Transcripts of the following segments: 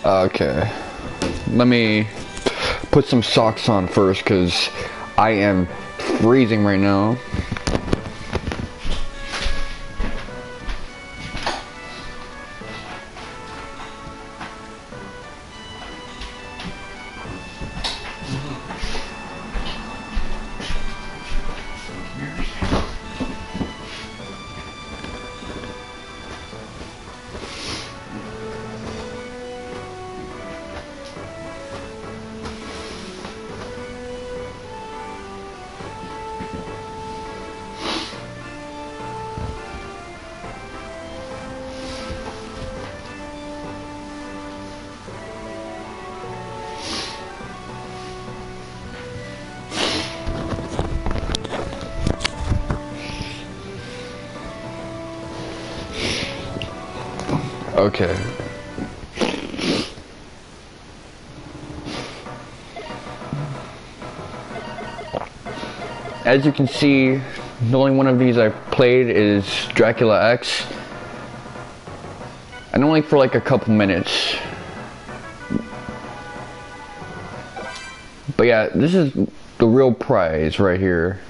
Okay. Let me put some socks on first because I am freezing right now. Okay. As you can see, the only one of these I played is Dracula X. And only for like a couple minutes. But yeah, this is the real prize right here.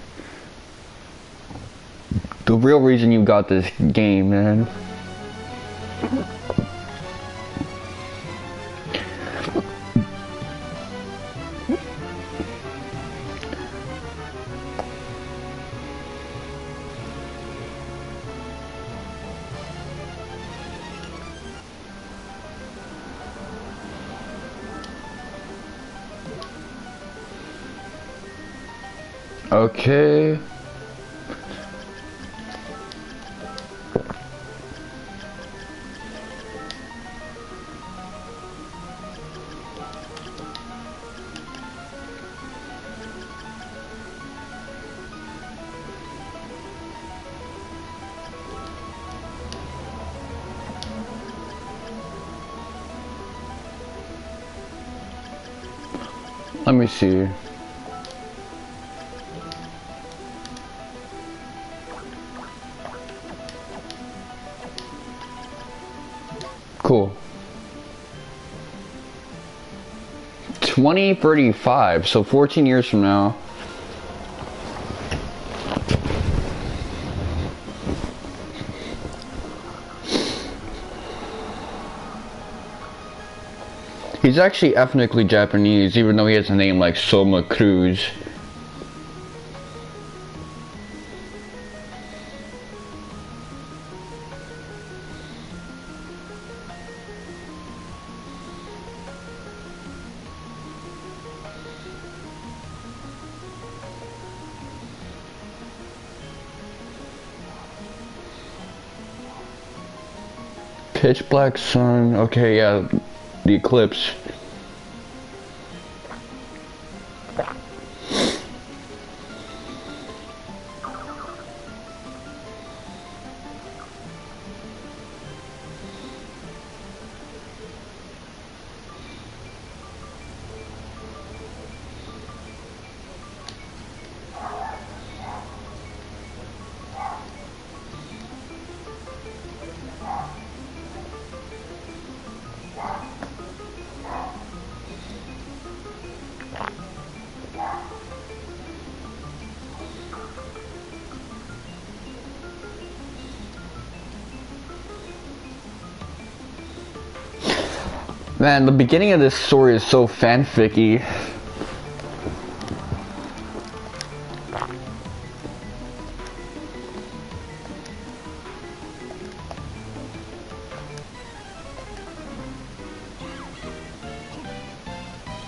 The real reason you got this game, man. Okay. Let me see. Cool. 2035, so 14 years from now. He's actually ethnically Japanese, even though he has a name like Soma Cruz. Pitch black sun. Okay, yeah, the eclipse. Man, the beginning of this story is so fanficky.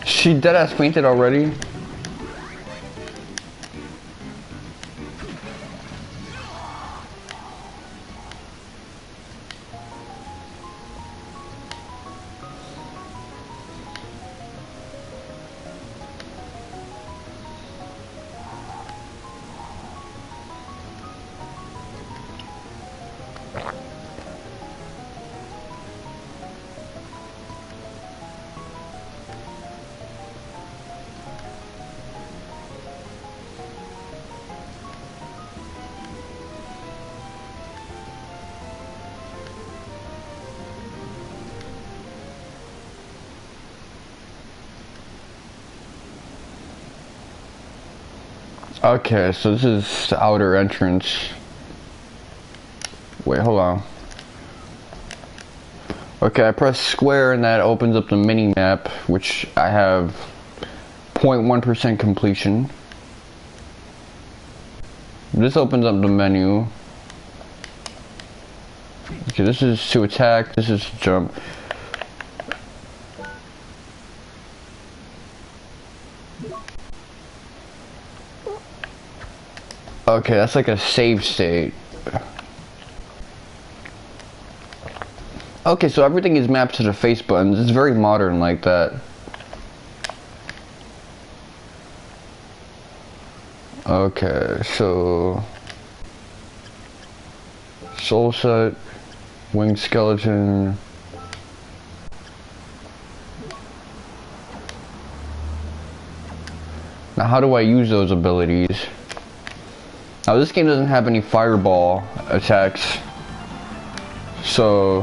She deadass fainted already? Okay, so this is the outer entrance. Wait, hold on. Okay, I press square and that opens up the mini map, which I have 0.1% completion. This opens up the menu. Okay, this is to attack, this is to jump. Okay, that's like a save state. Okay, so everything is mapped to the face buttons. It's very modern like that. Okay, so soul set, winged skeleton. Now how do I use those abilities? Now this game doesn't have any fireball attacks, so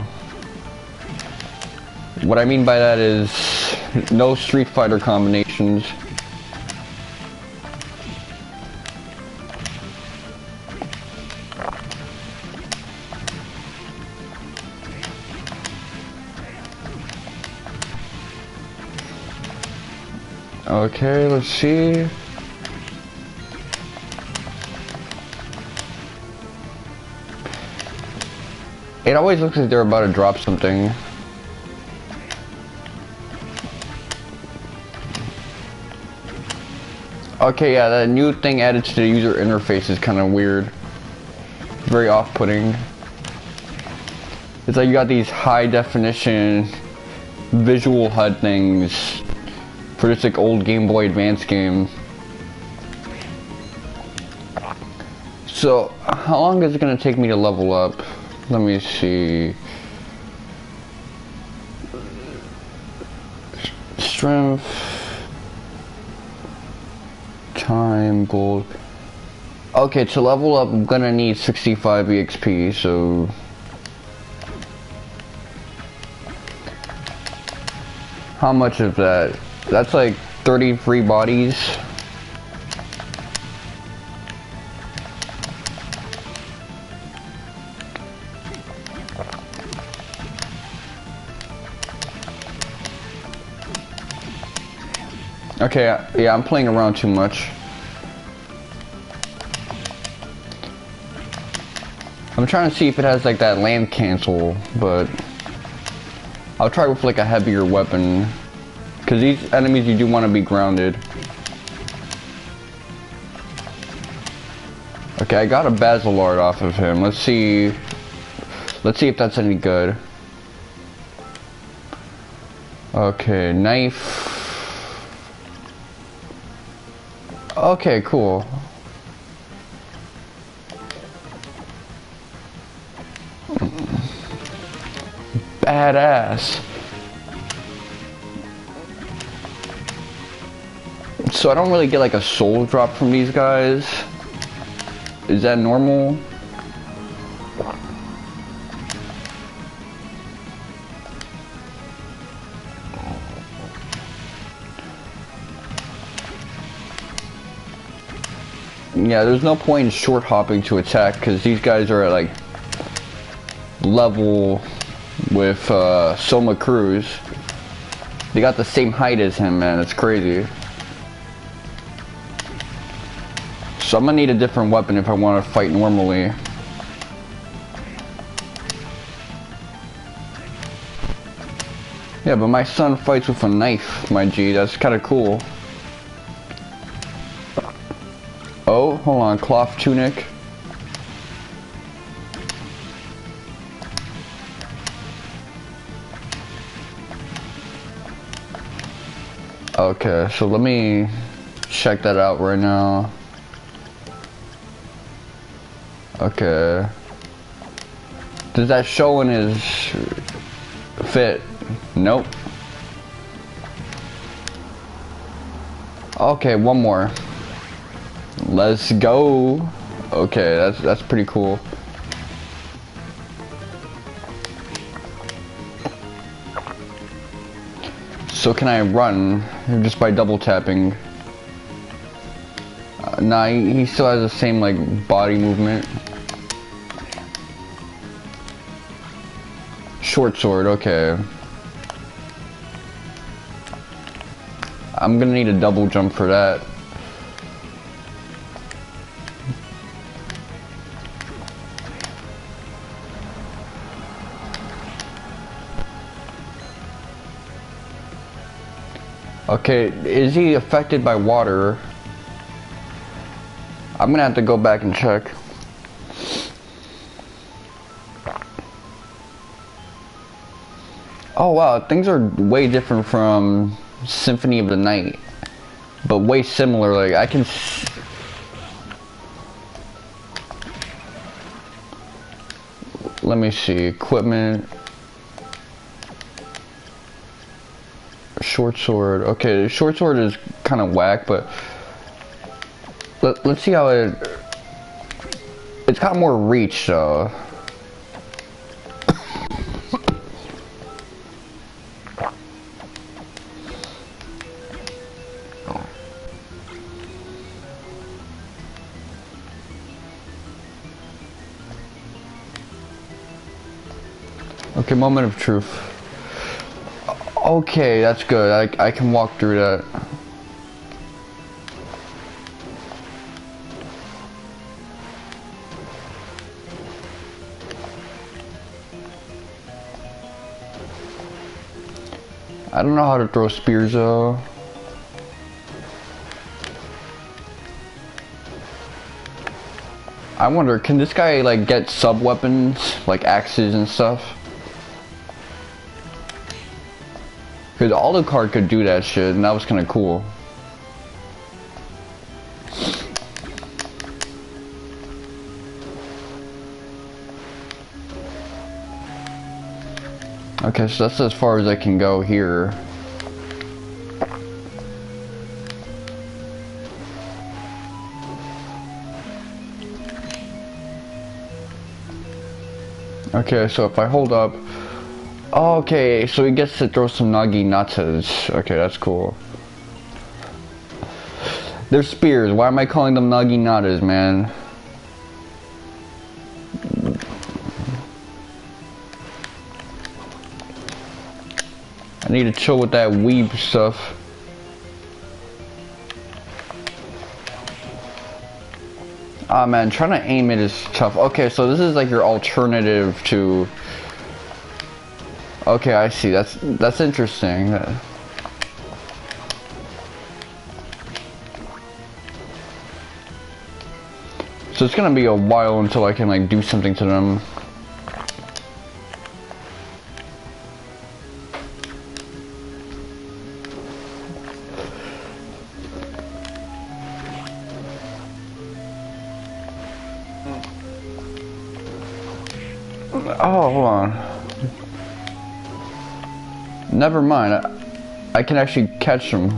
what I mean by that is no Street Fighter combinations. Okay, let's see. It always looks like they're about to drop something. Okay, yeah, that new thing added to the user interface is kind of weird. Very off-putting. It's like you got these high definition visual HUD things for this like old Game Boy Advance game. So, how long is it gonna take me to level up? Let me see. Strength, time, gold. Okay, to level up, I'm gonna need 65 EXP, so how much of that? That's like 33 bodies. Okay, yeah, I'm playing around too much. I'm trying to see if it has like that land cancel, but I'll try with like a heavier weapon. Because these enemies, you do want to be grounded. Okay, I got a Basilard off of him. Let's see if that's any good. Okay, knife. Okay, cool. Badass. So I don't really get like a soul drop from these guys. Is that normal? Yeah, there's no point in short hopping to attack because these guys are at like level with Soma Cruz. They got the same height as him, man. It's crazy. So I'm gonna need a different weapon if I want to fight normally. Yeah, but my son fights with a knife, my G. That's kind of cool. Oh, hold on. Cloth tunic. Okay, so let me check that out right now. Okay. Does that show in his fit? Nope. Okay, one more. Let's go. Okay, that's pretty cool. So can I run just by double tapping? Nah, he still has the same like body movement. Short sword, okay. I'm gonna need a double jump for that. Okay, is he affected by water? I'm gonna have to go back and check. Oh wow, things are way different from Symphony of the Night, but way similar. Like I can let me see, equipment, short sword. Okay, the short sword is kind of whack, but let's see how it's got more reach though. Okay, moment of truth. Okay, that's good. I can walk through that. I don't know how to throw spears though. I wonder, can this guy like get sub weapons like axes and stuff? Because Alucard could do that shit, and that was kind of cool. Okay, so that's as far as I can go here. Okay, so if I hold up... Oh, okay, so he gets to throw some naginatas. Okay, that's cool. They're spears. Why am I calling them naginatas, man? I need to chill with that weeb stuff. Ah, man, trying to aim it is tough. Okay, so this is like your alternative to... Okay, I see. That's interesting. So it's gonna be a while until I can like do something to them. Oh, hold on. Never mind. I can actually catch them.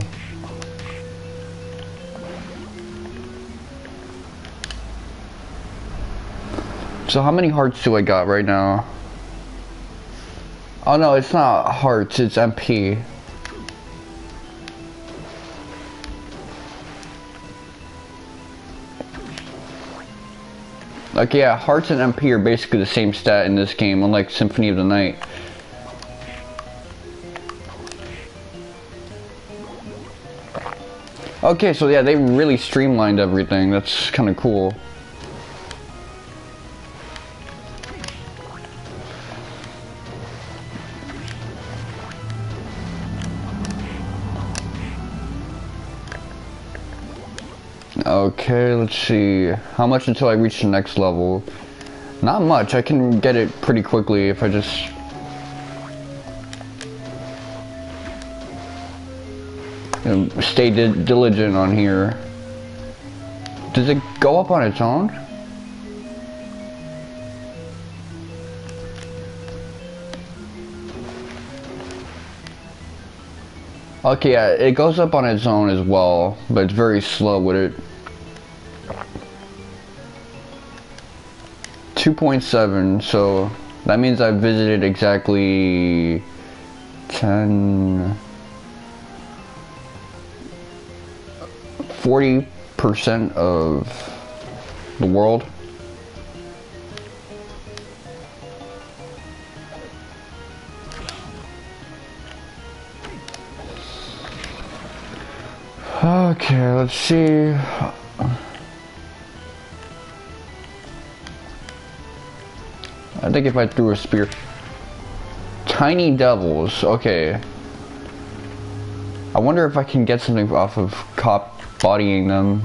So how many hearts do I got right now? Oh no, it's not hearts, it's MP. Like yeah, hearts and MP are basically the same stat in this game, unlike Symphony of the Night. Okay, so yeah, they really streamlined everything. That's kind of cool. Okay, let's see. How much until I reach the next level? Not much. I can get it pretty quickly if I just... stay diligent on here. Does it go up on its own? Okay, yeah, it goes up on its own as well, but it's very slow with it. 2.7, so that means I visited exactly 10... 40% percent of the world. Okay, let's see. I think if I threw a spear. Tiny devils, okay. I wonder if I can get something off of cop bodying them.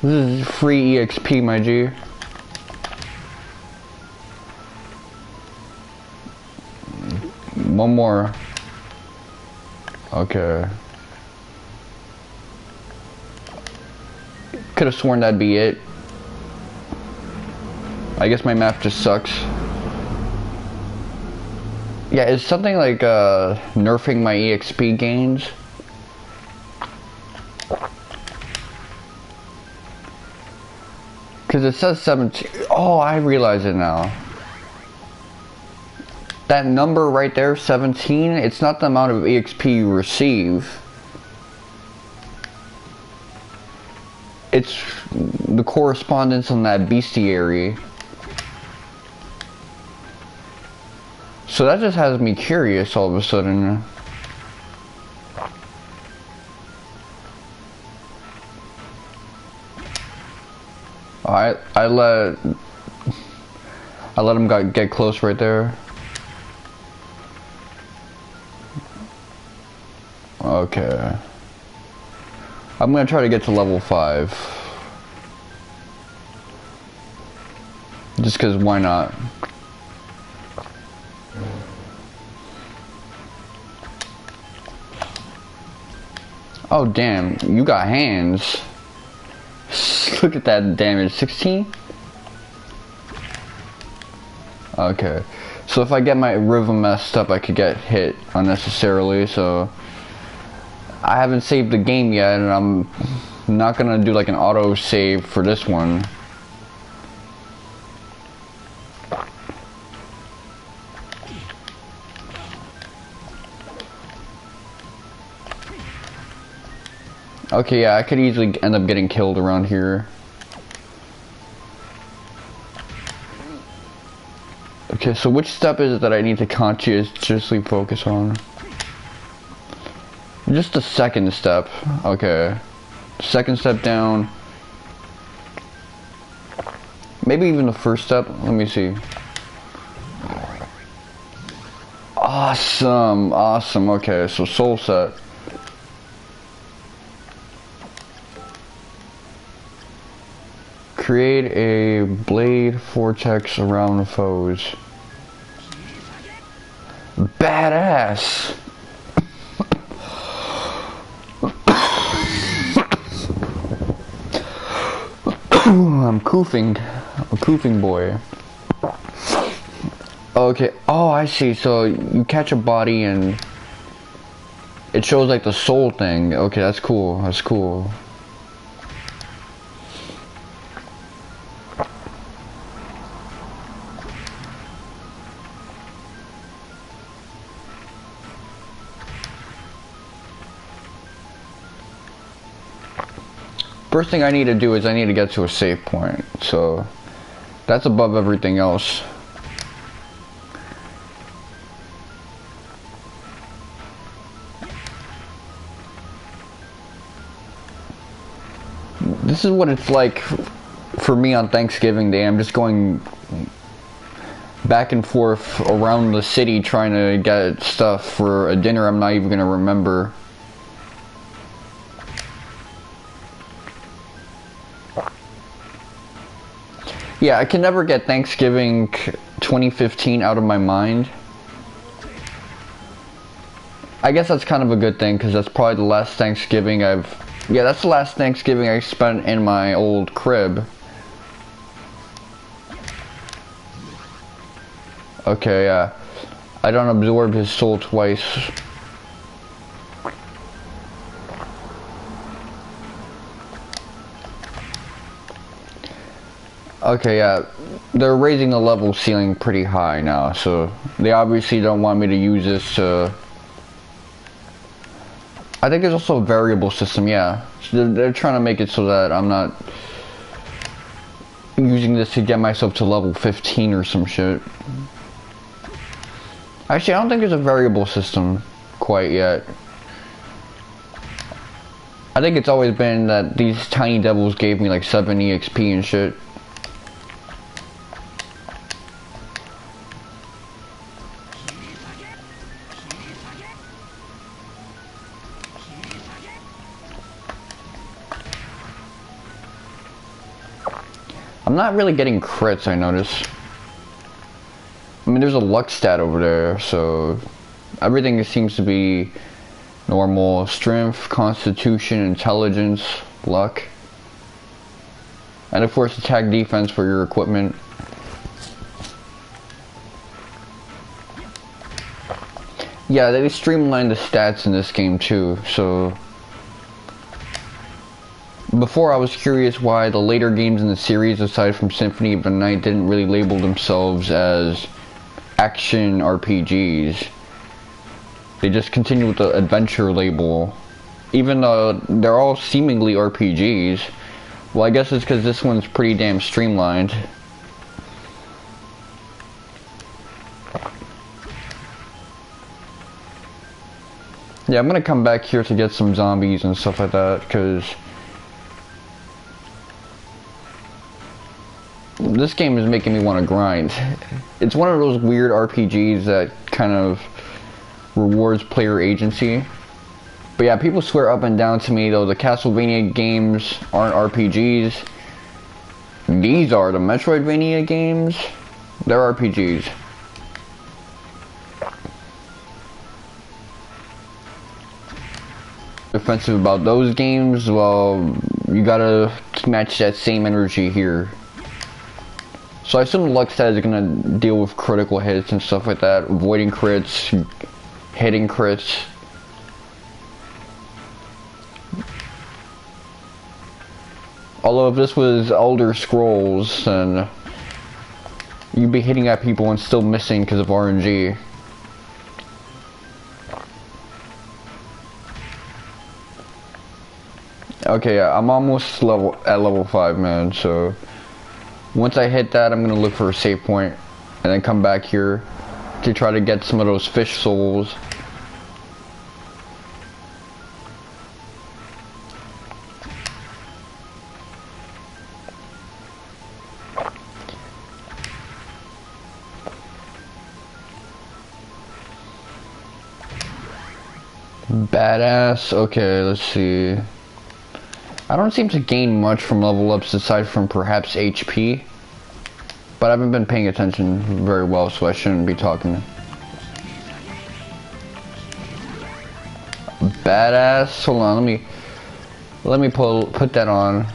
This is free EXP, my G. One more. Okay. Could have sworn that'd be it. I guess my map just sucks. Yeah, is something like nerfing my EXP gains? Because it says 17. Oh, I realize it now. That number right there, 17, it's not the amount of EXP you receive. It's the correspondence on that bestiary. So that just has me curious all of a sudden. I let him get close right there. Okay. I'm gonna try to get to level 5. Just cause why not? Oh damn, you got hands. Look at that damage, 16? Okay. So if I get my rhythm messed up, I could get hit unnecessarily, so I haven't saved the game yet, and I'm not gonna do like an auto save for this one. Okay, yeah, I could easily end up getting killed around here. Okay, so which step is it that I need to conscientiously focus on? Just the second step. Okay. Second step down. Maybe even the first step. Let me see. Awesome. Awesome. Okay, so soul set. Create a blade vortex around foes. Badass. I'm koofing. I'm a koofing boy. Okay. Oh, I see. So you catch a body and it shows like the soul thing. Okay, that's cool. That's cool. First thing I need to do is I need to get to a save point, so that's above everything else. This is what it's like for me on Thanksgiving Day. I'm just going back and forth around the city trying to get stuff for a dinner I'm not even gonna remember. Yeah, I can never get Thanksgiving 2015 out of my mind. I guess that's kind of a good thing, because that's probably the last Thanksgiving yeah, that's the last Thanksgiving I spent in my old crib. Okay, yeah. I don't absorb his soul twice. Okay, yeah. They're raising the level ceiling pretty high now, so they obviously don't want me to use this to... I think there's also a variable system, yeah. So they're trying to make it so that I'm not using this to get myself to level 15 or some shit. Actually, I don't think there's a variable system quite yet. I think it's always been that these tiny devils gave me like 7 EXP and shit. I'm not really getting crits, I notice. I mean, there's a luck stat over there, so everything seems to be normal. Strength, constitution, intelligence, luck. And of course, attack, defense for your equipment. Yeah, they streamlined the stats in this game too, so... Before I was curious why the later games in the series, aside from Symphony of the Night, didn't really label themselves as action RPGs. They just continue with the adventure label, even though they're all seemingly RPGs. Well, I guess it's because this one's pretty damn streamlined. Yeah, I'm gonna come back here to get some zombies and stuff like that, because this game is making me want to grind. It's one of those weird RPGs that kind of rewards player agency. But yeah, people swear up and down to me though the Castlevania games aren't RPGs. These are the Metroidvania games. They're RPGs. Offensive about those games, well, you gotta match that same energy here. So I assume the luck stat is gonna deal with critical hits and stuff like that, avoiding crits, hitting crits. Although if this was Elder Scrolls, then you'd be hitting at people and still missing because of RNG. Okay, yeah, I'm almost at level 5, man, so once I hit that, I'm gonna look for a save point and then come back here to try to get some of those fish souls. Badass. Okay, let's see. I don't seem to gain much from level ups aside from perhaps HP. But I haven't been paying attention very well, so I shouldn't be talking. Badass. Hold on, let me put that on.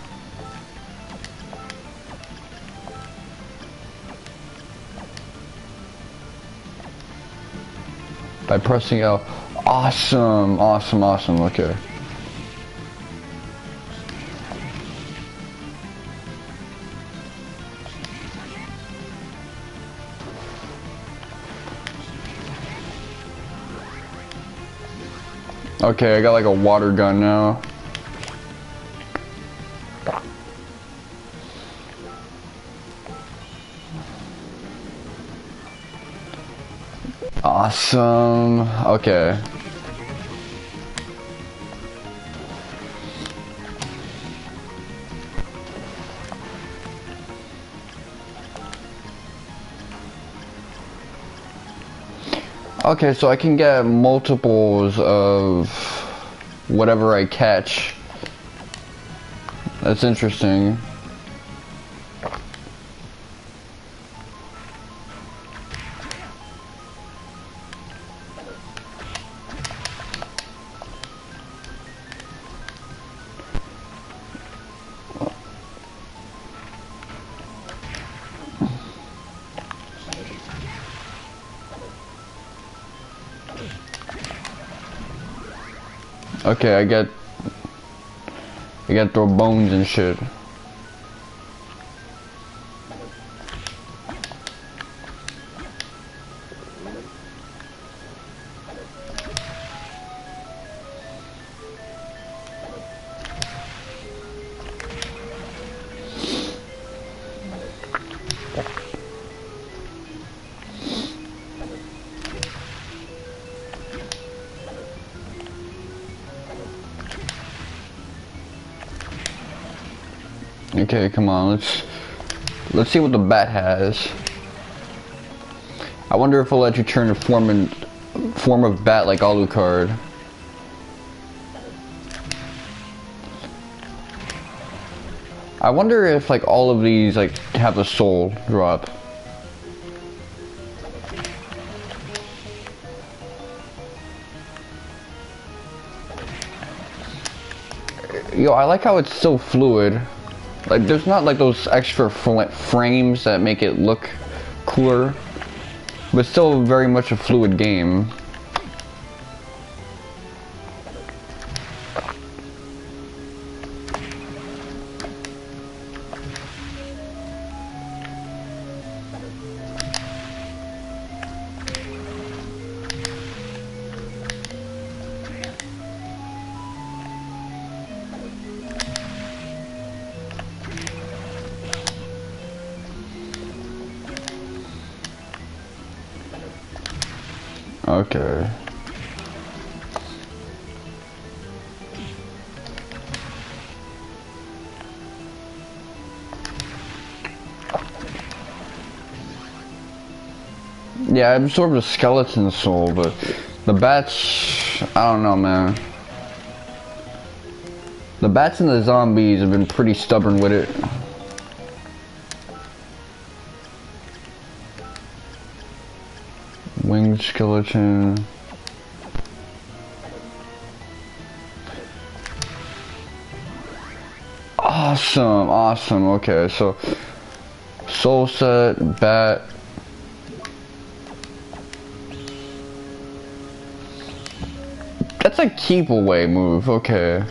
By pressing L. Awesome, awesome, awesome. Okay. Okay, I got like a water gun now. Awesome. Okay. Okay, so I can get multiples of whatever I catch. That's interesting. Okay, I get throw bones and shit. Okay, come on, let's see what the bat has. I wonder if it'll let you turn a form of bat like Alucard. I wonder if like all of these like have a soul drop. Yo, I like how it's so fluid. Like, there's not like those extra frames that make it look cooler, but still very much a fluid game. Okay. Yeah, I absorbed a skeleton soul, but the bats, I don't know, man. The bats and the zombies have been pretty stubborn with it. Winged skeleton. Awesome, awesome. Okay, so soul set, bat. That's a keep away move. Okay.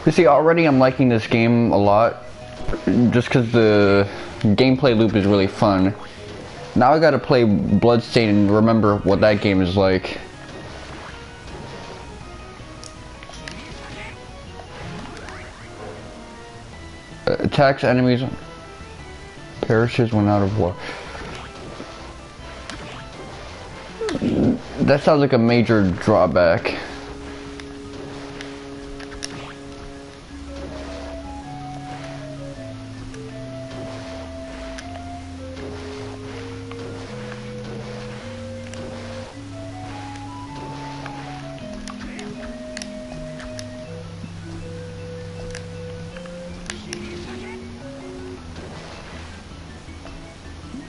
You see, already I'm liking this game a lot, just because the gameplay loop is really fun. Now I gotta play Bloodstained and remember what that game is like. Attacks enemies, perishes when out of war. That sounds like a major drawback.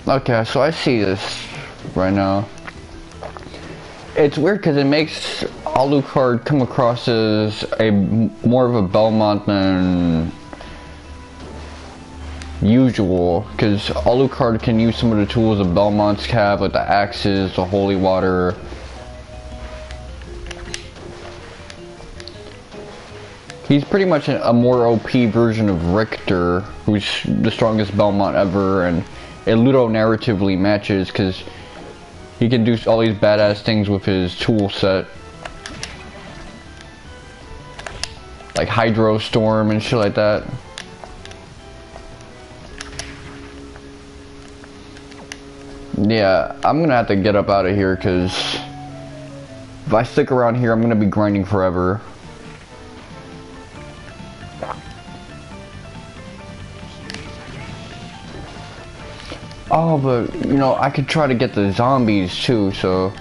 Okay, so I see this right now. It's weird because it makes Alucard come across as more of a Belmont than usual, because Alucard can use some of the tools of Belmonts have, like the axes, the holy water. He's pretty much a more OP version of Richter, who's the strongest Belmont ever, and it ludo-narratively matches because he can do all these badass things with his tool set. Like Hydro Storm and shit like that. Yeah, I'm gonna have to get up out of here because if I stick around here, I'm gonna be grinding forever. Oh, but, you know, I could try to get the zombies, too, so...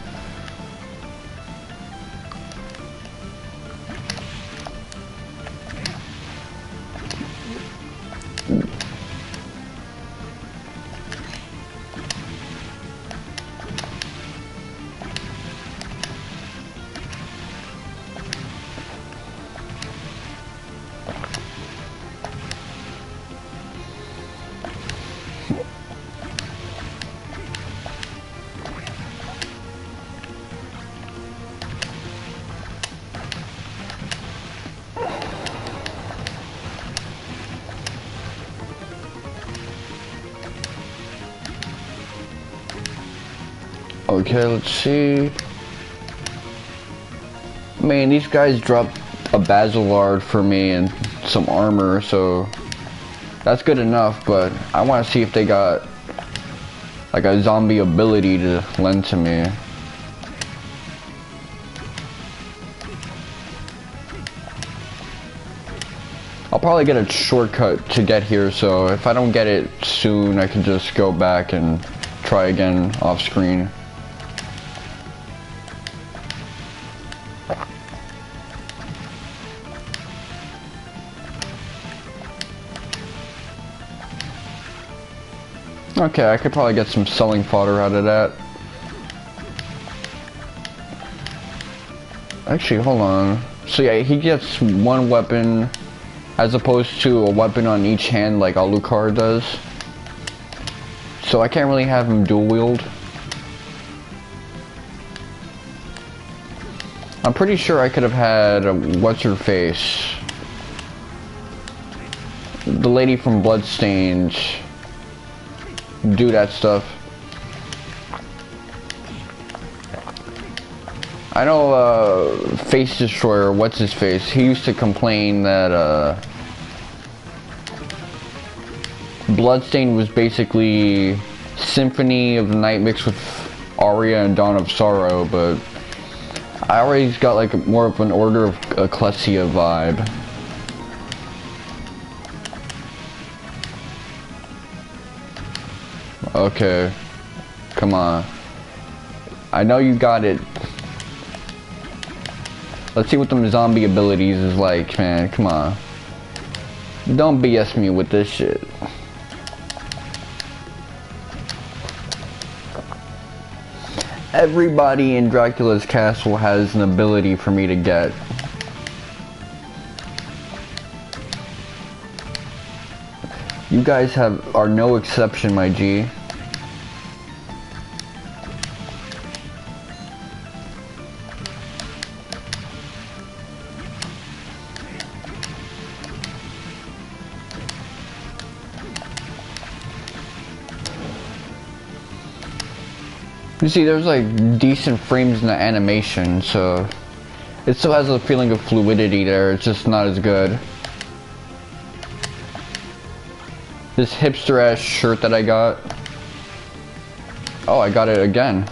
Okay, let's see. Man, these guys dropped a Basilard for me and some armor, so that's good enough, but I want to see if they got like a zombie ability to lend to me. I'll probably get a shortcut to get here, so if I don't get it soon, I can just go back and try again off screen. Okay, I could probably get some selling fodder out of that. Actually, hold on. So yeah, he gets one weapon as opposed to a weapon on each hand like Alucard does. So I can't really have him dual wield. I'm pretty sure I could have had what's her face? The lady from Bloodstained do that stuff. I know Face Destroyer, what's his face? He used to complain that Bloodstained was basically Symphony of the Night mixed with Aria and Dawn of Sorrow, but I always got like more of an Order of Ecclesia vibe. Okay, come on. I know you got it. Let's see what them zombie abilities is like, man. Come on. Don't BS me with this shit. Everybody in Dracula's castle has an ability for me to get. You guys are no exception, my G. You see, there's like decent frames in the animation, so it still has a feeling of fluidity there. It's just not as good. This hipster ass shirt that I got. Oh, I got it again.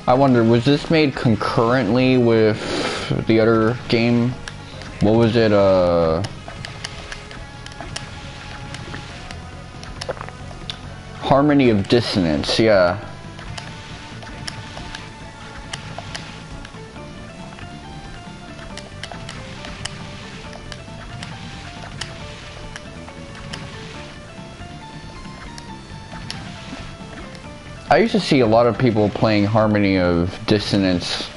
I wonder, was this made concurrently with the other game? What was it, Harmony of Dissonance, yeah. I used to see a lot of people playing Harmony of Dissonance,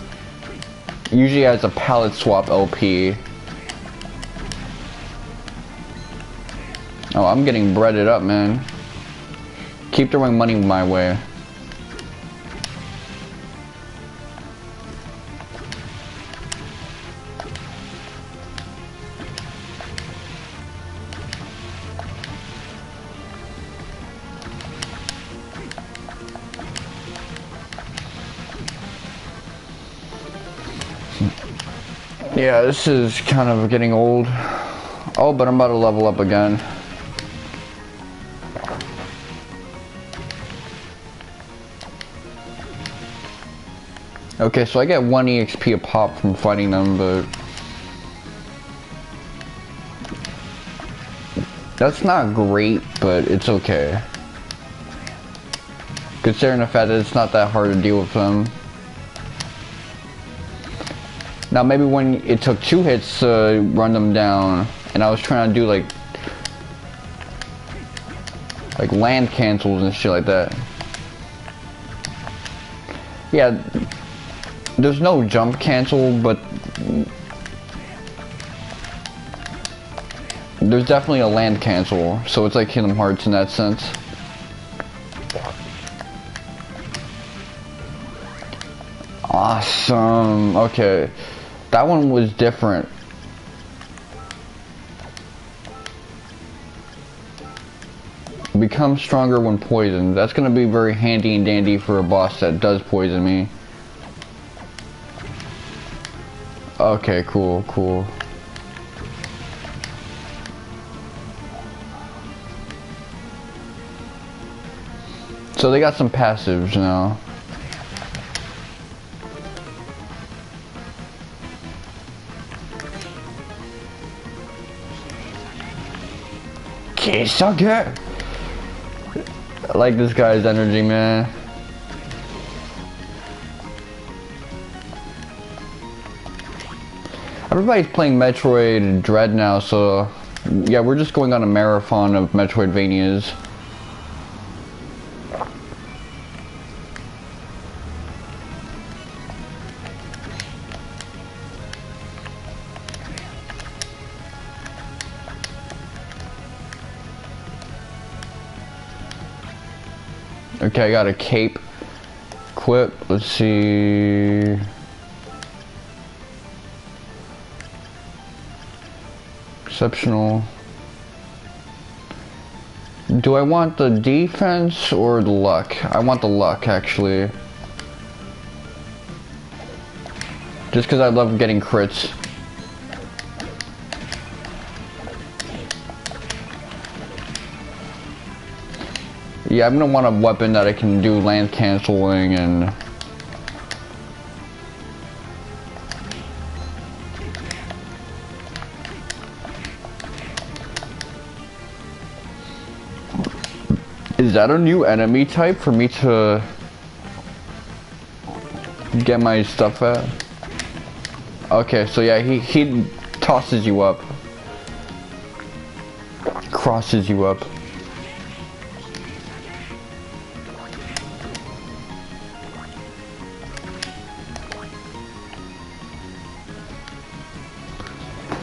usually as a palette swap LP. Oh, I'm getting breaded up, man. Keep throwing money my way. Yeah, this is kind of getting old. Oh, but I'm about to level up again. Okay, so I get 1 EXP a pop from fighting them, but that's not great, but it's okay. Considering the fact that it's not that hard to deal with them. Now maybe when it took 2 hits to run them down, and I was trying to do like land cancels and shit like that. Yeah, there's no jump cancel, but there's definitely a land cancel, so it's like Kingdom Hearts in that sense. Awesome. Okay, that one was different. Become stronger when poisoned. That's gonna be very handy and dandy for a boss that does poison me. Okay, cool, cool. So they got some passives now. Okay, sucker. I like this guy's energy, man. Everybody's playing Metroid Dread now, so yeah, we're just going on a marathon of Metroidvanias. Okay, I got a cape equip. Let's see. Exceptional. Do I want the defense or the luck? I want the luck, actually. Just because I love getting crits. Yeah, I'm gonna want a weapon that I can do land canceling and... Is that a new enemy type for me to get my stuff at? Okay, so yeah, he tosses you up. Crosses you up.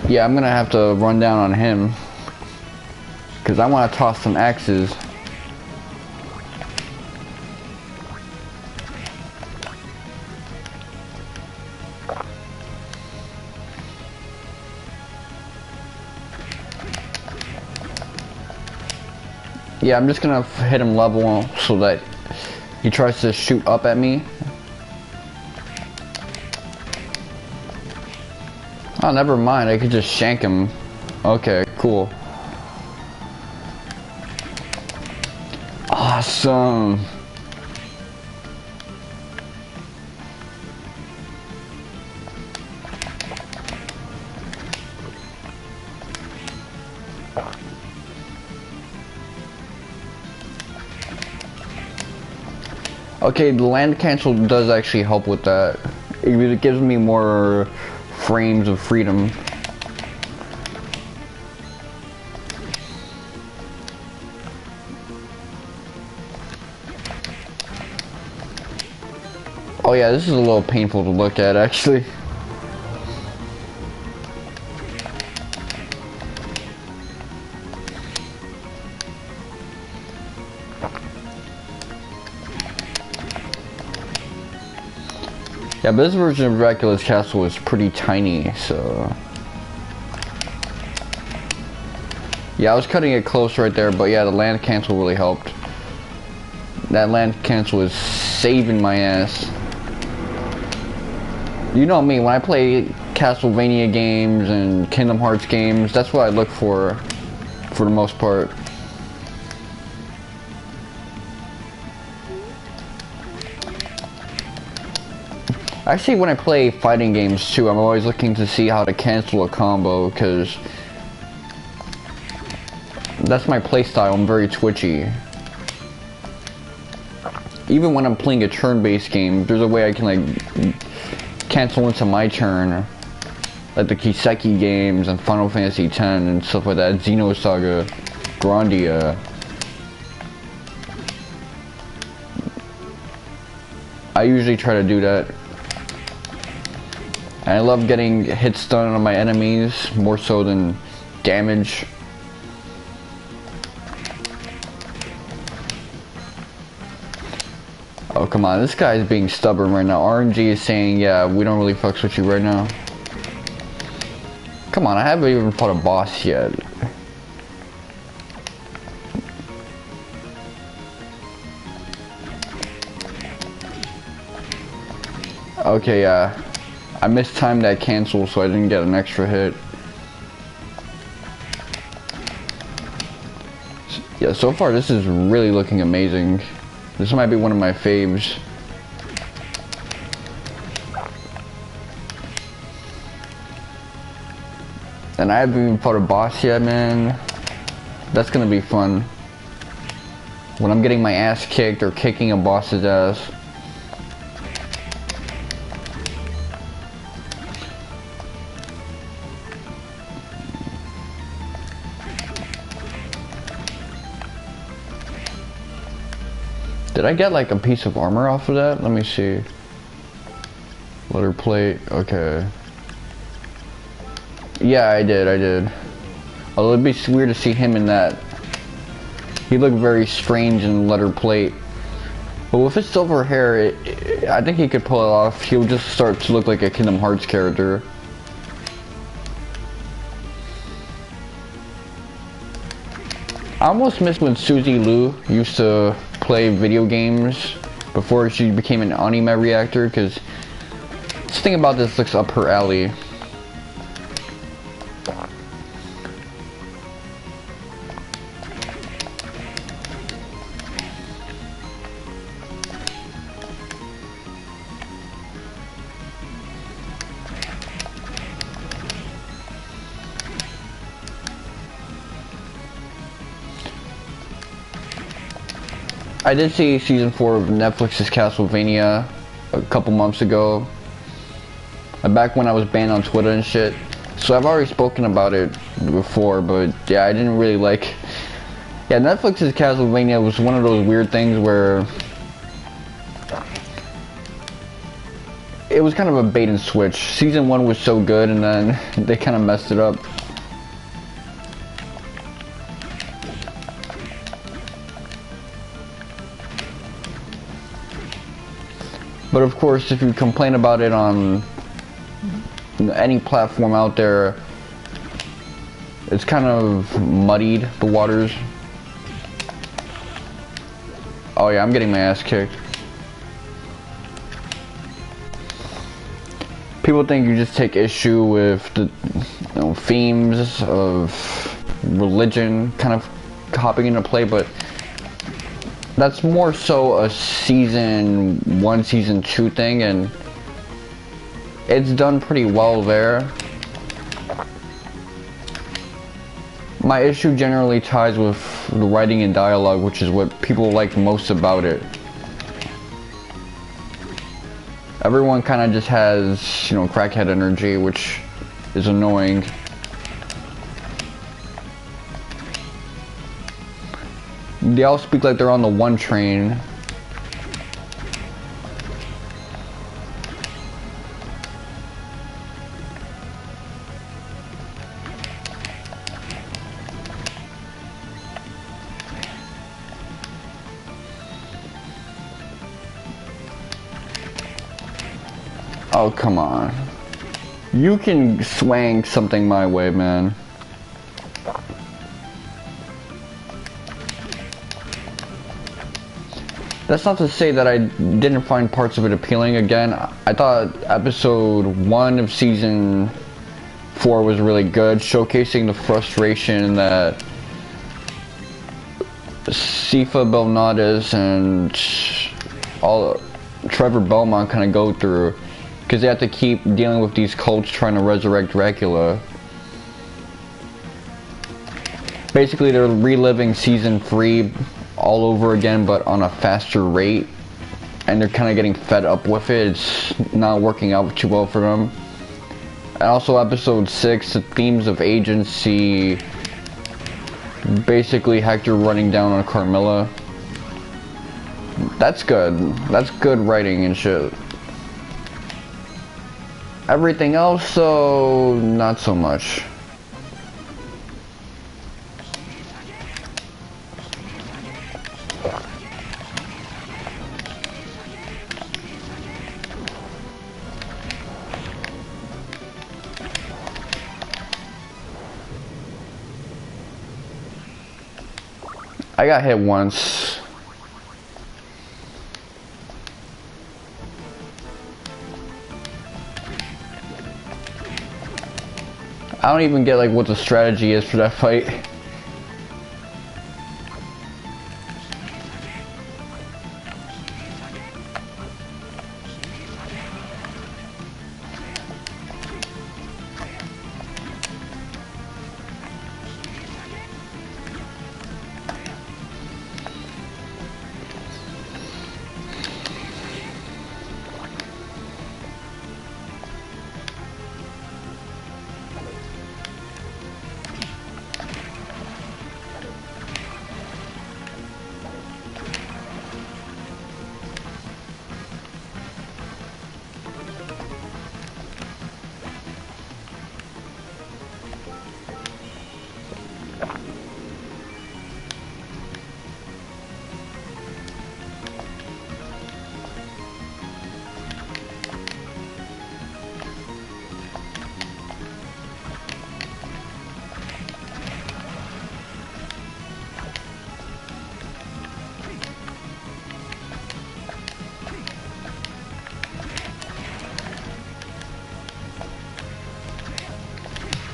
Yeah, I'm gonna have to run down on him because I want to toss some axes. Yeah, I'm just gonna hit him level so that he tries to shoot up at me. Oh, never mind, I could just shank him. Okay, cool. Awesome. Okay, the land cancel does actually help with that. It gives me more frames of freedom. Oh yeah, this is a little painful to look at, actually. Yeah, but this version of Dracula's castle is pretty tiny, so... Yeah, I was cutting it close right there, but yeah, the land cancel really helped. That land cancel is saving my ass. You know me, when I play Castlevania games and Kingdom Hearts games, that's what I look for the most part. Actually, when I play fighting games too, I'm always looking to see how to cancel a combo, because that's my playstyle. I'm very twitchy. Even when I'm playing a turn-based game, there's a way I can like cancel into my turn, like the Kiseki games and Final Fantasy X and stuff like that. Xenosaga, Grandia. I usually try to do that. And I love getting hits done on my enemies more so than damage. Oh, come on, this guy is being stubborn right now. RNG is saying, yeah, we don't really fucks with you right now. Come on, I haven't even fought a boss yet. Okay, yeah. I mistimed that cancel, so I didn't get an extra hit. Yeah, so far this is really looking amazing. This might be one of my faves. And I haven't even fought a boss yet, man. That's gonna be fun. When I'm getting my ass kicked or kicking a boss's ass. Did I get like a piece of armor off of that? Let me see. Letter plate, okay. Yeah, I did. Although it'd be weird to see him in that. He looked very strange in letter plate. But with his silver hair, I think he could pull it off. He'll just start to look like a Kingdom Hearts character. I almost miss when Suzy Liu used to play video games before she became an anime reactor, because this thing about this looks up her alley. I did see season 4 of Netflix's Castlevania a couple months ago. Back when I was banned on Twitter and shit. So I've already spoken about it before, but yeah, I didn't really like... Yeah, Netflix's Castlevania was one of those weird things where... It was kind of a bait and switch. Season 1 was so good and then they kind of messed it up. But of course, if you complain about it on any platform out there, it's kind of muddied the waters. Oh yeah, I'm getting my ass kicked. People think you just take issue with the themes of religion kind of hopping into play, but that's more so a season 1, season 2 thing, and it's done pretty well there. My issue generally ties with the writing and dialogue, which is what people like most about it. Everyone kind of just has, you know, crackhead energy, which is annoying. They all speak like they're on the one train. Oh, come on. You can swang something my way, man. That's not to say that I didn't find parts of it appealing. Again, I thought episode 1 of season 4 was really good, showcasing the frustration that Soma Belnades and all Trevor Belmont kind of go through, because they have to keep dealing with these cults trying to resurrect Dracula. Basically, they're reliving season 3 all over again, but on a faster rate, and they're kind of getting fed up with it. It's not working out too well for them. And also episode 6, the themes of agency, basically Hector running down on Carmilla. That's good. That's good writing and shit. Everything else, so not so much. I got hit once. I don't even get like what the strategy is for that fight.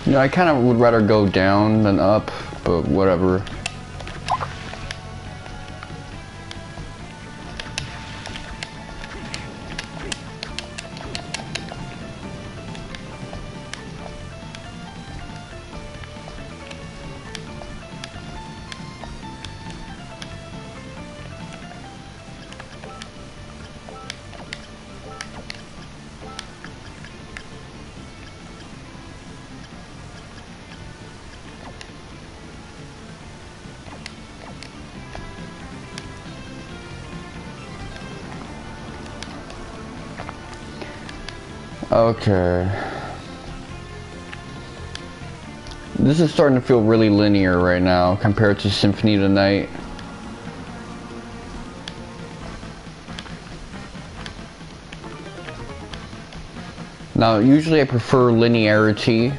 You know, I kind of would rather go down than up, but whatever. Okay. This is starting to feel really linear right now compared to Symphony of the Night. Now, usually I prefer linearity,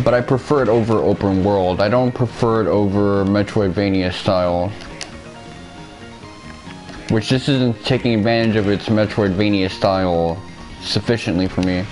but I prefer it over open world. I don't prefer it over Metroidvania style. Which this isn't taking advantage of its Metroidvania style sufficiently for me.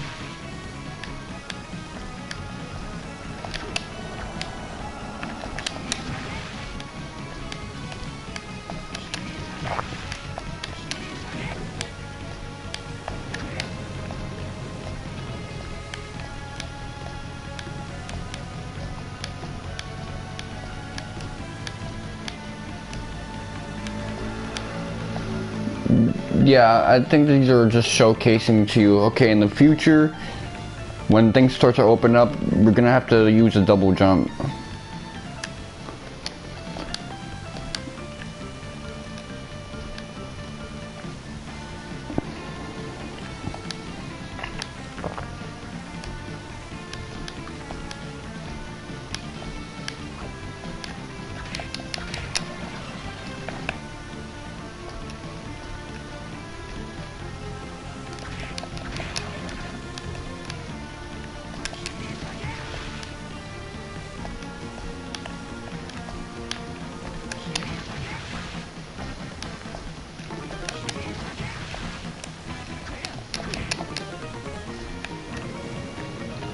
Yeah, I think these are just showcasing to you, okay, in the future, when things start to open up, we're gonna have to use a double jump.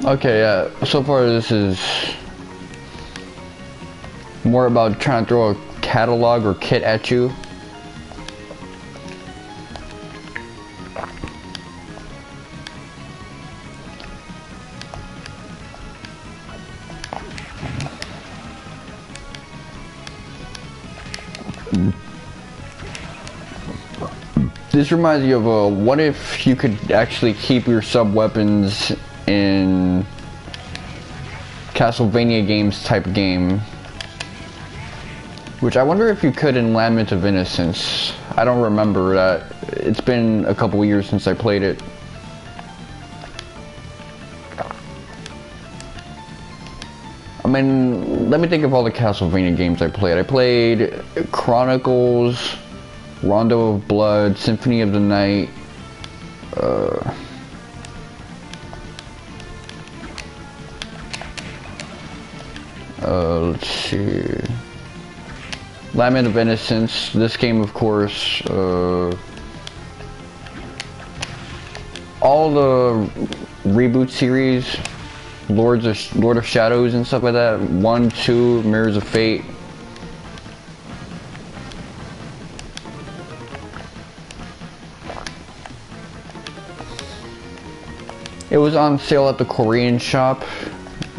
Okay, yeah, so far this is more about trying to throw a catalog or kit at you. This reminds me of what if you could actually keep your sub-weapons in Castlevania games type game. Which I wonder if you could in Lament of Innocence. I don't remember that. It's been a couple years since I played it. I mean, let me think of all the Castlevania games I played. I played Chronicles, Rondo of Blood, Symphony of the Night, let's see, Lament of Innocence, this game of course, all the reboot series, Lord of Shadows and stuff like that, 1, 2, Mirrors of Fate. It was on sale at the Korean shop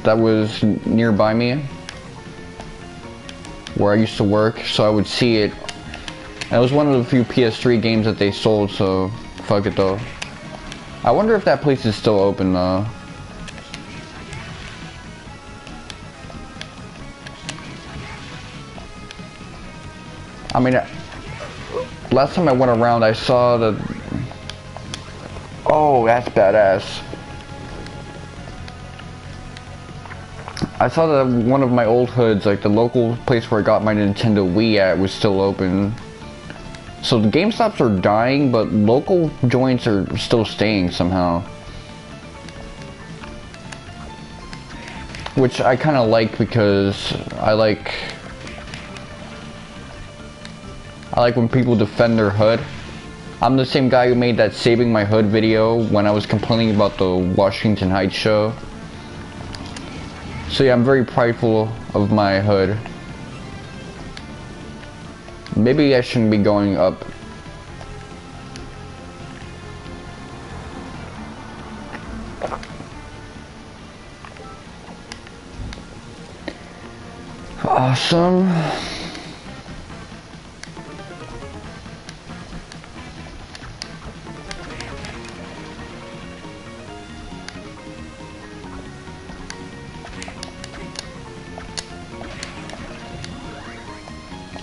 that was nearby me, where I used to work, so I would see it. And it was one of the few PS3 games that they sold, so fuck it though. I wonder if that place is still open though. I mean, last time I went around, I saw the... Oh, that's badass. I saw that one of my old hoods, like the local place where I got my Nintendo Wii at, was still open. So the GameStops are dying, but local joints are still staying somehow. Which I kind of like, because I like when people defend their hood. I'm the same guy who made that saving my hood video when I was complaining about the Washington Heights show. So yeah, I'm very prideful of my hood. Maybe I shouldn't be going up. Awesome.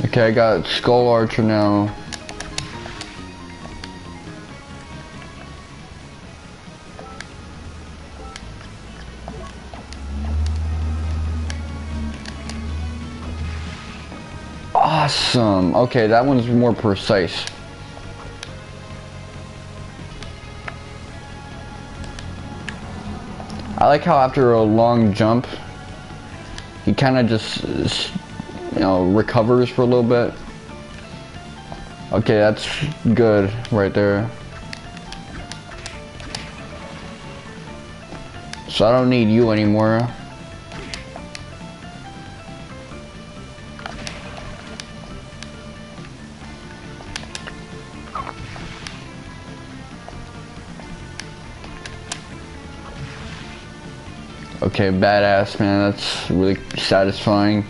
Okay, I got Skull Archer now. Awesome. Okay, that one's more precise. I like how after a long jump, he kind of just, you know, recovers for a little bit. Okay, that's good right there. So I don't need you anymore. Okay, badass, man. That's really satisfying.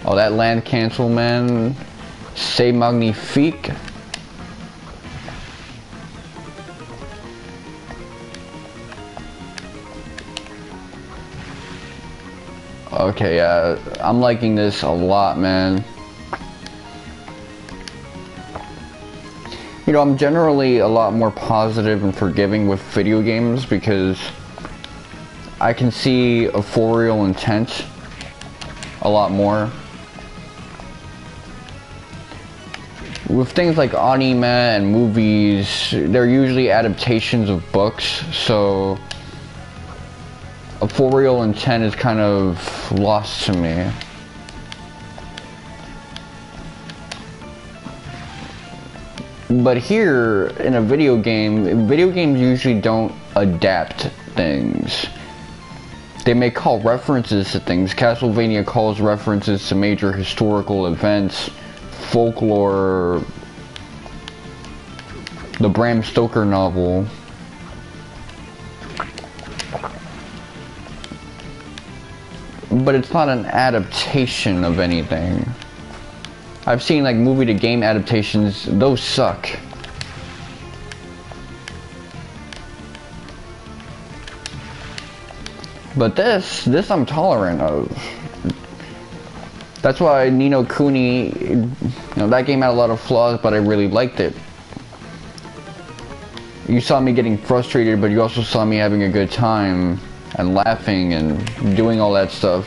Oh, that land cancel, man. C'est magnifique. Okay, yeah, I'm liking this a lot, man. You know, I'm generally a lot more positive and forgiving with video games because I can see authorial intent a lot more. With things like anime and movies, they're usually adaptations of books, so authorial intent is kind of lost to me. But here, in a video game, video games usually don't adapt things. They may call references to things. Castlevania calls references to major historical events, folklore, the Bram Stoker novel. But it's not an adaptation of anything. I've seen like movie to game adaptations, those suck. But this I'm tolerant of. That's why Ni no Kuni, that game had a lot of flaws, but I really liked it. You saw me getting frustrated, but you also saw me having a good time and laughing and doing all that stuff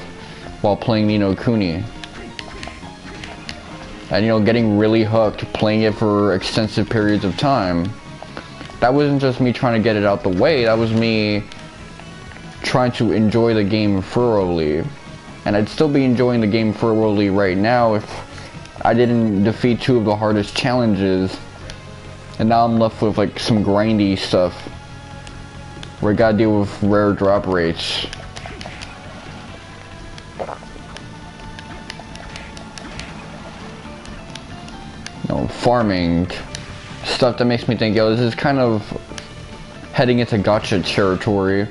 while playing Ni no Kuni. And getting really hooked, playing it for extensive periods of time. That wasn't just me trying to get it out the way, that was me trying to enjoy the game thoroughly. And I'd still be enjoying the game thoroughly right now if I didn't defeat 2 of the hardest challenges. And now I'm left with like some grindy stuff where I gotta deal with rare drop rates. Farming stuff that makes me think, yo, this is kind of heading into gacha territory.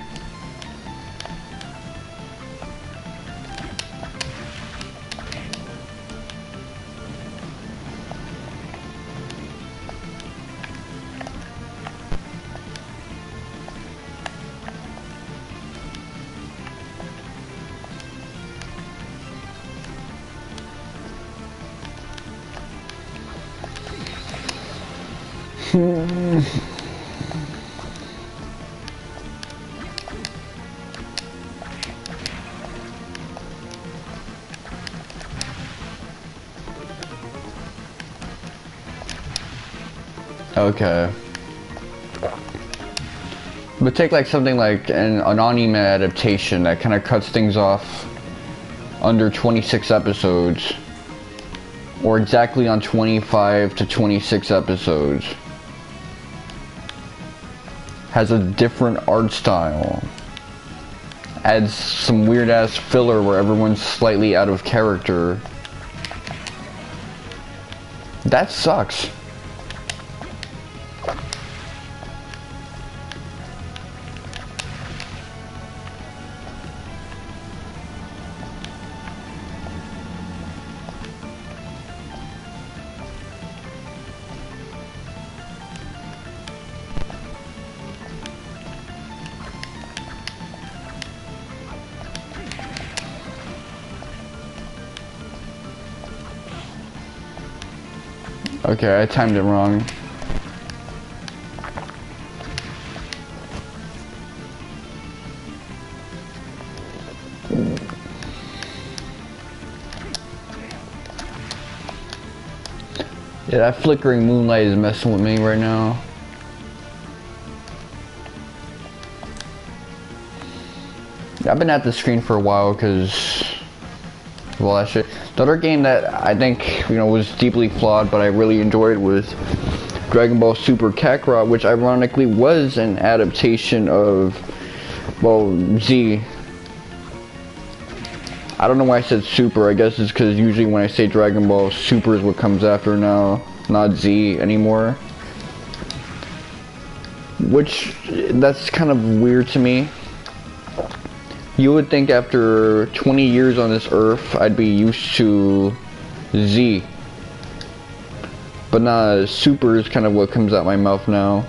Okay. But take like something like an anime adaptation that kind of cuts things off under 26 episodes. Or exactly on 25 to 26 episodes. Has a different art style. Adds some weird ass filler where everyone's slightly out of character. That sucks. Okay, I timed it wrong. Yeah, that flickering moonlight is messing with me right now. I've been at the screen for a while because, well, that shit. The other game that I think, was deeply flawed, but I really enjoyed was Dragon Ball Super Kakarot, which ironically was an adaptation of, well, Z. I don't know why I said Super. I guess it's because usually when I say Dragon Ball, Super is what comes after now, not Z anymore. Which, that's kind of weird to me. You would think after 20 years on this earth, I'd be used to Z. But nah, Super is kind of what comes out my mouth now.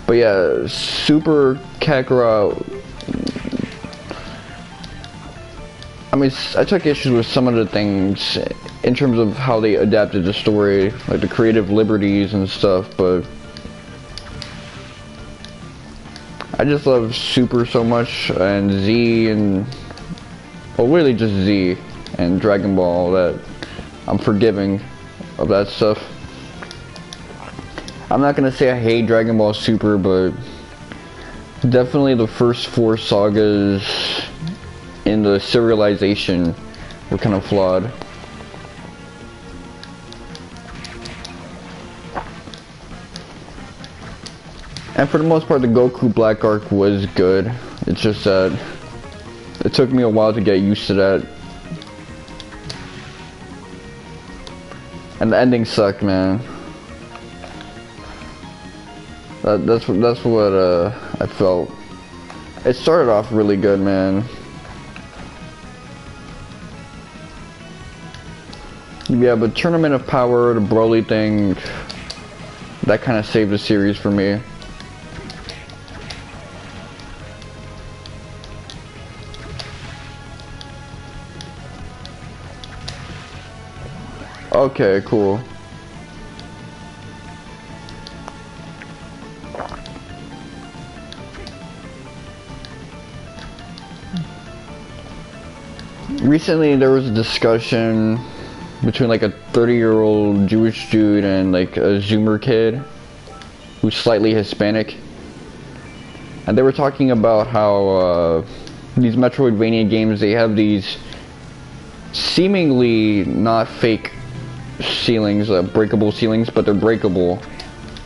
But yeah, Super Kakarot. I mean, I took issues with some of the things in terms of how they adapted the story, like the creative liberties and stuff, but I just love Super so much, and Z, and, well, really just Z and Dragon Ball, that I'm forgiving of that stuff. I'm not gonna say I hate Dragon Ball Super, but definitely the first 4 sagas in the serialization were kind of flawed. And for the most part, the Goku Black arc was good. It's just that it took me a while to get used to that. And the ending sucked, man. That's what I felt. It started off really good, man. Yeah, but Tournament of Power, the Broly thing, that kind of saved the series for me. Okay, cool. Recently there was a discussion between like a 30-year-old Jewish dude and like a Zoomer kid who's slightly Hispanic, and they were talking about how these Metroidvania games, they have these seemingly not fake ceilings, breakable ceilings, but they're breakable,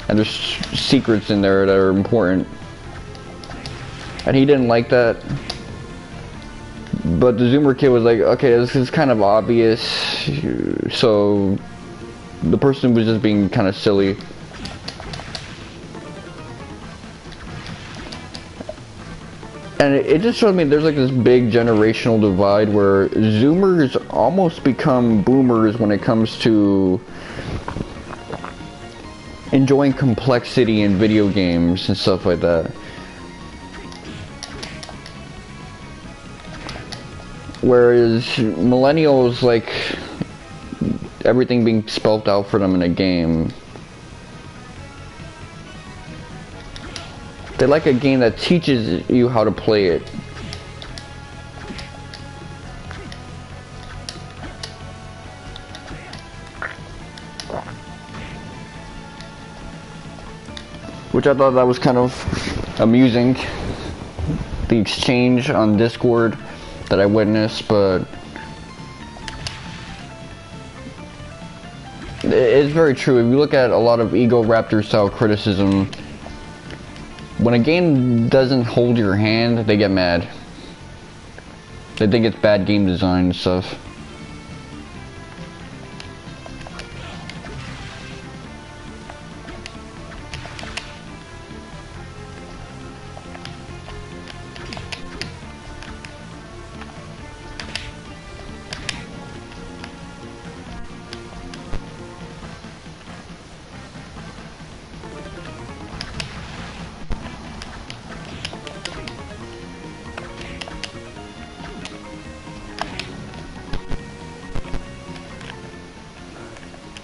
and there's secrets in there that are important, and he didn't like that. But the Zoomer kid was like, okay, this is kind of obvious, so the person was just being kind of silly. And it just showed me there's like this big generational divide where Zoomers almost become boomers when it comes to enjoying complexity in video games and stuff like that. Whereas millennials like everything being spelled out for them in a game. They like a game that teaches you how to play it. Which I thought that was kind of amusing. The exchange on Discord that I witnessed, but it's very true. If you look at a lot of Ego Raptor style criticism, when a game doesn't hold your hand, they get mad. They think it's bad game design and stuff.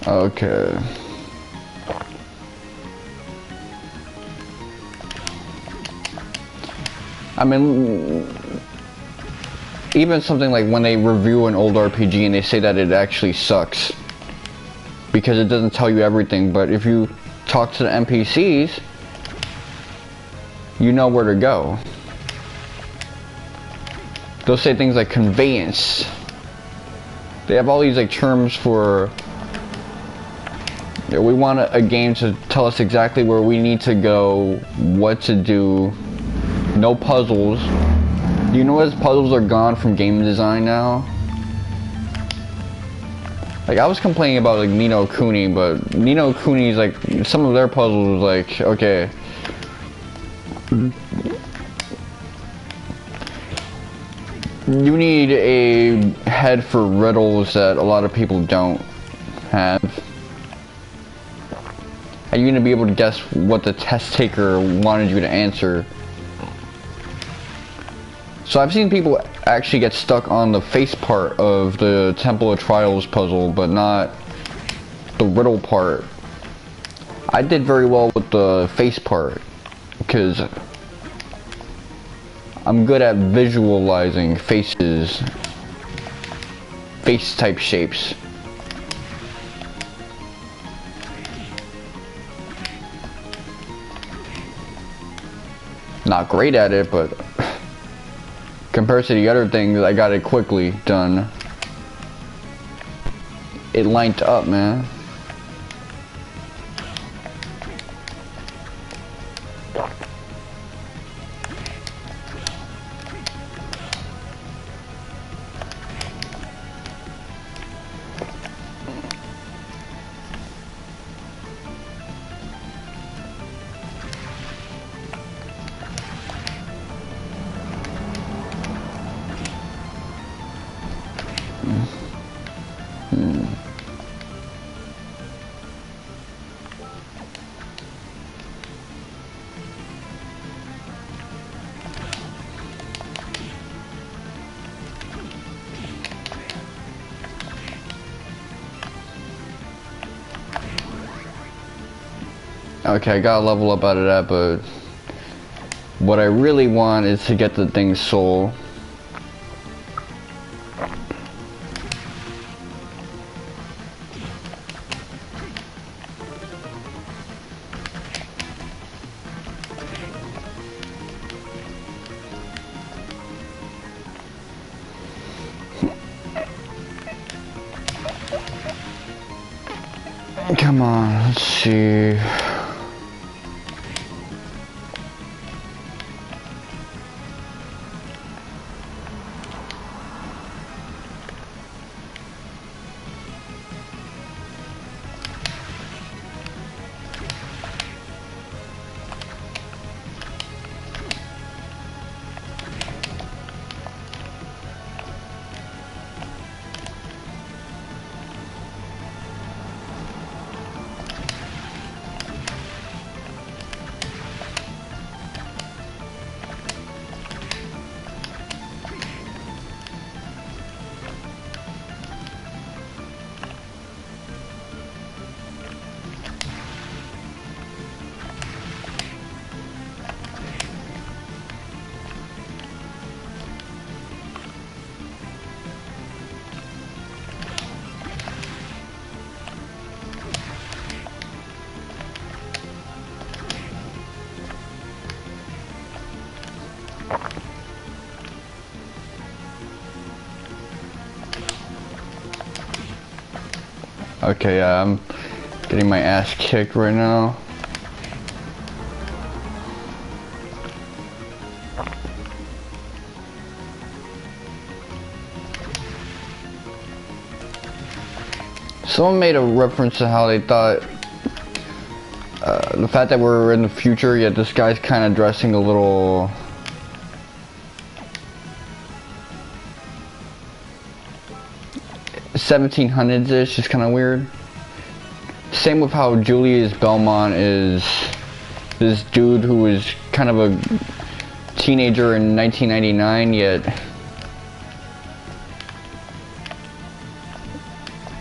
Okay. I mean, even something like when they review an old RPG and they say that it actually sucks because it doesn't tell you everything, but if you talk to the NPCs, you know where to go. They'll say things like conveyance. They have all these like terms for, we want a game to tell us exactly where we need to go, what to do, no puzzles. Do you know as puzzles are gone from game design now? Like, I was complaining about like Ni no Kuni, but Ni no Kuni's like, some of their puzzles like, okay. You need a head for riddles that a lot of people don't have. And you're gonna be able to guess what the test taker wanted you to answer. So I've seen people actually get stuck on the face part of the Temple of Trials puzzle, but not the riddle part. I did very well with the face part, because I'm good at visualizing faces, face type shapes. Not great at it, but compared to the other things, I got it quickly done. It lined up, man. Okay, I got a level up out of that, but what I really want is to get the thing's soul. Come on, let's see. Okay, I'm getting my ass kicked right now. Someone made a reference to how they thought the fact that we're in the future, yet this guy's kind of dressing a little (1700s) is kind of weird. Same with how Julius Belmont is this dude who was kind of a teenager in 1999, yet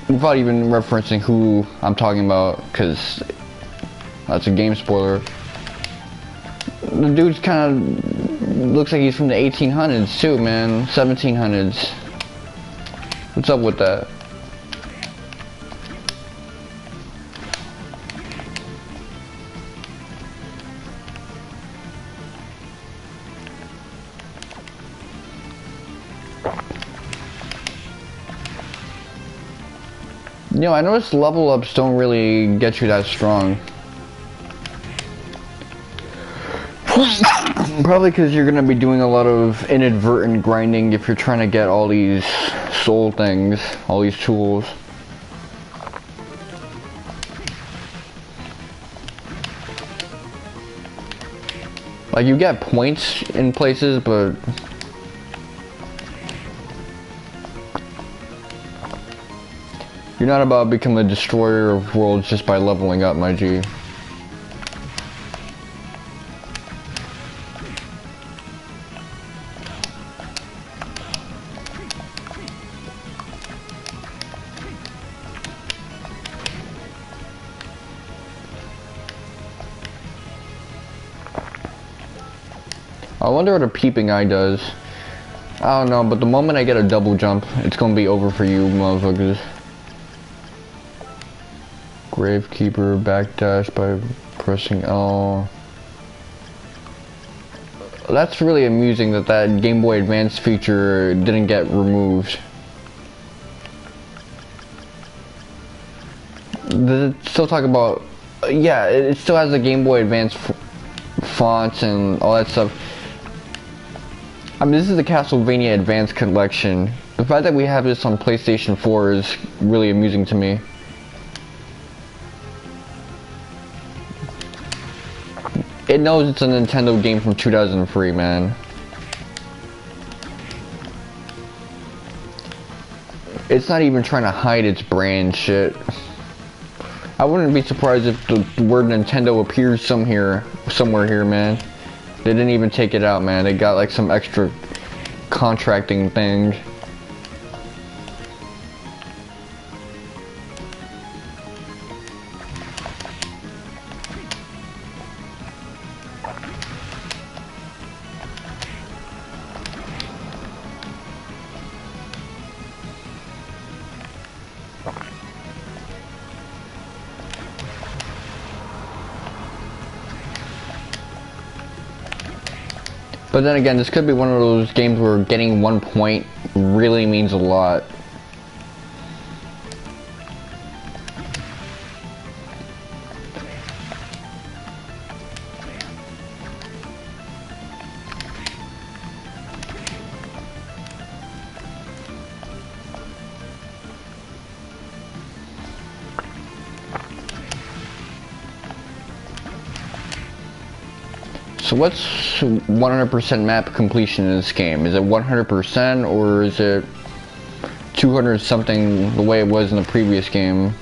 without even referencing who I'm talking about, because that's a game spoiler. The dude's kind of looks like he's from the 1800s too, man. 1700s. What's up with that? You know, I noticed level ups don't really get you that strong. Probably because you're gonna be doing a lot of inadvertent grinding if you're trying to get all these soul things, all these tools. Like, you get points in places, but you're not about to become a destroyer of worlds just by leveling up, my G. I wonder what a peeping eye does. I don't know, but the moment I get a double jump, it's gonna be over for you motherfuckers. Gravekeeper, backdash by pressing L. That's really amusing that that Game Boy Advance feature didn't get removed. Does it still talk about... yeah, it still has the Game Boy Advance fonts and all that stuff. I mean, this is the Castlevania Advance collection. The fact that we have this on PlayStation 4 is really amusing to me. It knows it's a Nintendo game from 2003, man. It's not even trying to hide its brand shit. I wouldn't be surprised if the word Nintendo appears somewhere here, man. They didn't even take it out, man. They got like some extra contracting thing. But then again, this could be one of those games where getting 1 point really means a lot. So what's 100% map completion in this game? Is it 100% or is it 200 something the way it was in the previous game?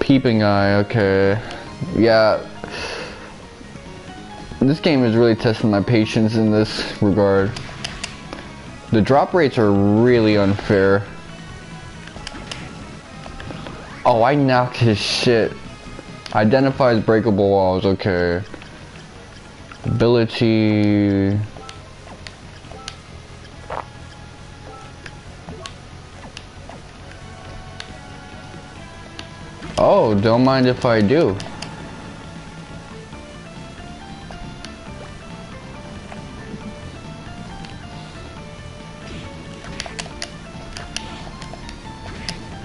Peeping eye, okay. Yeah. This game is really testing my patience in this regard. The drop rates are really unfair. Oh, I knocked his shit. Identifies breakable walls, okay. Ability. Oh, don't mind if I do.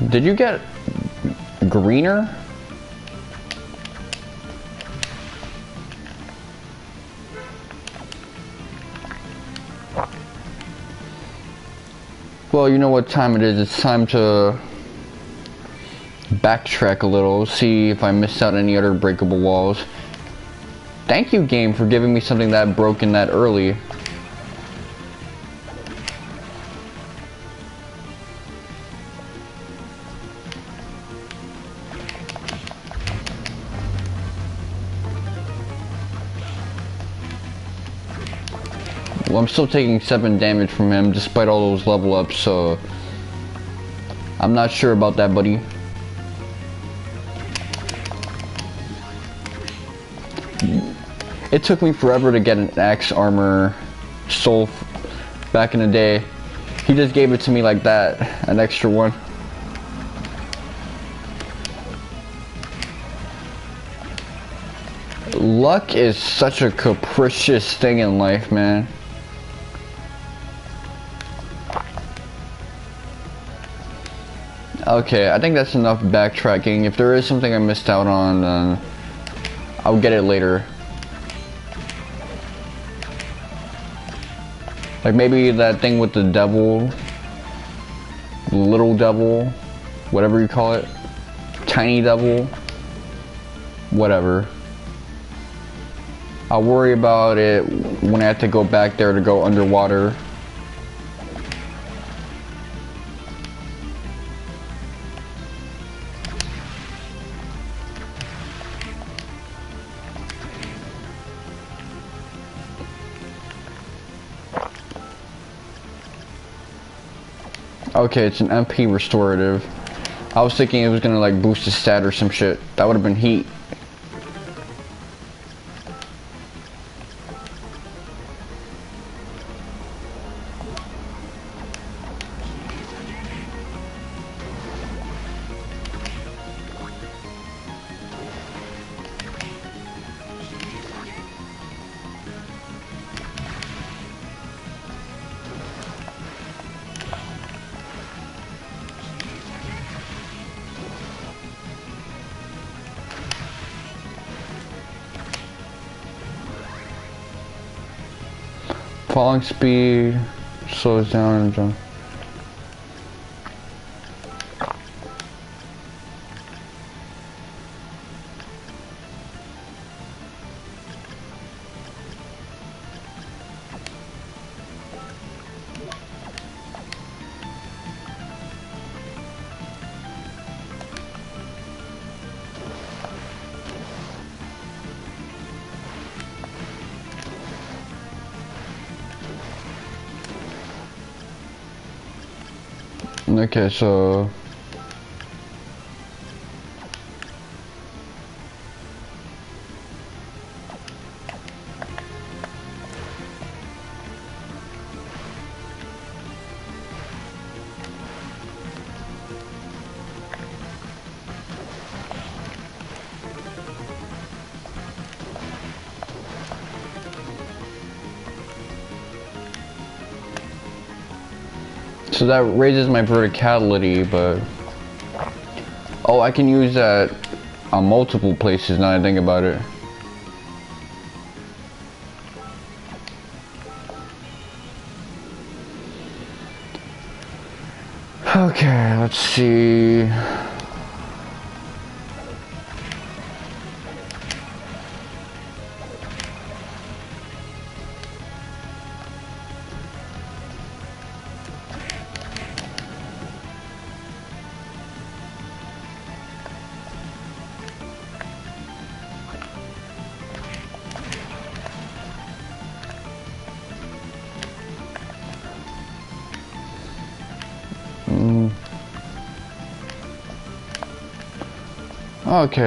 Did you get greener? Well, you know what time it is. It's time to backtrack a little, see if I missed out any other breakable walls. Thank you, game, for giving me something that broken that early. Well, I'm still taking 7 damage from him despite all those level ups, so I'm not sure about that, buddy. It took me forever to get an axe armor soul back in the day. He just gave it to me like that, an extra one. Luck is such a capricious thing in life, man. Okay, I think that's enough backtracking. If there is something I missed out on, then I'll get it later. Like maybe that thing with the devil, little devil, whatever you call it, tiny devil, whatever. I'll worry about it when I have to go back there to go underwater. Okay, it's an MP restorative. I was thinking it was gonna like boost the stat or some shit. That would have been heat. Falling speed slows down and jump. Okay, so So that raises my verticality, but oh, I can use that on multiple places now I think about it. Okay, let's see. Okay,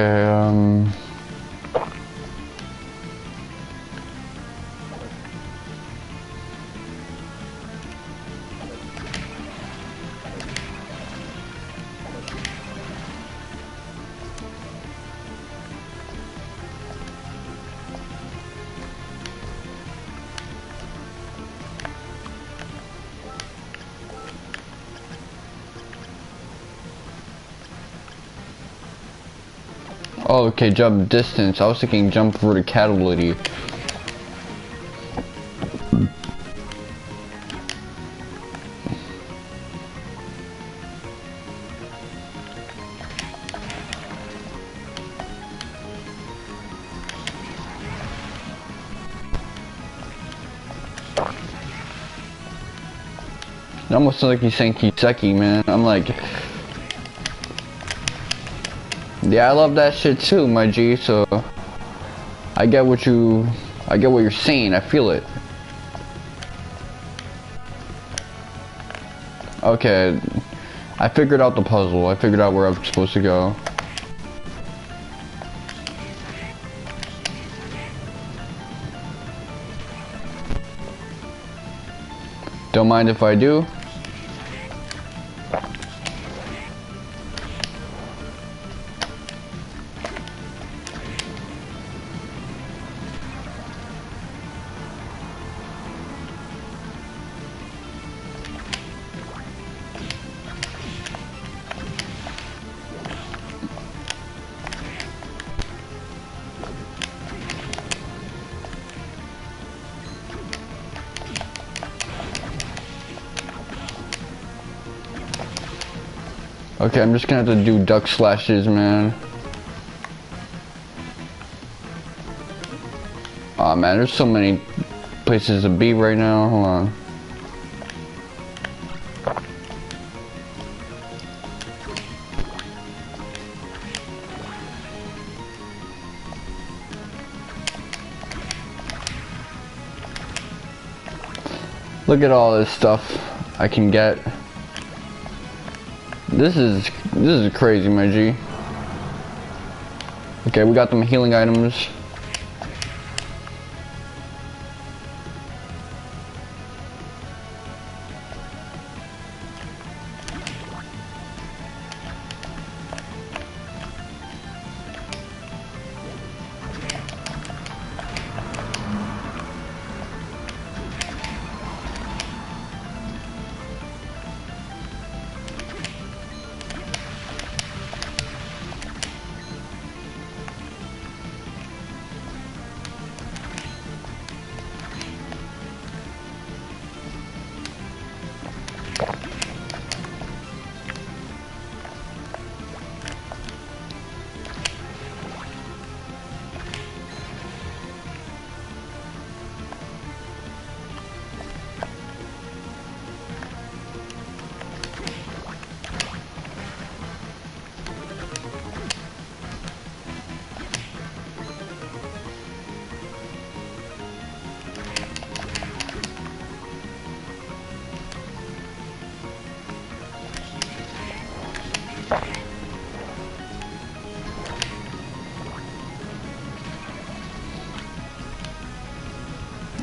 oh, okay, jump distance. I was thinking jump verticality. It almost sounds like he's saying Kiseki, man. I'm like, yeah, I love that shit too, my G, so I get what you're saying, I feel it. Okay, I figured out the puzzle, I figured out where I'm supposed to go. Don't mind if I do. Okay, I'm just gonna have to do duck slashes, man. Aw, man, there's so many places to be right now. Hold on. Look at all this stuff I can get. This is crazy, my G. Okay, we got them healing items.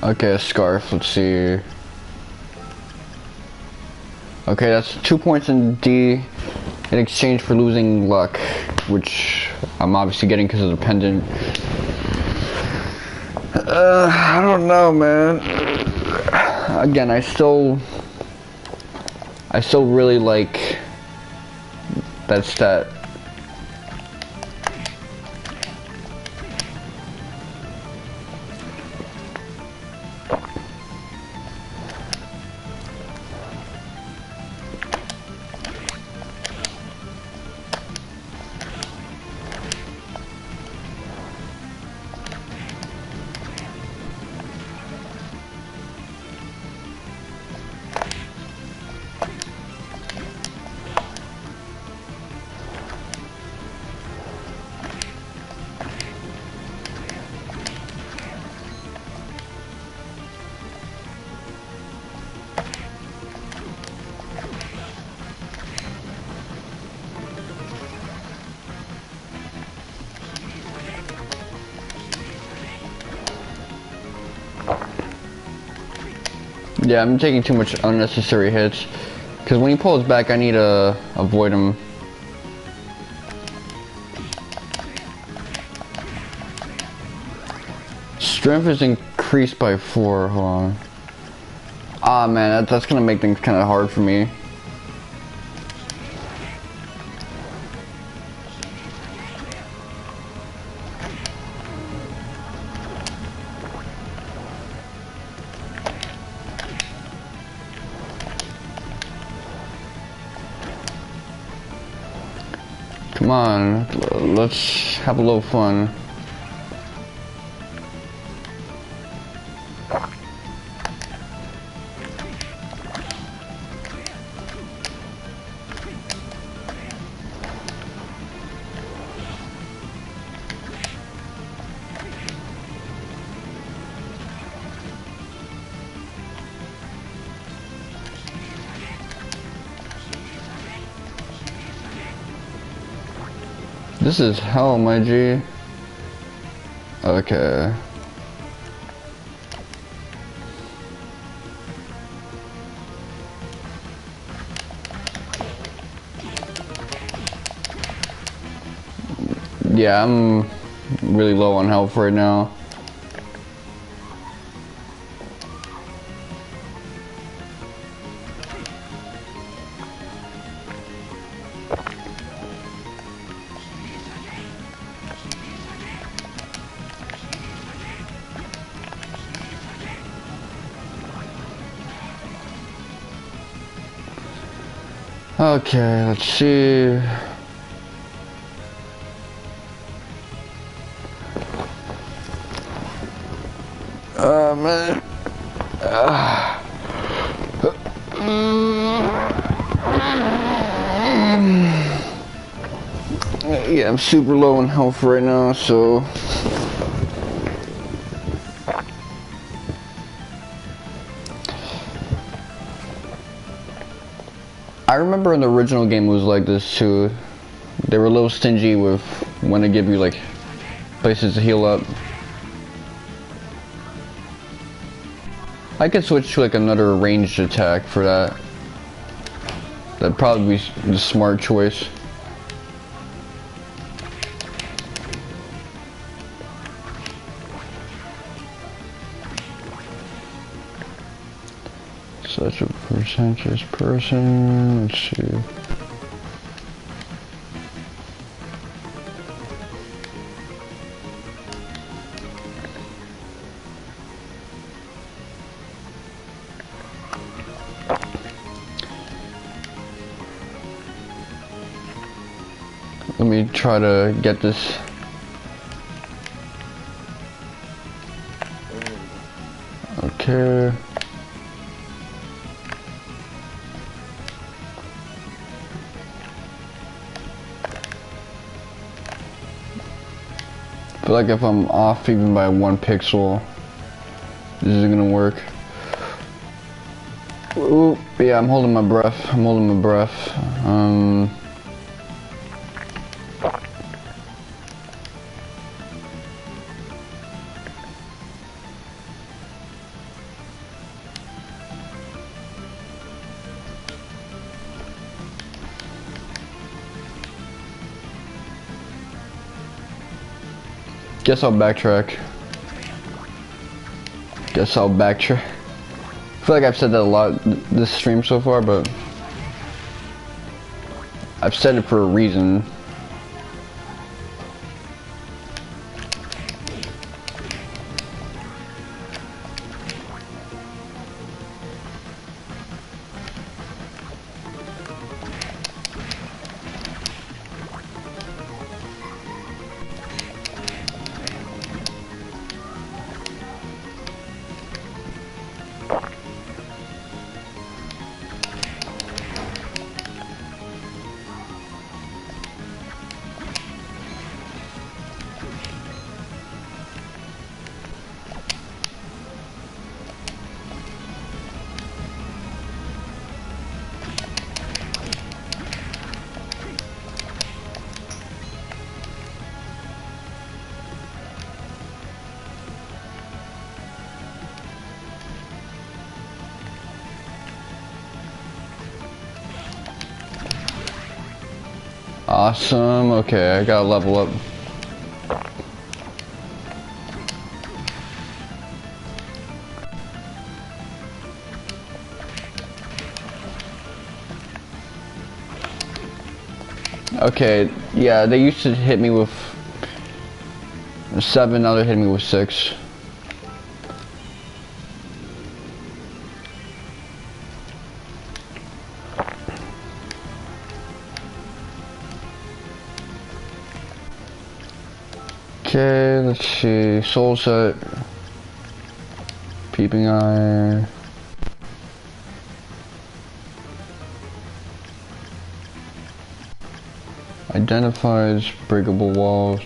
Okay, a scarf, let's see. Okay, that's 2 points in D in exchange for losing luck, which I'm obviously getting because of the pendant. I don't know, man. Again, I still I still really like that stat. Yeah, I'm taking too much unnecessary hits. Because when he pulls back, I need to avoid him. Strength is increased by 4. Hold on. Ah, man, that's gonna make things kind of hard for me. Come on, let's have a little fun. This is hell, my G. Okay. Yeah, I'm really low on health right now. Okay, let's see. Man. Yeah, I'm super low in health right now, so. I remember in the original game it was like this too. They were a little stingy with when to give you like places to heal up. I could switch to like another ranged attack for that. That'd probably be the smart choice. Such a percentage person. Let's see. Let me try to get this. Okay. I feel like if I'm off even by 1 pixel, this isn't gonna work. Ooh, yeah, I'm holding my breath. I'm holding my breath. Guess I'll backtrack. I feel like I've said that a lot this stream so far, but I've said it for a reason. Awesome, okay, I gotta level up. Okay, yeah, they used to hit me with 7, now they hit me with 6. Okay, let's see. Soul set. Peeping eye. Identifies breakable walls.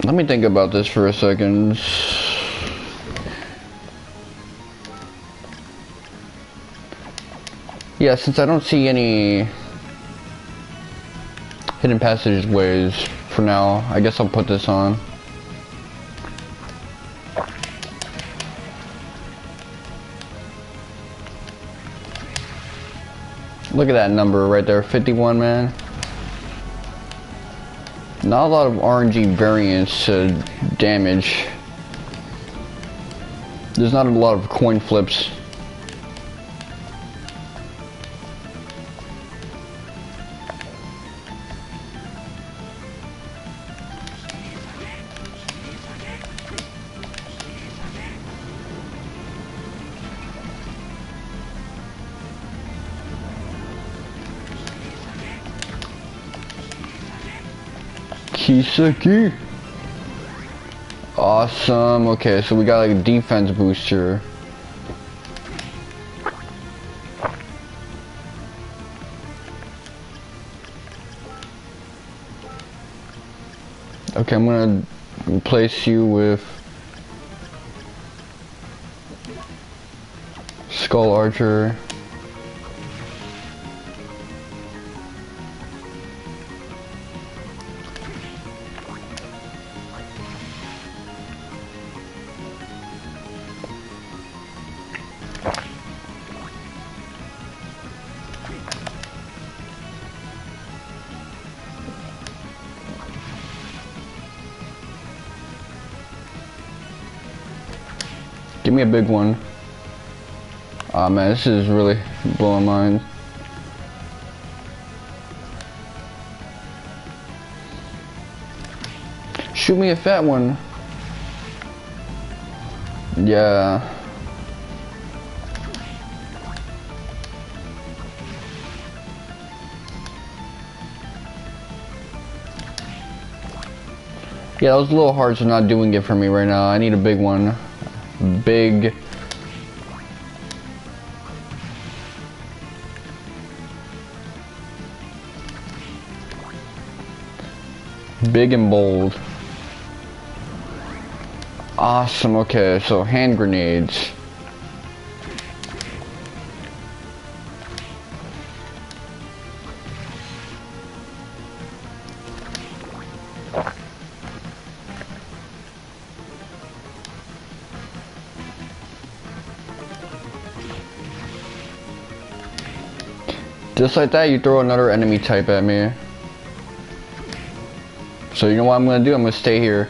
Let me think about this for a second. Yeah, since I don't see any hidden passageways for now, I guess I'll put this on. Look at that number right there, 51, man. Not a lot of RNG variance to damage. There's not a lot of coin flips. Kiseki. Awesome. Okay, so we got like a defense booster. Okay, I'm gonna replace you with Skull Archer. Give me a big one. Aw, man, this is really blowing mine. Shoot me a fat one. Yeah. Yeah, that was a little hard, so not doing it for me right now. I need a big one. Big. Big and bold. Awesome, okay, so hand grenades. Just like that, you throw another enemy type at me. So you know what I'm gonna do? I'm gonna stay here.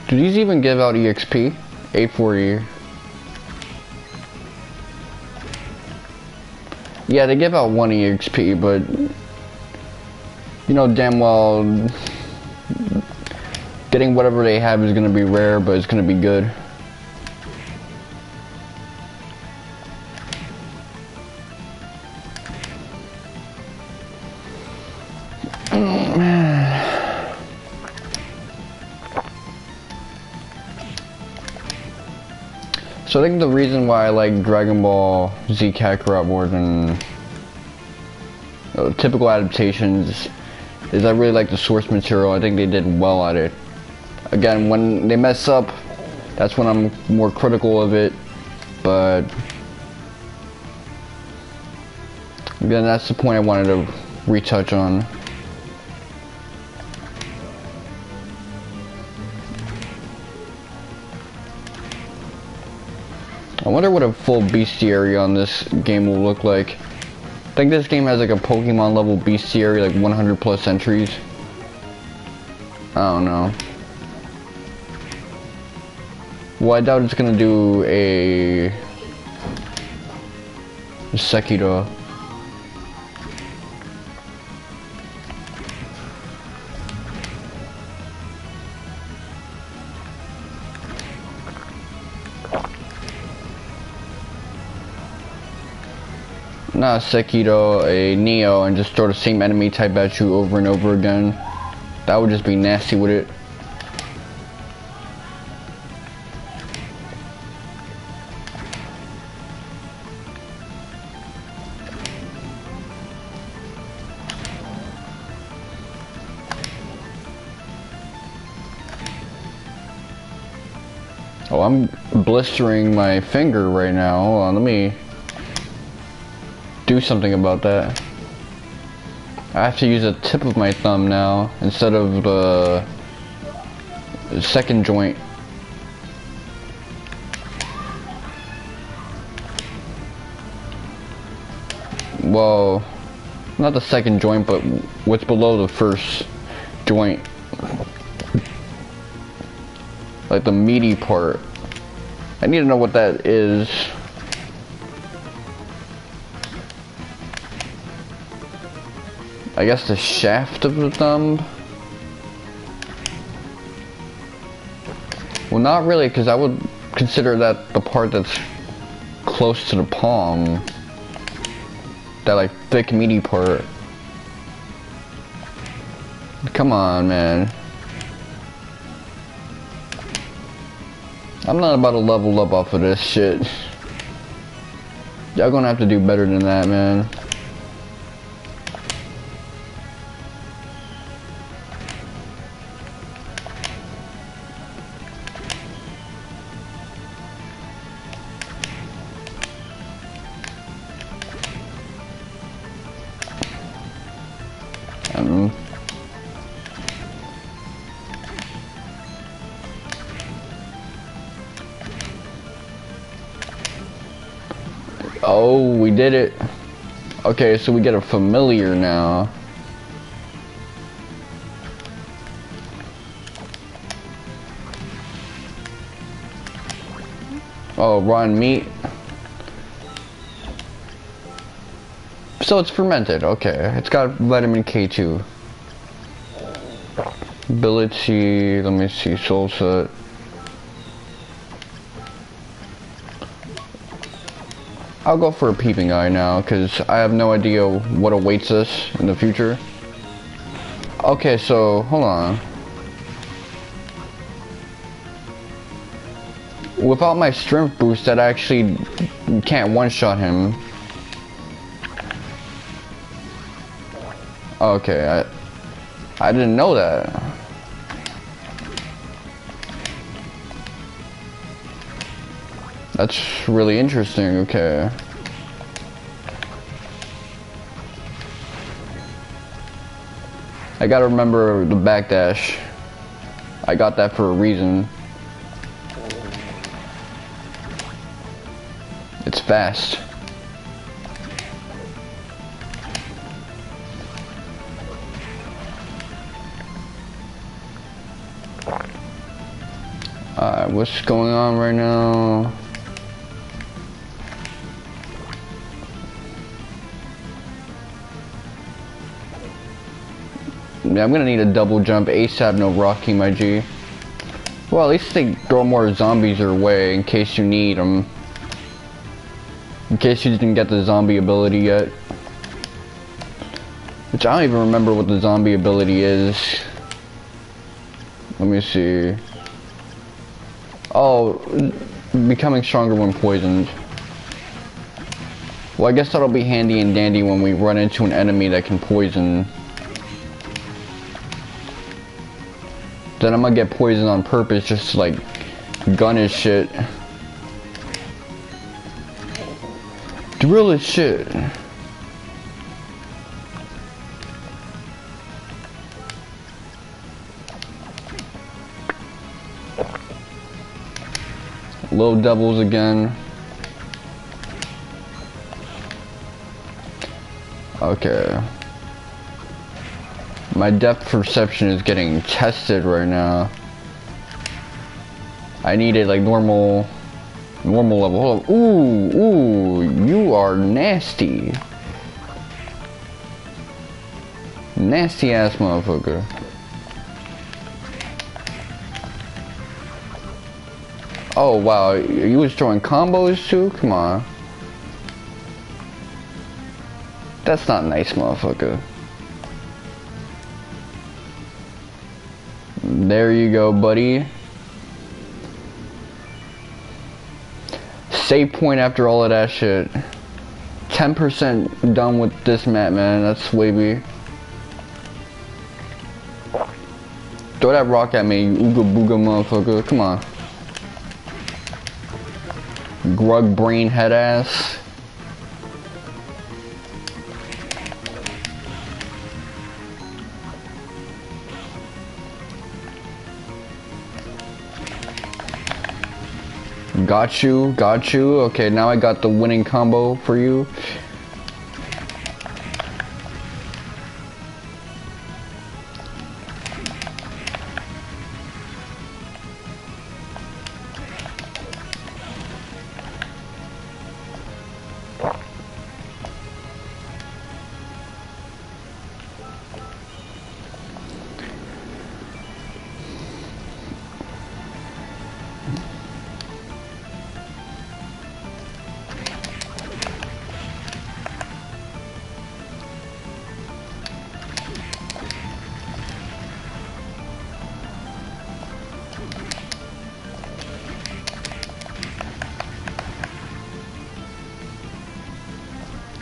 Do these even give out EXP? 840. Yeah, they give out 1 EXP, but you know damn well getting whatever they have is gonna be rare, but it's gonna be good. So I think the reason why I like Dragon Ball Z Kakarot more than typical adaptations is I really like the source material. I think they did well at it. Again, when they mess up, that's when I'm more critical of it, but again, that's the point I wanted to retouch on. I wonder what a full bestiary on this game will look like. I think this game has like a Pokemon level bestiary, like 100 plus entries. I don't know. Well, I doubt it's gonna do a Sekiro. Not a Sekiro, a Neo, and just throw the same enemy type at you over and over again. That would just be nasty with it. Oh, I'm blistering my finger right now. Hold on, let me do something about that. I have to use the tip of my thumb now instead of the second joint. Well, not the second joint, but what's below the first joint. Like the meaty part. I need to know what that is. I guess the shaft of the thumb? Well, not really, because I would consider that the part that's close to the palm. That like thick meaty part. Come on, man. I'm not about to level up off of this shit. Y'all gonna have to do better than that, man. Oh, we did it. Okay, so we get a familiar now. Oh, raw meat. So it's fermented, okay. It's got vitamin K2. Ability, let me see, soul set. I'll go for a peeping eye now, because I have no idea what awaits us in the future. Okay, so, hold on. Without my strength boost, that actually can't one-shot him. Okay, I didn't know that. That's really interesting, okay. I gotta remember the backdash. I got that for a reason. It's fast. what's going on right now? Yeah, I'm gonna need a double jump ASAP, no Rocky, my G. Well, at least they throw more zombies your way in case you need them. In case you didn't get the zombie ability yet. Which I don't even remember what the zombie ability is. Let me see. Oh, becoming stronger when poisoned. Well, I guess that'll be handy and dandy when we run into an enemy that can poison. Then I'm gonna get poisoned on purpose just to like gun his shit. Drill his shit. Little devils again. Okay. My depth perception is getting tested right now. I need it like normal level. Hold on. Ooh, you are nasty. Nasty ass motherfucker. Oh wow, you was throwing combos too? Come on. That's not nice, motherfucker. There you go, buddy. Save point after all of that shit. 10% done with this map, man. That's wavy. Throw that rock at me, you ooga booga motherfucker. Come on. Grug brain head ass. Got you. Okay, now I got the winning combo for you.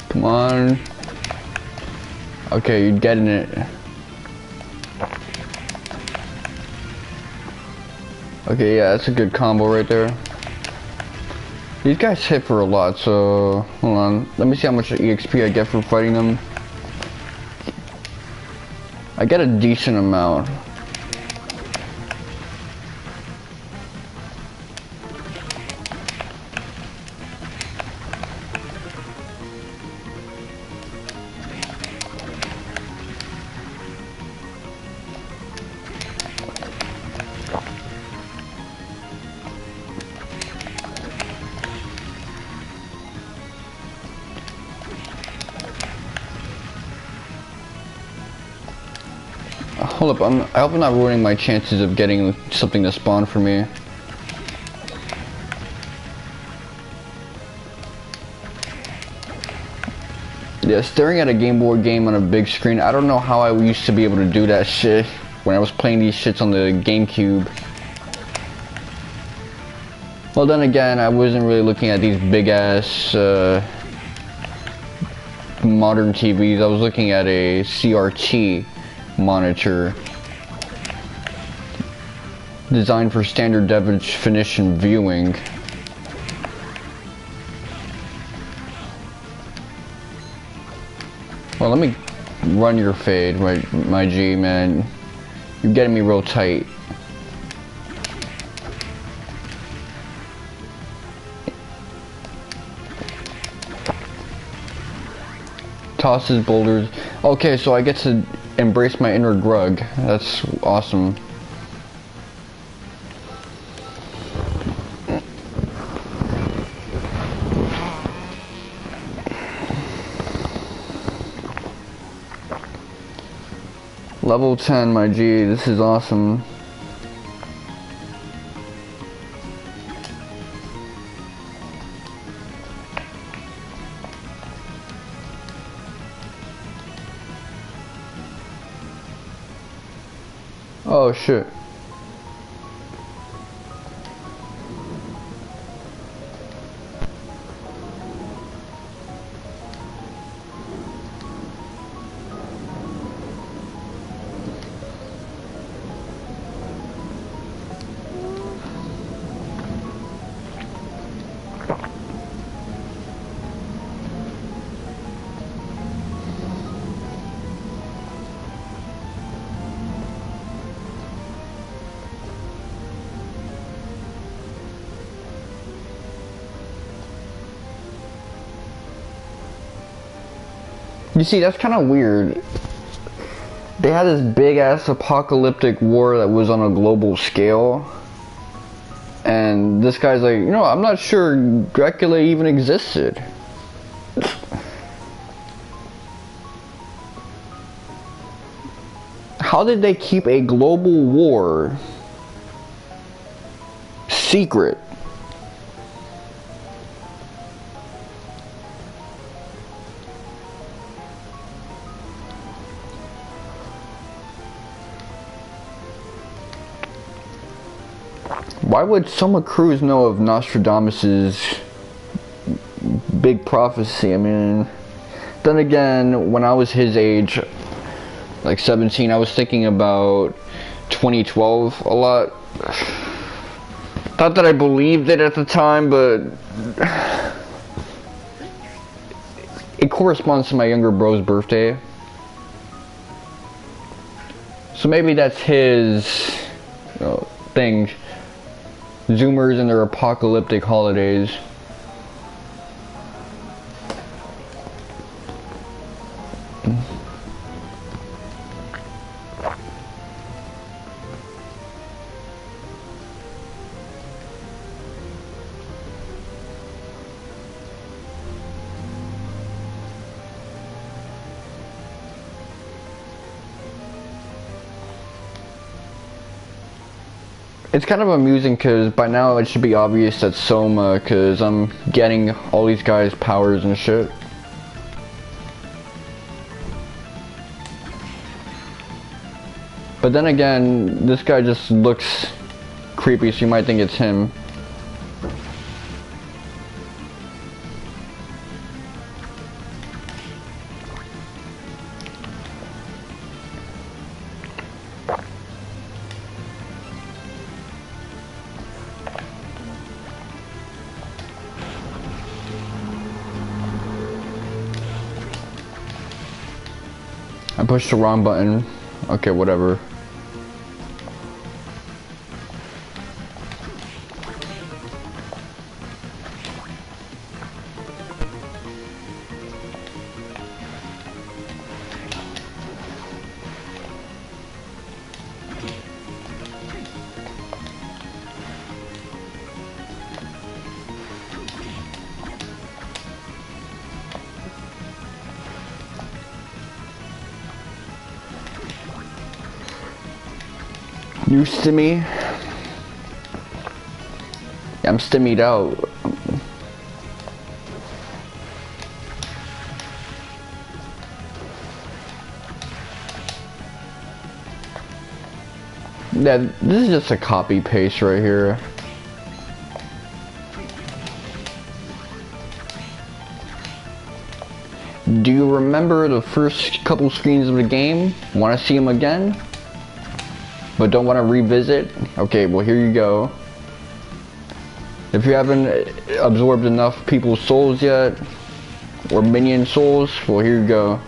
Come on. Okay, you're getting it. Okay, yeah, that's a good combo right there. These guys hit for a lot, so hold on. Let me see how much EXP I get for fighting them. I get a decent amount. Hold up, I hope I'm not ruining my chances of getting something to spawn for me. Yeah, staring at a Game Boy game on a big screen, I don't know how I used to be able to do that shit when I was playing these shits on the GameCube. Well, then again, I wasn't really looking at these big ass modern TVs. I was looking at a CRT monitor designed for standard definition viewing. Well, let me run your fade, my G, man. You're getting me real tight. Tosses boulders. Okay, so I get to embrace my inner grug. That's awesome. Level 10, my G. This is awesome. Oh shit. You see, that's kind of weird. They had this big ass apocalyptic war that was on a global scale. And this guy's like, you know, I'm not sure Dracula even existed. How did they keep a global war secret? Why would Soma Cruz know of Nostradamus's big prophecy? I mean, then again, when I was his age, like 17, I was thinking about 2012 a lot. Not that I believed it at the time, but it corresponds to my younger bro's birthday. So maybe that's his, you know, thing. Zoomers and their apocalyptic holidays. It's kind of amusing because by now it should be obvious that Soma, because I'm getting all these guys' powers and shit. But then again, this guy just looks creepy, so you might think it's him. I pushed the wrong button. Okay, whatever. You stimmy? Yeah, I'm stimmied out. Yeah, this is just a copy paste right here. Do you remember the first couple screens of the game? Want to see them again? But don't want to revisit? Okay, well here you go. If you haven't absorbed enough people's souls yet, or minion souls, well here you go.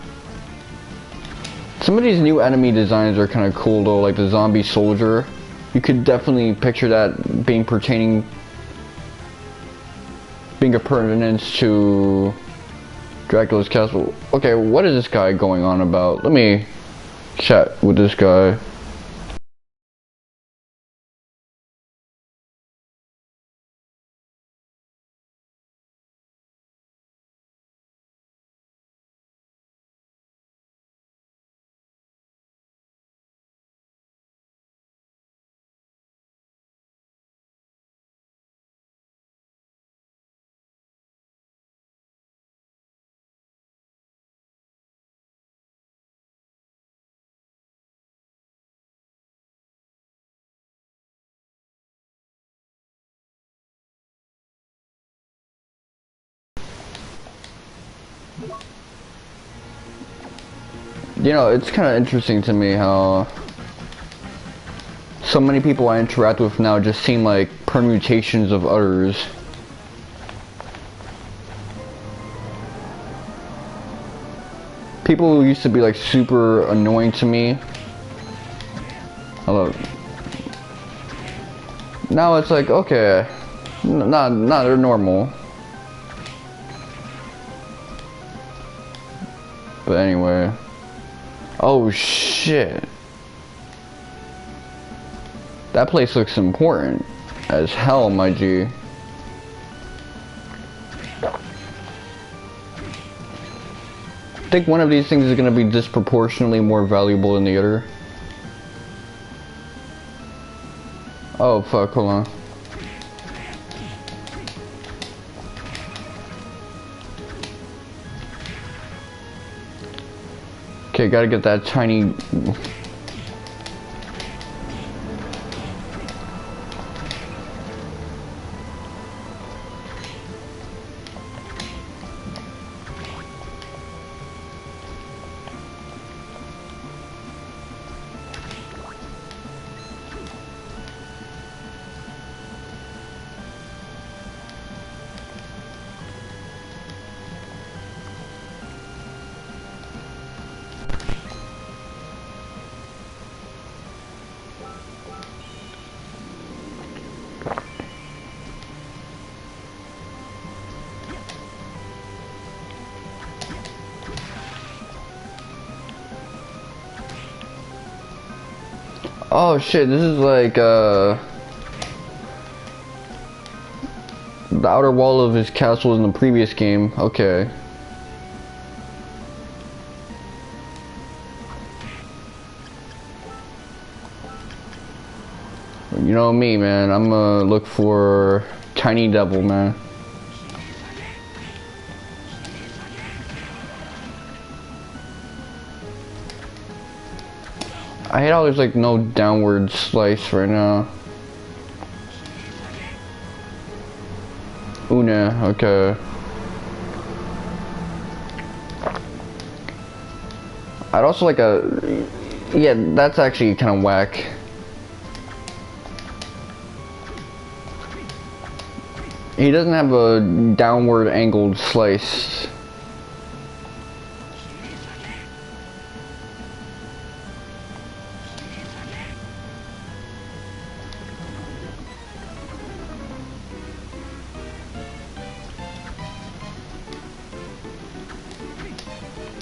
Some of these new enemy designs are kind of cool though, like the zombie soldier. You could definitely picture that being a pertinence to Dracula's castle. Okay, what is this guy going on about? Let me chat with this guy. You know, it's kind of interesting to me how so many people I interact with now just seem like permutations of others. People who used to be like super annoying to me. Hello. Now it's like, okay, nah, they're normal. But anyway. Oh shit. That place looks important as hell, my G. I think one of these things is gonna be disproportionately more valuable than the other. Oh fuck, hold on. Okay, gotta get that tiny... Oh shit, this is like the outer wall of his castle in the previous game. Okay. You know me, man. I'm gonna look for Tiny Devil, man. I hate how there's like no downward slice right now. Una, okay. I'd also like a... Yeah, that's actually kind of whack. He doesn't have a downward angled slice.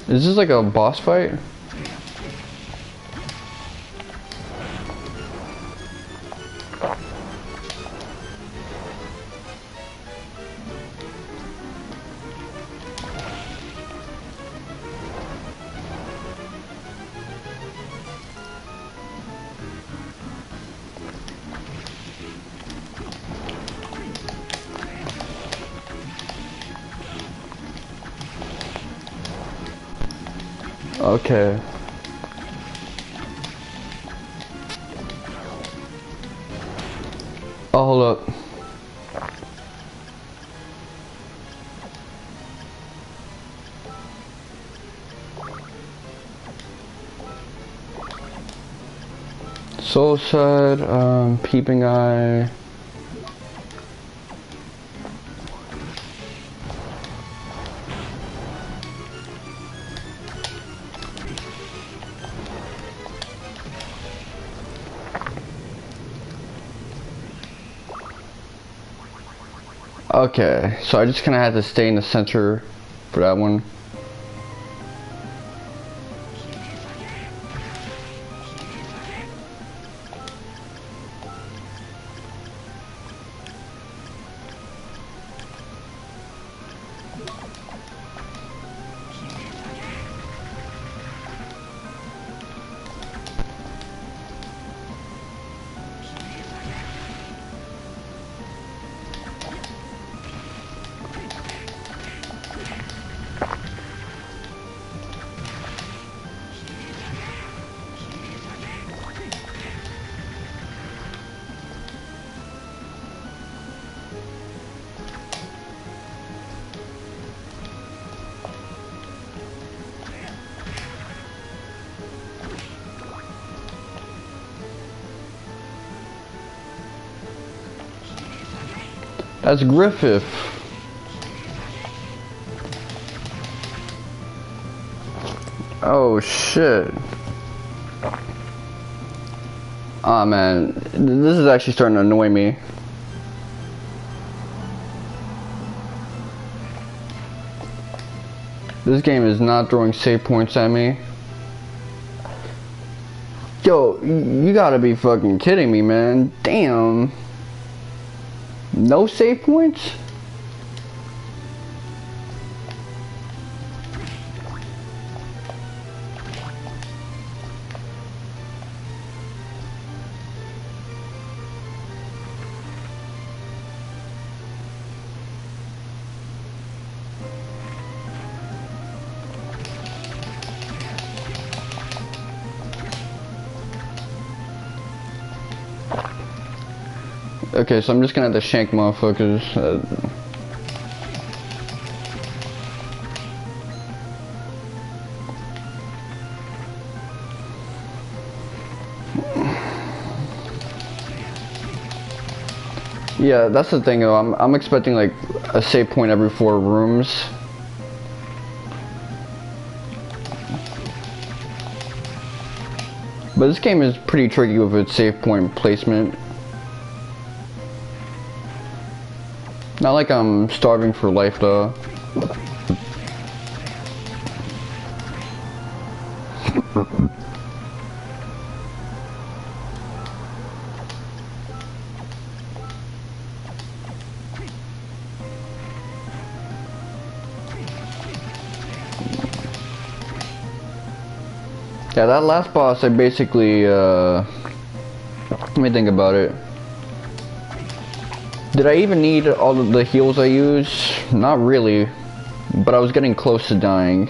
Is this like a boss fight? Okay. Oh, hold up. Soul Side, Peeping Eye. Okay, so I just kind of had to stay in the center for that one. That's Griffith. Oh shit. Aw man, this is actually starting to annoy me. This game is not throwing save points at me. Yo, you gotta be fucking kidding me, man. Damn. No save points? Okay, so I'm just gonna have to shank motherfuckers. Yeah, that's the thing though. I'm expecting like a save point every 4 rooms. But this game is pretty tricky with its save point placement. Not like I'm starving for life though. Yeah, that last boss I basically, let me think about it. Did I even need all of the heals I use? Not really, but I was getting close to dying.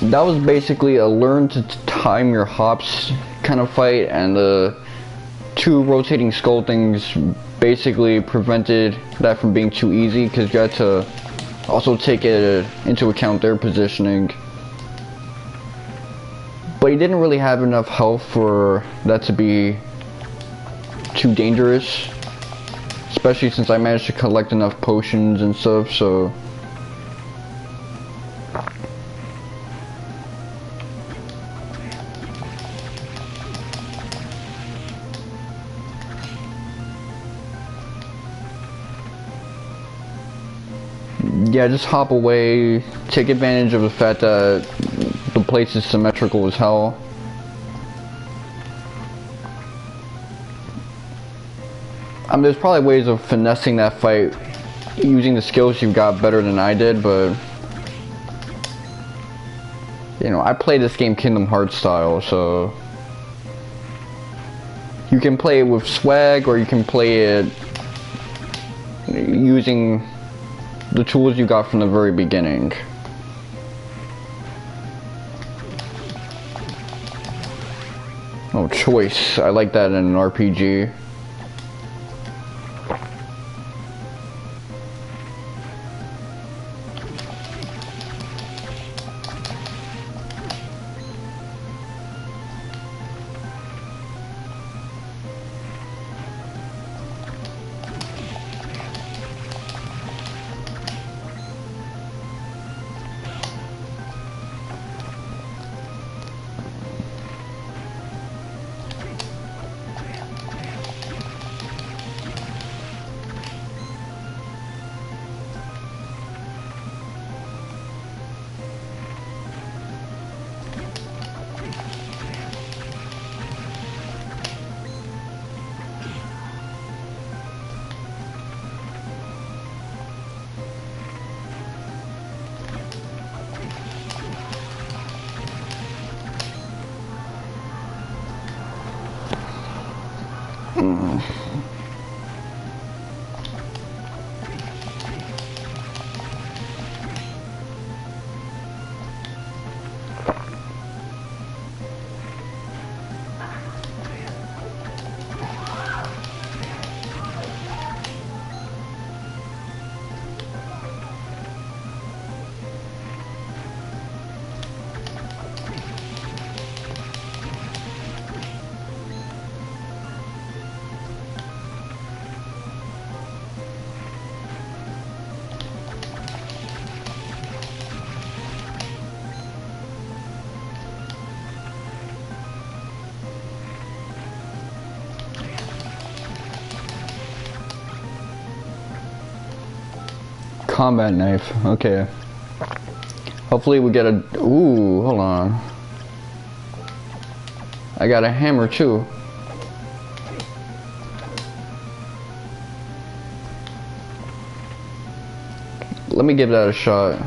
That was basically a learn to time your hops kind of fight, and the 2 rotating skull things basically prevented that from being too easy, because you had to also take it into account their positioning. But he didn't really have enough health for that to be too dangerous. Especially since I managed to collect enough potions and stuff, so... Yeah, just hop away, take advantage of the fact that the place is symmetrical as hell. I mean, there's probably ways of finessing that fight using the skills you've got better than I did, but you know, I play this game Kingdom Hearts style, so you can play it with swag or you can play it using the tools you got from the very beginning. Oh, choice. I like that in an RPG. Combat knife. Okay. Hopefully we get a... Ooh, hold on. I got a hammer too. Let me give that a shot.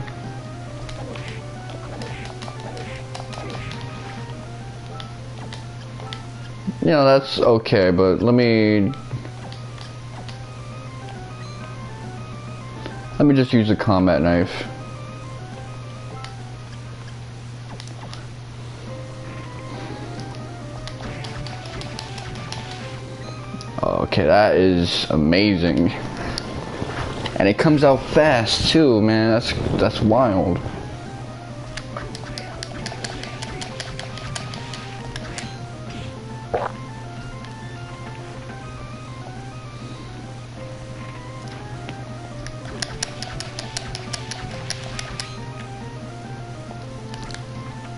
You know, that's okay, but let me just use the combat knife. Okay, that is amazing. And it comes out fast too, man. That's wild.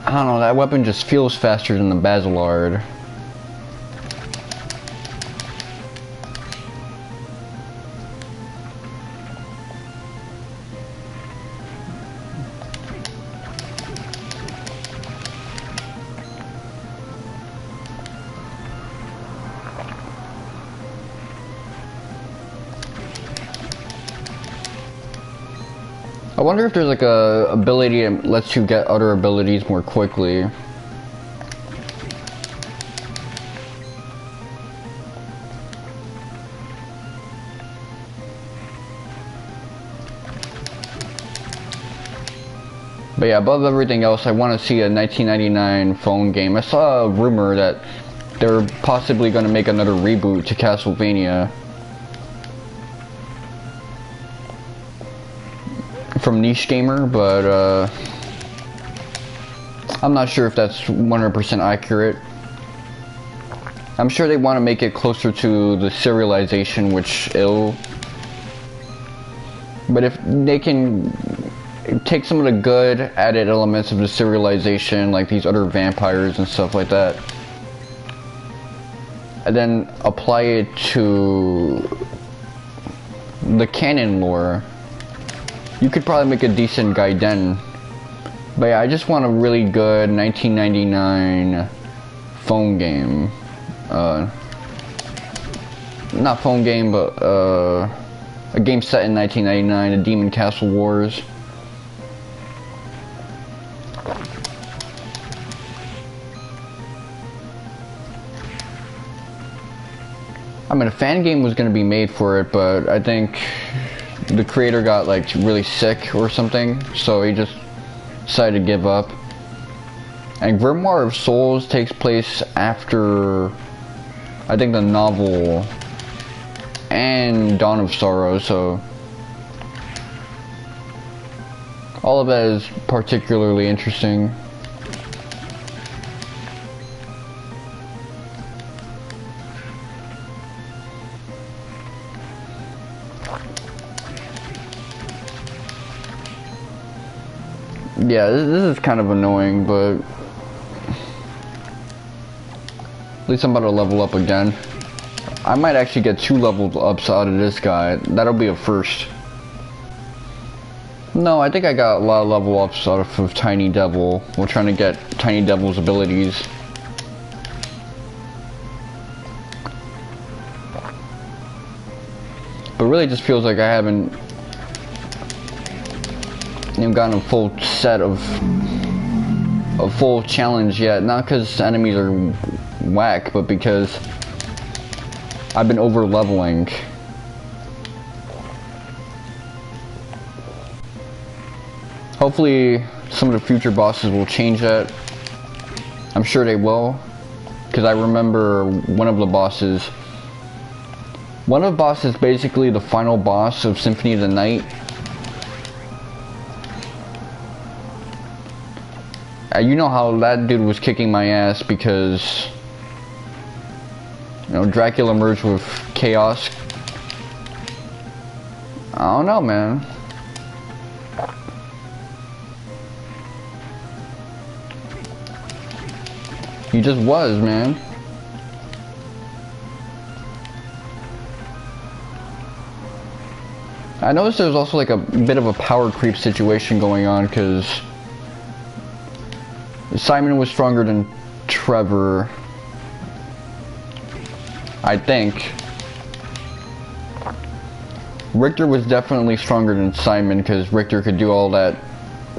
I don't know, that weapon just feels faster than the Basilard. I wonder if there's like a ability that lets you get other abilities more quickly. But yeah, above everything else, I want to see a 1999 phone game. I saw a rumor that they're possibly going to make another reboot to Castlevania. From Niche Gamer, but I'm not sure if that's 100% accurate. I'm sure they want to make it closer to the serialization, which ill. But if they can take some of the good added elements of the serialization, like these other vampires and stuff like that, and then apply it to the canon lore, you could probably make a decent Gaiden. But yeah, I just want a really good 1999 phone game. Not phone game, but a game set in 1999, the Demon Castle Wars. I mean, a fan game was going to be made for it, but I think the creator got like really sick or something, so he just decided to give up. And Grimoire of Souls takes place after, I think, the novel and Dawn of Sorrow, so all of that is particularly interesting. Yeah, this is kind of annoying, but at least I'm about to level up again. I might actually get 2 level ups out of this guy. That'll be a first. No, I think I got a lot of level ups out of Tiny Devil. We're trying to get Tiny Devil's abilities. But really it just feels like I haven't even gotten a full set of a full challenge yet. Not because enemies are whack, but because I've been over leveling. Hopefully some of the future bosses will change that. I'm sure they will, because I remember one of the bosses, basically the final boss of Symphony of the Night. You know how that dude was kicking my ass because, you know, Dracula merged with Chaos. I don't know, man. He just was, man. I noticed there's also like a bit of a power creep situation going on because Simon was stronger than Trevor, I think. Richter was definitely stronger than Simon because Richter could do all that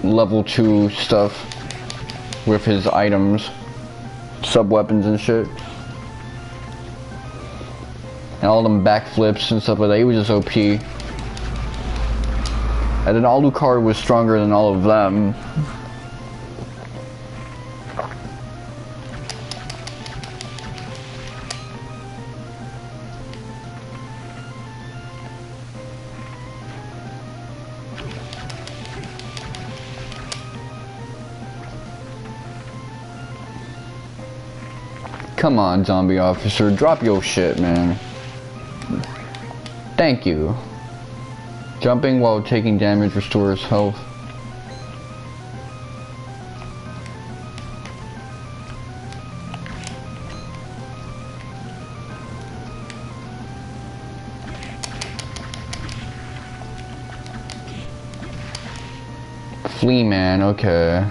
level 2 stuff with his items, sub-weapons and shit. And all them backflips and stuff like that. He was just OP. And then Alucard was stronger than all of them. Come on, zombie officer, drop your shit, man. Thank you. Jumping while taking damage restores health. Flea man, okay.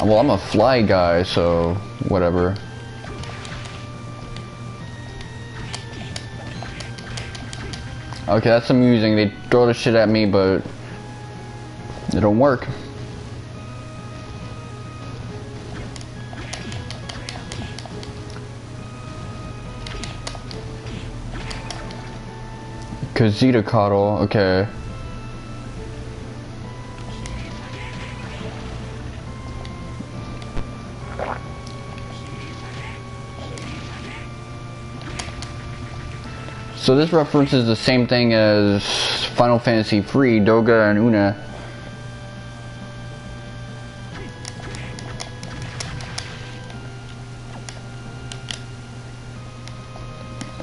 Well, I'm a fly guy, so whatever. Okay, that's amusing. They throw the shit at me, but it don't work. Kazita Coddle, okay. So this references the same thing as Final Fantasy III, Doga and Una.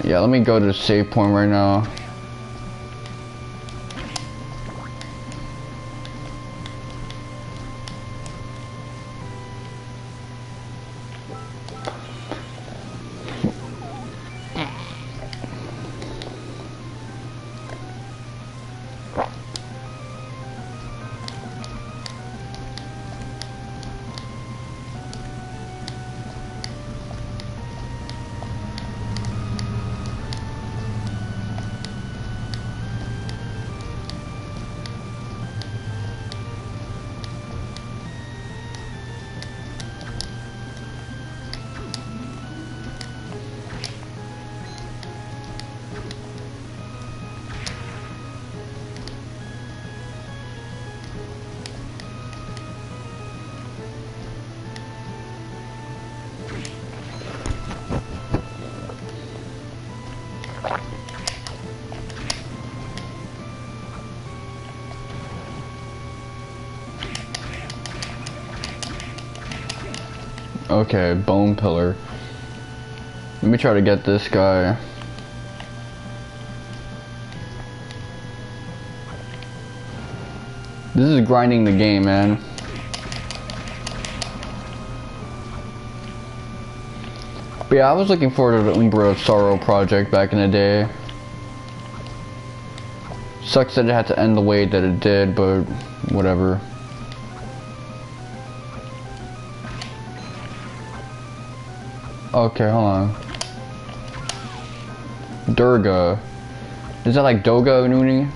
Yeah, let me go to the save point right now. Okay, bone pillar. Let me try to get this guy. This is grinding the game, man. But yeah, I was looking forward to the Umbra of Sorrow project back in the day. Sucks that it had to end the way that it did, but whatever. Okay, hold on. Durga. Is that like Doga Nuni?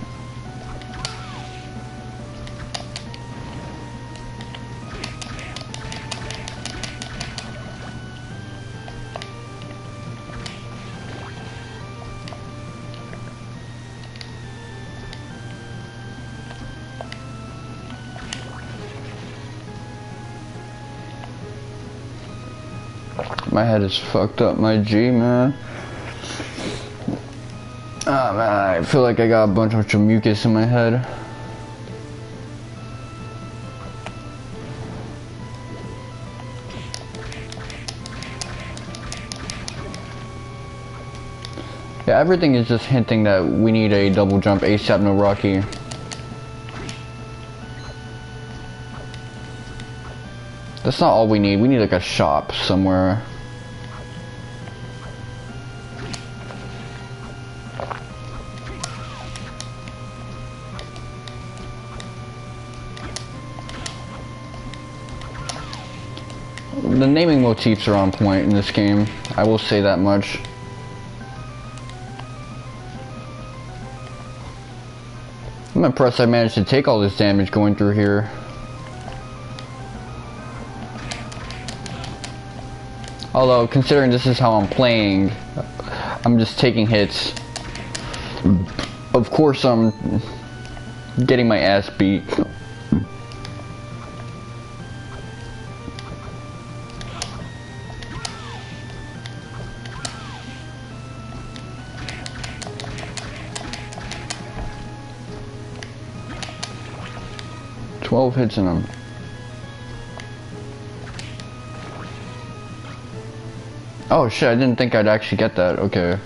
My head is fucked up, my G, man. Ah, man, I feel like I got a bunch of mucus in my head. Yeah, everything is just hinting that we need a double jump ASAP no Rocky. That's not all we need. We need like a shop somewhere. The naming motifs are on point in this game. I will say that much. I'm impressed I managed to take all this damage going through here. Although, considering this is how I'm playing, I'm just taking hits. Of course I'm getting my ass beat. "12 hits in him." Oh shit, I didn't think I'd actually get that. Okay.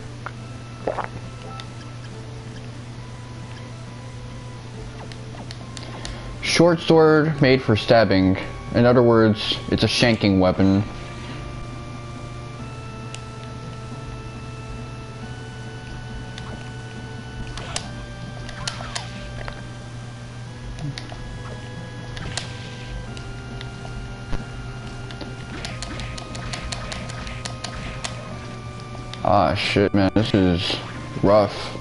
Short sword made for stabbing. In other words, it's a shanking weapon. Ah shit, man, this is rough.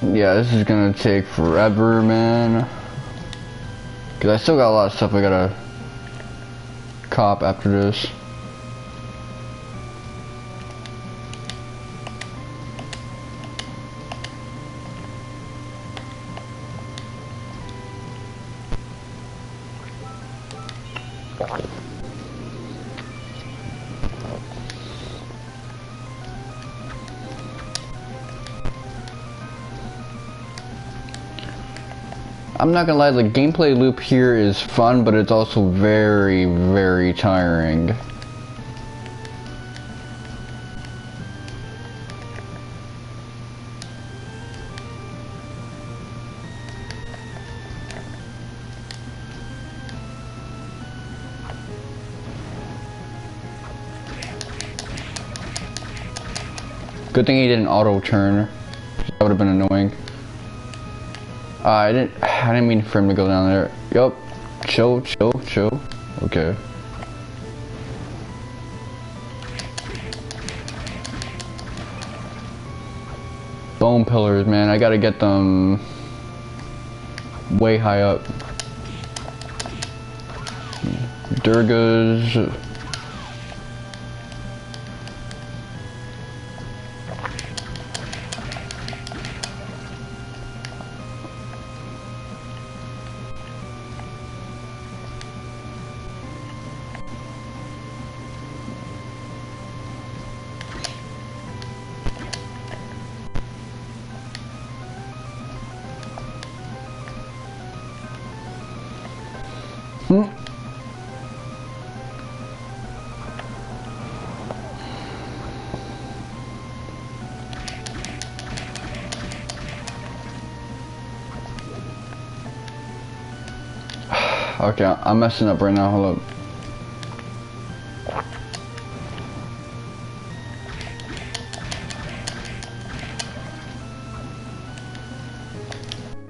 Yeah, this is gonna take forever, man. Cause I still got a lot of stuff I gotta cop after this. I'm not gonna lie, the gameplay loop here is fun, but it's also very, very tiring. Good thing he didn't auto turn. That would have been annoying. I didn't mean for him to go down there. Yup. Chill. Okay. Bone pillars, man. I gotta get them way high up. Durgas. Okay, I'm messing up right now, hold up.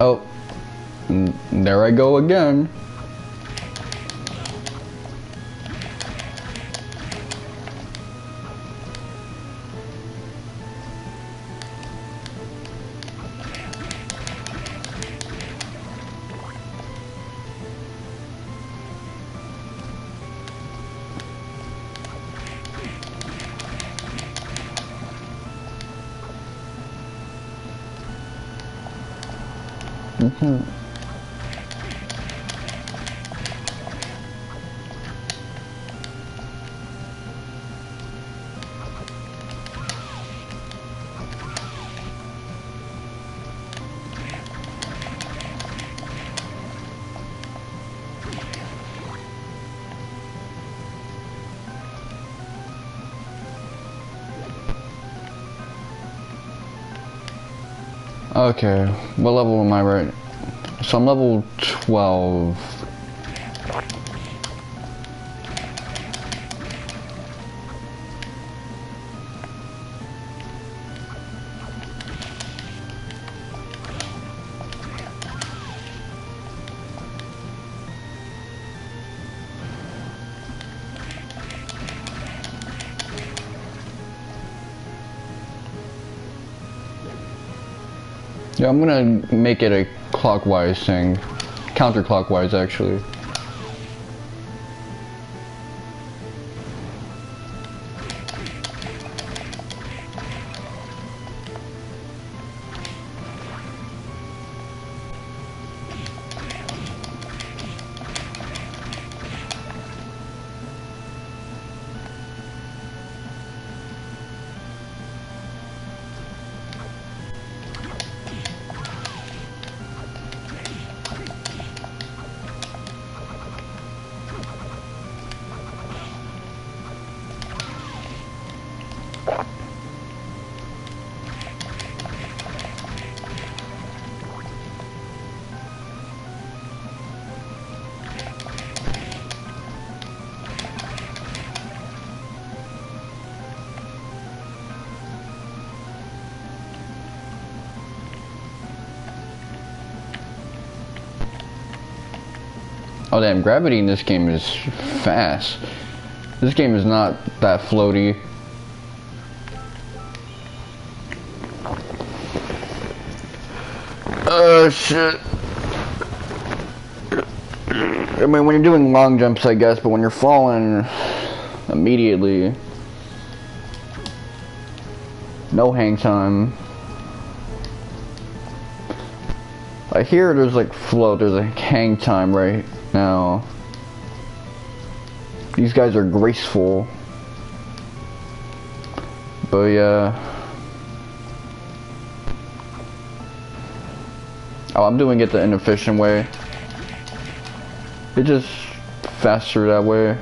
Oh, there I go again. Mhm. Okay, what level am I right? So I'm level 12. Yeah, I'm gonna make it a clockwise thing. Counterclockwise, actually. Oh damn, gravity in this game is fast. This game is not that floaty. Oh shit. I mean, when you're doing long jumps, I guess, but when you're falling immediately, no hang time. I hear there's like float, there's a hang time right now. These guys are graceful. But yeah. Oh, I'm doing it the inefficient way. It's just faster that way.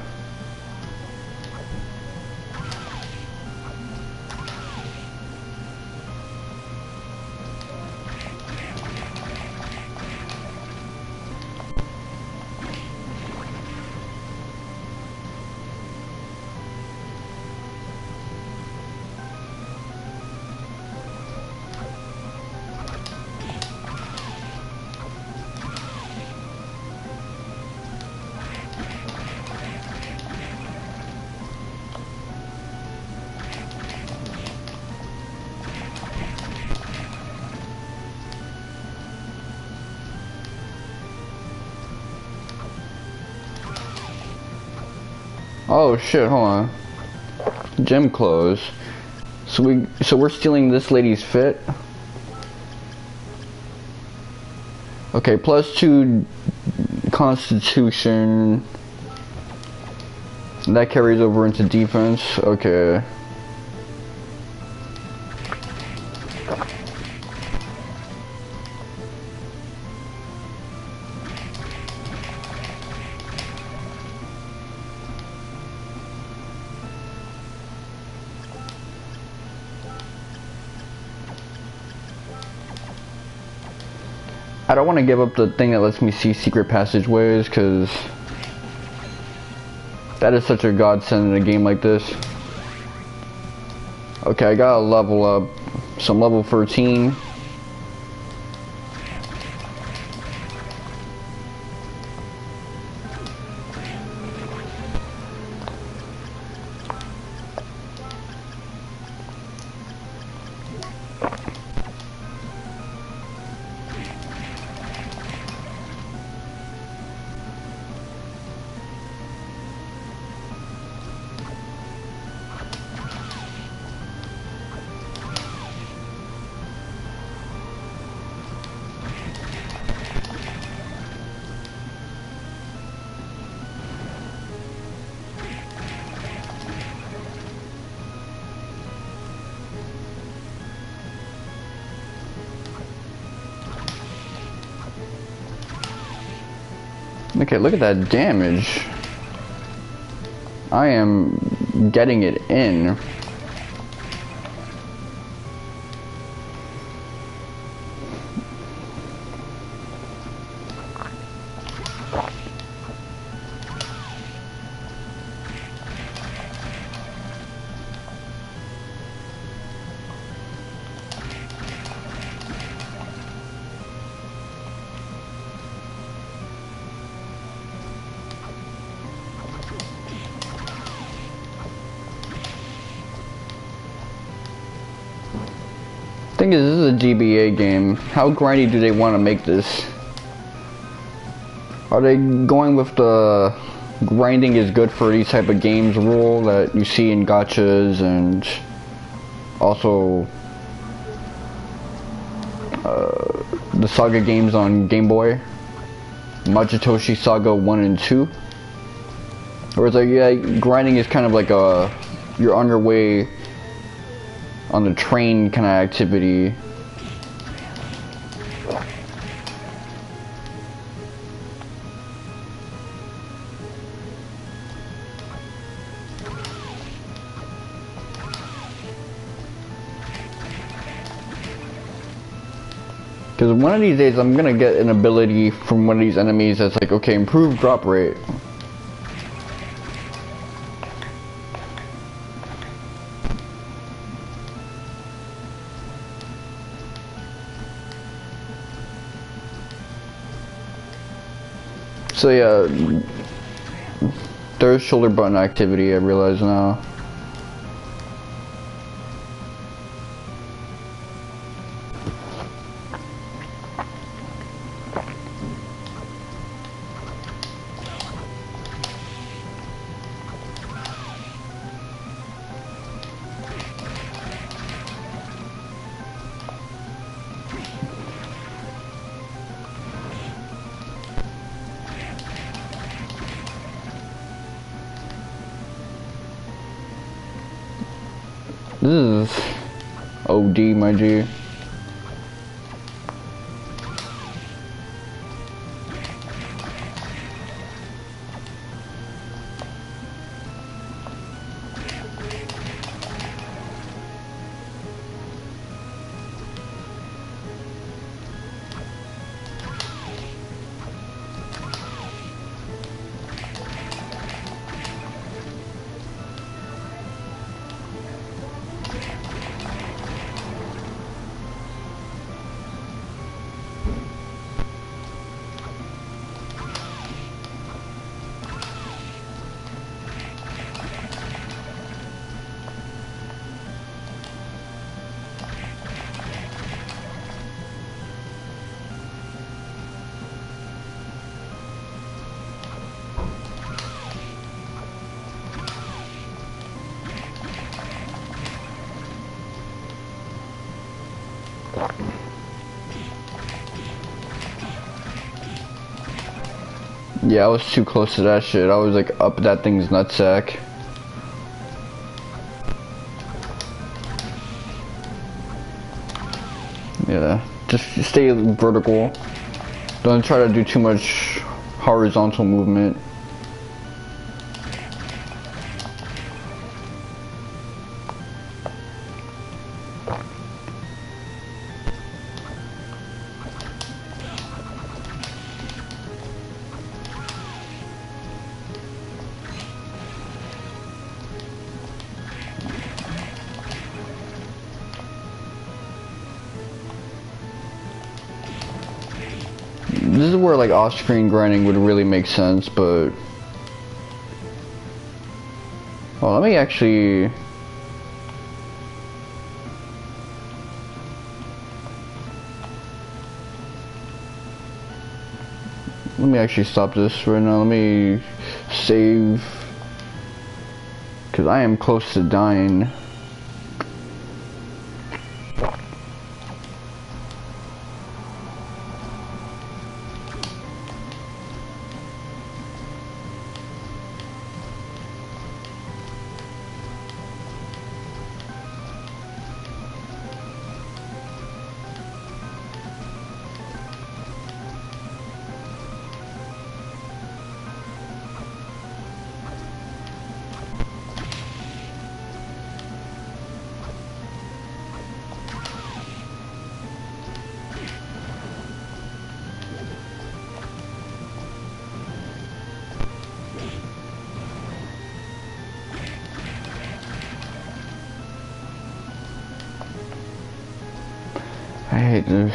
Oh shit, hold on. Gym clothes. So we're stealing this lady's fit? Okay, +2 constitution. That carries over into defense. Okay. I don't want to give up the thing that lets me see secret passageways, because that is such a godsend in a game like this. Okay, I gotta level up. So I'm level 13. Okay, look at that damage. I am getting it in. Thing is, this is a GBA game. How grindy do they want to make this? Are they going with the grinding is good for these type of games rule that you see in gachas and also the Saga games on Game Boy? Majitoshi Saga 1 and 2? Or it's like, yeah, grinding is kind of like a, you're on your way on the train kind of activity. Because one of these days I'm gonna get an ability from one of these enemies that's like, okay, improved drop rate. So yeah, there's shoulder button activity, I realize now. This is OD, my G. Yeah, I was too close to that shit. I was like up that thing's nutsack. Yeah, just stay vertical. Don't try to do too much horizontal movement. This is where like off-screen grinding would really make sense, but oh, let me actually stop this right now. Let me save because I am close to dying. I hate this.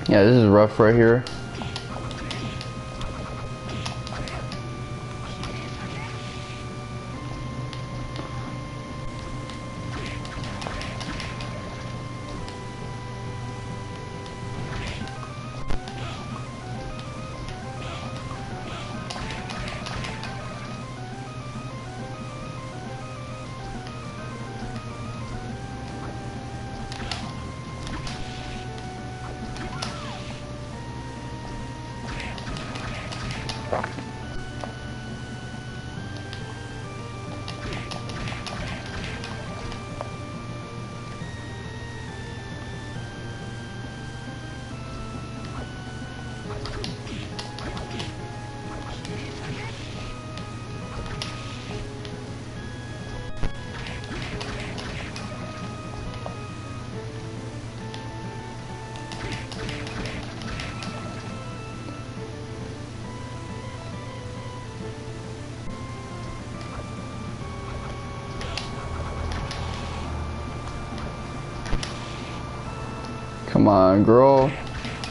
Yeah, this is rough right here. Come on, girl.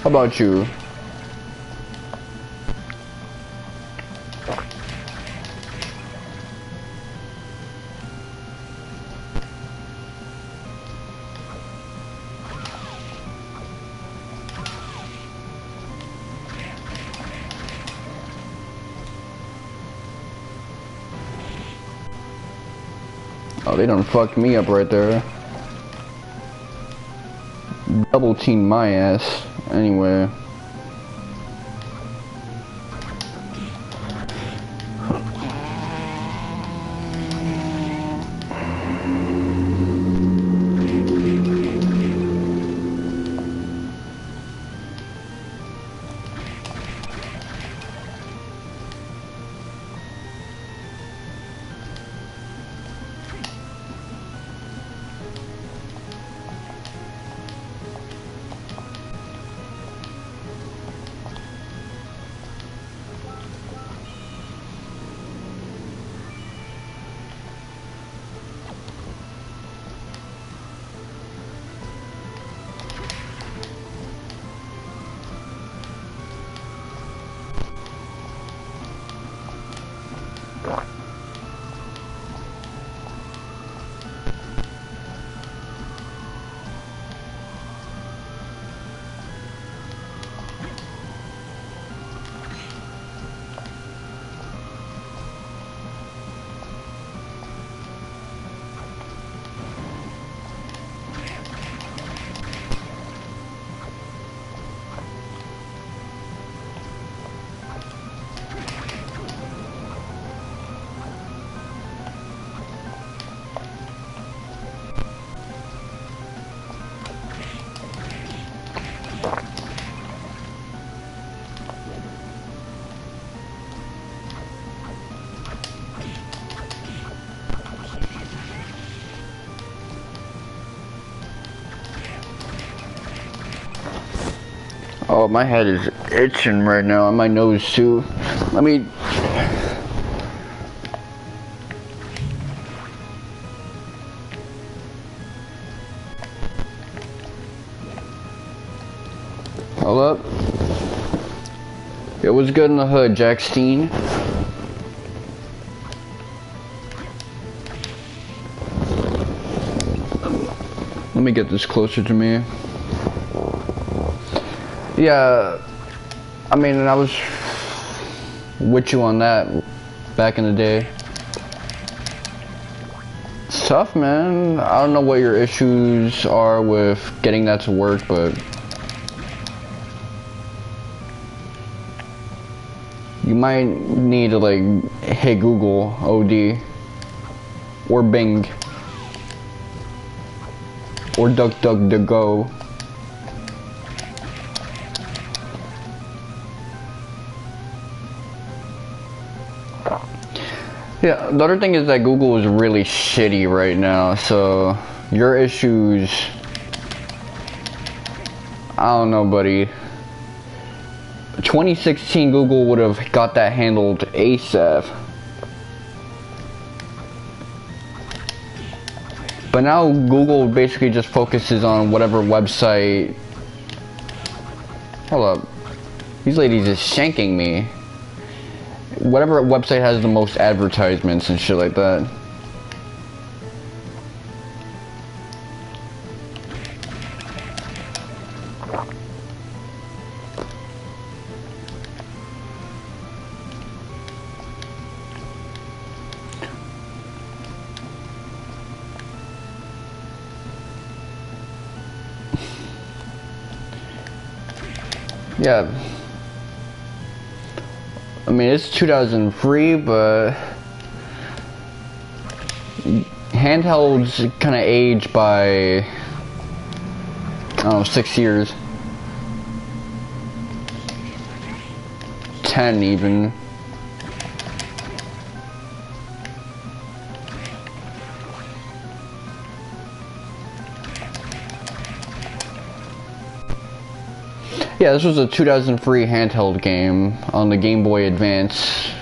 How about you? Oh, they done fucked me up right there. Double team my ass. Anyway. Oh, my head is itching right now, and my nose too. Let me... Hold up. It was good in the hood, Jackstein. Let me get this closer to me. Yeah, I mean, I was with you on that back in the day. It's tough, man. I don't know what your issues are with getting that to work, but you might need to like hit Google OD or Bing or DuckDuckGo. Yeah, the other thing is that Google is really shitty right now, so your issues, I don't know, buddy. 2016 Google would have got that handled ASAP. But now Google basically just focuses on whatever website. Hold up. These ladies is shanking me. Whatever website has the most advertisements and shit like that. Yeah. I mean, it's 2003, but handhelds kind of age by, I don't know, 6 years. 10 even. Yeah, this was a 2003 handheld game on the Game Boy Advance.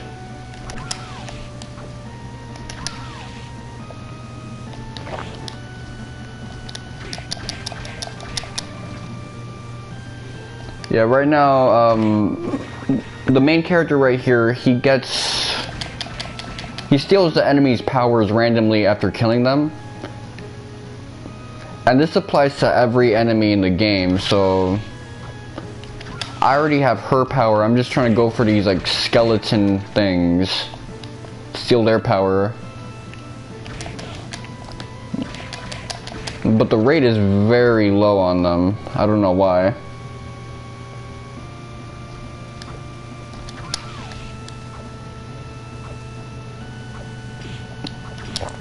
Yeah, right now, the main character right here, he steals the enemy's powers randomly after killing them. And this applies to every enemy in the game, so I already have her power. I'm just trying to go for these like skeleton things, steal their power. But the rate is very low on them. I don't know why.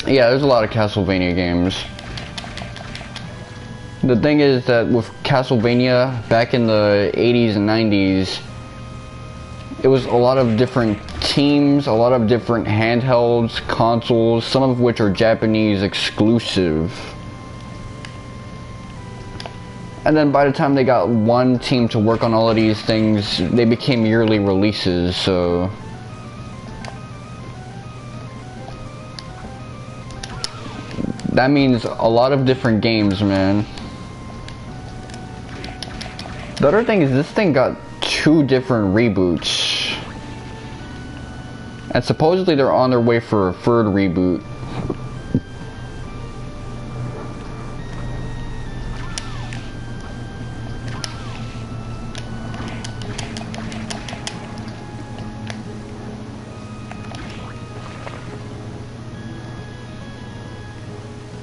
Yeah, there's a lot of Castlevania games. The thing is that with Castlevania, back in the 80s and 90s, it was a lot of different teams, a lot of different handhelds, consoles, some of which are Japanese exclusive. And then by the time they got one team to work on all of these things, they became yearly releases, so that means a lot of different games, man. The other thing is this thing got 2 different reboots. And supposedly they're on their way for a 3rd reboot.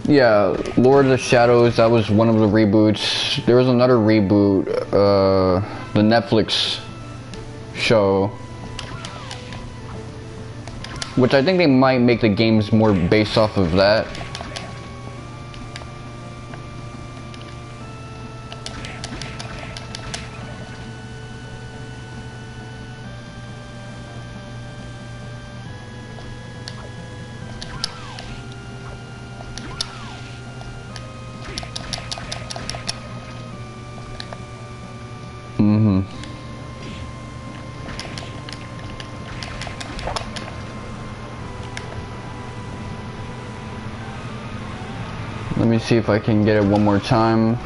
Yeah, Lord of the Shadows, that was one of the reboots. There was another reboot, the Netflix show, which I think they might make the games more based off of that. Mm-hmm. Let me see if I can get it one more time.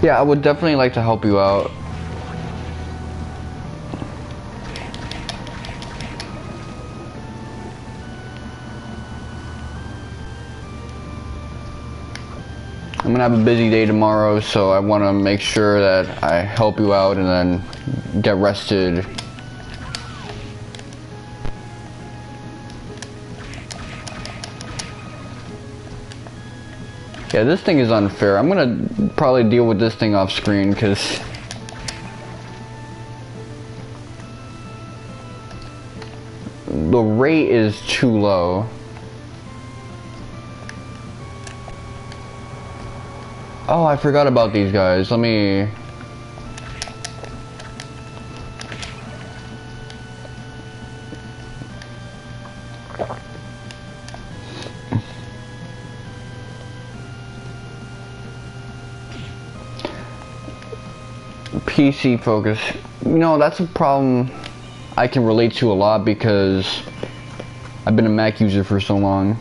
Yeah, I would definitely like to help you out. I'm gonna have a busy day tomorrow, so I want to make sure that I help you out and then get rested. Yeah, this thing is unfair. I'm gonna probably deal with this thing off screen because the rate is too low. Oh, I forgot about these guys. Let me... PC focus. You know, that's a problem I can relate to a lot because I've been a Mac user for so long.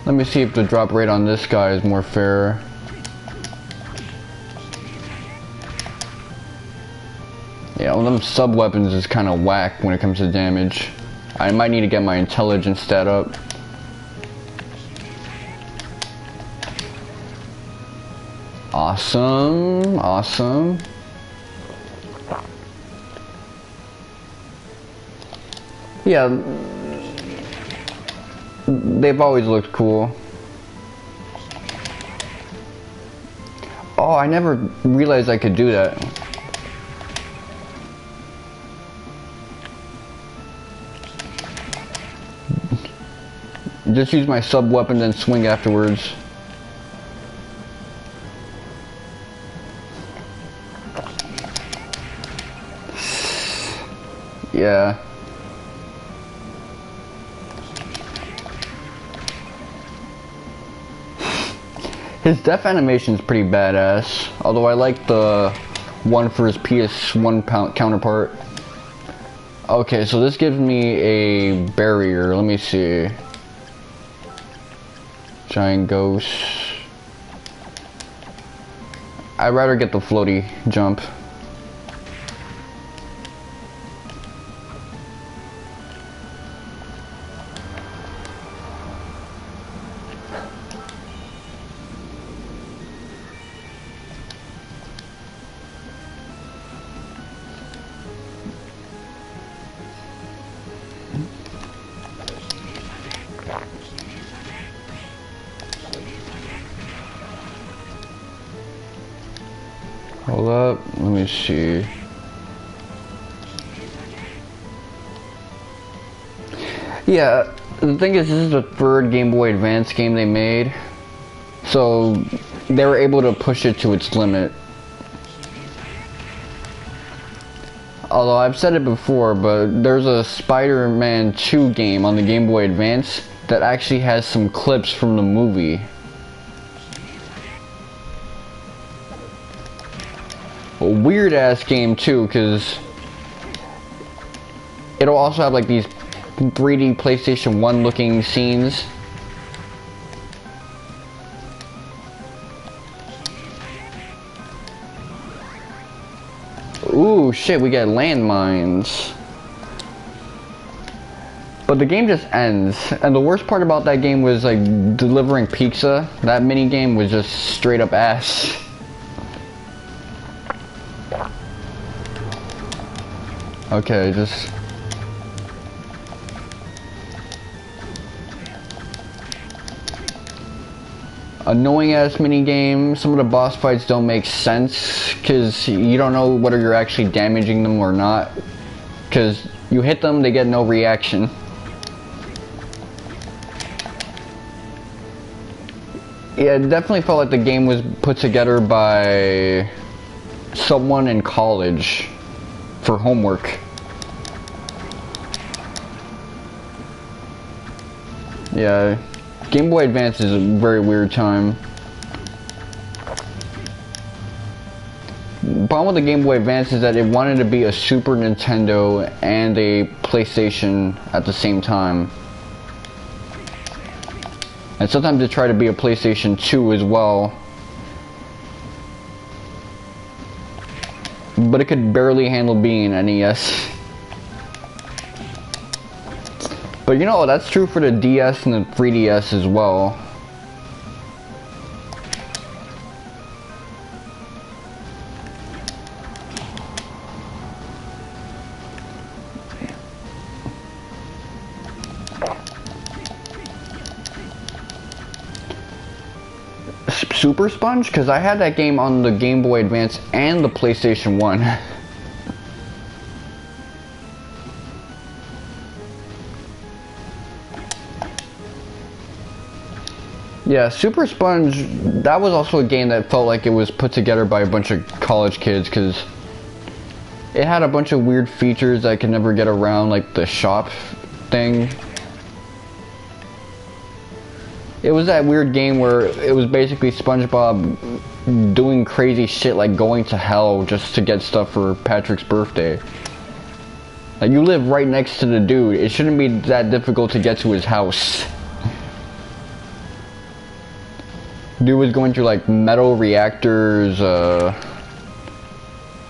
Let me see if the drop rate on this guy is more fair. Yeah, one of them sub weapons is kind of whack when it comes to damage. I might need to get my intelligence stat up. Awesome, awesome. Yeah, they've always looked cool. Oh, I never realized I could do that. Just use my sub weapon then swing afterwards. Yeah. His death animation is pretty badass, although I like the one for his PS1 counterpart. Okay, so this gives me a barrier. Let me see. Giant ghost. I'd rather get the floaty jump. Hold up, let me see. Yeah, the thing is, this is the third Game Boy Advance game they made, so they were able to push it to its limit. Although I've said it before, but there's a Spider-Man 2 game on the Game Boy Advance that actually has some clips from the movie. A weird ass game too, because it'll also have like these 3D PlayStation 1 looking scenes. Ooh, shit, we get landmines. But the game just ends, and the worst part about that game was like delivering pizza. That mini game was just straight up ass. Okay, just... annoying ass mini game. Some of the boss fights don't make sense because you don't know whether you're actually damaging them or not. Because you hit them, they get no reaction. Yeah, it definitely felt like the game was put together by someone in college for homework. Yeah, Game Boy Advance is a very weird time. The problem with the Game Boy Advance is that it wanted to be a Super Nintendo and a PlayStation at the same time. And sometimes it tried to be a PlayStation 2 as well. But it could barely handle being an NES. But you know, that's true for the DS and the 3DS as well. Super Sponge? Because I had that game on the Game Boy Advance and the PlayStation 1. Yeah, Super Sponge, that was also a game that felt like it was put together by a bunch of college kids, because it had a bunch of weird features that I could never get around, like the shop thing. It was that weird game where it was basically SpongeBob doing crazy shit like going to hell just to get stuff for Patrick's birthday. Like, you live right next to the dude, it shouldn't be that difficult to get to his house. Dude was going through like metal reactors,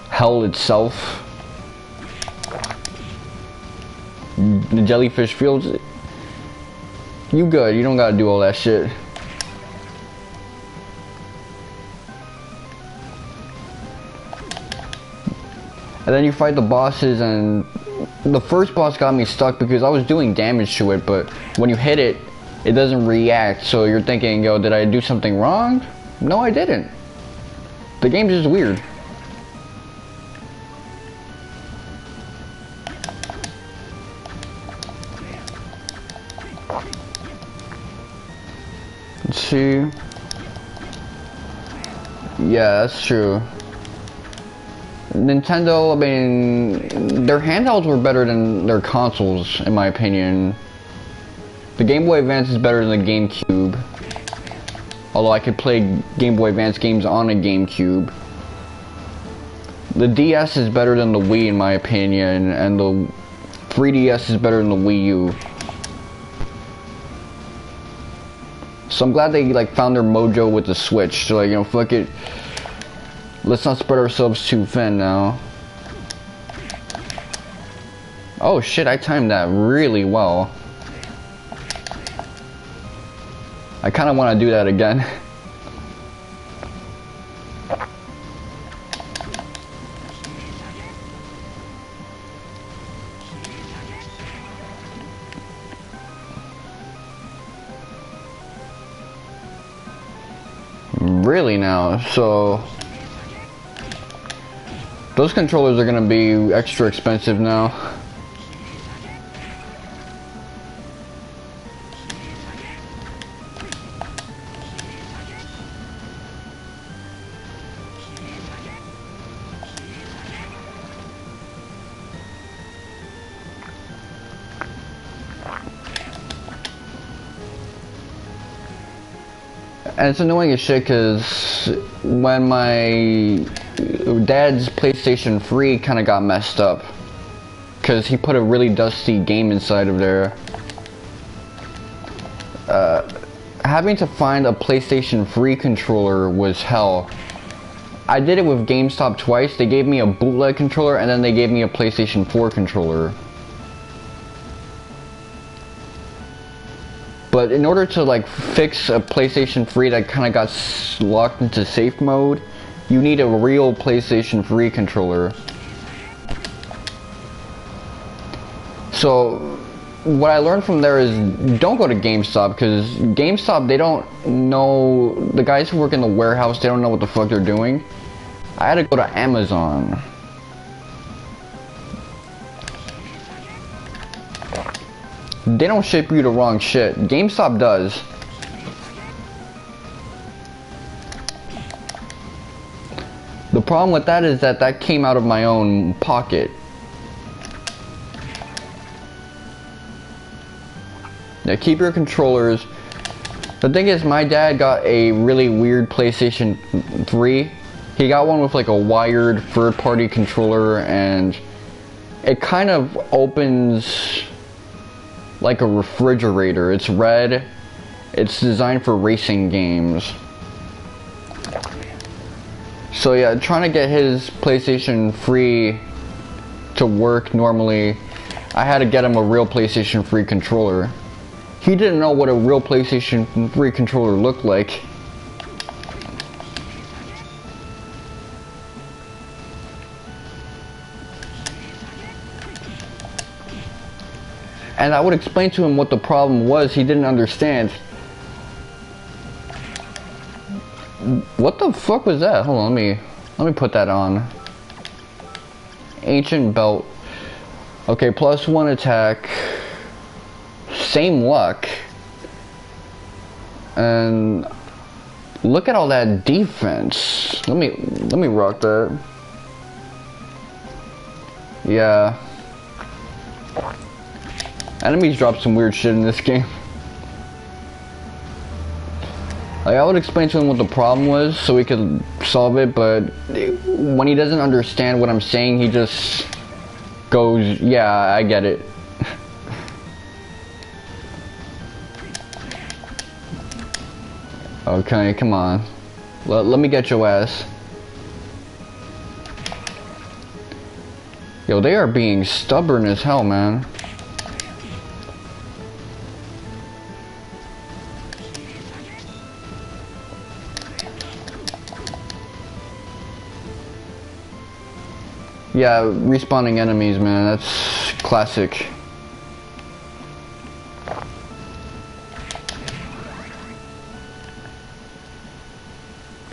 hell itself, the jellyfish fields. You good, you don't gotta do all that shit. And then you fight the bosses, and the first boss got me stuck because I was doing damage to it, but when you hit it, it doesn't react, so you're thinking, yo, did I do something wrong? No, I didn't. The game's just weird. Let's see. Yeah, that's true. Nintendo, I mean, their handhelds were better than their consoles, in my opinion. The Game Boy Advance is better than the GameCube. Although I could play Game Boy Advance games on a GameCube. The DS is better than the Wii, in my opinion, and the 3DS is better than the Wii U. So I'm glad they like found their mojo with the Switch. So like, you know, fuck it. Let's not spread ourselves too thin now. Oh shit, I timed that really well. I kind of want to do that again. Really now, so those controllers are gonna be extra expensive now. And it's annoying as shit because when my dad's PlayStation 3 kind of got messed up because he put a really dusty game inside of there. Having to find a PlayStation 3 controller was hell. I did it with GameStop twice. They gave me a bootleg controller and then they gave me a PlayStation 4 controller. But in order to like fix a PlayStation 3 that kind of got locked into safe mode, you need a real PlayStation 3 controller. So what I learned from there is don't go to GameStop, because GameStop, they don't know, the guys who work in the warehouse, they don't know what the fuck they're doing. I had to go to Amazon. They don't ship you the wrong shit. GameStop does. The problem with that is that that came out of my own pocket. Now keep your controllers. The thing is, my dad got a really weird PlayStation 3. He got one with like a wired third-party controller, and it kind of opens like a refrigerator. It's red. It's designed for racing games. So yeah, trying to get his PlayStation 3 to work normally, I had to get him a real PlayStation 3 controller. He didn't know what a real PlayStation 3 controller looked like. And I would explain to him what the problem was. He didn't understand. What the fuck was that? Hold on, let me put that on. Ancient belt. Okay, +1 attack. Same luck. And look at all that defense. Let me rock that. Yeah. Enemies drop some weird shit in this game. Like, I would explain to him what the problem was so we could solve it, but when he doesn't understand what I'm saying, he just goes, yeah, I get it. Okay, come on. Let me get your ass. Yo, they are being stubborn as hell, man. Yeah, respawning enemies, man, that's classic.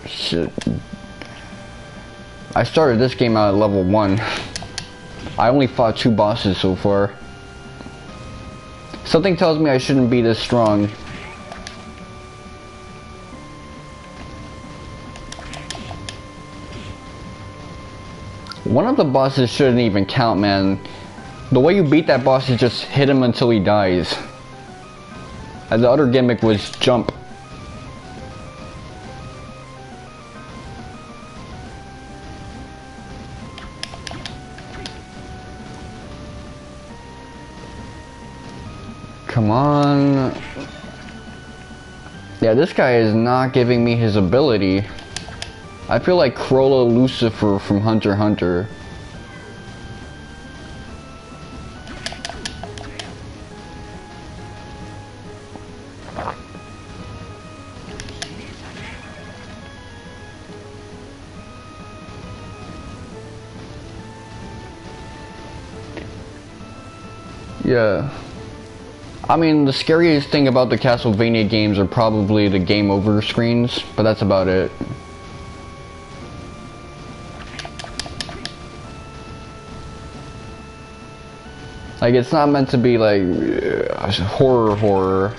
Shit. I started this game out at level 1. I only fought 2 bosses so far. Something tells me I shouldn't be this strong. One of the bosses shouldn't even count, man. The way you beat that boss is just hit him until he dies. And the other gimmick was jump. Come on. Yeah, this guy is not giving me his ability. I feel like Corolla Lucifer from Hunter x Hunter. Yeah. I mean, the scariest thing about the Castlevania games are probably the game over screens, but that's about it. Like, it's not meant to be like horror.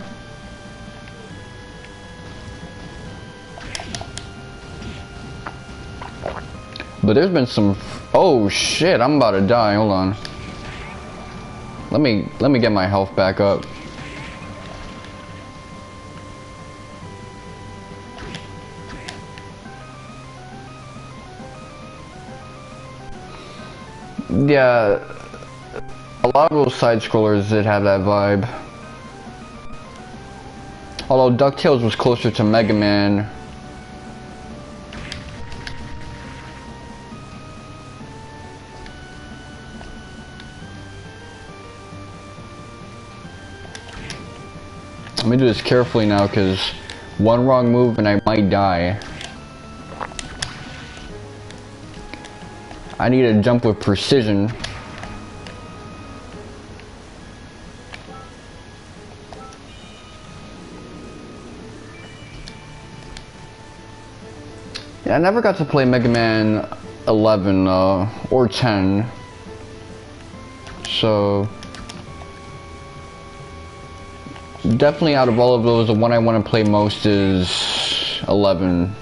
But there's been some. Oh shit! I'm about to die. Hold on. Let me get my health back up. Yeah. A lot of those side scrollers did have that vibe. Although DuckTales was closer to Mega Man. Let me do this carefully now, because one wrong move and I might die. I need to jump with precision. Yeah, I never got to play Mega Man 11 or 10. So definitely out of all of those, the one I want to play most is 11.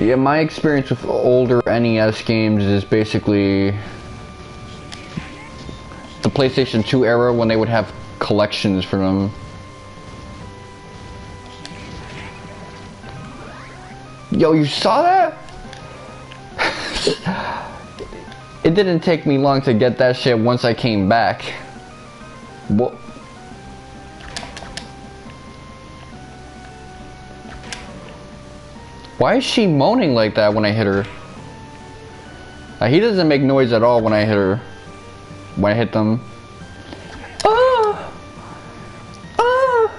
Yeah, my experience with older NES games is basically the PlayStation 2 era when they would have collections for them. Yo, you saw that? It didn't take me long to get that shit once I came back. What? Why is she moaning like that when I hit her? He doesn't make noise at all when I hit her. When I hit them. Ah! Ah!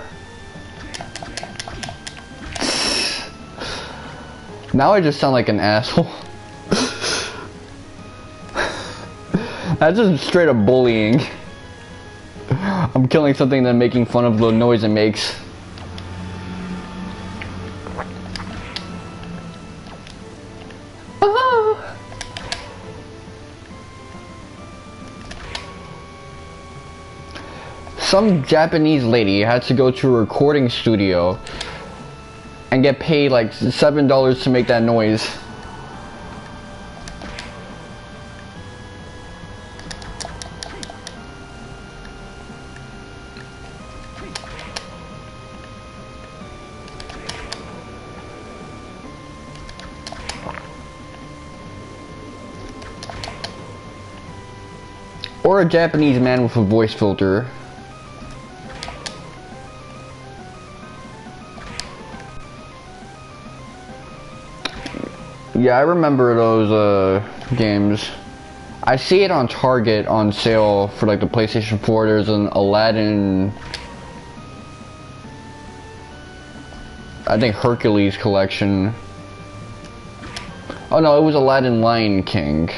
Now I just sound like an asshole. That's just straight up bullying. I'm killing something and then making fun of the noise it makes. Some Japanese lady had to go to a recording studio and get paid like $7 to make that noise. Or a Japanese man with a voice filter. Yeah, I remember those games. I see it on Target on sale for like the PlayStation 4. There's an Aladdin, I think Hercules collection. Oh no, it was Aladdin Lion King.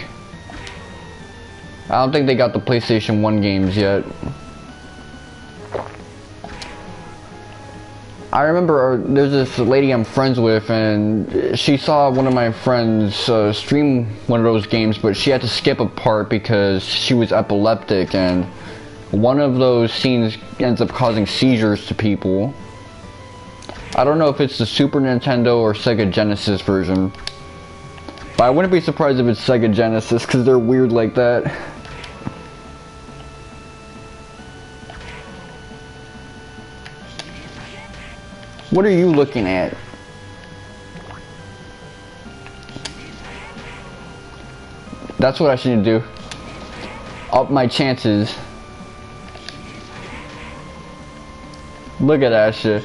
I don't think they got the PlayStation 1 games yet. I remember there's this lady I'm friends with, and she saw one of my friends stream one of those games, but she had to skip a part because she was epileptic, and one of those scenes ends up causing seizures to people. I don't know if it's the Super Nintendo or Sega Genesis version, but I wouldn't be surprised if it's Sega Genesis because they're weird like that. What are you looking at? That's what I should do. Up my chances. Look at that shit.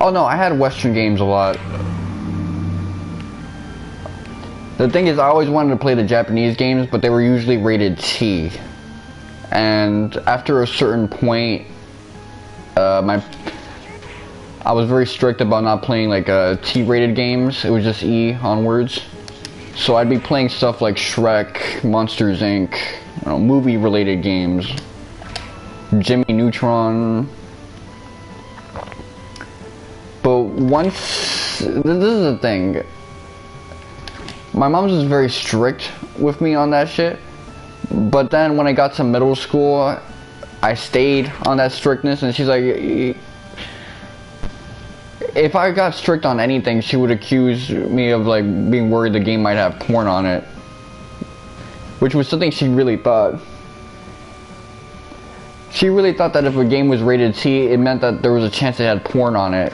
Oh no, I had Western games a lot. The thing is, I always wanted to play the Japanese games, but they were usually rated T. And after a certain point, I was very strict about not playing like T-rated games. It was just E onwards. So I'd be playing stuff like Shrek, Monsters Inc., movie-related games, Jimmy Neutron. But once, this is the thing, my mom's was very strict with me on that shit, but then when I got to middle school, I stayed on that strictness, and she's like, if I got strict on anything, she would accuse me of like being worried the game might have porn on it, which was something she really thought. She really thought that if a game was rated T, it meant that there was a chance it had porn on it.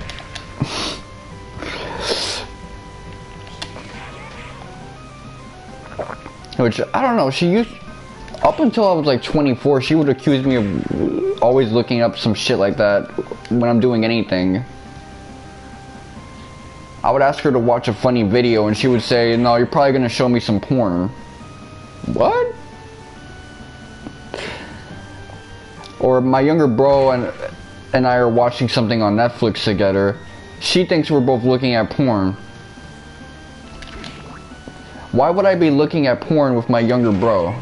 Which, I don't know, she used, up until I was like 24, she would accuse me of always looking up some shit like that when I'm doing anything. I would ask her to watch a funny video and she would say, no, you're probably gonna show me some porn. What? Or my younger bro and I are watching something on Netflix together. She thinks we're both looking at porn. Why would I be looking at porn with my younger bro?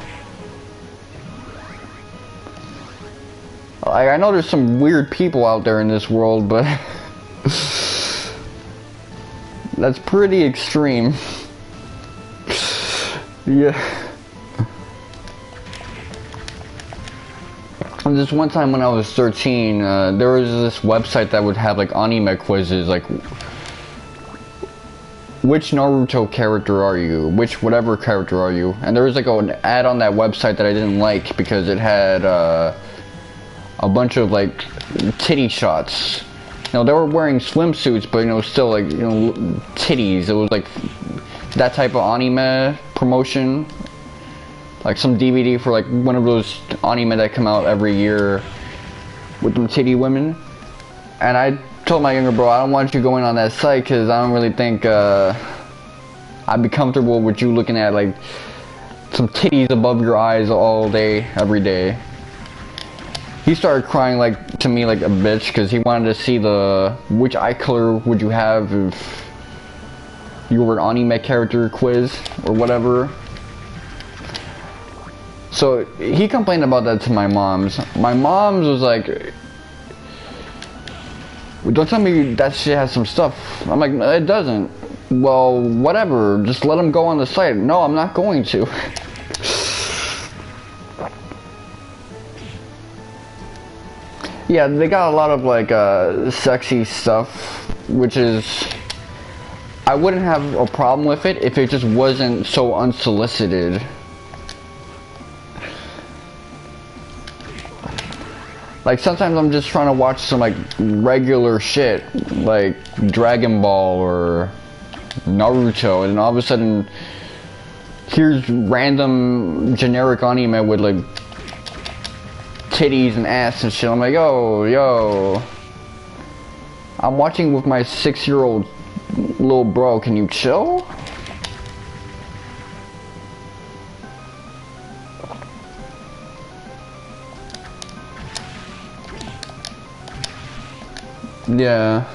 I know there's some weird people out there in this world, but that's pretty extreme. Yeah. And this one time when I was 13, there was this website that would have like anime quizzes, like which Naruto character are you? Which whatever character are you? And there was like an ad on that website that I didn't like because it had a bunch of like titty shots. You know, they were wearing swimsuits, but you know, still like, you know, titties. It was like that type of anime promotion. Like some DVD for like one of those anime that come out every year with them titty women. And I told my younger bro, I don't want you going on that site because I don't really think I'd be comfortable with you looking at like some titties above your eyes all day, every day. He started crying like to me like a bitch because he wanted to see which eye color would you have if you were an anime character quiz or whatever. So he complained about that to my mom's. My mom's was like, don't tell me that shit has some stuff. I'm like, no, it doesn't. Well, whatever, just let him go on the site. No, I'm not going to. Yeah, they got a lot of like sexy stuff, which is, I wouldn't have a problem with it if it just wasn't so unsolicited. Like sometimes I'm just trying to watch some like regular shit, like Dragon Ball or Naruto, and all of a sudden here's random generic anime with like titties and ass and shit. I'm like, yo, I'm watching with my 6-year-old little bro, can you chill? Yeah.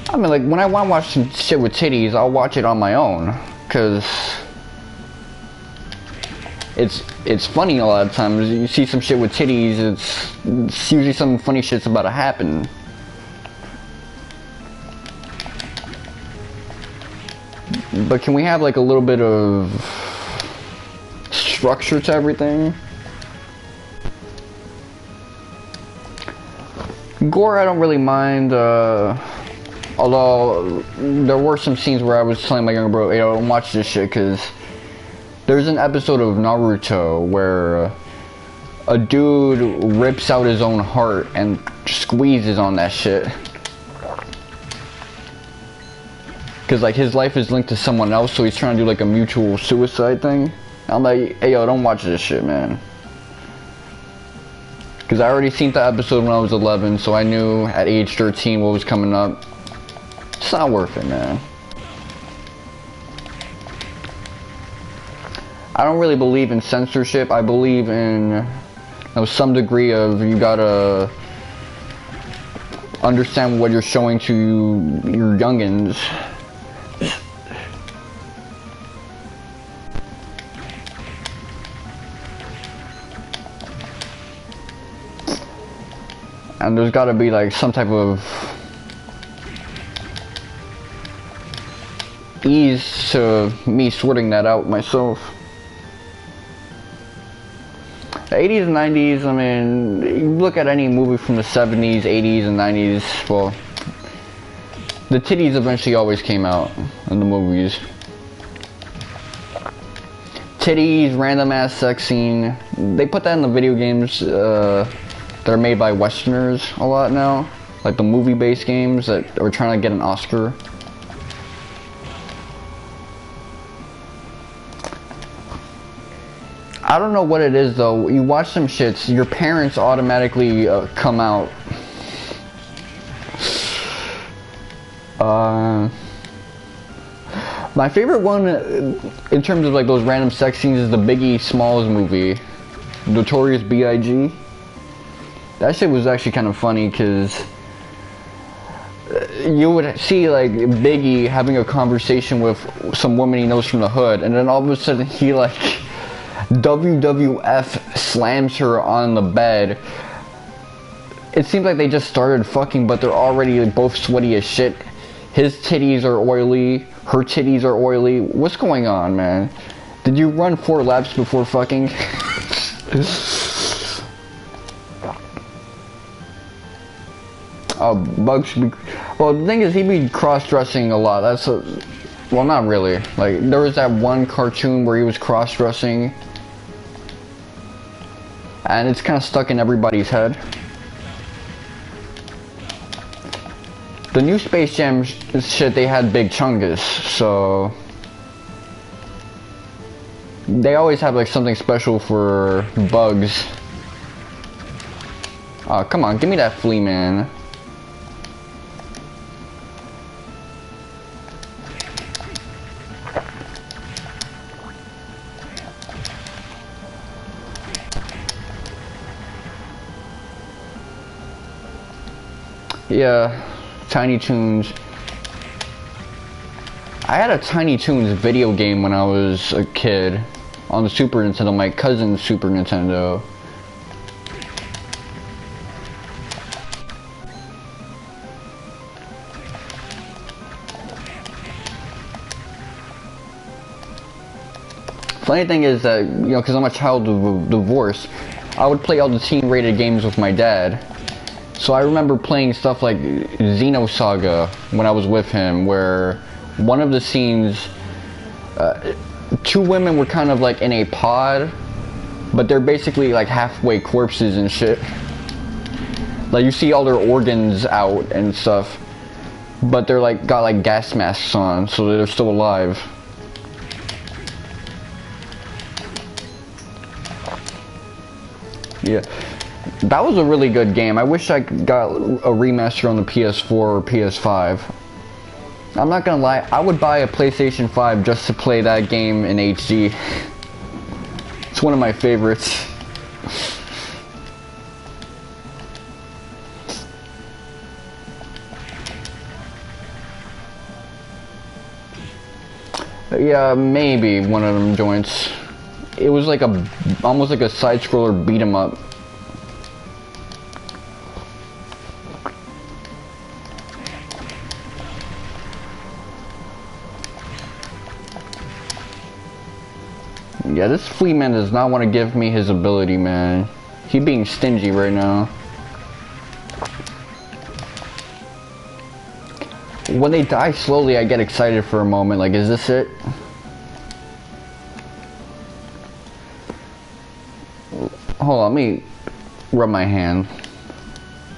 I mean, like, when I want to watch some shit with titties, I'll watch it on my own. Because it's funny a lot of times. You see some shit with titties, it's usually some funny shit's about to happen. But can we have, like, a little bit of structure to everything? Gore, I don't really mind, although there were some scenes where I was telling my younger bro, hey, don't watch this shit, because there's an episode of Naruto where a dude rips out his own heart and squeezes on that shit. Because like his life is linked to someone else, so he's trying to do like a mutual suicide thing. I'm like, hey yo, don't watch this shit, man. Because I already seen the episode when I was 11, so I knew at age 13 what was coming up. It's not worth it, man. I don't really believe in censorship. I believe in, you know, some degree of, you gotta understand what you're showing to your youngins. And there's gotta be like some type of ease to me sorting that out myself. The 80s and 90s, I mean, you look at any movie from the 70s, 80s, and 90s, well, the titties eventually always came out in the movies. Titties, random ass sex scene. They put that in the video games that are made by Westerners a lot now. Like the movie-based games that are trying to get an Oscar. I don't know what it is though. You watch some shits, your parents automatically come out. My favorite one in terms of like those random sex scenes is the Biggie Smalls movie, Notorious B.I.G. That shit was actually kind of funny because you would see like Biggie having a conversation with some woman he knows from the hood, and then all of a sudden he like WWF slams her on the bed. It seems like they just started fucking, but they're already like, both sweaty as shit. His titties are oily, her titties are oily. What's going on, man? Did you run 4 laps before fucking? Oh, Bugs should be... Well, the thing is, he'd be cross-dressing a lot. That's a... Well, not really. Like, there was that one cartoon where he was cross-dressing. And it's kind of stuck in everybody's head. The new Space Jam shit, they had Big Chungus, so... They always have like something special for Bugs. Oh, come on, give me that flea, man. Yeah, Tiny Toons. I had a Tiny Toons video game when I was a kid on the Super Nintendo, my cousin's Super Nintendo. Funny thing is that, you know, because I'm a child of divorce, I would play all the teen-rated games with my dad. So I remember playing stuff like Xenosaga when I was with him, where one of the scenes, 2 women were kind of like in a pod, but they're basically like halfway corpses and shit. Like you see all their organs out and stuff, but they're like got like gas masks on, so they're still alive. Yeah. That was a really good game. I wish I got a remaster on the PS4 or PS5. I'm not gonna lie, I would buy a PlayStation 5 just to play that game in HD. It's one of my favorites. Yeah, maybe one of them joints. It was like almost like a side-scroller beat 'em up. Yeah, this flea man does not want to give me his ability, man. He being stingy right now. When they die slowly, I get excited for a moment. Like, is this it? Hold on, let me rub my hand.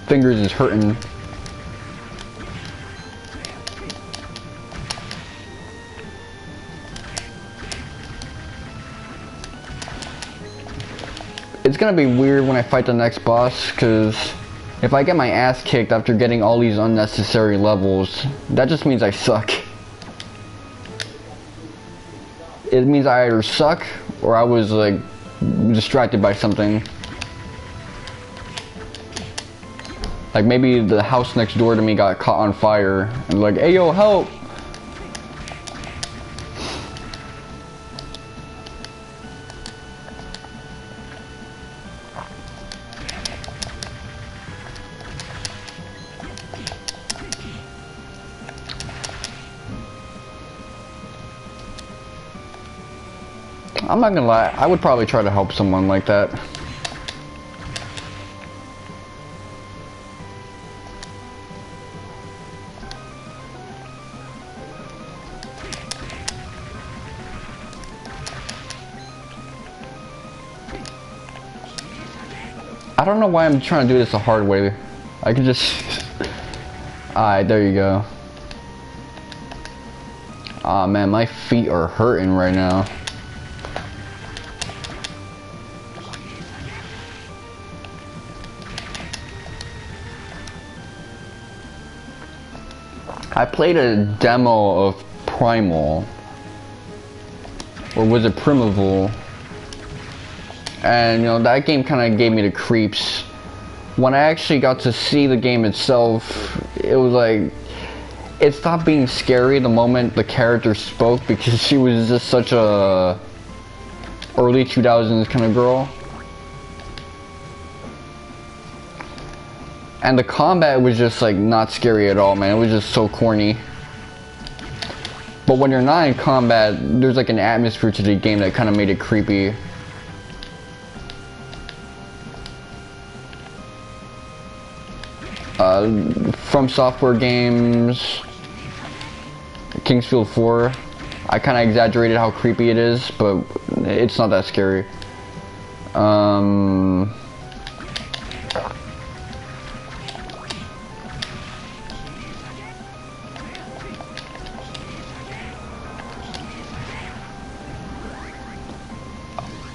Fingers is hurting. It's gonna be weird when I fight the next boss, because if I get my ass kicked after getting all these unnecessary levels, that just means I suck. It means I either suck, or I was like, distracted by something. Like maybe the house next door to me got caught on fire, and like, hey yo, help! I'm not gonna lie, I would probably try to help someone like that. I don't know why I'm trying to do this the hard way. I could just... Alright, there you go. Aw man, my feet are hurting right now. I played a demo of Primal, or was it Primeval? And you know, that game kind of gave me the creeps. When I actually got to see the game itself, it was like, it stopped being scary the moment the character spoke, because she was just such a early 2000s kind of girl. And the combat was just like not scary at all, man. It was just so corny. But when you're not in combat, there's like an atmosphere to the game that kind of made it creepy. From Software games, Kingsfield 4. I kind of exaggerated how creepy it is, but it's not that scary.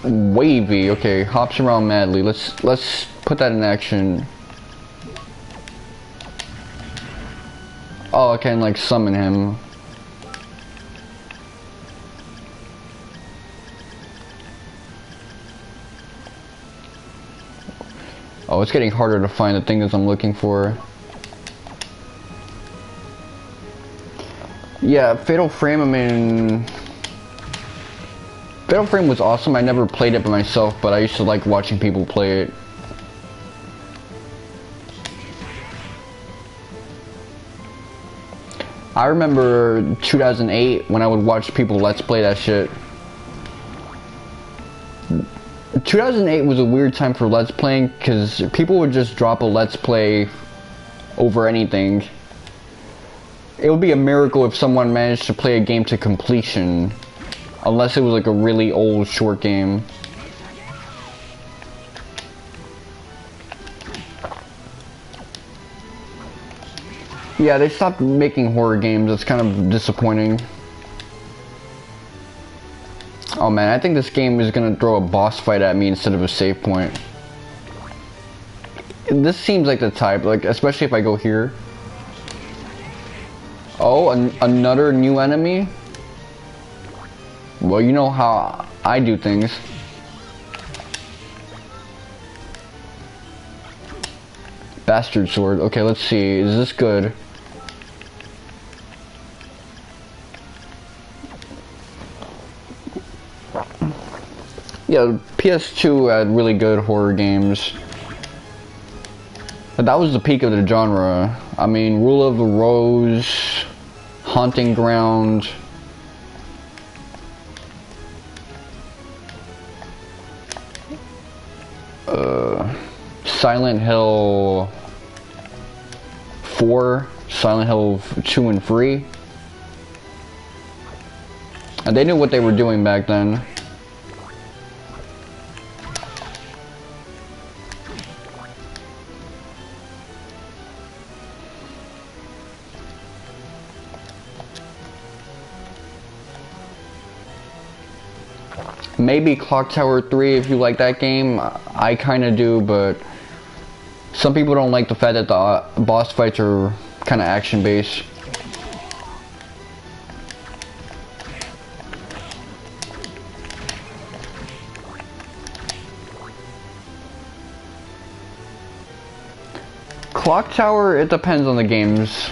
Wavy, okay, hops around madly. Let's put that in action. Oh, I can like summon him. Oh, it's getting harder to find the thing that I'm looking for. Yeah, Fatal Frame, I mean... Fatal Frame was awesome. I never played it by myself, but I used to like watching people play it. I remember 2008 when I would watch people Let's Play that shit. 2008 was a weird time for Let's Playing, because people would just drop a Let's Play over anything. It would be a miracle if someone managed to play a game to completion. Unless it was like a really old short game. Yeah, they stopped making horror games. It's kind of disappointing. Oh man, I think this game is gonna throw a boss fight at me instead of a save point. This seems like the type, like, especially if I go here. Oh, another new enemy? Well, you know how I do things. Bastard sword. Okay, let's see. Is this good? Yeah, PS2 had really good horror games. But that was the peak of the genre. I mean, Rule of the Rose, Haunting Ground. Silent Hill 4, Silent Hill 2 and 3. And they knew what they were doing back then. Maybe Clock Tower 3 if you like that game. I kinda do, but some people don't like the fact that the boss fights are kinda action based. Clock Tower, it depends on the games.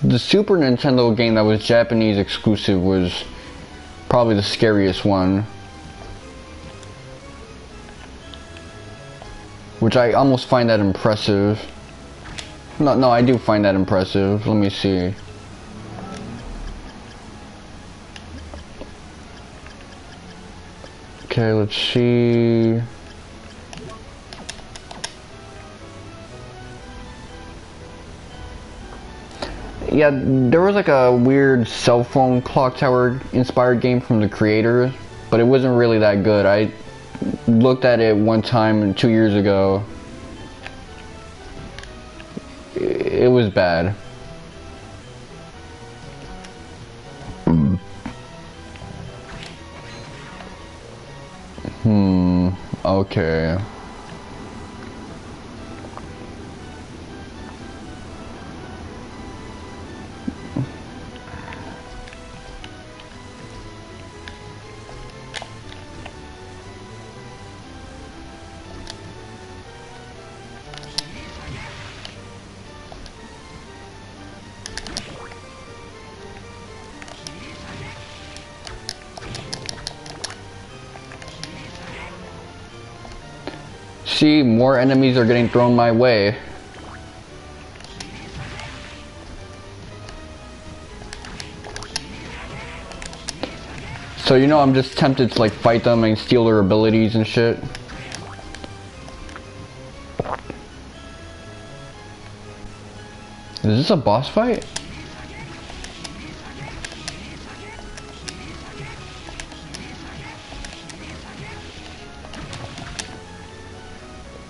The Super Nintendo game that was Japanese exclusive was probably the scariest one. Which I almost find that impressive. No, I do find that impressive. Let me see. Okay, let's see. Yeah, there was like a weird cell phone clock tower inspired game from the creator, but it wasn't really that good. I looked at it one time 2 years ago. It was bad. Okay. See, more enemies are getting thrown my way. So you know I'm just tempted to like fight them and steal their abilities and shit. Is this a boss fight?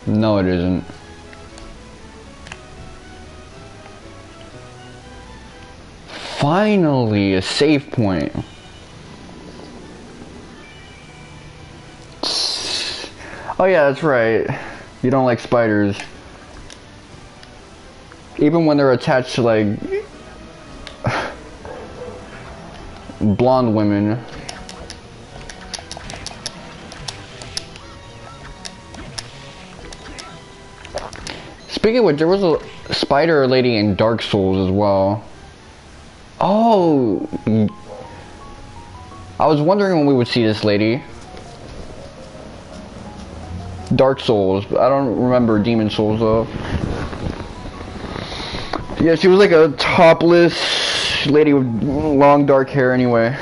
No, it isn't. Finally, a save point. Oh yeah, that's right. You don't like spiders. Even when they're attached to like blonde women. Speaking of which, there was a spider lady in Dark Souls as well. Oh, I was wondering when we would see this lady. Dark Souls, but I don't remember Demon Souls though. Yeah, she was like a topless lady with long dark hair anyway.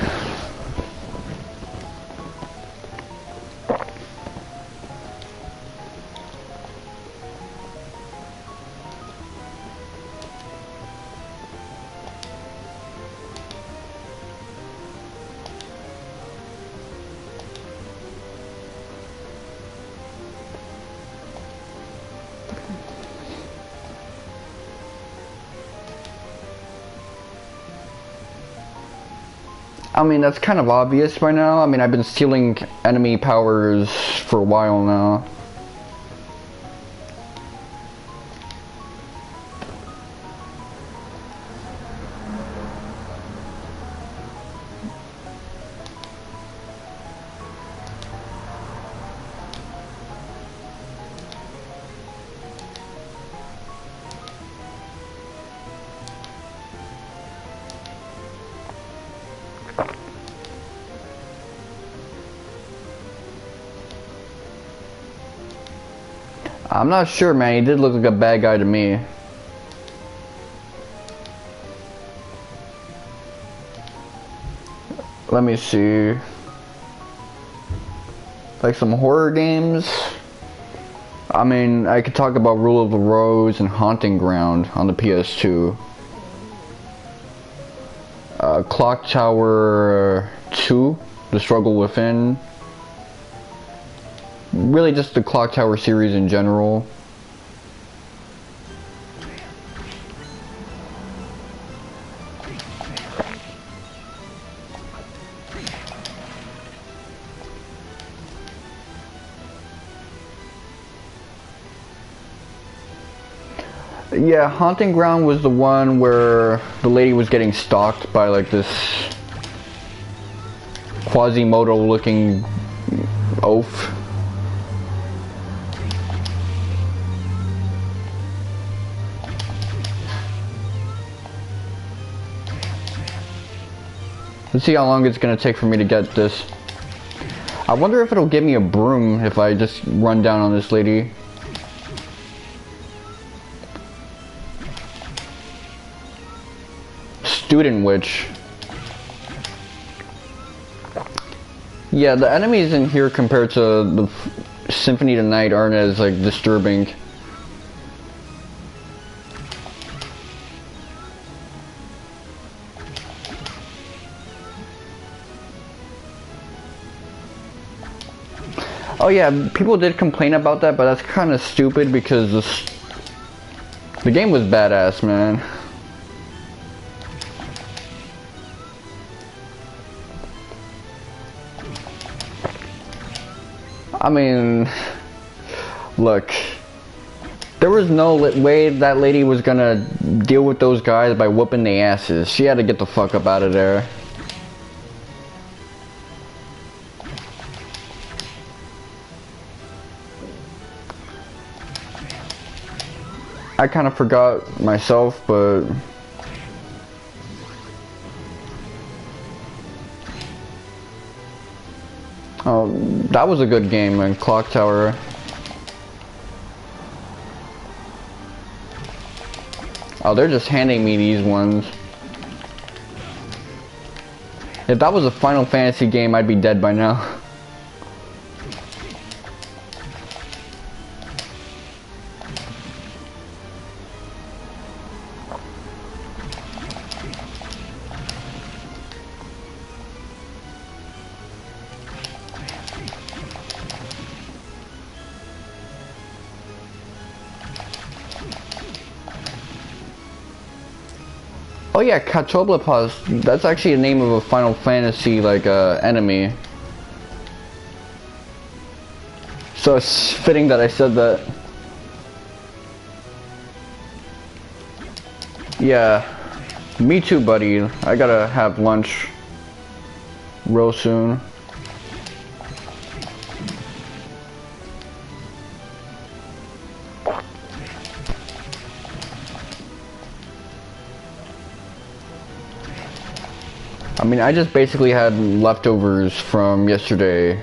I mean, that's kind of obvious by now. I mean, I've been stealing enemy powers for a while now. I'm not sure, man. He did look like a bad guy to me. Let me see. Like some horror games. I mean, I could talk about Rule of the Rose and Haunting Ground on the PS2. Clock Tower 2, The Struggle Within. Really just the Clock Tower series in general. Yeah, Haunting Ground was the one where the lady was getting stalked by like this Quasimodo looking oaf. Let's see how long it's gonna take for me to get this. I wonder if it'll give me a broom if I just run down on this lady. Student Witch. Yeah, the enemies in here compared to the Symphony of the Night aren't as like disturbing. Oh yeah, people did complain about that, but that's kind of stupid because the game was badass, man. I mean, look, there was no way that lady was gonna deal with those guys by whooping their asses. She had to get the fuck up out of there. I kind of forgot myself, but oh, that was a good game, man. Clock Tower. Oh, they're just handing me these ones. If that was a Final Fantasy game, I'd be dead by now. Oh yeah, Catoblepas, that's actually the name of a Final Fantasy, like, enemy. So it's fitting that I said that. Yeah, me too, buddy. I gotta have lunch real soon. I mean, I just basically had leftovers from yesterday.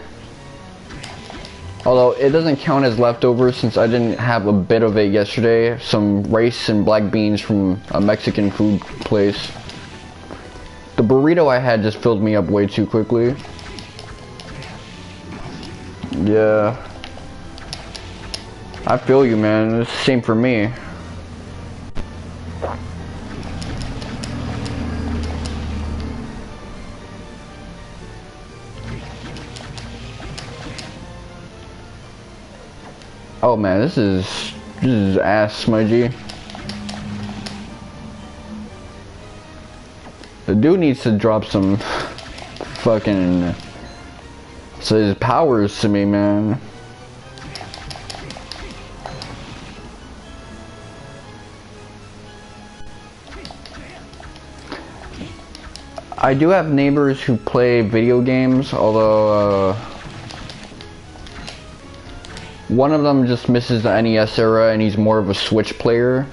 Although, it doesn't count as leftovers since I didn't have a bit of it yesterday. Some rice and black beans from a Mexican food place. The burrito I had just filled me up way too quickly. Yeah. I feel you, man. It's the same for me. Oh man, this is ass, my G. The dude needs to drop some fucking his powers to me, man. I do have neighbors who play video games, although one of them just misses the NES era and he's more of a Switch player.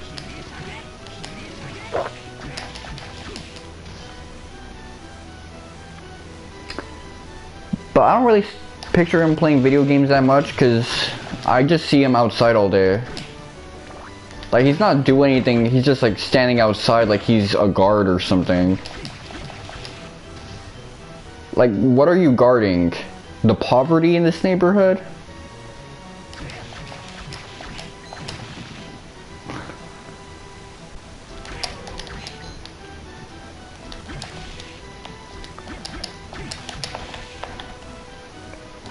But I don't really picture him playing video games that much because I just see him outside all day. Like, he's not doing anything, he's just like standing outside like he's a guard or something. Like, what are you guarding? The poverty in this neighborhood?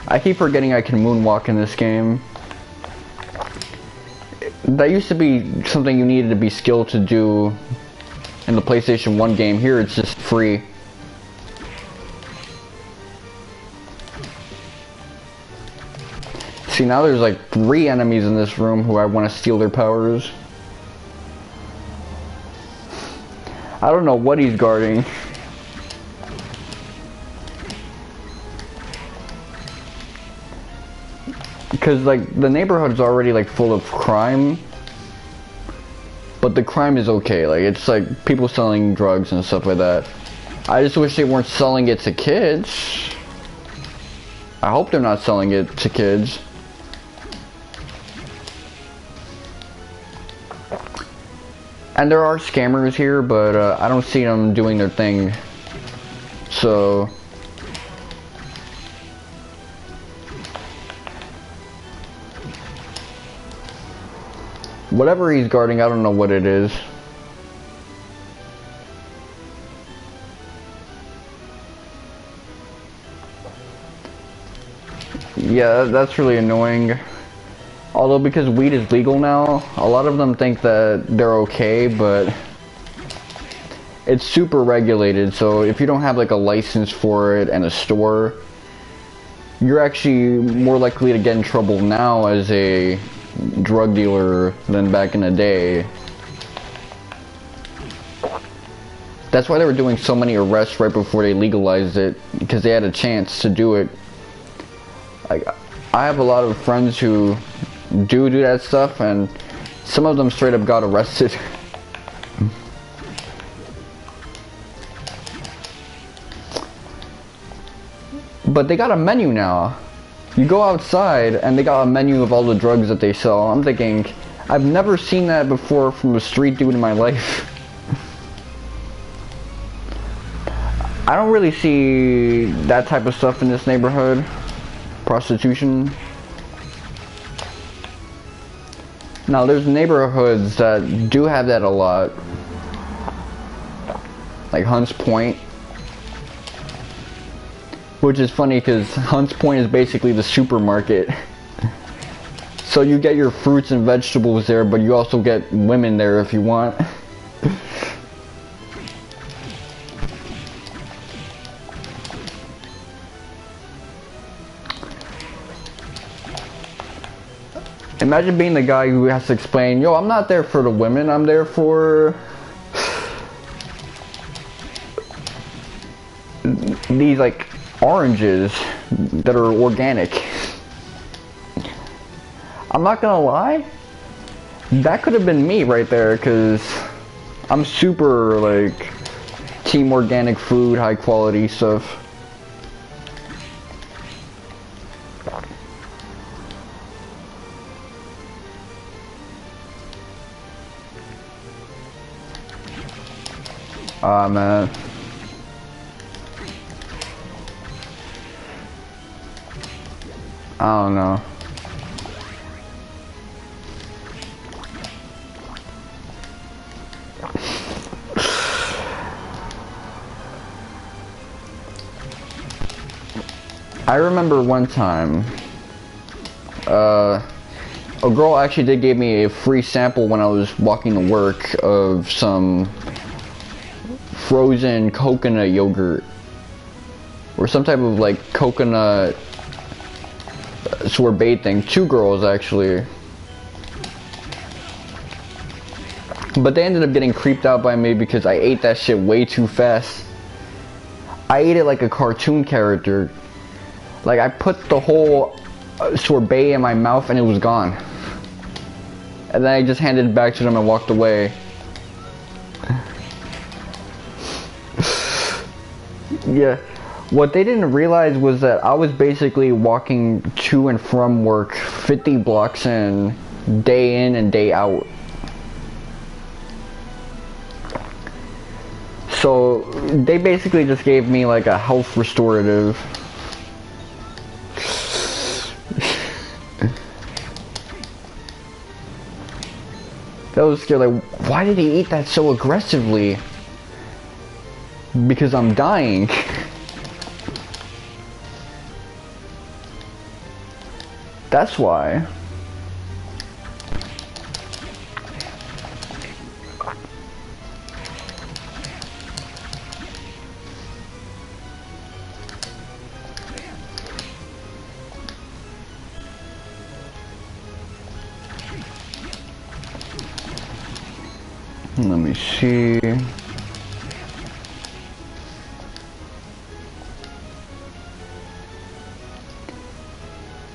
I keep forgetting I can moonwalk in this game. That used to be something you needed to be skilled to do in the PlayStation 1 game. Here it's just free. See, now there's like 3 enemies in this room who I want to steal their powers. I don't know what he's guarding. Because like the neighborhood's already like full of crime, but the crime is okay. Like, it's like people selling drugs and stuff like that. I just wish they weren't selling it to kids. I hope they're not selling it to kids. And there are scammers here, but I don't see them doing their thing. So whatever he's guarding, I don't know what it is. Yeah, that's really annoying. Although, because weed is legal now, a lot of them think that they're okay, but it's super regulated. So if you don't have like a license for it and a store, you're actually more likely to get in trouble now as a drug dealer than back in the day. That's why they were doing so many arrests right before they legalized it, because they had a chance to do it. Like, I have a lot of friends who do that stuff, and some of them straight up got arrested. But they got a menu now. You go outside and they got a menu of all the drugs that they sell. I'm thinking, I've never seen that before from a street dude in my life. I don't really see that type of stuff in this neighborhood. Prostitution. Now there's neighborhoods that do have that a lot. Like Hunts Point. Which is funny because Hunts Point is basically the supermarket. So you get your fruits and vegetables there, but you also get women there if you want. Imagine being the guy who has to explain, yo, I'm not there for the women, I'm there for these like oranges that are organic. I'm not gonna lie, that could have been me right there, because I'm super like team organic food, high quality stuff. Ah, man. I don't know. I remember one time, a girl actually did give me a free sample when I was walking to work of some frozen coconut yogurt or some type of like coconut sorbet thing. Two girls actually, but they ended up getting creeped out by me because I ate that shit way too fast. I ate it like a cartoon character. Like I put the whole sorbet in my mouth and it was gone, and then I just handed it back to them and walked away. Yeah, what they didn't realize was that I was basically walking to and from work 50 blocks in and day out. So they basically just gave me like a health restorative. That was scary. Like, why did he eat that so aggressively? Because I'm dying. That's why. Let me see.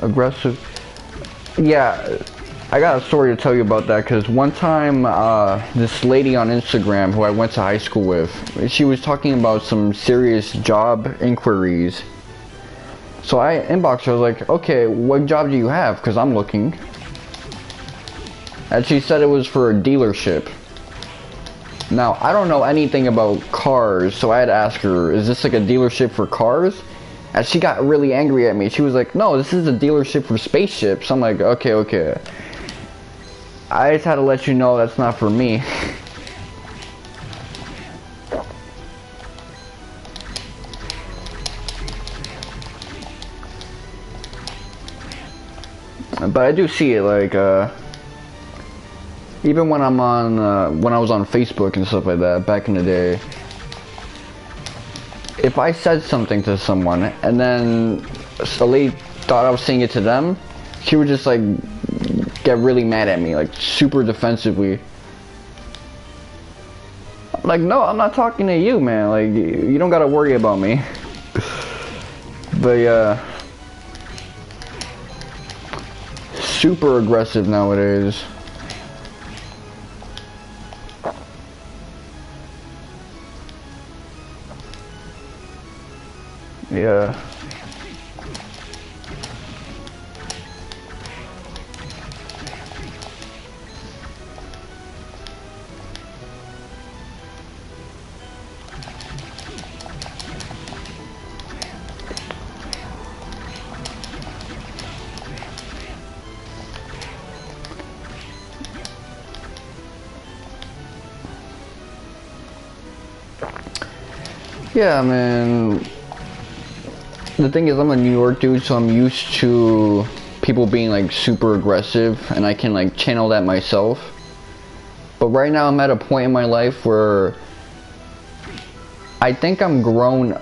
Aggressive. Yeah, I got a story to tell you about that, because one time this lady on Instagram who I went to high school with, she was talking about some serious job inquiries. So I inboxed her. I was like, okay, what job do you have? Because I'm looking. And she said it was for a dealership. Now, I don't know anything about cars, so I had to ask her, is this like a dealership for cars? And she got really angry at me. She was like, no, this is a dealership for spaceships. I'm like, okay. I just had to let you know that's not for me. But I do see it, like, even when I'm on, when I was on Facebook and stuff like that, back in the day, if I said something to someone, and then a lady thought I was saying it to them, she would just, like, get really mad at me, like, super defensively. I'm like, no, I'm not talking to you, man, like, you don't gotta worry about me. But, yeah. Super aggressive nowadays. Yeah. Yeah, man. The thing is, I'm a New York dude, so I'm used to people being like super aggressive, and I can like channel that myself. But right now I'm at a point in my life where I think I'm grown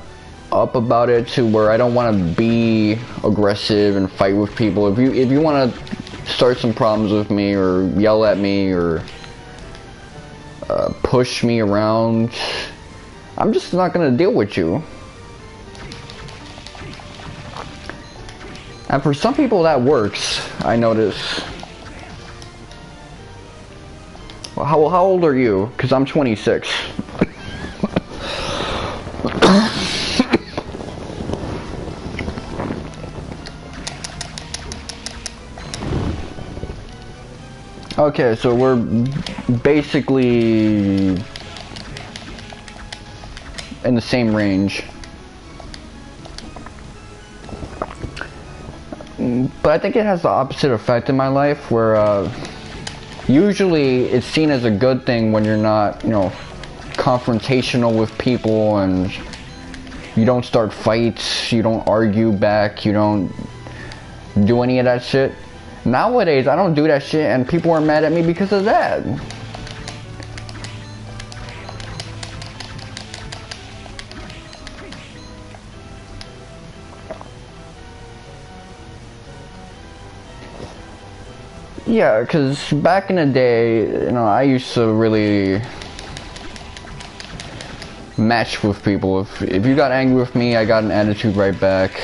up about it to where I don't want to be aggressive and fight with people. If you want to start some problems with me or yell at me or push me around, I'm just not gonna deal with you. And for some people that works, I notice. Well, how old are you? Because I'm 26. Okay, so we're basically in the same range. But I think it has the opposite effect in my life, where usually it's seen as a good thing when you're not, you know, confrontational with people, and you don't start fights, you don't argue back, you don't do any of that shit. Nowadays, I don't do that shit, and people are mad at me because of that. Yeah, because back in the day, you know, I used to really match with people. If you got angry with me, I got an attitude right back.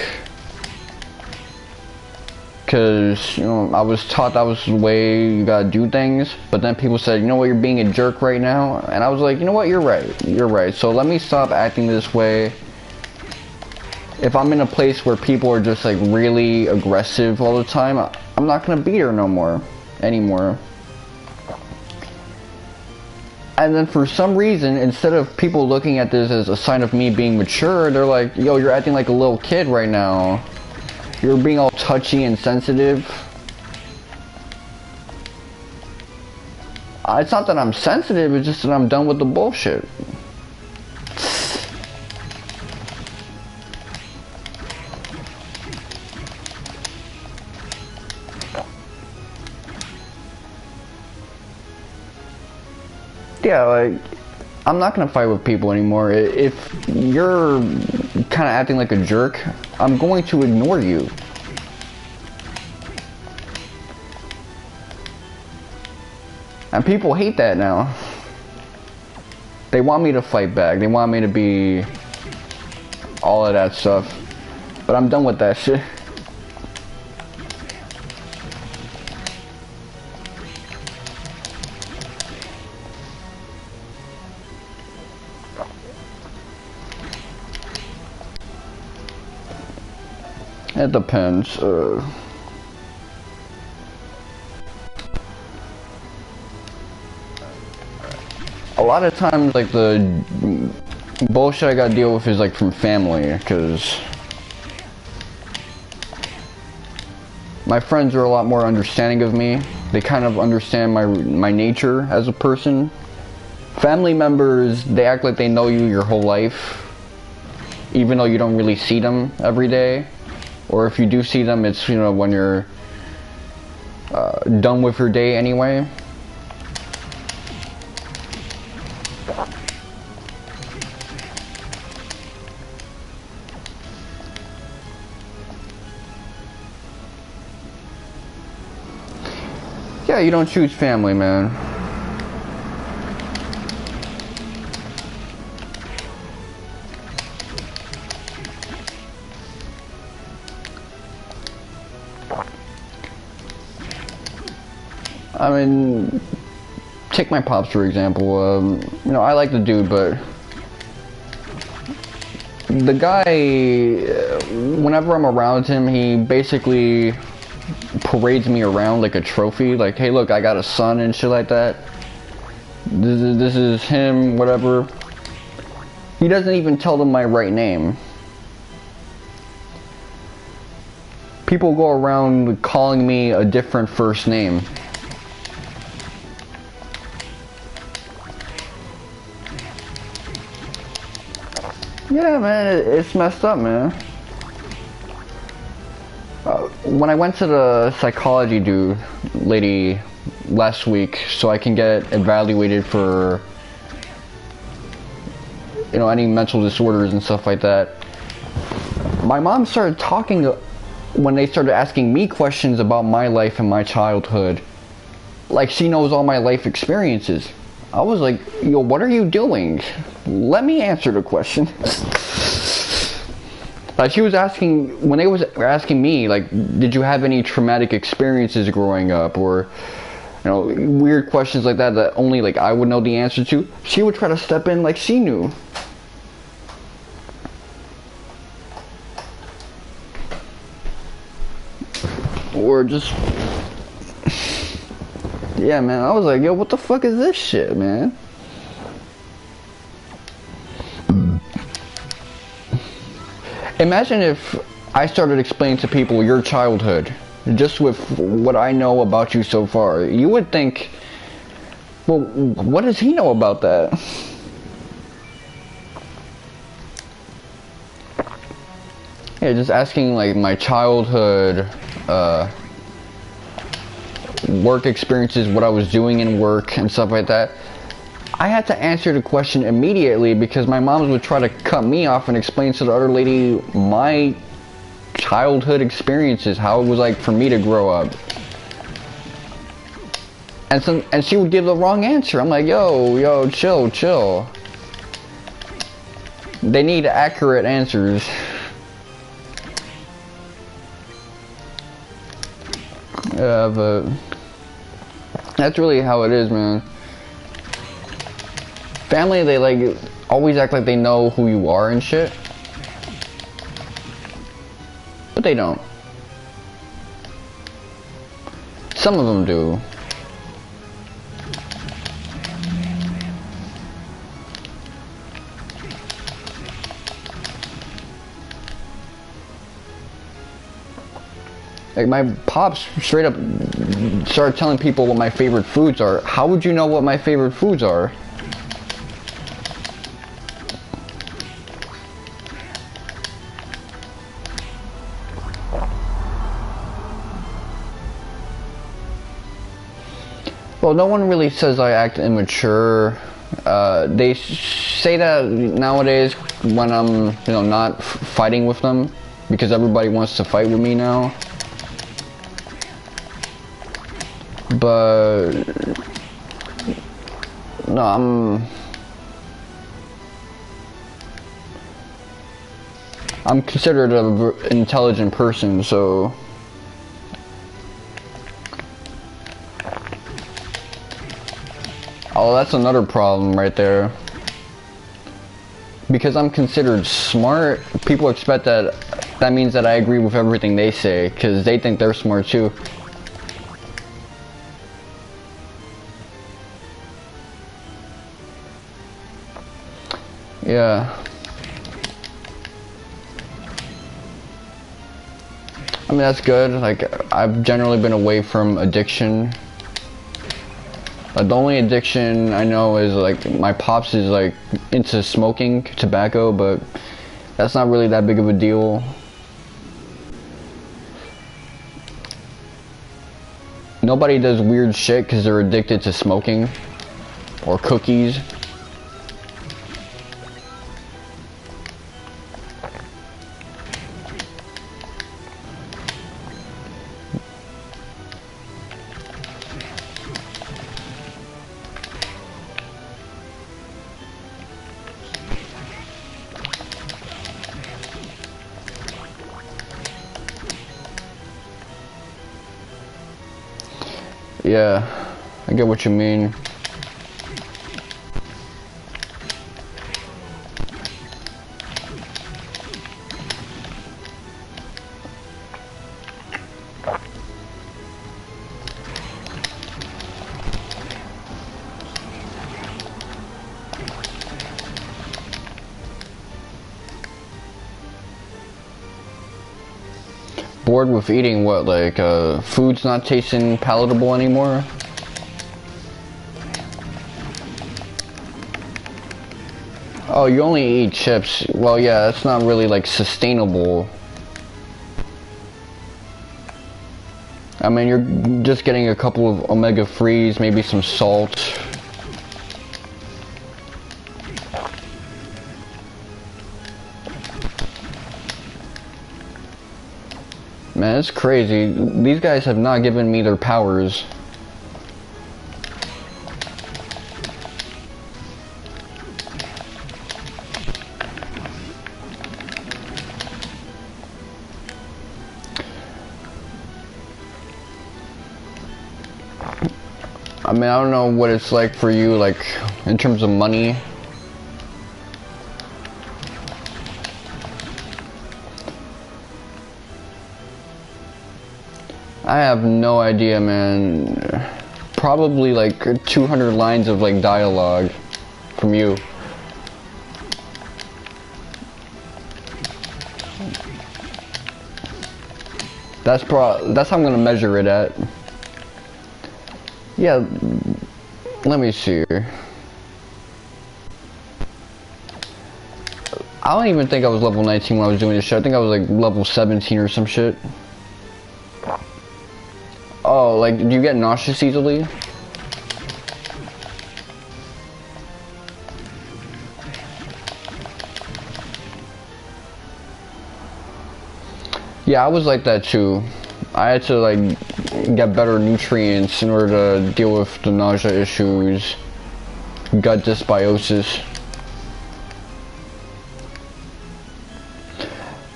Because, you know, I was taught that was the way you gotta do things. But then people said, you know what, you're being a jerk right now. And I was like, you know what, you're right. So let me stop acting this way. If I'm in a place where people are just like really aggressive all the time, I'm not gonna be there anymore. And then for some reason, instead of people looking at this as a sign of me being mature, they're like, yo, you're acting like a little kid right now. You're being all touchy and sensitive. It's not that I'm sensitive, it's just that I'm done with the bullshit. Yeah, like, I'm not gonna fight with people anymore. If you're kind of acting like a jerk, I'm going to ignore you. And people hate that now. They want me to fight back. They want me to be all of that stuff. But I'm done with that shit. It depends. A lot of times, like, the bullshit I gotta deal with is like from family, because my friends are a lot more understanding of me. They kind of understand my nature as a person. Family members, they act like they know you your whole life, even though you don't really see them every day. Or if you do see them, it's, you know, when you're done with your day anyway. Yeah, you don't choose family, man. I mean, take my pops for example. You know, I like the dude, but the guy, whenever I'm around him, he basically parades me around like a trophy. Like, hey, look, I got a son and shit like that. This is him, whatever. He doesn't even tell them my right name. People go around calling me a different first name. Yeah, man, it's messed up, man. When I went to the psychology lady last week, so I can get evaluated for, you know, any mental disorders and stuff like that, my mom started talking when they started asking me questions about my life and my childhood. Like, she knows all my life experiences. I was like, yo, what are you doing? Let me answer the question. Like, she was asking, when they were asking me, like, did you have any traumatic experiences growing up, or, you know, weird questions like that only, like, I would know the answer to, she would try to step in like she knew. Or just, yeah, man, I was like, yo, what the fuck is this shit, man? Imagine if I started explaining to people your childhood, just with what I know about you so far. You would think, well, what does he know about that? Yeah, just asking like my childhood, work experiences, what I was doing in work and stuff like that. I had to answer the question immediately because my mom would try to cut me off and explain to the other lady my childhood experiences, how it was like for me to grow up. And she would give the wrong answer. I'm like, yo, chill. They need accurate answers. Yeah, but that's really how it is, man. Family, they like always act like they know who you are and shit, but they don't. Some of them do. Like, my pops straight up started telling people what my favorite foods are. How would you know what my favorite foods are? Well, no one really says I act immature. They say that nowadays when I'm, you know, not fighting with them, because everybody wants to fight with me now. But no, I'm considered an intelligent person, so oh, that's another problem right there. Because I'm considered smart, people expect that means that I agree with everything they say, because they think they're smart too. Yeah. I mean, that's good. Like, I've generally been away from addiction. The only addiction I know is, like, my pops is, like, into smoking tobacco, but that's not really that big of a deal. Nobody does weird shit because they're addicted to smoking or cookies. Yeah, I get what you mean. Bored with eating what, like, food's not tasting palatable anymore? Oh, you only eat chips. Well, yeah, that's not really like sustainable. I mean, you're just getting a couple of omega-3s, maybe some salt. Man, it's crazy. These guys have not given me their powers. I mean, I don't know what it's like for you, like, in terms of money. I have no idea, man. Probably like 200 lines of like dialogue from you. That's how I'm gonna measure it at. Yeah, let me see here. I don't even think I was level 19 when I was doing this shit. I think I was like level 17 or some shit. Oh, like, do you get nauseous easily? Yeah, I was like that too. I had to like get better nutrients in order to deal with the nausea issues, gut dysbiosis.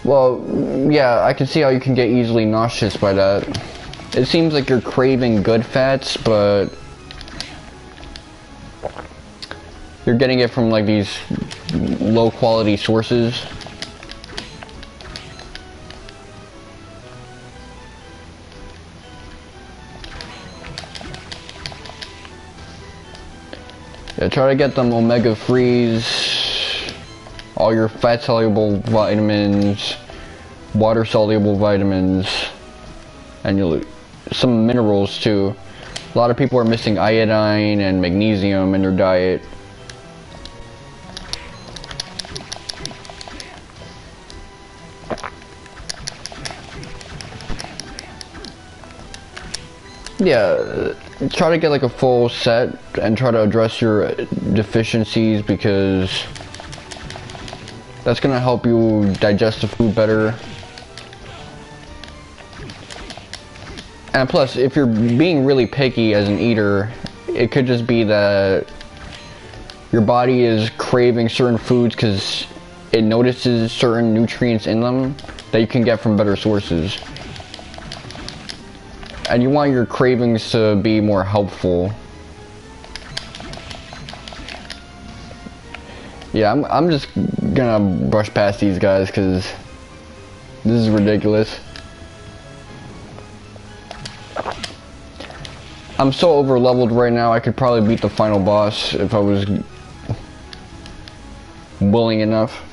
Well, yeah, I can see how you can get easily nauseous by that. It seems like you're craving good fats, but you're getting it from like these low quality sources. Yeah, try to get them omega-3s, all your fat-soluble vitamins, water-soluble vitamins, and some minerals too. A lot of people are missing iodine and magnesium in their diet. Yeah, try to get like a full set and try to address your deficiencies, because that's gonna help you digest the food better. And plus, if you're being really picky as an eater, it could just be that your body is craving certain foods because it notices certain nutrients in them that you can get from better sources. And you want your cravings to be more helpful. Yeah, I'm just gonna brush past these guys because this is ridiculous. I'm so over leveled right now, I could probably beat the final boss if I was willing enough.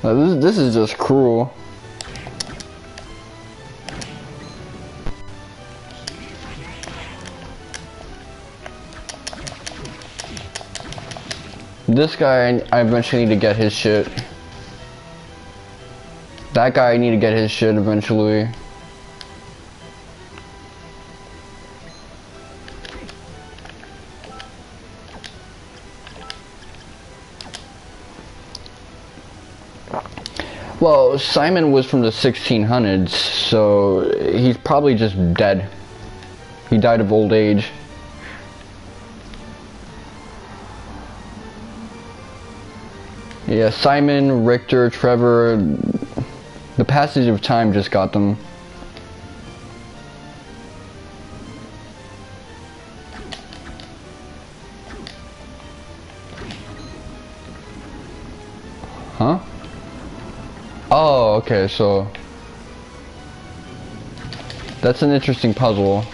This is just cruel. This guy, I eventually need to get his shit. That guy, I need to get his shit eventually. Well, Simon was from the 1600s, so he's probably just dead. He died of old age. Yeah, Simon, Richter, Trevor, the passage of time just got them. Huh? Oh, okay, so that's an interesting puzzle.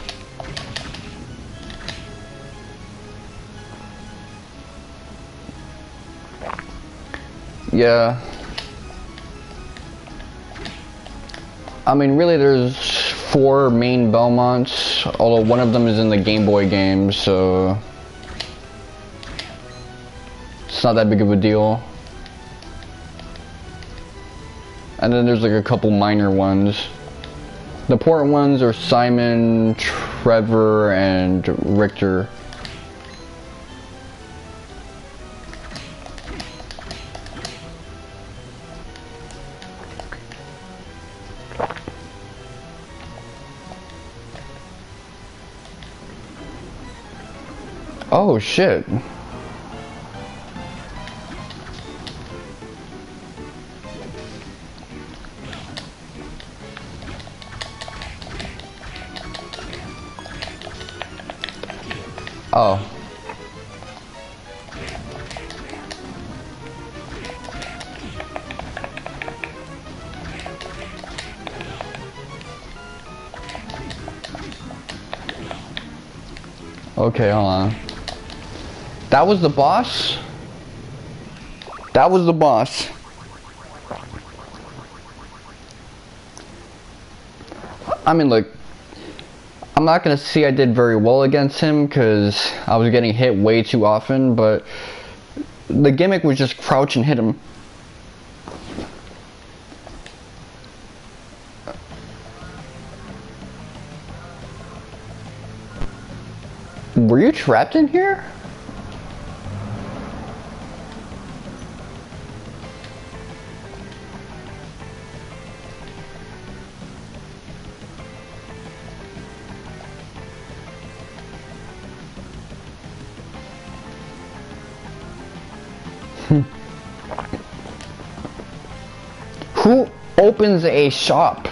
Yeah. I mean, really, there's 4 main Belmonts, although one of them is in the Game Boy game, so it's not that big of a deal. And then there's like a couple minor ones. The important ones are Simon, Trevor, and Richter. Oh shit. Oh. Okay, hold on. That was the boss? That was the boss. I mean, look, I'm not gonna say I did very well against him because I was getting hit way too often, but the gimmick was just crouch and hit him. Were you trapped in here? Who opens a shop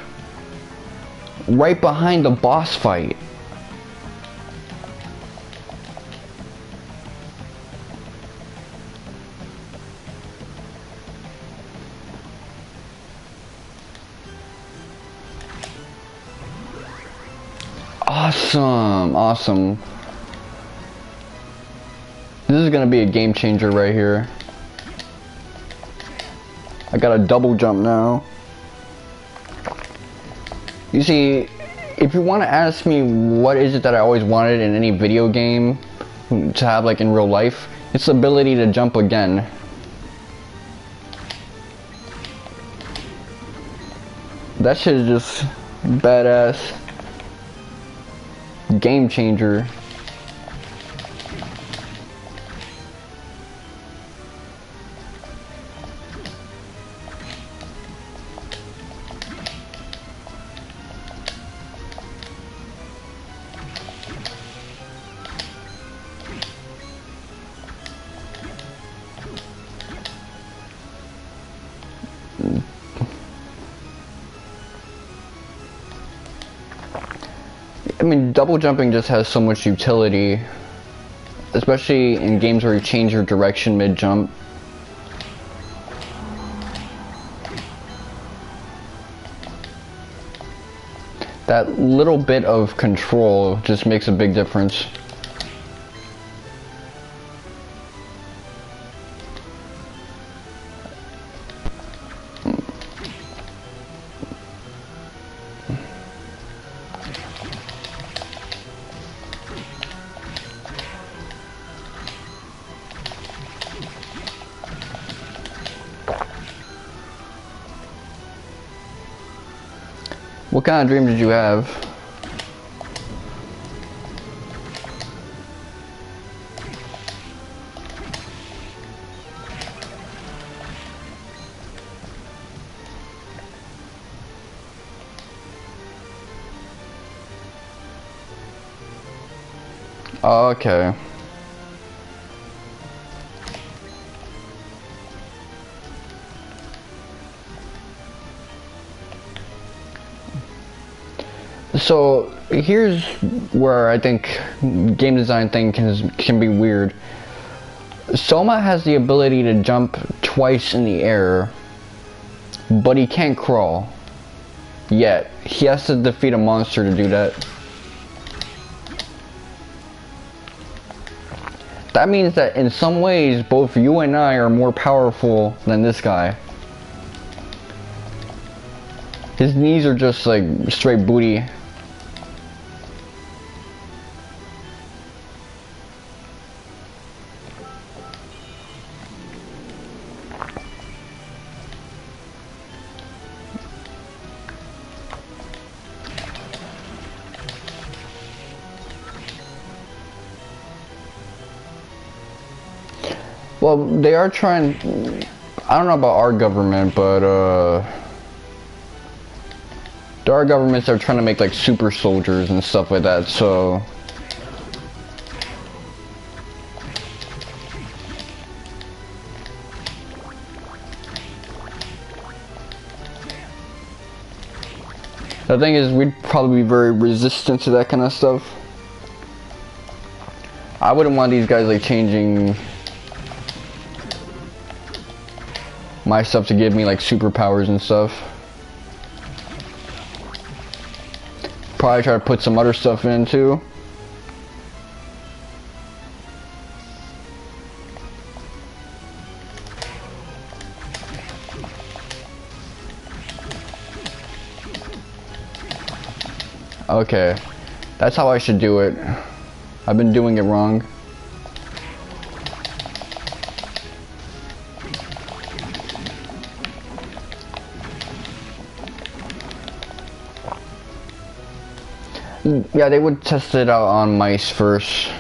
right behind the boss fight? Awesome, awesome. This is gonna be a game changer right here. I got a double jump now. You see, if you want to ask me what is it that I always wanted in any video game to have like in real life, it's the ability to jump again. That shit is just badass. Game changer. I mean, double jumping just has so much utility, especially in games where you change your direction mid-jump. That little bit of control just makes a big difference. What kind of dream did you have? Okay. So here's where I think game design thing can be weird. Soma has the ability to jump twice in the air, but he can't crawl. Yet he has to defeat a monster to do that. That means that in some ways both you and I are more powerful than this guy. His knees are just like straight booty. Well, they are trying, I don't know about our government, but there are governments that are trying to make like super soldiers and stuff like that, so the thing is, we'd probably be very resistant to that kind of stuff. I wouldn't want these guys like changing my stuff to give me like superpowers and stuff. Probably try to put some other stuff in too. Okay, that's how I should do it. I've been doing it wrong. Yeah, they would test it out on mice first.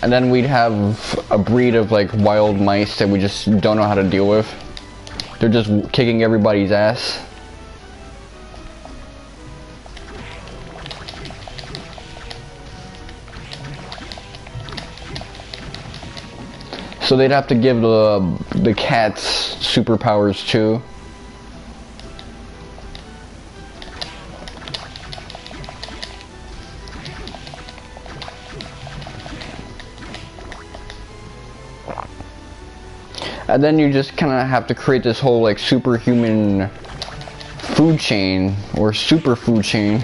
And then we'd have a breed of like wild mice that we just don't know how to deal with. They're just kicking everybody's ass. So they'd have to give the cats superpowers too. And then you just kind of have to create this whole like superhuman food chain or super food chain.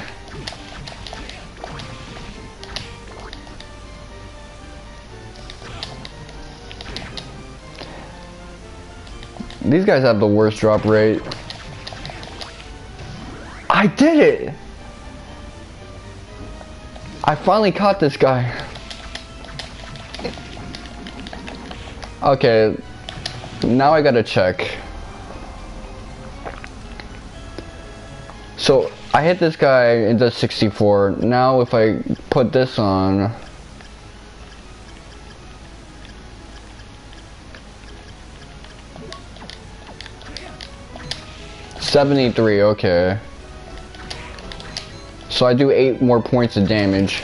These guys have the worst drop rate. I did it! I finally caught this guy. Okay. Now I gotta check. So I hit this guy into 64. Now if I put this on, $73. Okay. So I do 8 more points of damage.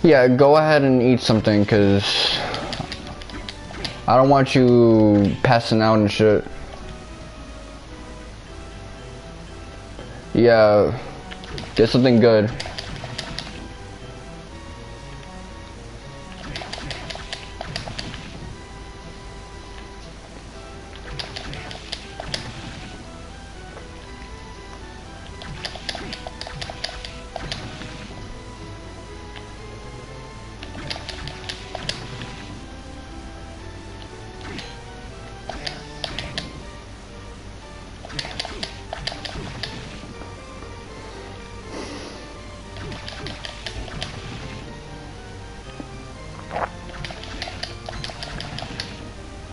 Yeah, go ahead and eat something, cause I don't want you passing out and shit. Yeah, get something good.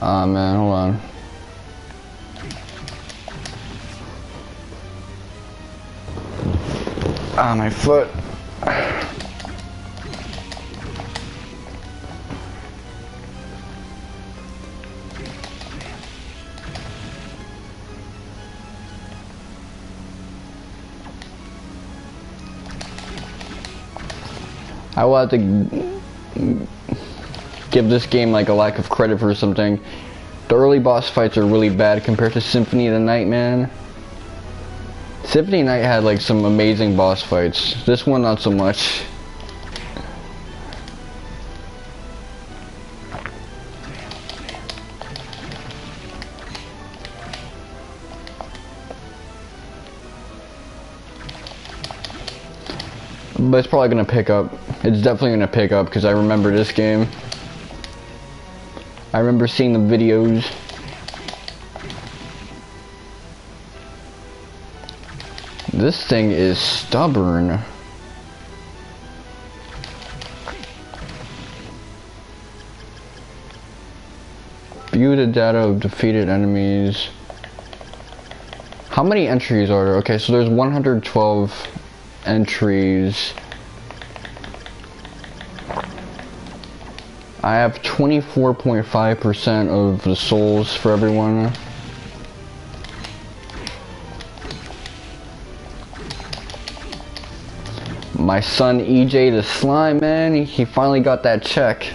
Aw, man, hold on. Ah, my foot. I will have to give this game like a lack of credit for something. The early boss fights are really bad compared to Symphony of the Night, man. Symphony of the Night had like some amazing boss fights. This one not so much. But it's probably gonna pick up. It's definitely gonna pick up because I remember this game. I remember seeing the videos. This thing is stubborn. View the data of defeated enemies. How many entries are there? Okay, so there's 112 entries. I have 24.5% of the souls for everyone. My son EJ the slime, man, he finally got that check.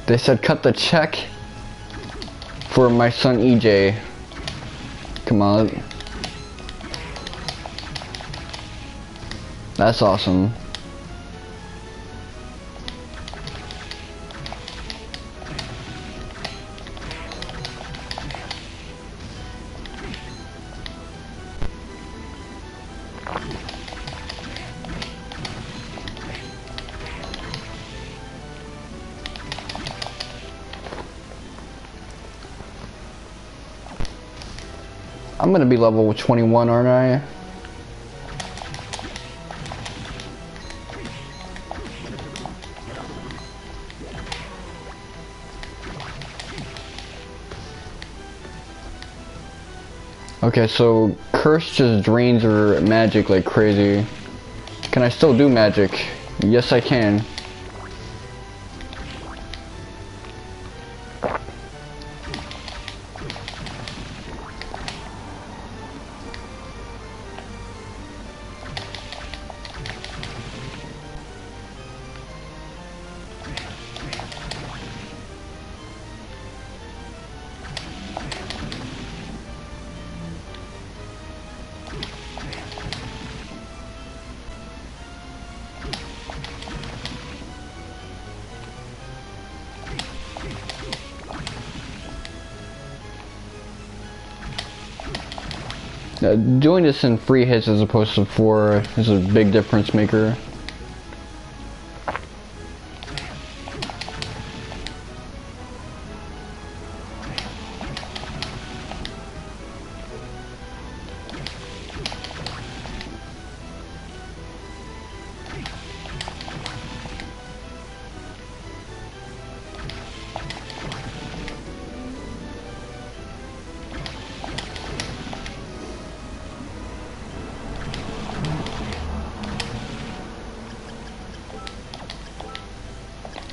They said cut the check for my son EJ. Come on. That's awesome. I'm gonna be level 21, aren't I? Okay, so curse just drains her magic like crazy. Can I still do magic? Yes, I can. Doing this in 3 hits as opposed to 4 is a big difference maker.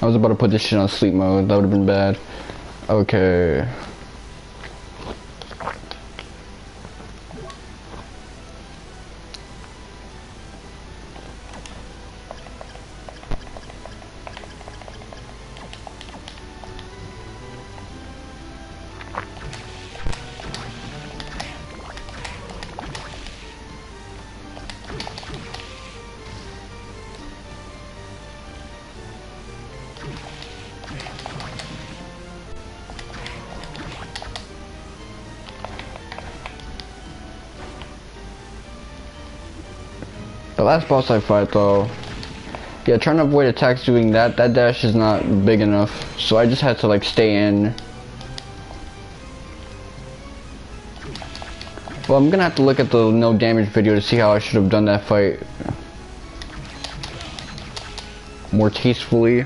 I was about to put this shit on sleep mode. That would have been bad. Okay. The last boss I fight though, yeah, trying to avoid attacks doing that dash is not big enough, so I just had to like stay in. Well, I'm gonna have to look at the no damage video to see how I should have done that fight more tastefully.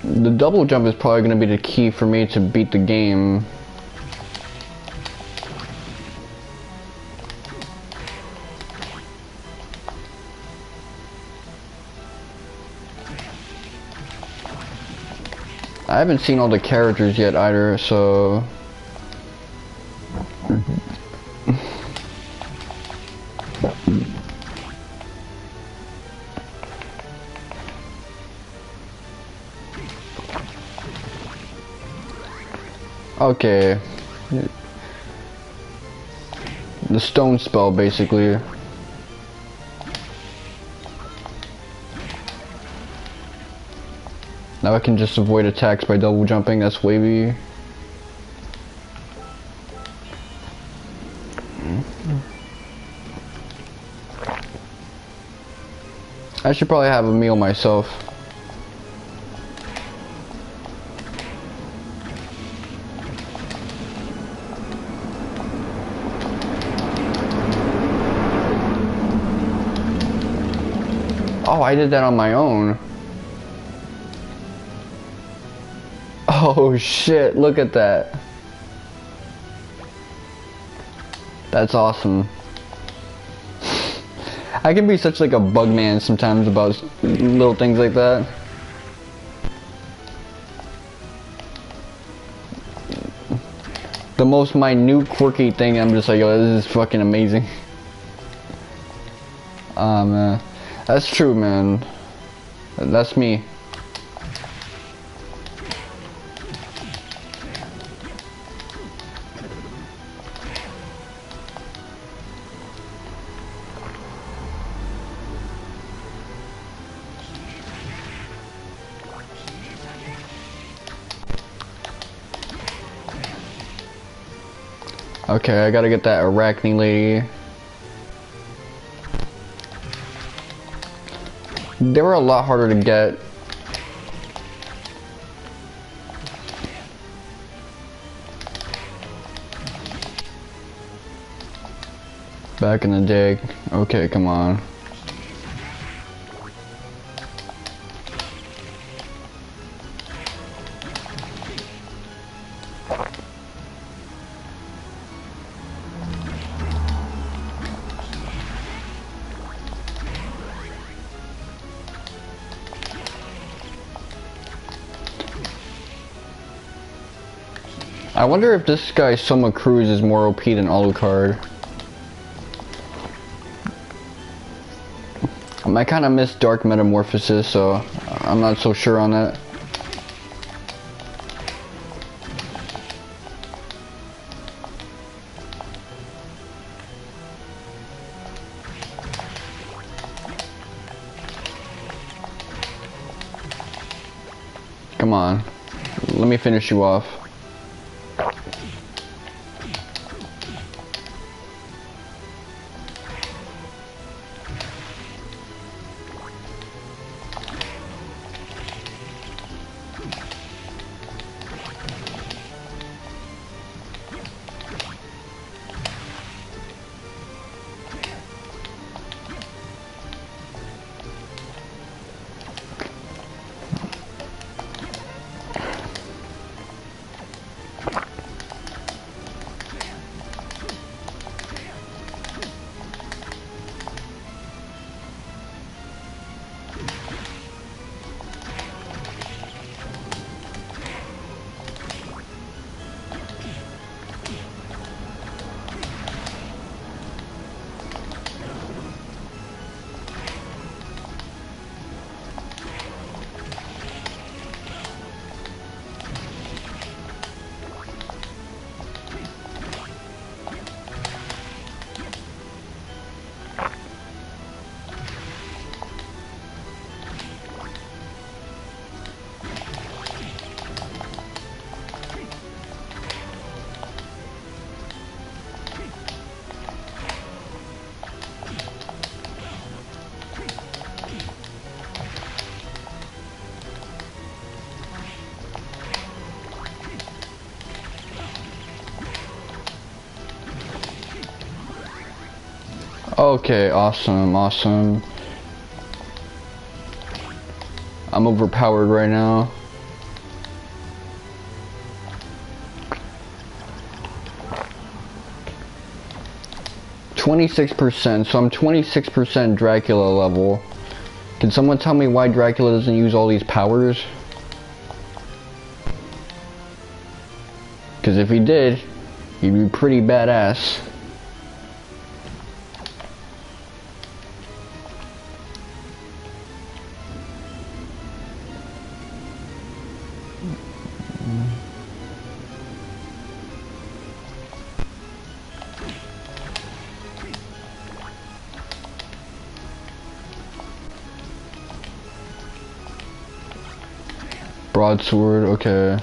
The double jump is probably going to be the key for me to beat the game. I haven't seen all the characters yet either, so... Okay. The stone spell, basically. Now I can just avoid attacks by double jumping. That's wavy. I should probably have a meal myself. Oh, I did that on my own. Oh shit, look at that. That's awesome. I can be such like a bug man sometimes about little things like that. The most minute quirky thing, I'm just like, yo, this is fucking amazing. Man. That's true, man. That's me. Okay, I gotta get that Arachne lady. They were a lot harder to get. Back in the day. Okay, come on. I wonder if this guy Soma Cruz is more OP than Alucard. I kind of miss Dark Metamorphosis, so I'm not so sure on that. Come on, let me finish you off. Okay, awesome, awesome. I'm overpowered right now. %, so I'm 26% Dracula level. Can someone tell me why Dracula doesn't use all these powers? Because if he did, he'd be pretty badass. Broadsword, okay.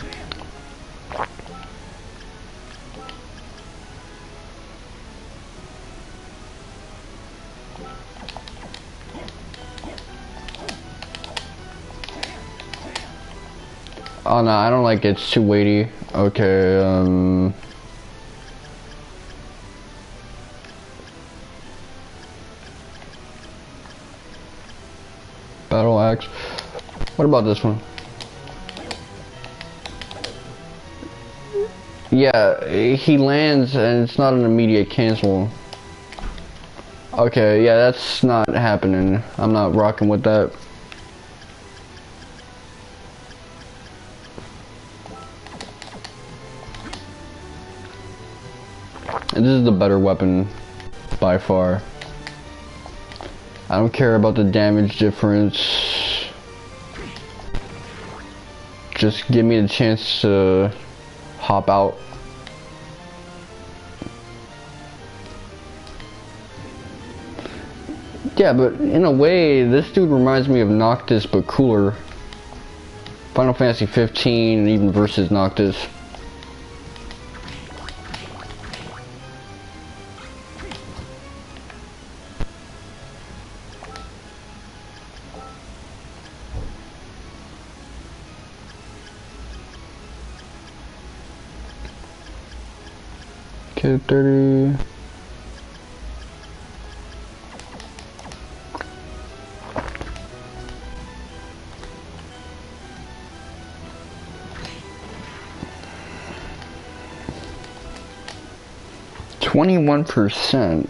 Oh no, I don't like it. It's too weighty. Okay, Battle axe. What about this one? Yeah, he lands and it's not an immediate cancel. Okay, yeah, that's not happening. I'm not rocking with that. And this is the better weapon by far. I don't care about the damage difference. Just give me the chance to hop out. Yeah, but in a way, this dude reminds me of Noctis, but cooler. Final Fantasy 15, even versus Noctis. Okay, 30. %.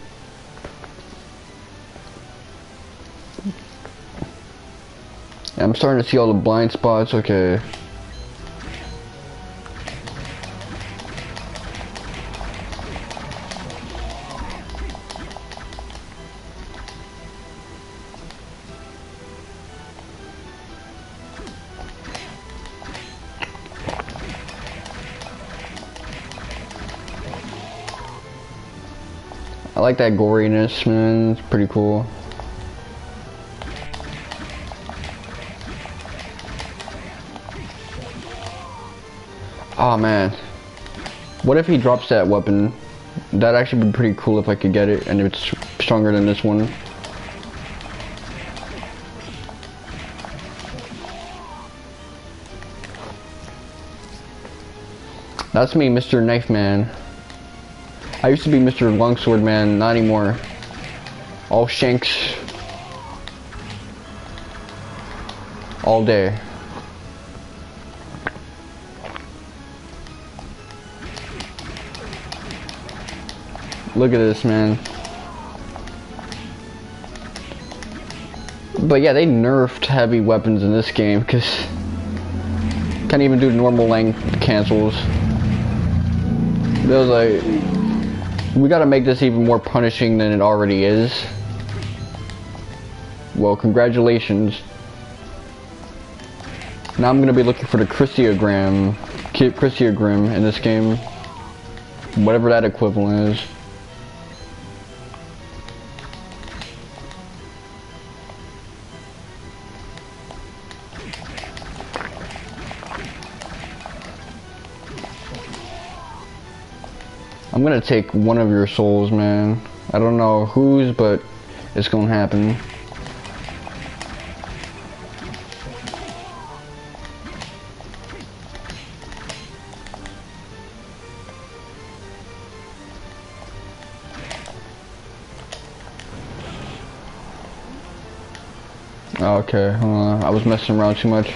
I'm starting to see all the blind spots. Okay. I like that goriness, man. It's pretty cool. Oh man, what if he drops that weapon? That'd actually be pretty cool if I could get it and it's stronger than this one. That's me, Mr. Knife Man. I used to be Mr. Longsword Man, not anymore. All shanks. All day. Look at this, man. But yeah, they nerfed heavy weapons in this game, because can't even do normal length cancels. It was like, we gotta make this even more punishing than it already is. Well, congratulations. Now I'm gonna be looking for the Chryssiogram in this game. Whatever that equivalent is. I'm gonna take one of your souls, man. I don't know whose, but it's gonna happen. Okay, I was messing around too much.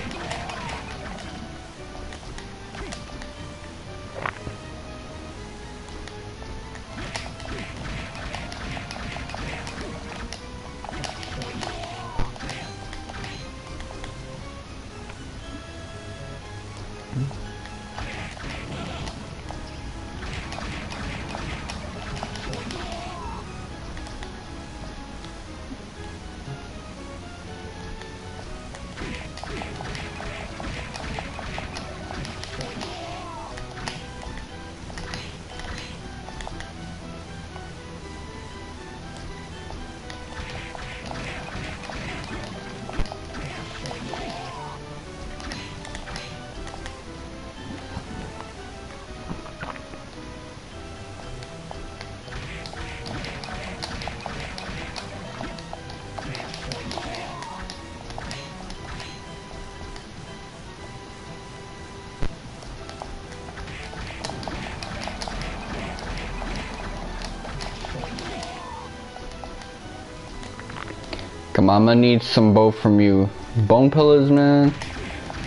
I'm gonna need some both from you. Bone pillars, man.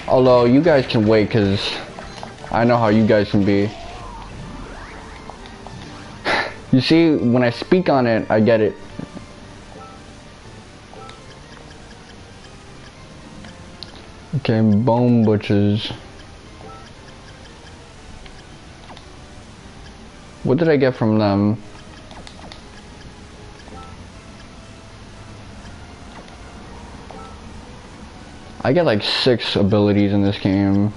Although you guys can wait, cause I know how you guys can be. You see, when I speak on it, I get it. Okay, bone butchers. What did I get from them? I get like 6 abilities in this game.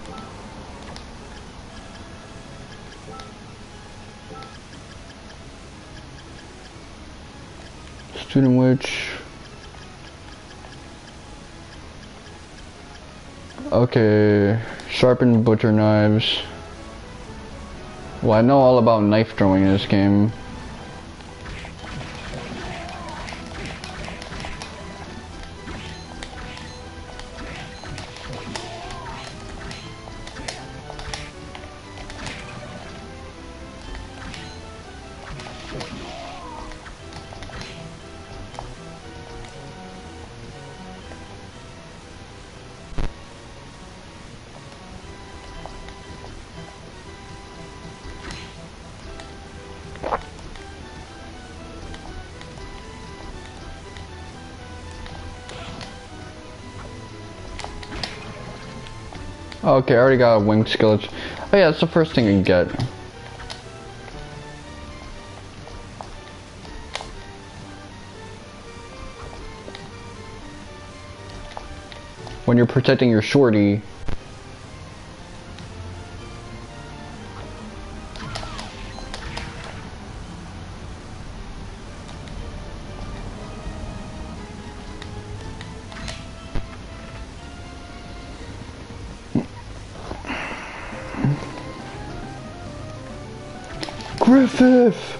Student witch. Okay, sharpened butcher knives. Well, I know all about knife throwing in this game. Okay, I already got a winged skillet. Oh yeah, that's the first thing you get. When you're protecting your shorty. Griffith!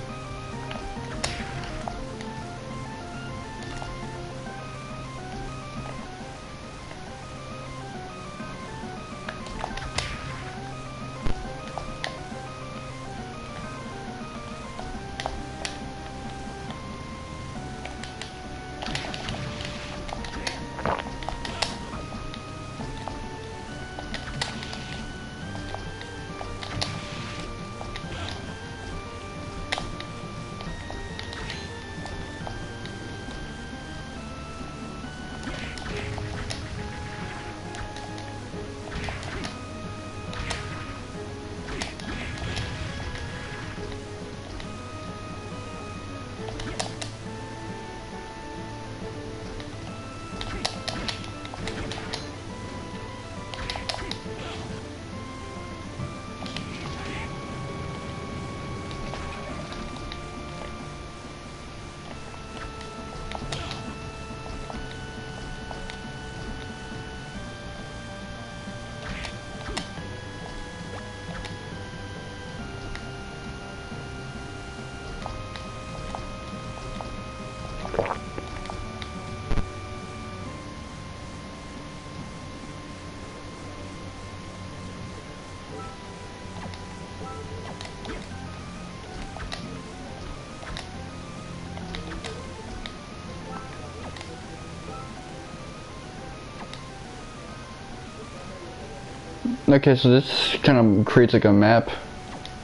Okay, so this kind of creates like a map.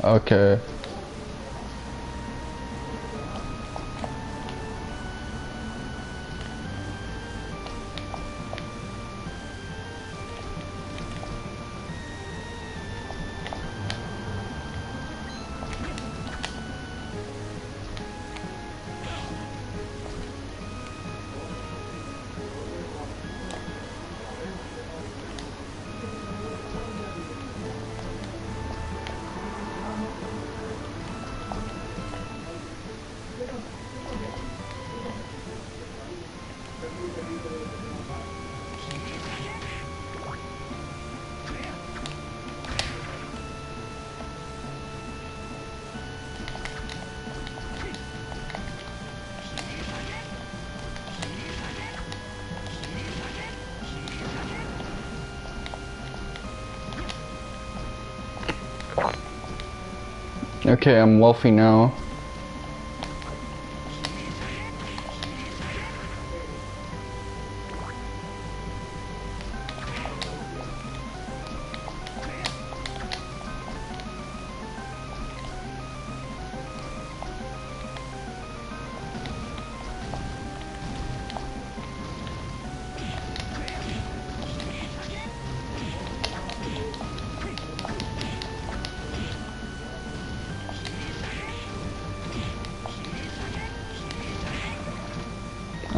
Okay. Okay, I'm wealthy now.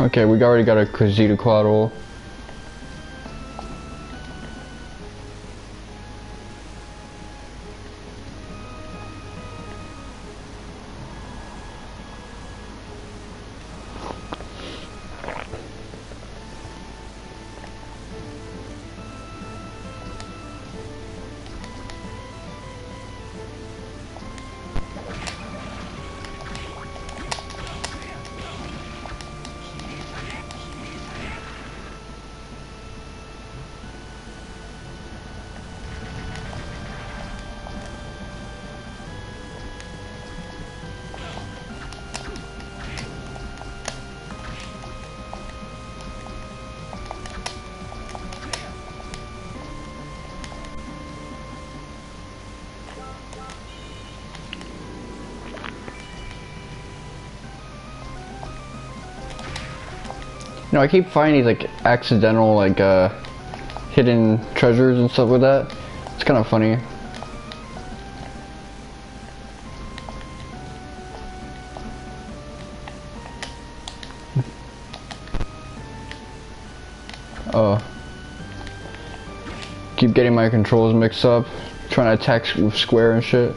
Okay, we already got a Quasita Quaddle. You know, I keep finding these like accidental like hidden treasures and stuff with that. It's kind of funny. Oh. Keep getting my controls mixed up. Trying to attack with square and shit.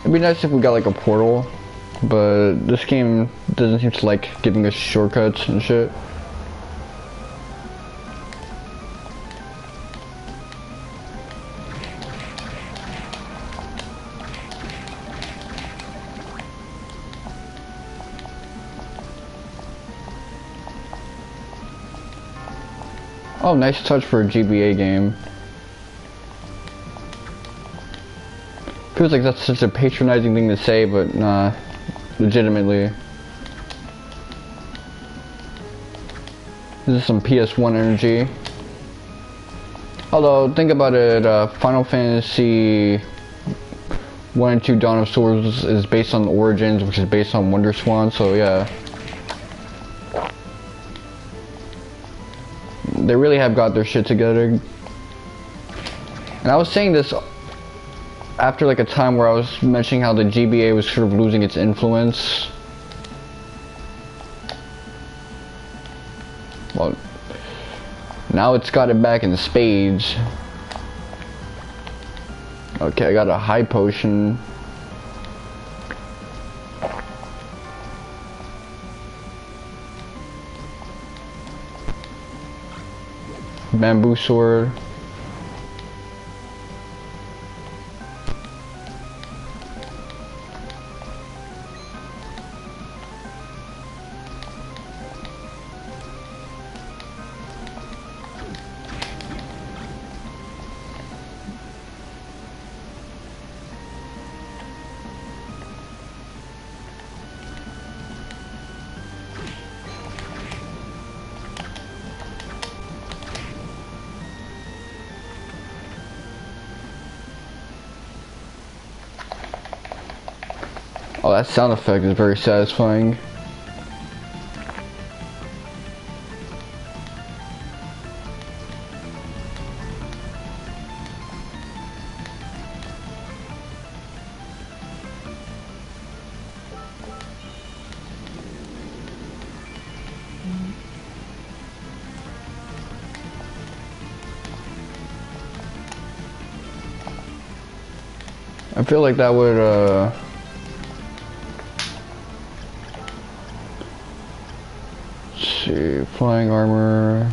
It'd be nice if we got like a portal, but this game doesn't seem to like giving us shortcuts and shit. Oh, nice touch for a GBA game. Feels like that's such a patronizing thing to say, but nah, legitimately. This is some PS1 energy. Although, think about it, Final Fantasy 1 and 2 Dawn of Swords is based on Origins, which is based on Wonder Swan, so yeah. They really have got their shit together. And I was saying this after like a time where I was mentioning how the GBA was sort of losing its influence. Well, now it's got it back in spades. Okay, I got a high potion. Bamboo sword. Oh, that sound effect is very satisfying. I feel like that would let's see, flying armor.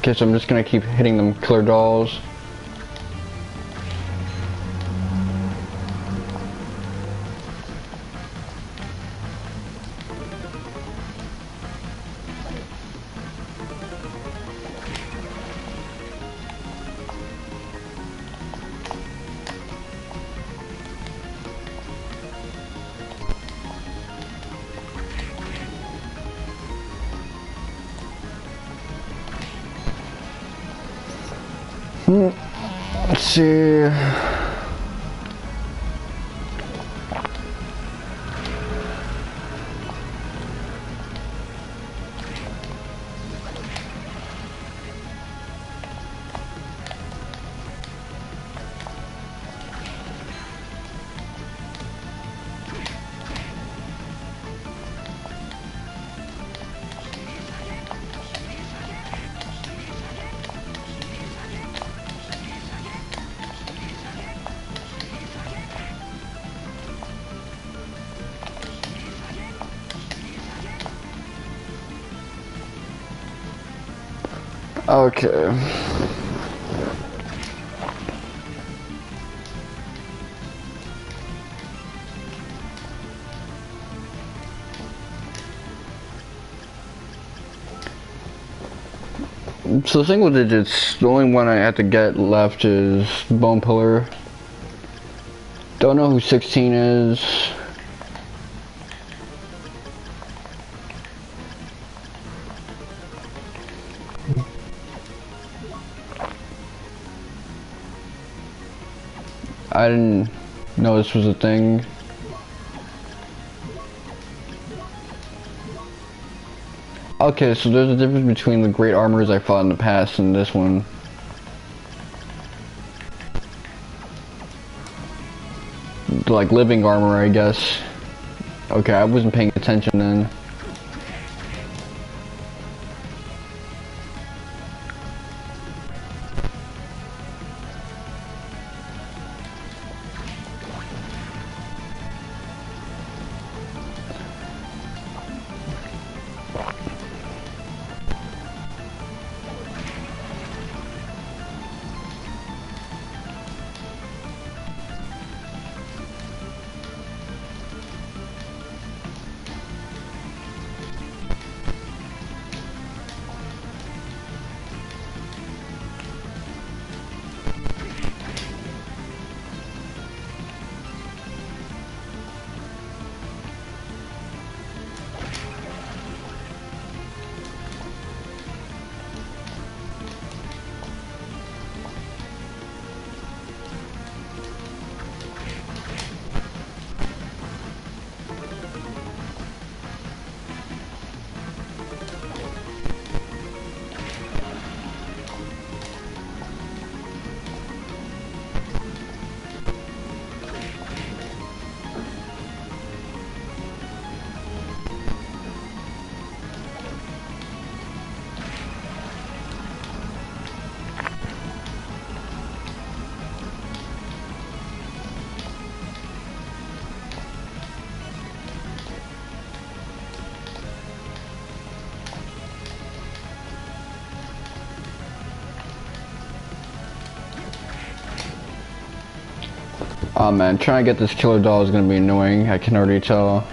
Okay, so I'm just gonna keep hitting them killer dolls. Let's see. Okay. So single digits, the only one I have to get left is Bone Pillar. Don't know who 16 is. I didn't know this was a thing. Okay, so there's a difference between the great armors I fought in the past and this one. Like living armor, I guess. Okay, I wasn't paying attention then. Oh man, trying to get this killer doll is gonna be annoying, I can already tell.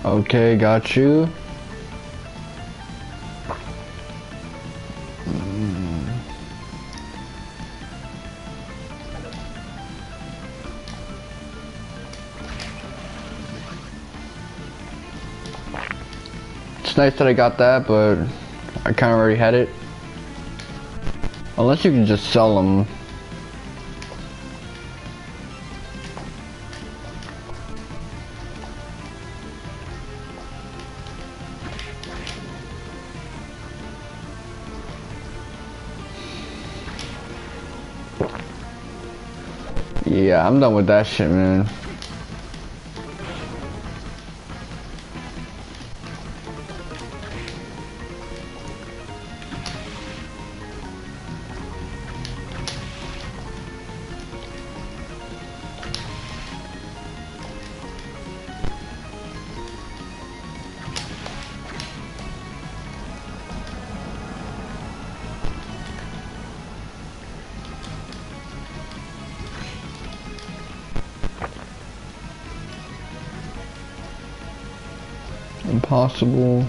Okay, got you. It's nice that I got that, but I kind of already had it. Unless you can just sell them. Yeah, I'm done with that shit, man. Impossible.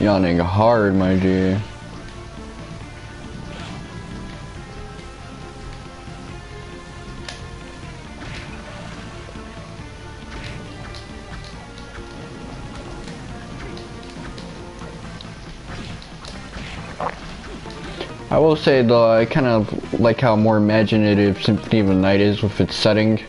Yawning hard, my G. I will say though, I kind of like how more imaginative Symphony of the Night is with its setting.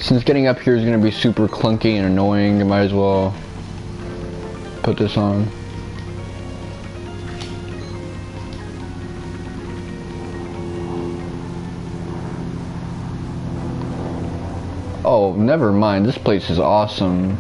Since getting up here is going to be super clunky and annoying, I might as well put this on. Oh, never mind. This place is awesome.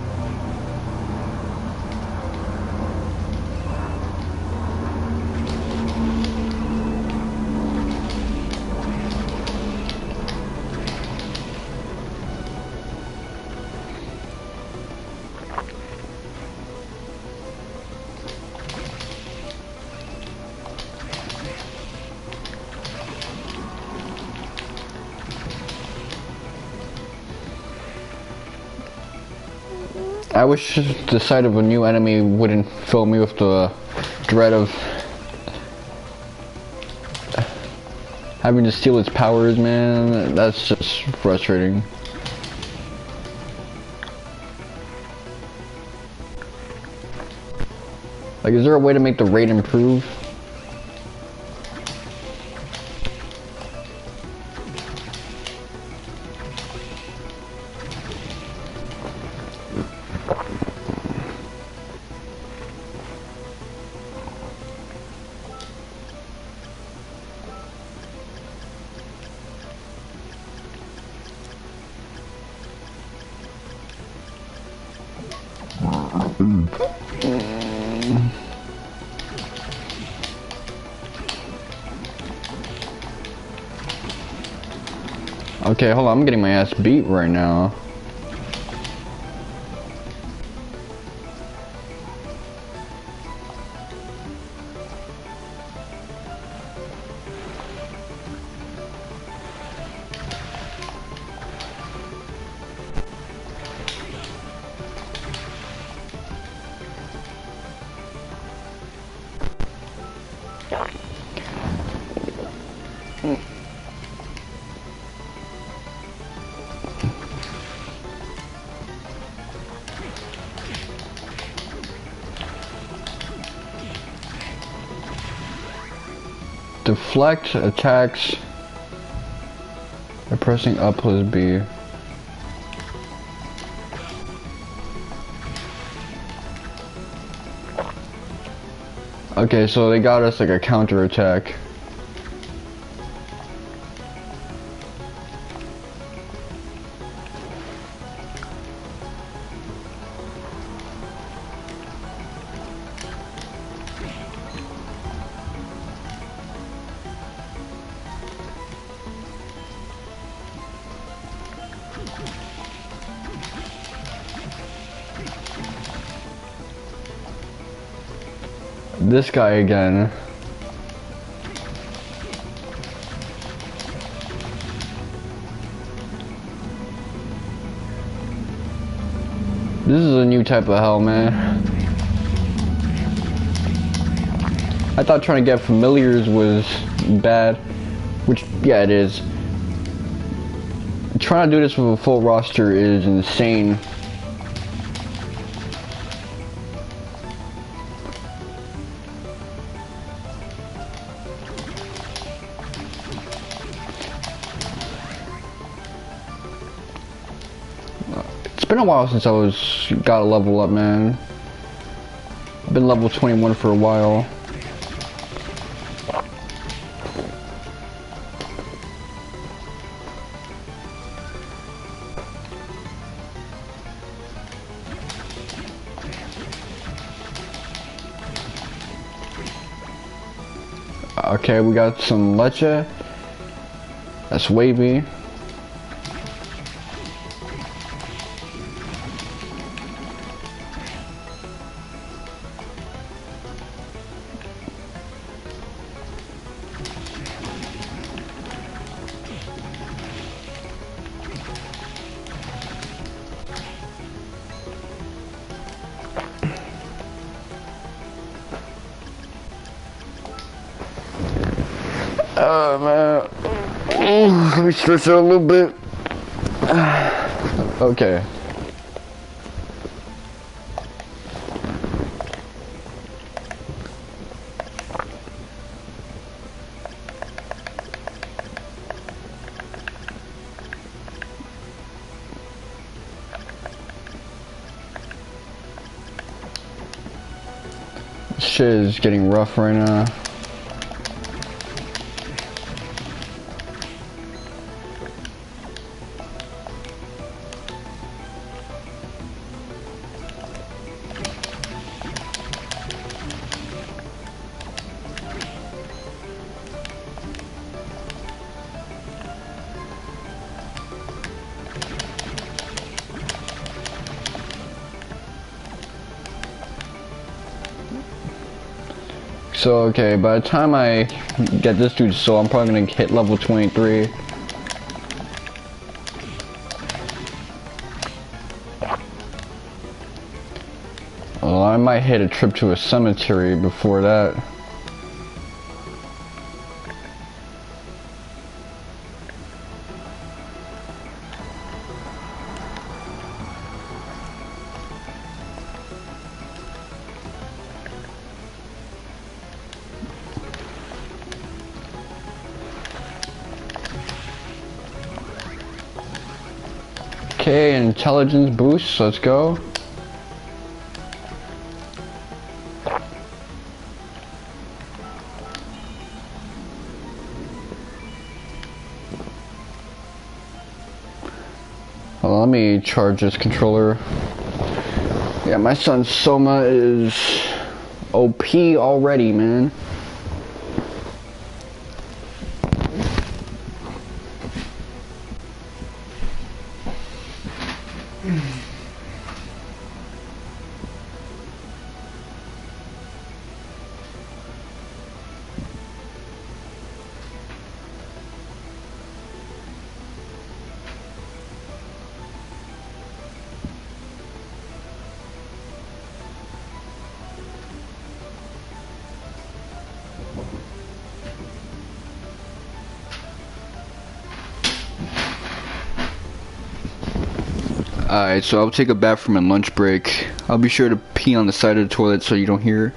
I wish the sight of a new enemy wouldn't fill me with the dread of having to steal its powers, man. That's just frustrating. Like, is there a way to make the raid improve? Okay, hold on, I'm getting my ass beat right now. Deflect attacks by pressing up plus B. Okay, so they got us like a counter attack. This guy again. This is a new type of hell, man. I thought trying to get familiars was bad, which, yeah, it is. Trying to do this with a full roster is insane. It's been a while since I got a level up, man. I've been level 21 for a while. Okay, we got some leche. That's wavy. Man. Let me stretch it a little bit. Okay. Shit is getting rough right now. So, okay, by the time I get this dude's soul, I'm probably gonna hit level 23. Well, I might hit a trip to a cemetery before that. Okay, intelligence boost, let's go. Hold on, let me charge this controller. Yeah, my son Soma is OP already, man. Alright, so I'll take a bath for my lunch break. I'll be sure to pee on the side of the toilet so you don't hear.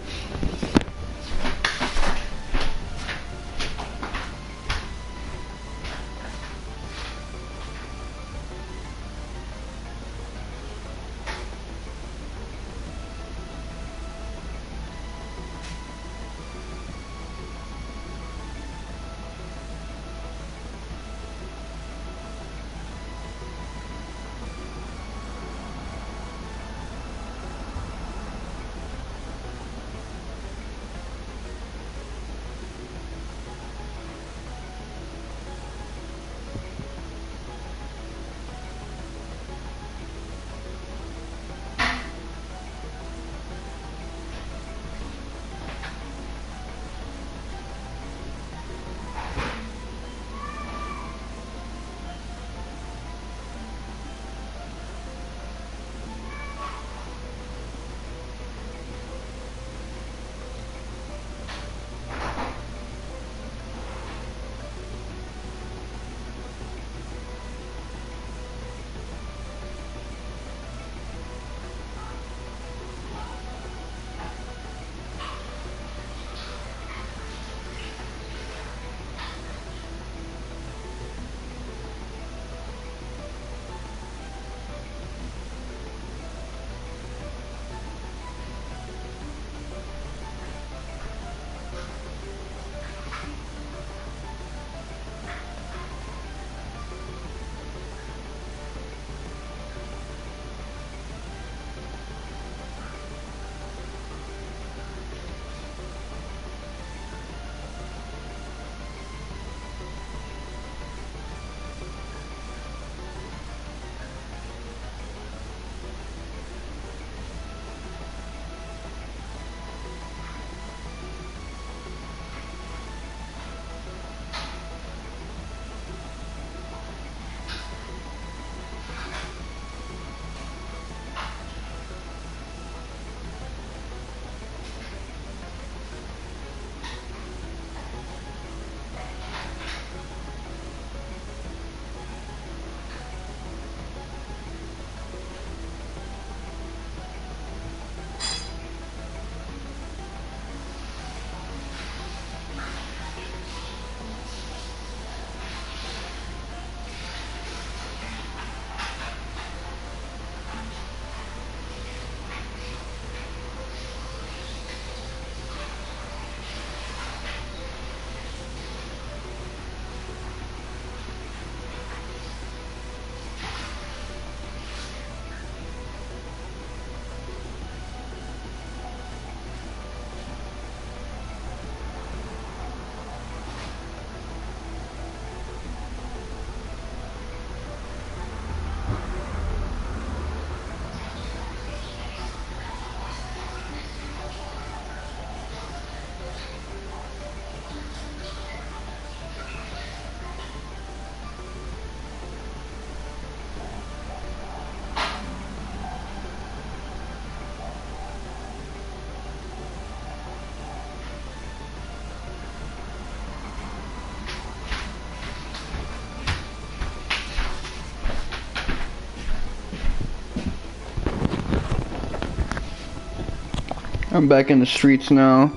I'm back in the streets now.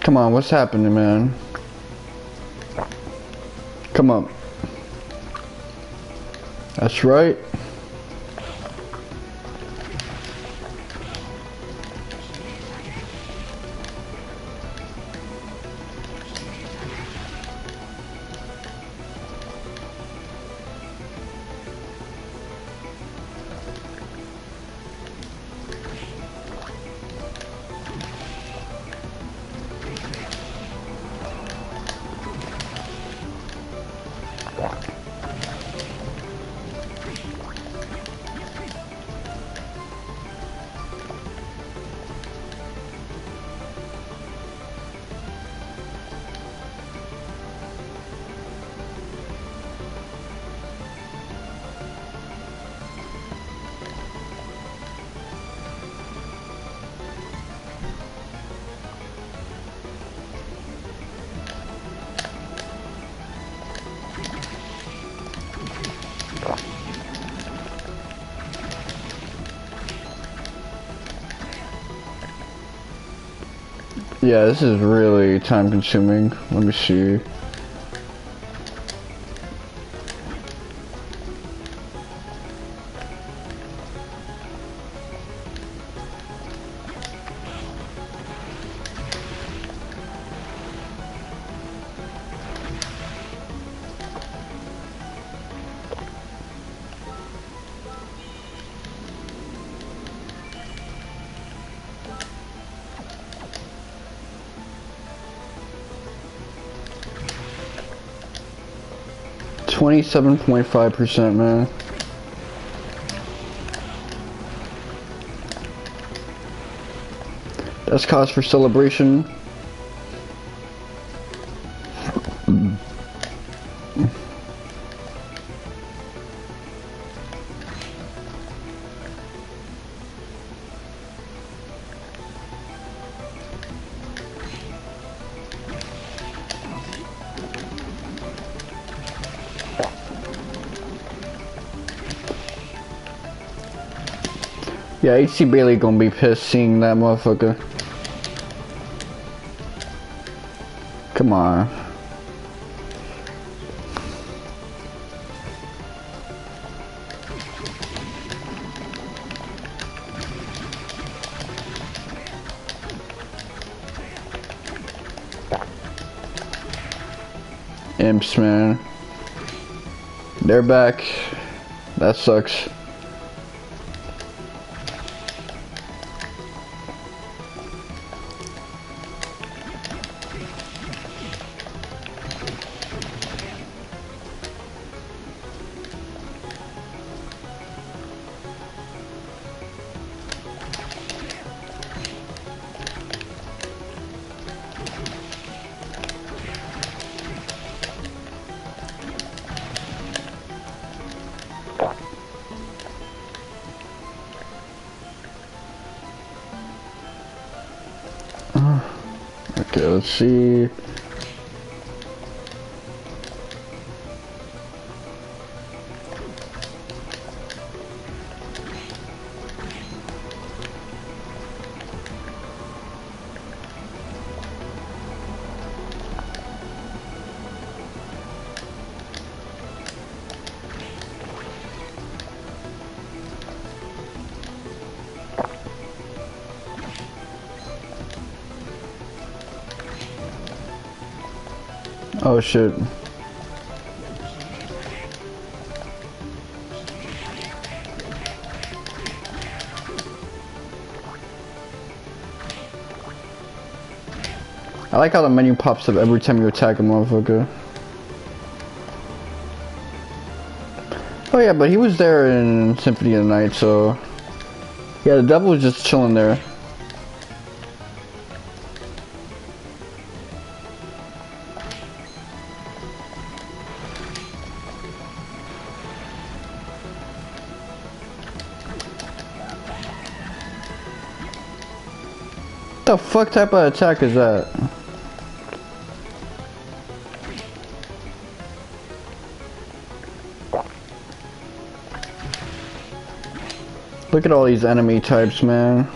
Come on, what's happening, man? Come on. That's right. Yeah, this is really time consuming. Let me see. $27.5%, man. That's cause for celebration. Yeah, HC Bailey gonna be pissed seeing that motherfucker. Come on. Imps, man. They're back. That sucks. Okay, let's see. Oh shit. I like how the menu pops up every time you attack a motherfucker. Oh yeah, but he was there in Symphony of the Night, so... Yeah, the devil was just chilling there. What the fuck type of attack is that? Look at all these enemy types, man.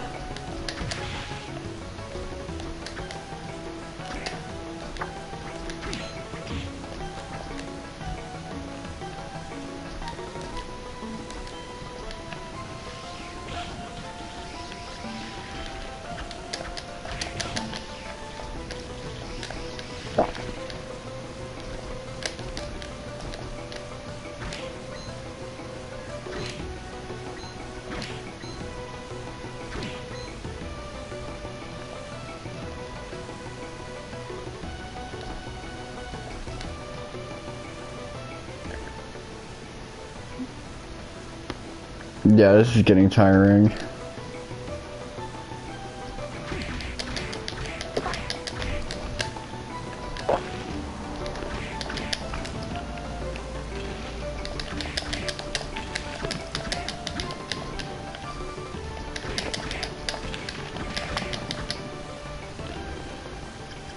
Yeah, this is getting tiring.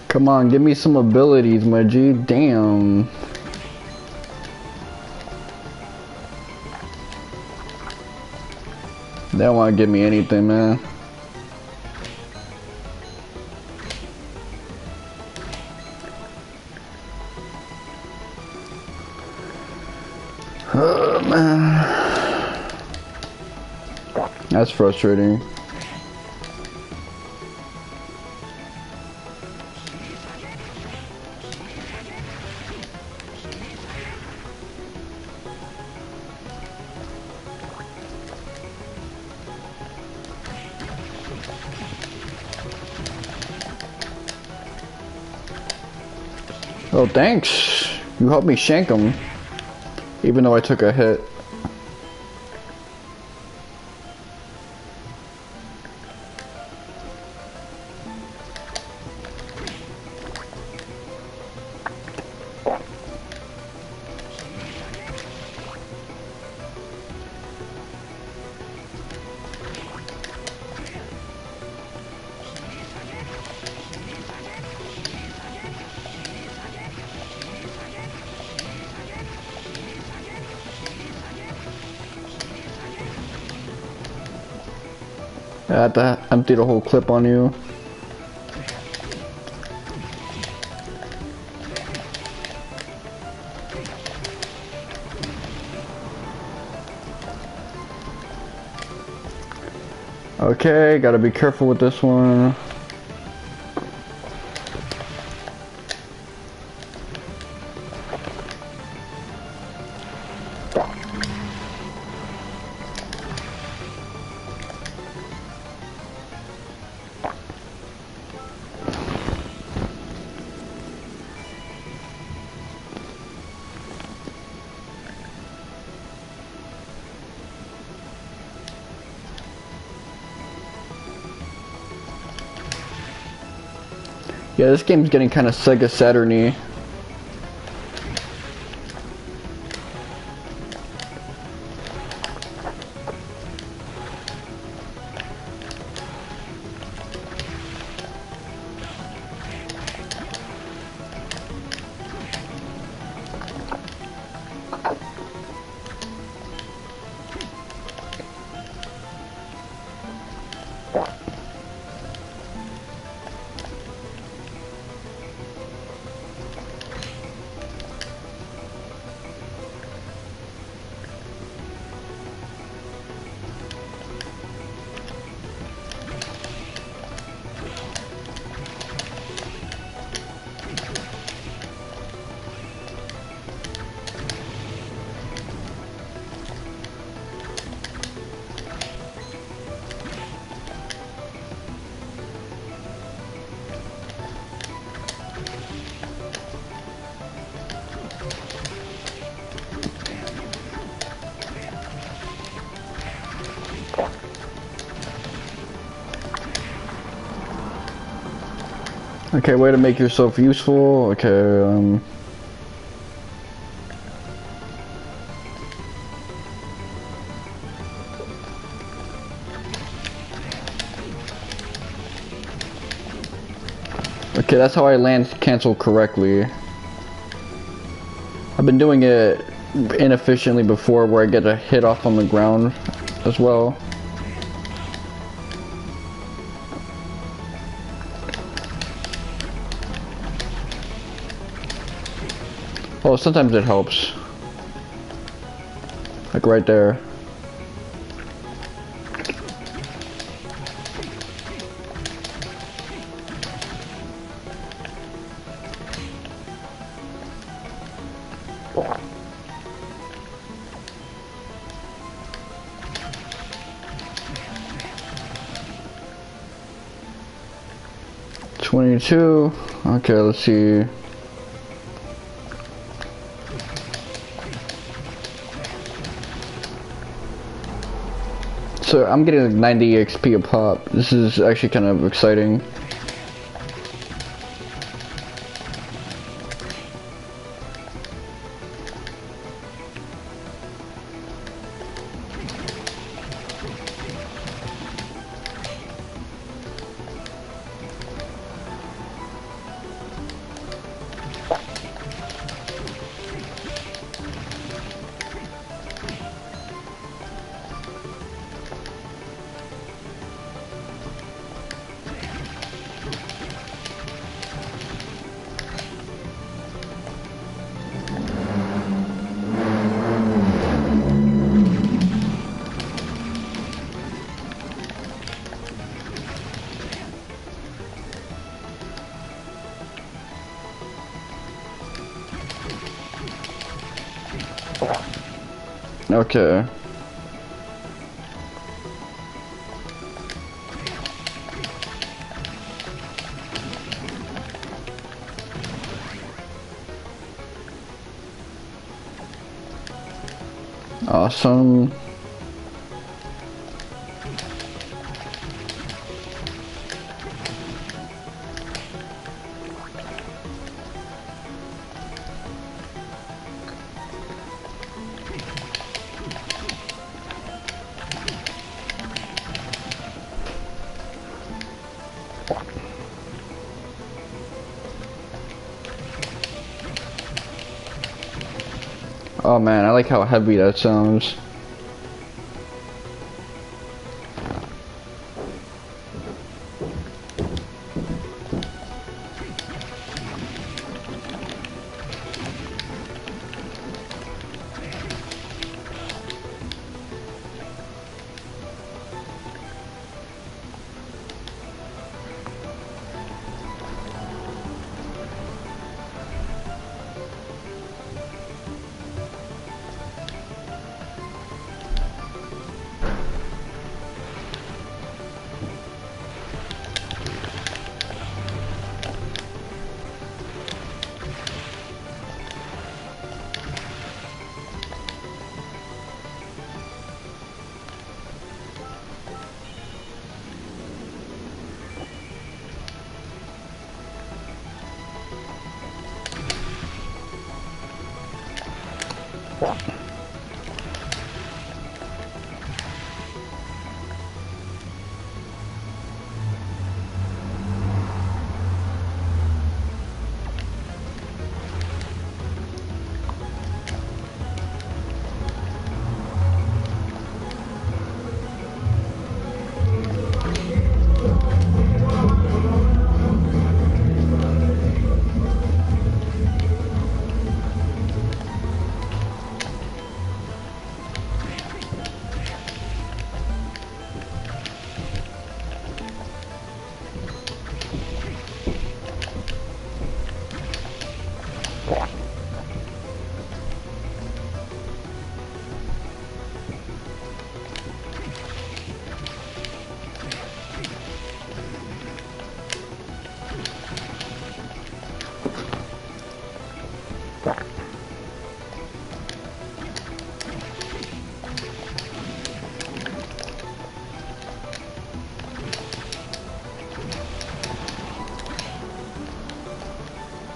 Come on, give me some abilities, my G. Damn. They don't want to give me anything, man. Oh, man. That's frustrating. Oh, thanks. You helped me shank him, even though I took a hit. I had to empty the whole clip on you. Okay, gotta be careful with this one. Yeah, this game's getting kind of Sega Saturn-y. Okay, way to make yourself useful. Okay, okay, that's how I land cancel correctly. I've been doing it inefficiently before where I get a hit off on the ground as well. Oh, sometimes it helps. Like right there. $22. Okay, let's see. So I'm getting like 90 XP a pop. This is actually kind of exciting. Okay. Awesome. Oh man, I like how heavy that sounds.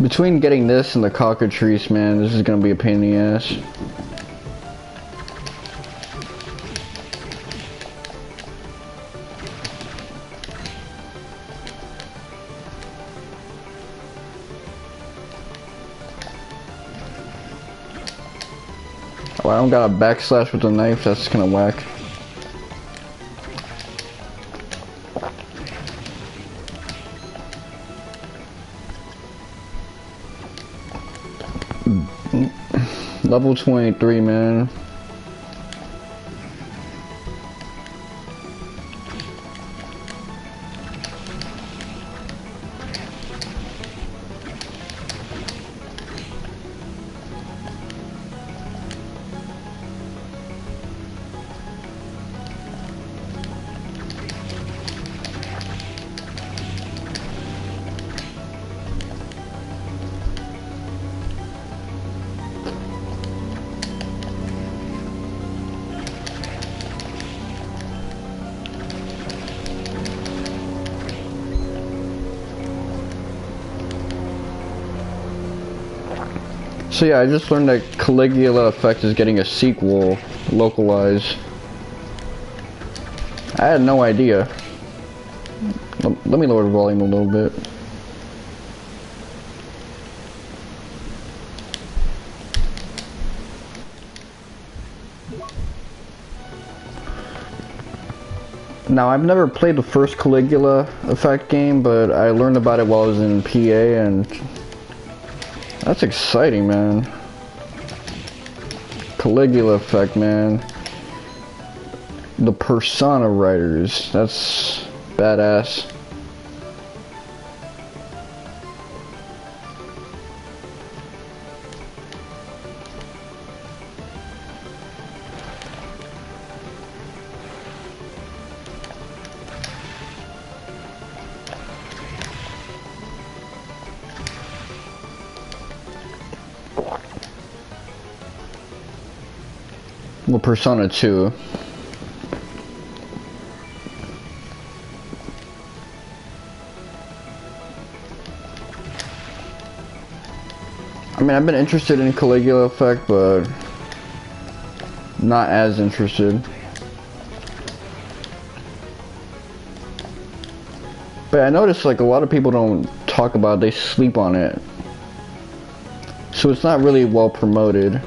Between getting this and the cockatrice, man, this is gonna be a pain in the ass. Oh, I don't got a backslash with the knife, that's kinda whack. Level 23, man. So yeah, I just learned that Caligula Effect is getting a sequel, localized. I had no idea. Let me lower the volume a little bit. Now, I've never played the first Caligula Effect game, but I learned about it while I was in PA, and that's exciting, man. Caligula Effect, man. The Persona writers, that's badass. Well, Persona 2. I mean, I've been interested in Caligula Effect, but not as interested. But I noticed like a lot of people don't talk about it, they sleep on it. So it's not really well promoted.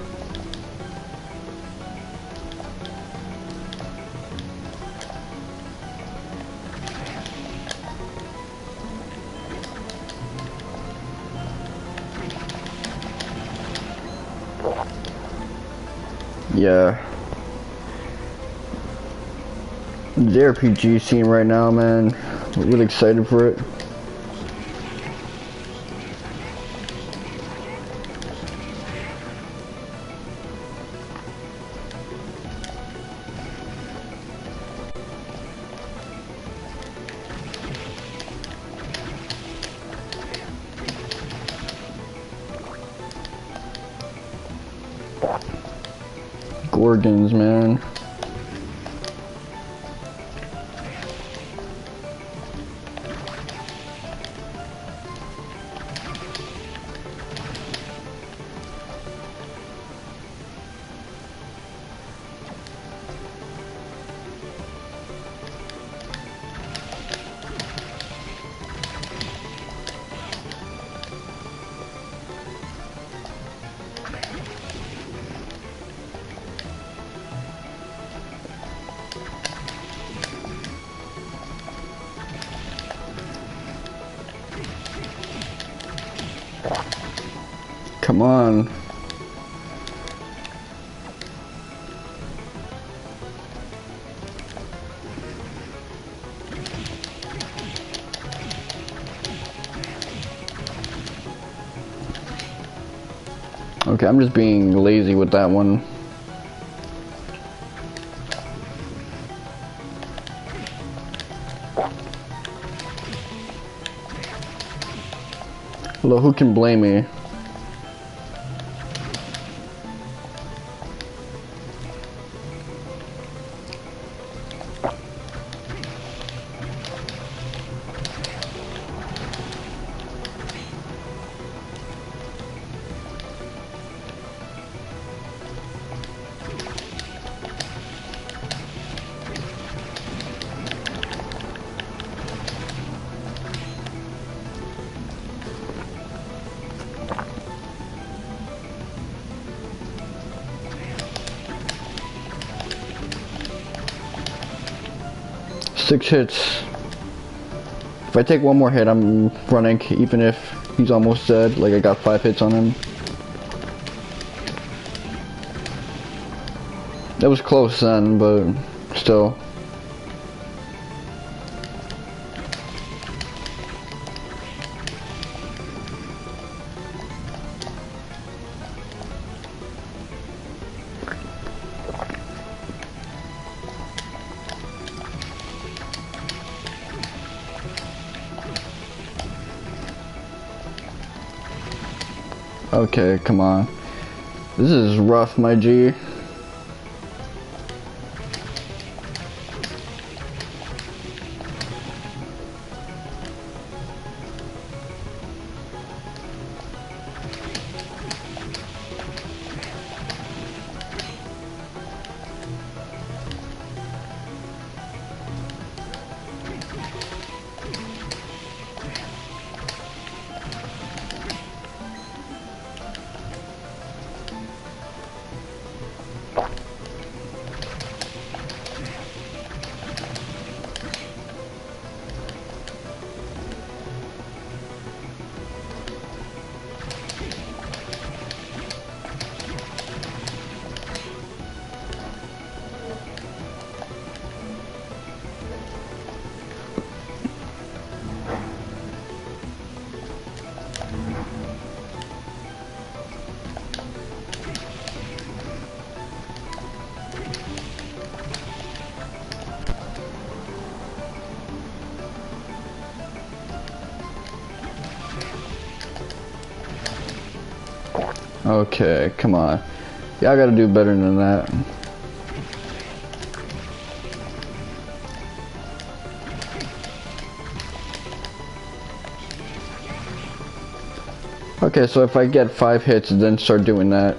Yeah. The RPG scene right now, man. I'm really excited for it. Gorgons, man. Come on. Okay, I'm just being lazy with that one. Hello, who can blame me? Six hits. If I take one more hit, I'm running, even if he's almost dead. Like, I got 5 hits on him. That was close then, but still. Okay, come on. This is rough, my G. Okay, come on. Yeah, I gotta do better than that. Okay, so if I get 5 hits, then start doing that.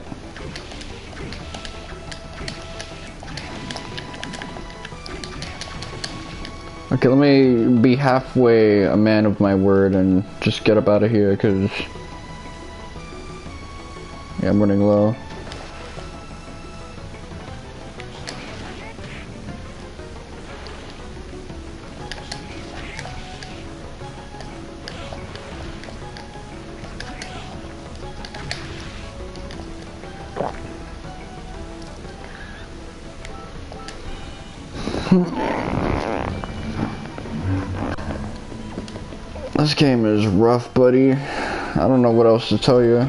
Okay, let me be halfway a man of my word and just get up out of here, cause yeah, I'm running low. This game is rough, buddy. I don't know what else to tell you.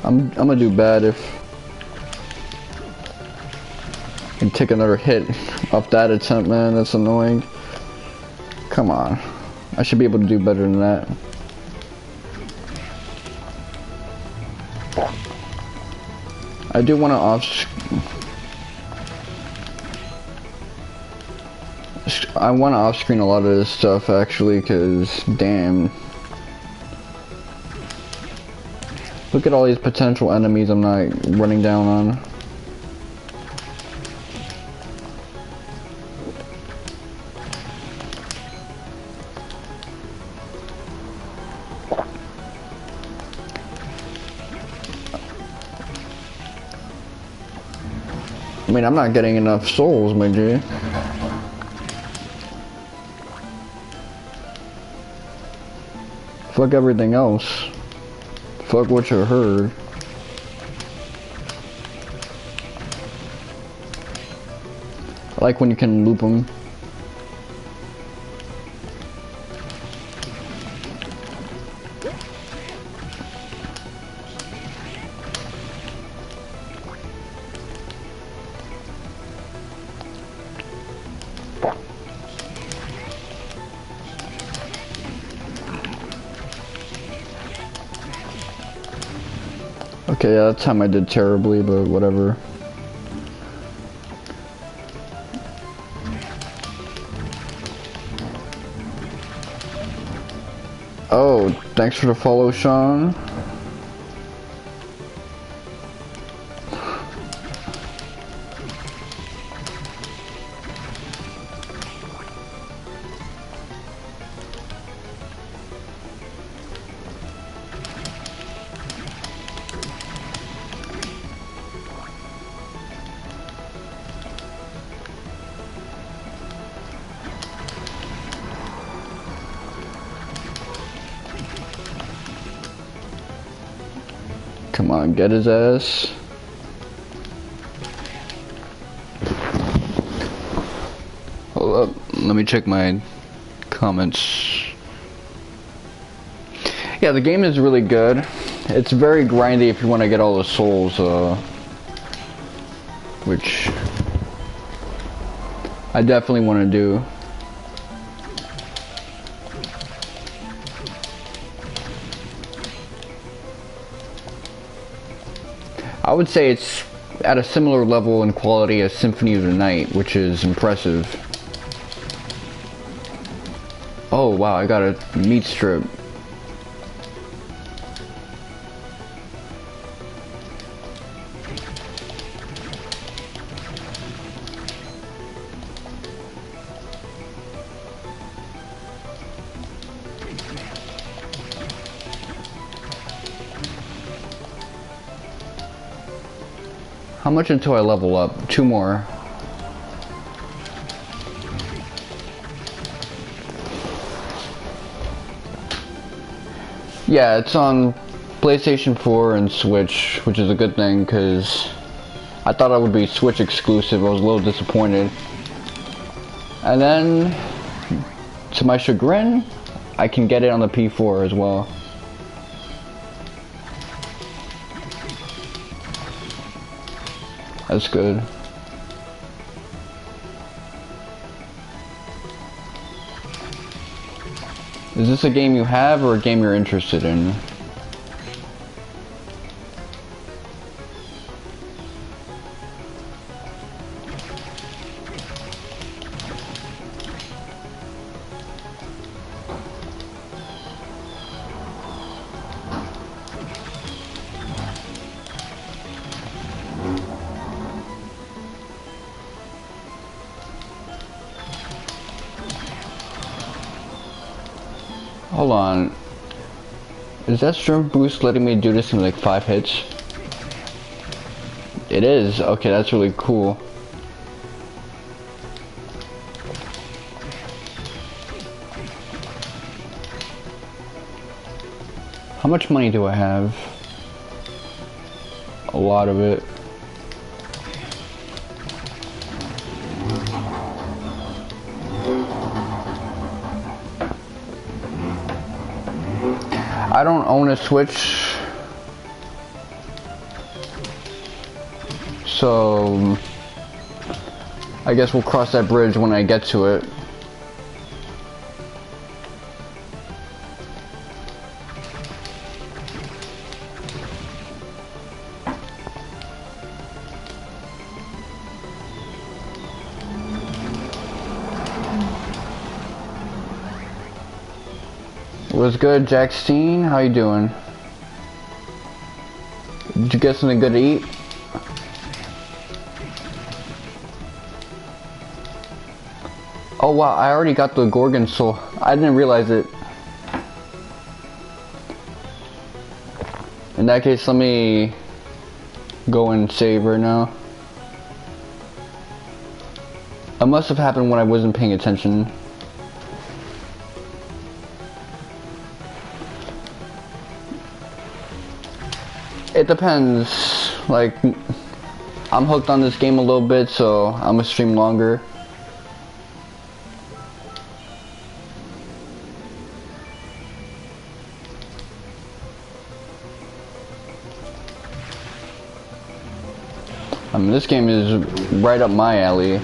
I'm gonna do bad if I take another hit off that attempt, man. That's annoying. Come on. I should be able to do better than that. I do want to off-screen a lot of this stuff, actually, because damn. Look at all these potential enemies I'm not running down on. I mean, I'm not getting enough souls, my G. Fuck everything else. Fuck what you heard. I like when you can loop them. Okay, yeah, that time I did terribly, but whatever. Oh, thanks for the follow, Sean. Come on, get his ass. Hold up, let me check my comments. Yeah, the game is really good. It's very grindy if you want to get all the souls, which I definitely want to do. I would say it's at a similar level in quality as Symphony of the Night, which is impressive. Oh wow, I got a meat strip. How much until I level up? 2 more. Yeah, it's on PlayStation 4 and Switch, which is a good thing because I thought it would be Switch exclusive. I was a little disappointed. And then, to my chagrin, I can get it on the P4 as well. That's good. Is this a game you have or a game you're interested in? Hold on. Is that strength boost letting me do this in like 5 hits? It is. Okay, that's really cool. How much money do I have? A lot of it. I don't own a Switch, so I guess we'll cross that bridge when I get to it. What's good, Jackstein? How you doing? Did you get something good to eat? Oh wow, I already got the Gorgon Soul. I didn't realize it. In that case, let me go and save right now. It must have happened when I wasn't paying attention. It depends. Like, I'm hooked on this game a little bit, so I'm gonna stream longer. I mean, this game is right up my alley.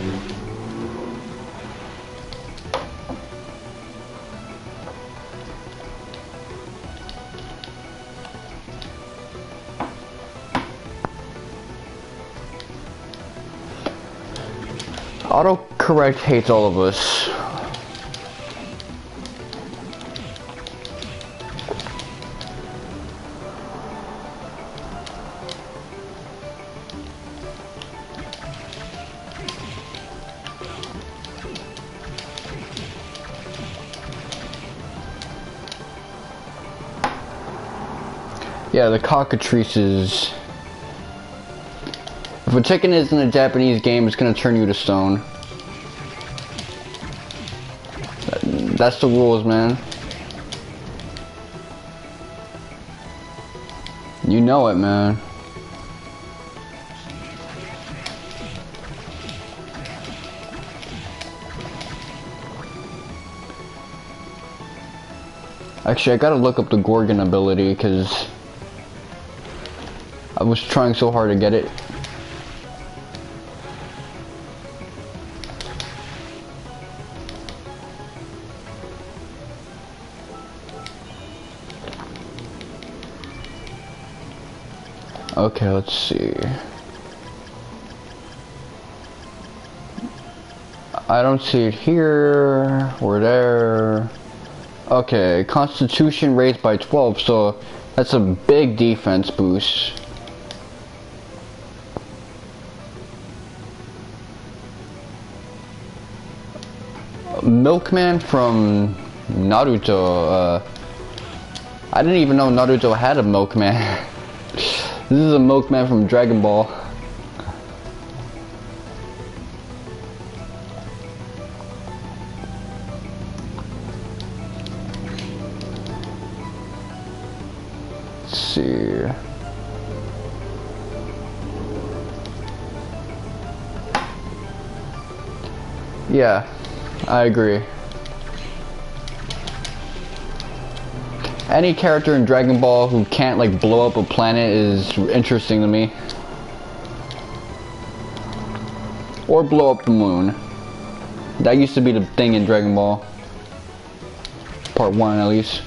Autocorrect hates all of us. Yeah, the cockatrices. If a chicken is in a Japanese game, it's gonna turn you to stone. That's the rules, man. You know it, man. Actually, I gotta look up the Gorgon ability, because I was trying so hard to get it. Okay, let's see. I don't see it here or there. Okay, Constitution raised by 12, so that's a big defense boost. Milkman from Naruto. I didn't even know Naruto had a Milkman. This is a Milkman from Dragon Ball. see. Yeah, I agree. Any character in Dragon Ball who can't like blow up a planet is interesting to me. Or blow up the moon. That used to be the thing in Dragon Ball. Part 1 at least.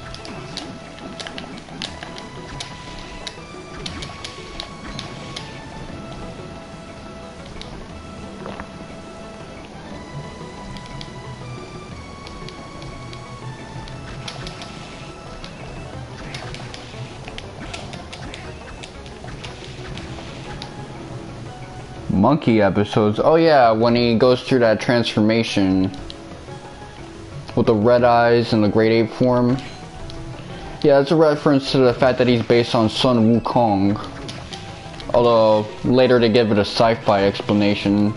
Monkey episodes. Oh yeah, when he goes through that transformation with the red eyes and the great ape form. Yeah, that's a reference to the fact that he's based on Sun Wukong. Although later they give it a sci-fi explanation.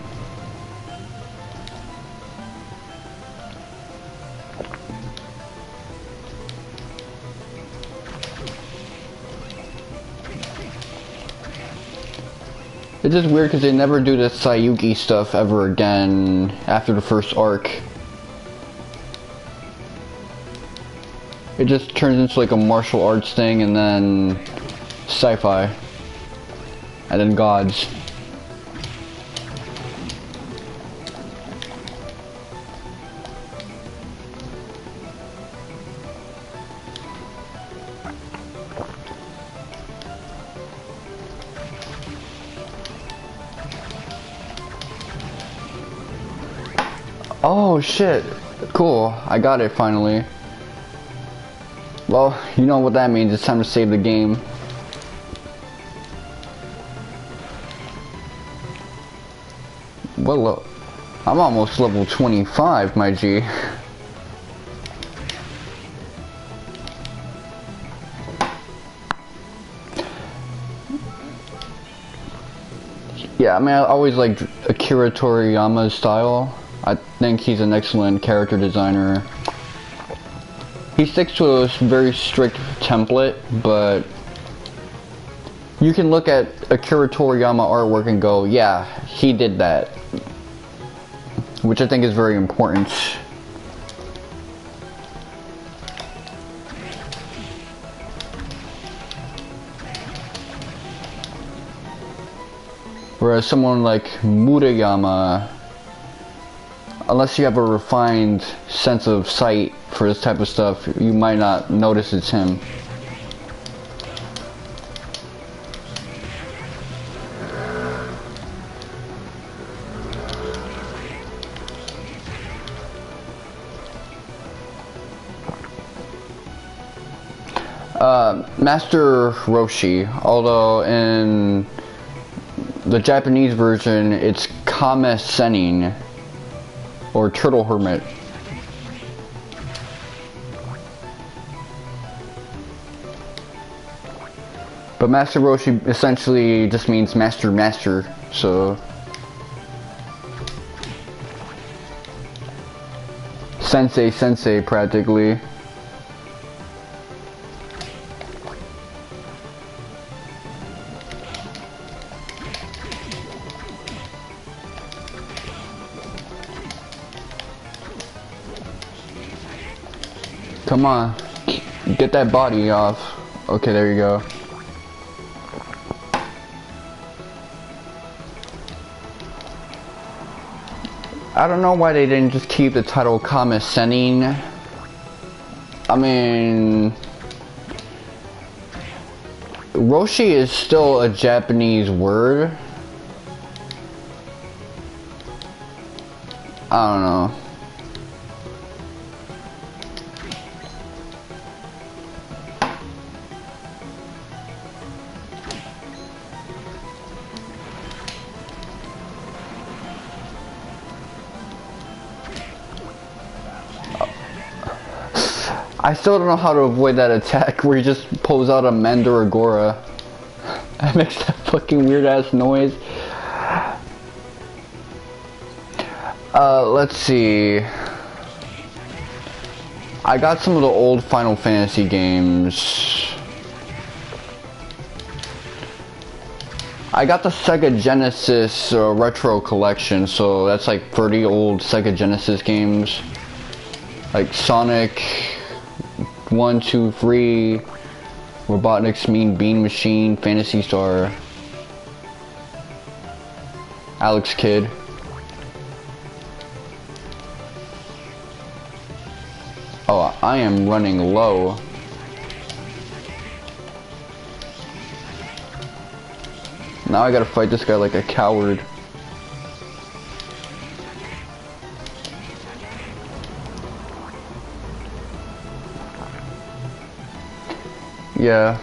It's just weird because they never do the Sayuki stuff ever again after the first arc. It just turns into like a martial arts thing and then sci-fi. And then gods. Oh shit, cool, I got it finally. Well, you know what that means, it's time to save the game. Well, I'm almost level 25, my G. Yeah, I mean, I always liked Akira Toriyama's style. I think he's an excellent character designer. He sticks to a very strict template, but you can look at Akira Toriyama artwork and go, yeah, he did that. Which I think is very important. Whereas someone like Murayama, unless you have a refined sense of sight for this type of stuff, you might not notice it's him. Master Roshi, although in the Japanese version it's Kame Sennin, or Turtle Hermit. But Master Roshi essentially just means master, so sensei practically. Come on, get that body off. Okay, there you go. I don't know why they didn't just keep the title Kame Sennin. I mean, Roshi is still a Japanese word. I don't know. I still don't know how to avoid that attack where he just pulls out a Mandragora. That makes that fucking weird ass noise. Let's see. I got some of the old Final Fantasy games. I got the Sega Genesis retro collection, so that's like 30 old Sega Genesis games. Like Sonic 1, 2, 3, Robotnik's Mean Bean Machine, Phantasy Star, Alex Kidd. Oh, I am running low. Now I gotta fight this guy like a coward. Yeah.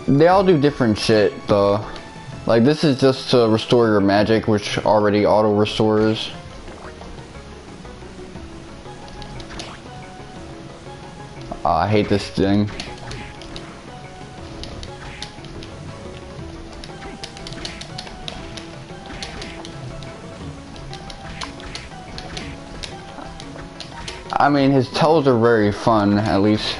They all do different shit though. Like this is just to restore your magic, which already auto restores. I hate this thing. I mean, his tells are very fun, at least.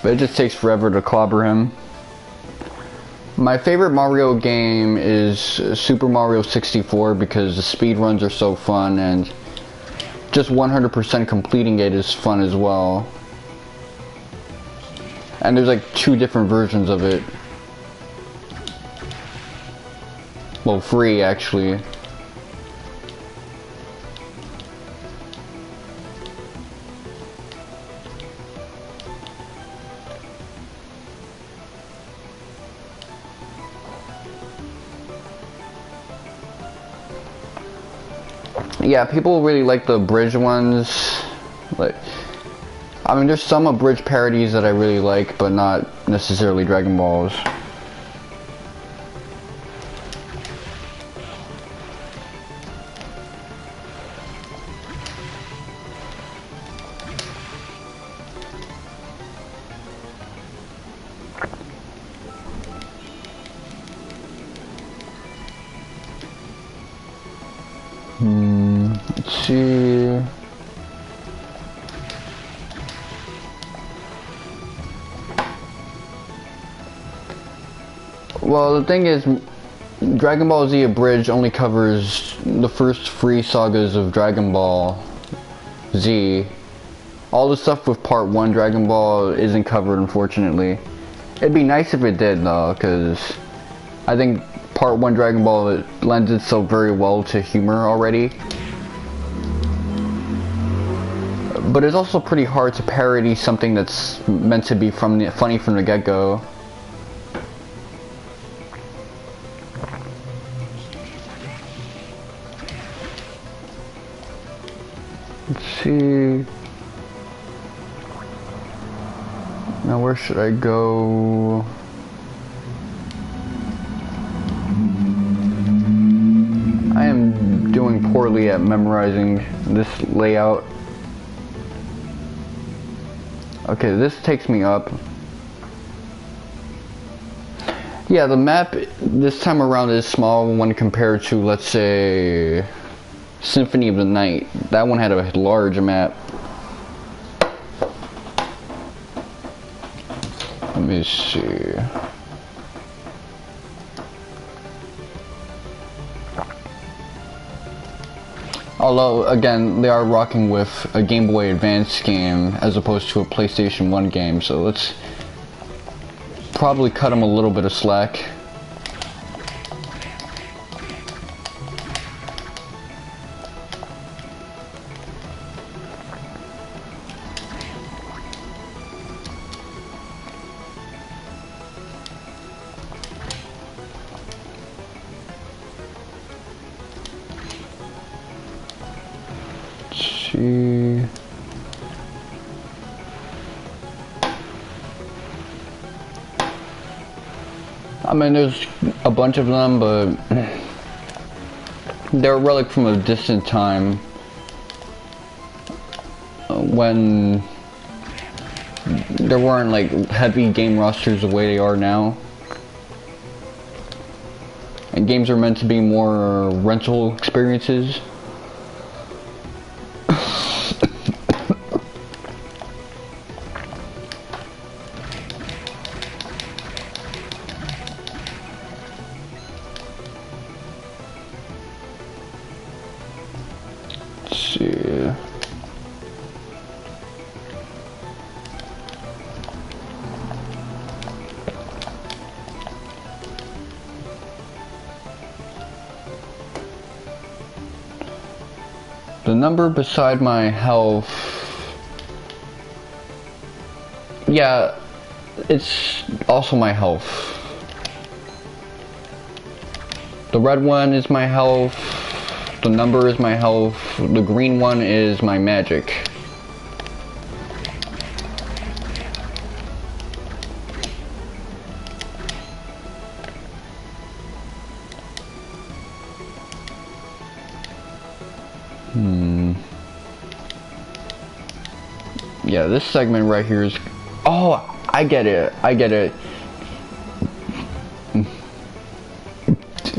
But it just takes forever to clobber him. My favorite Mario game is Super Mario 64 because the speed runs are so fun, and just 100% completing it is fun as well. And there's like 2 different versions of it. Well, free actually. Yeah, people really like the abridged ones. Like, I mean, there's some abridged parodies that I really like, but not necessarily Dragon Balls. Let's see. Well, the thing is, Dragon Ball Z Abridged only covers the first 3 sagas of Dragon Ball Z. All the stuff with Part 1 Dragon Ball isn't covered, unfortunately. It'd be nice if it did, though, because I think Part 1 Dragon Ball, it lends itself very well to humor already. But it's also pretty hard to parody something that's meant to be funny from the get-go. Let's see. Now where should I go? I am doing poorly at memorizing this layout. Okay, this takes me up. Yeah, the map this time around is small when compared to, let's say, Symphony of the Night. That one had a large map. Let me see. Although, again, they are rocking with a Game Boy Advance game as opposed to a PlayStation 1 game, so let's probably cut them a little bit of slack. I mean, there's a bunch of them, but they're a relic from a distant time when there weren't like heavy game rosters the way they are now, and games are meant to be more rental experiences. The number beside my health, yeah, it's also my health. The red one is my health, the number is my health, the green one is my magic. Yeah, this segment right here is... Oh, I get it. I get it.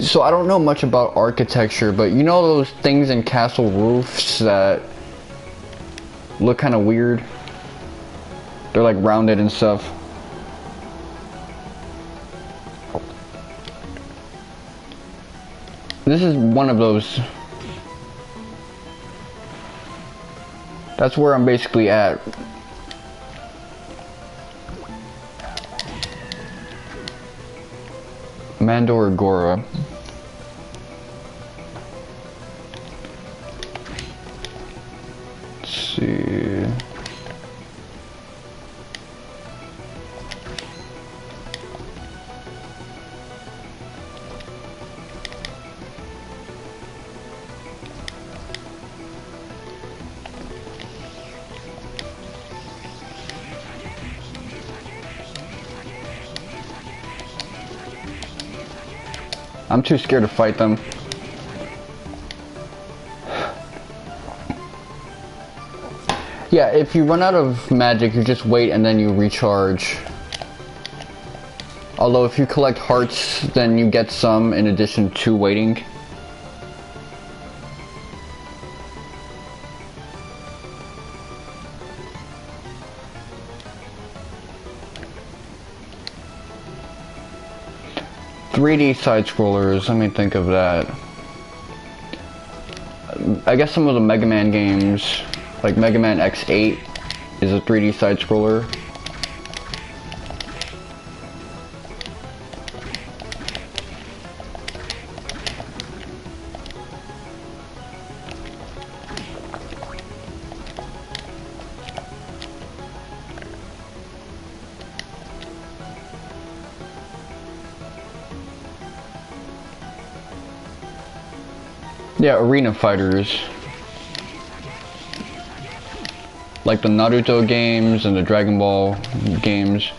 So I don't know much about architecture, but you know those things in castle roofs that look kind of weird? They're like rounded and stuff. This is one of those. That's where I'm basically at. Mandor Agora. Let's see. I'm too scared to fight them. Yeah, if you run out of magic, you just wait and then you recharge. Although if you collect hearts, then you get some in addition to waiting. .3D side-scrollers, let me think of that. I guess some of the Mega Man games, like Mega Man X8 is a 3D side-scroller. Yeah, arena fighters. Like the Naruto games and the Dragon Ball games.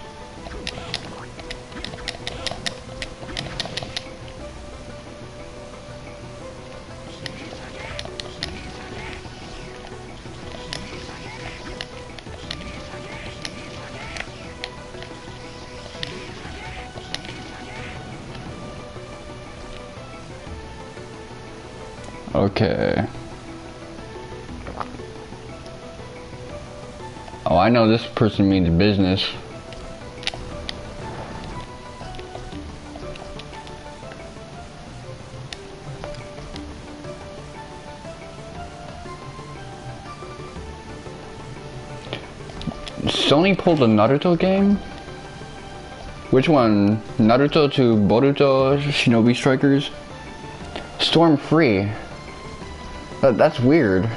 Okay. Oh, I know this person means business. Sony pulled a Naruto game? Which one? Naruto to Boruto Shinobi Strikers? Storm free. That's weird.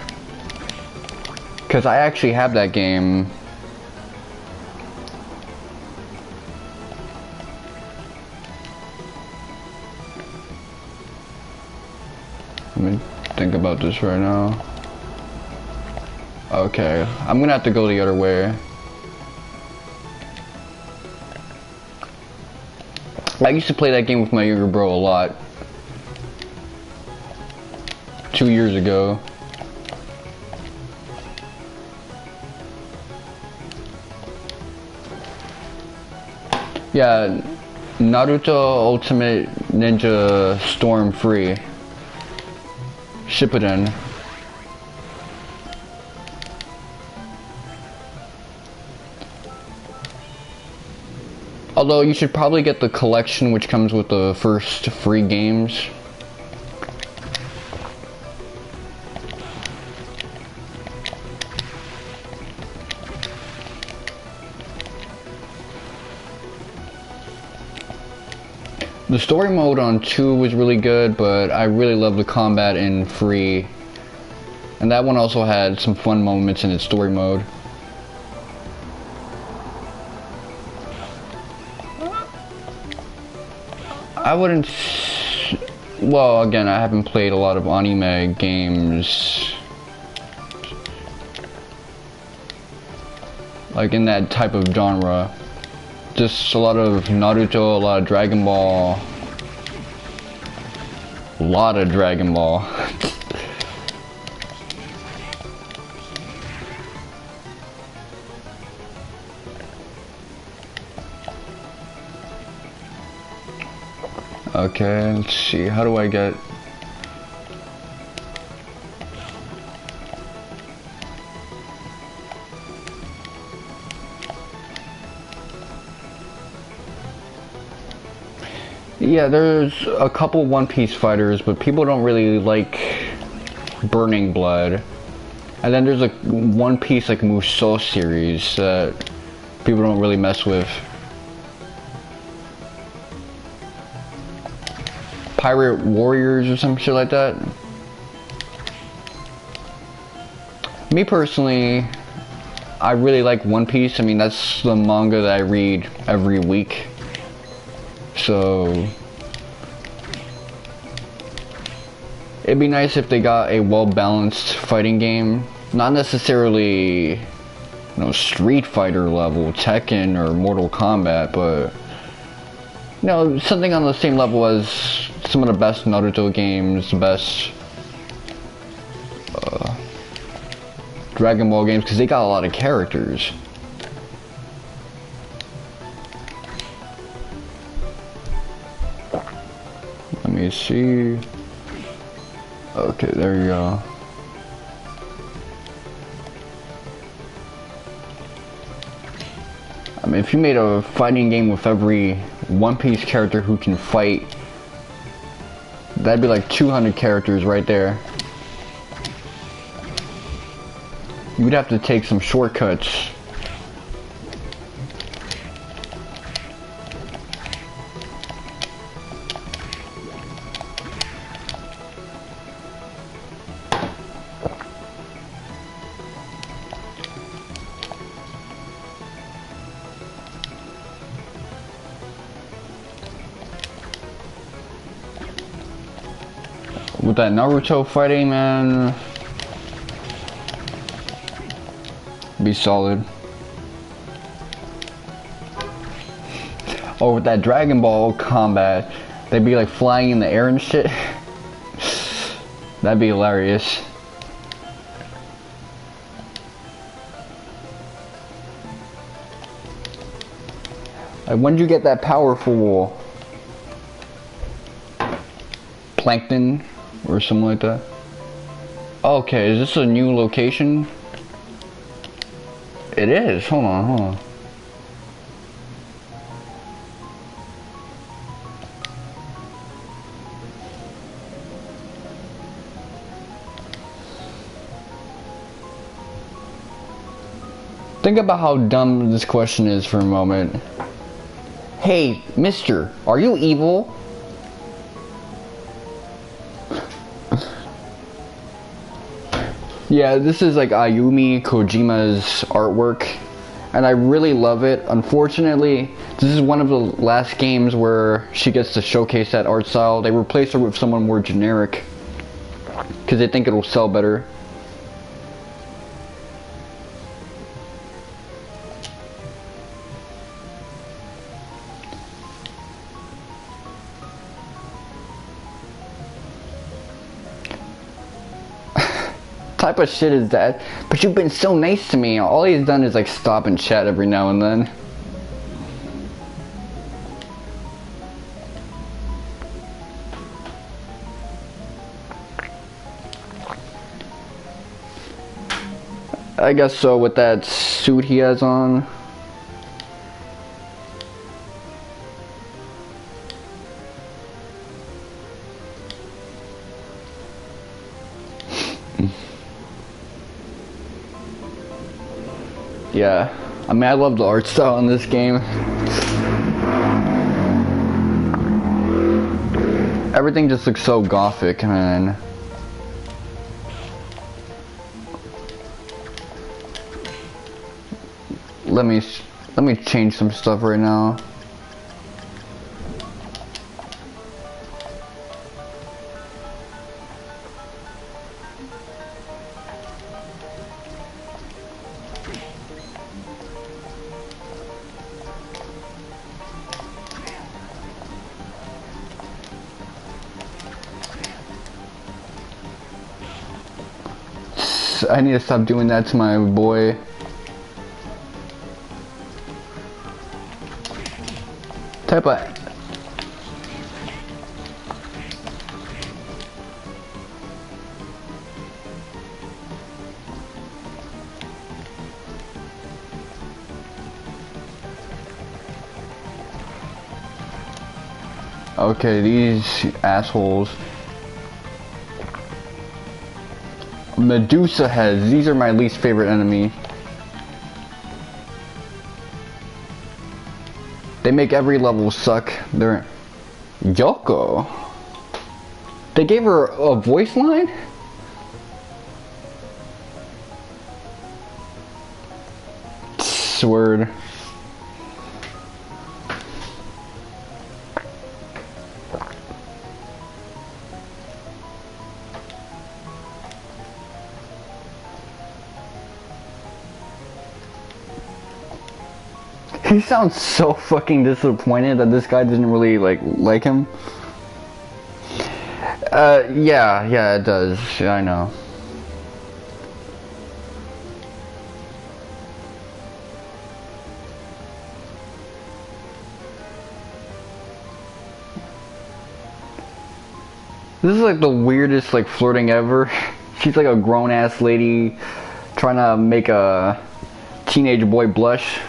Because I actually have that game. Let me think about this right now. Okay, I'm gonna have to go the other way. I used to play that game with my younger bro a lot. 2 years ago. Yeah, Naruto Ultimate Ninja Storm free. Shippuden. Although you should probably get the collection which comes with the first free games. The story mode on 2 was really good, but I really love the combat in free. And that one also had some fun moments in its story mode. I wouldn't... Well, again, I haven't played a lot of anime games. Like in that type of genre. Just a lot of Naruto, a lot of Dragon Ball. A lot of Dragon Ball. Okay, let's see, how do I get... Yeah, there's a couple One Piece fighters, but people don't really like Burning Blood. And then there's a One Piece like Musou series that people don't really mess with. Pirate Warriors or some shit like that. Me personally, I really like One Piece. I mean, that's the manga that I read every week. So it'd be nice if they got a well-balanced fighting game. Not necessarily, you know, Street Fighter level, Tekken or Mortal Kombat, but you know, something on the same level as some of the best Naruto games, the best Dragon Ball games, because they got a lot of characters. Let me see. Okay, there you go. I mean, if you made a fighting game with every One Piece character who can fight, that'd be like 200 characters right there. You'd have to take some shortcuts. With that Naruto fighting, man, be solid. Or with that Dragon Ball combat, they'd be like flying in the air and shit. That'd be hilarious. Like, when did you get that powerful plankton or something like that? Okay, is this a new location? It is. Hold on. Think about how dumb this question is for a moment. Hey, mister, are you evil? Yeah, this is like Ayumi Kojima's artwork, and I really love it. Unfortunately, this is one of the last games where she gets to showcase that art style. They replace her with someone more generic because they think it'll sell better. Type of shit is that? But you've been so nice to me. All he's done is like stop and chat every now and then. I guess so, with that suit he has on. Yeah, I mean, I love the art style in this game. Everything just looks so gothic, man. let me change some stuff right now. I need to stop doing that to my boy. Type of... Okay, these assholes. Medusa heads. These are my least favorite enemy. They make every level suck. They're... Yoko. They gave her a voice line? Word. He sounds so fucking disappointed that this guy didn't really like him. Yeah, it does. Yeah, I know. This is like the weirdest flirting ever. She's like a grown ass lady trying to make a teenage boy blush.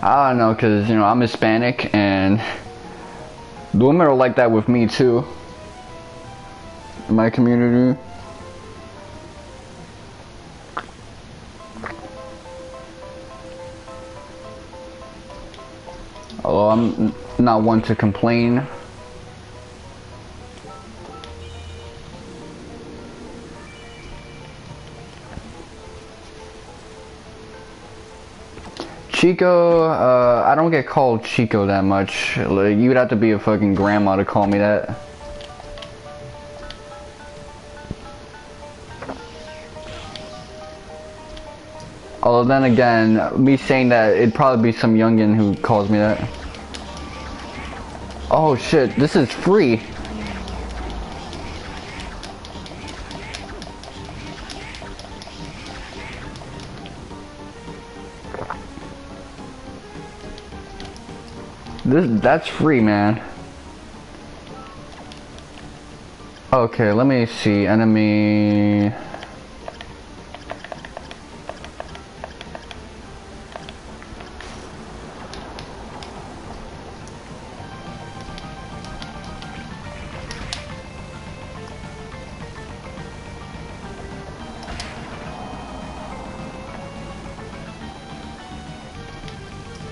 I don't know, cause you know I'm Hispanic and the women are like that with me too. In my community. Although I'm not one to complain. Chico, I don't get called Chico that much. Like, you would have to be a fucking grandma to call me that. Although then again, me saying that, it'd probably be some youngin who calls me that. Oh shit, this is free. That's free, man. Okay, let me see. Enemy.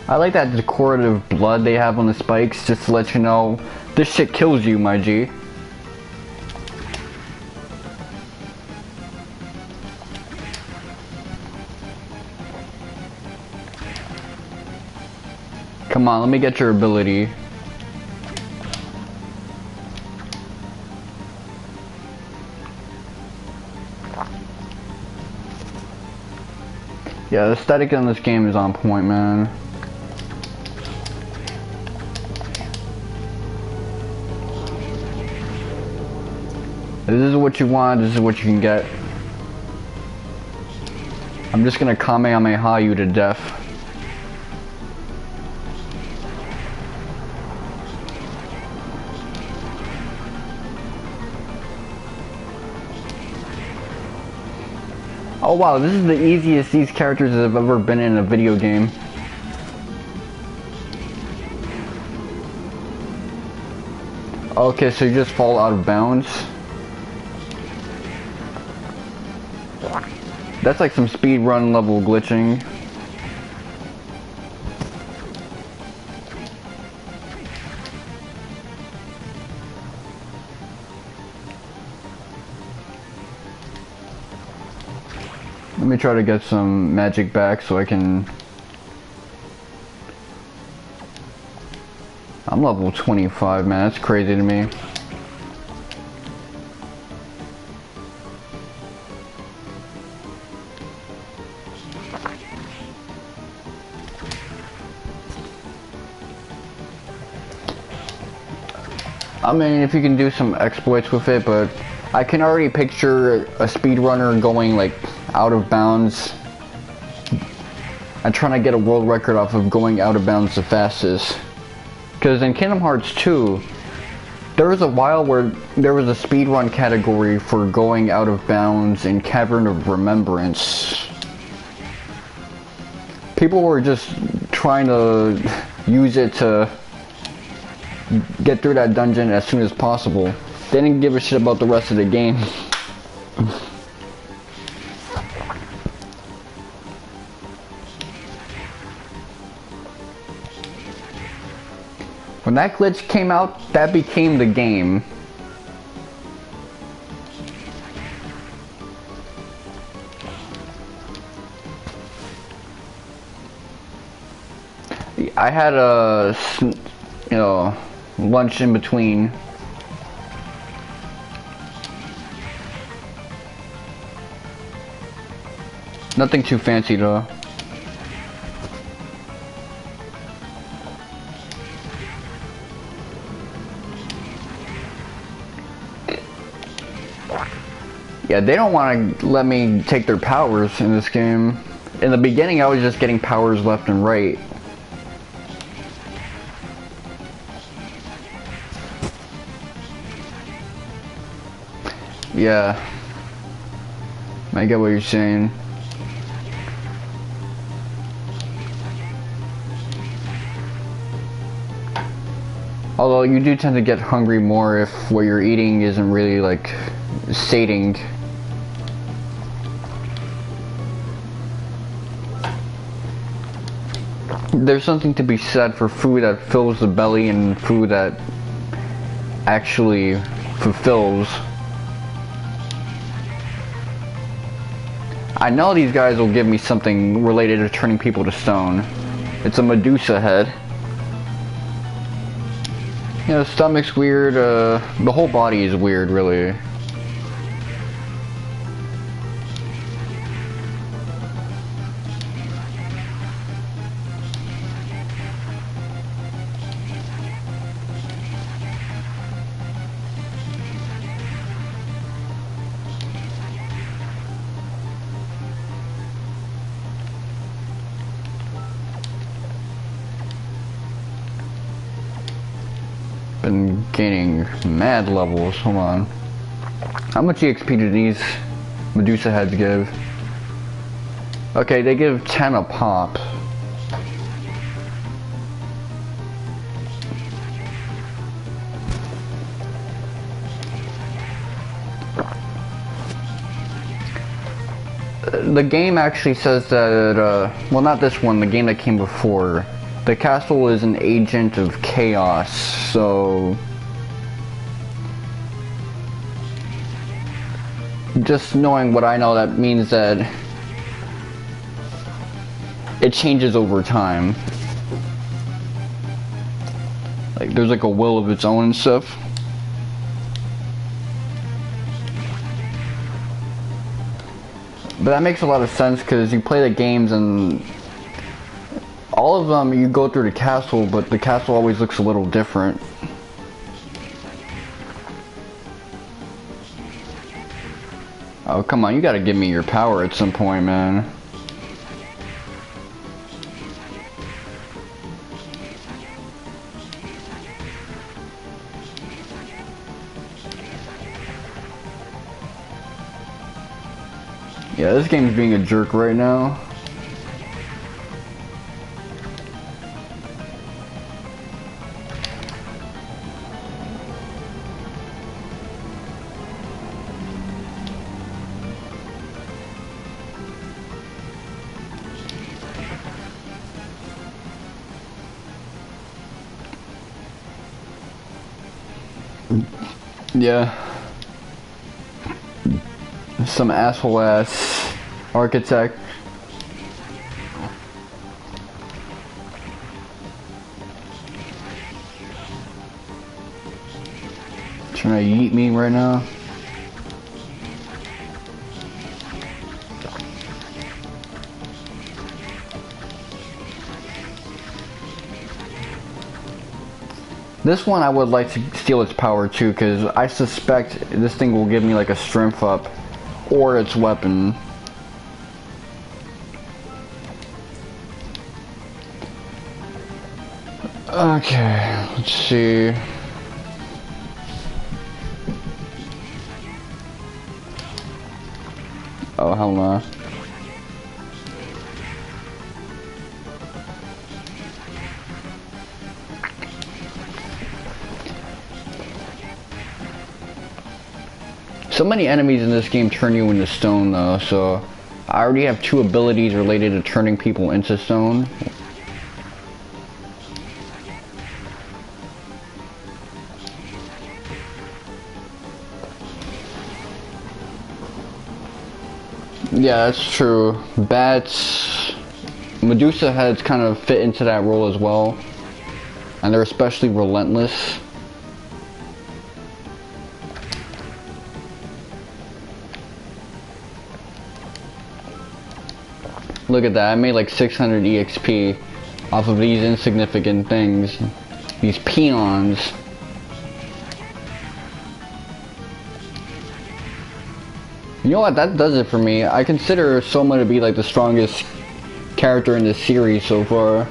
I like that decorative blood they have on the spikes, just to let you know, this shit kills you, my G. Come on, let me get your ability. Yeah, the aesthetic in this game is on point, man. This is what you want, this is what you can get. I'm just gonna Kamehameha you to death. Oh wow, this is the easiest these characters have ever been in a video game. Okay, so you just fall out of bounds. That's like some speedrun level glitching. Let me try to get some magic back so I can... I'm level 25, man. That's crazy to me. I mean, if you can do some exploits with it, but I can already picture a speedrunner going like out of bounds. I'm trying to get a world record off of going out of bounds the fastest. Because in Kingdom Hearts 2, there was a while where there was a speedrun category for going out of bounds in Cavern of Remembrance. People were just trying to use it to get through that dungeon as soon as possible. They didn't give a shit about the rest of the game. When that glitch came out, that became the game. I had a, lunch in between. Nothing too fancy though. Yeah, they don't want to let me take their powers in this game. In the beginning, I was just getting powers left and right. Yeah. I get what you're saying. Although you do tend to get hungry more if what you're eating isn't really like sating. There's something to be said for food that fills the belly and food that actually fulfills. I know these guys will give me something related to turning people to stone. It's a Medusa head. You know, stomach's weird, the whole body is weird, really. Been gaining mad levels. Hold on. How much EXP do these Medusa heads give? Okay, they give 10 a pop. The game actually says that, well, not this one, the game that came before. The castle is an agent of chaos, so just knowing what I know, that means that it changes over time. Like, there's like a will of its own and stuff. But that makes a lot of sense because you play the games and all of them, you go through the castle, but the castle always looks a little different. Oh, come on, you gotta give me your power at some point, man. Yeah, this game's being a jerk right now. Yeah. Some asshole ass Architect. Trying to yeet me right now. This one I would like to steal its power too, because I suspect this thing will give me like a strength up or its weapon. Okay, let's see. Oh, hell no. So many enemies in this game turn you into stone though, so I already have 2 abilities related to turning people into stone. Yeah, that's true. Bats, Medusa heads kind of fit into that role as well, and they're especially relentless. Look at that, I made like 600 EXP off of these insignificant things. These peons. You know what, that does it for me. I consider Soma to be like the strongest character in this series so far.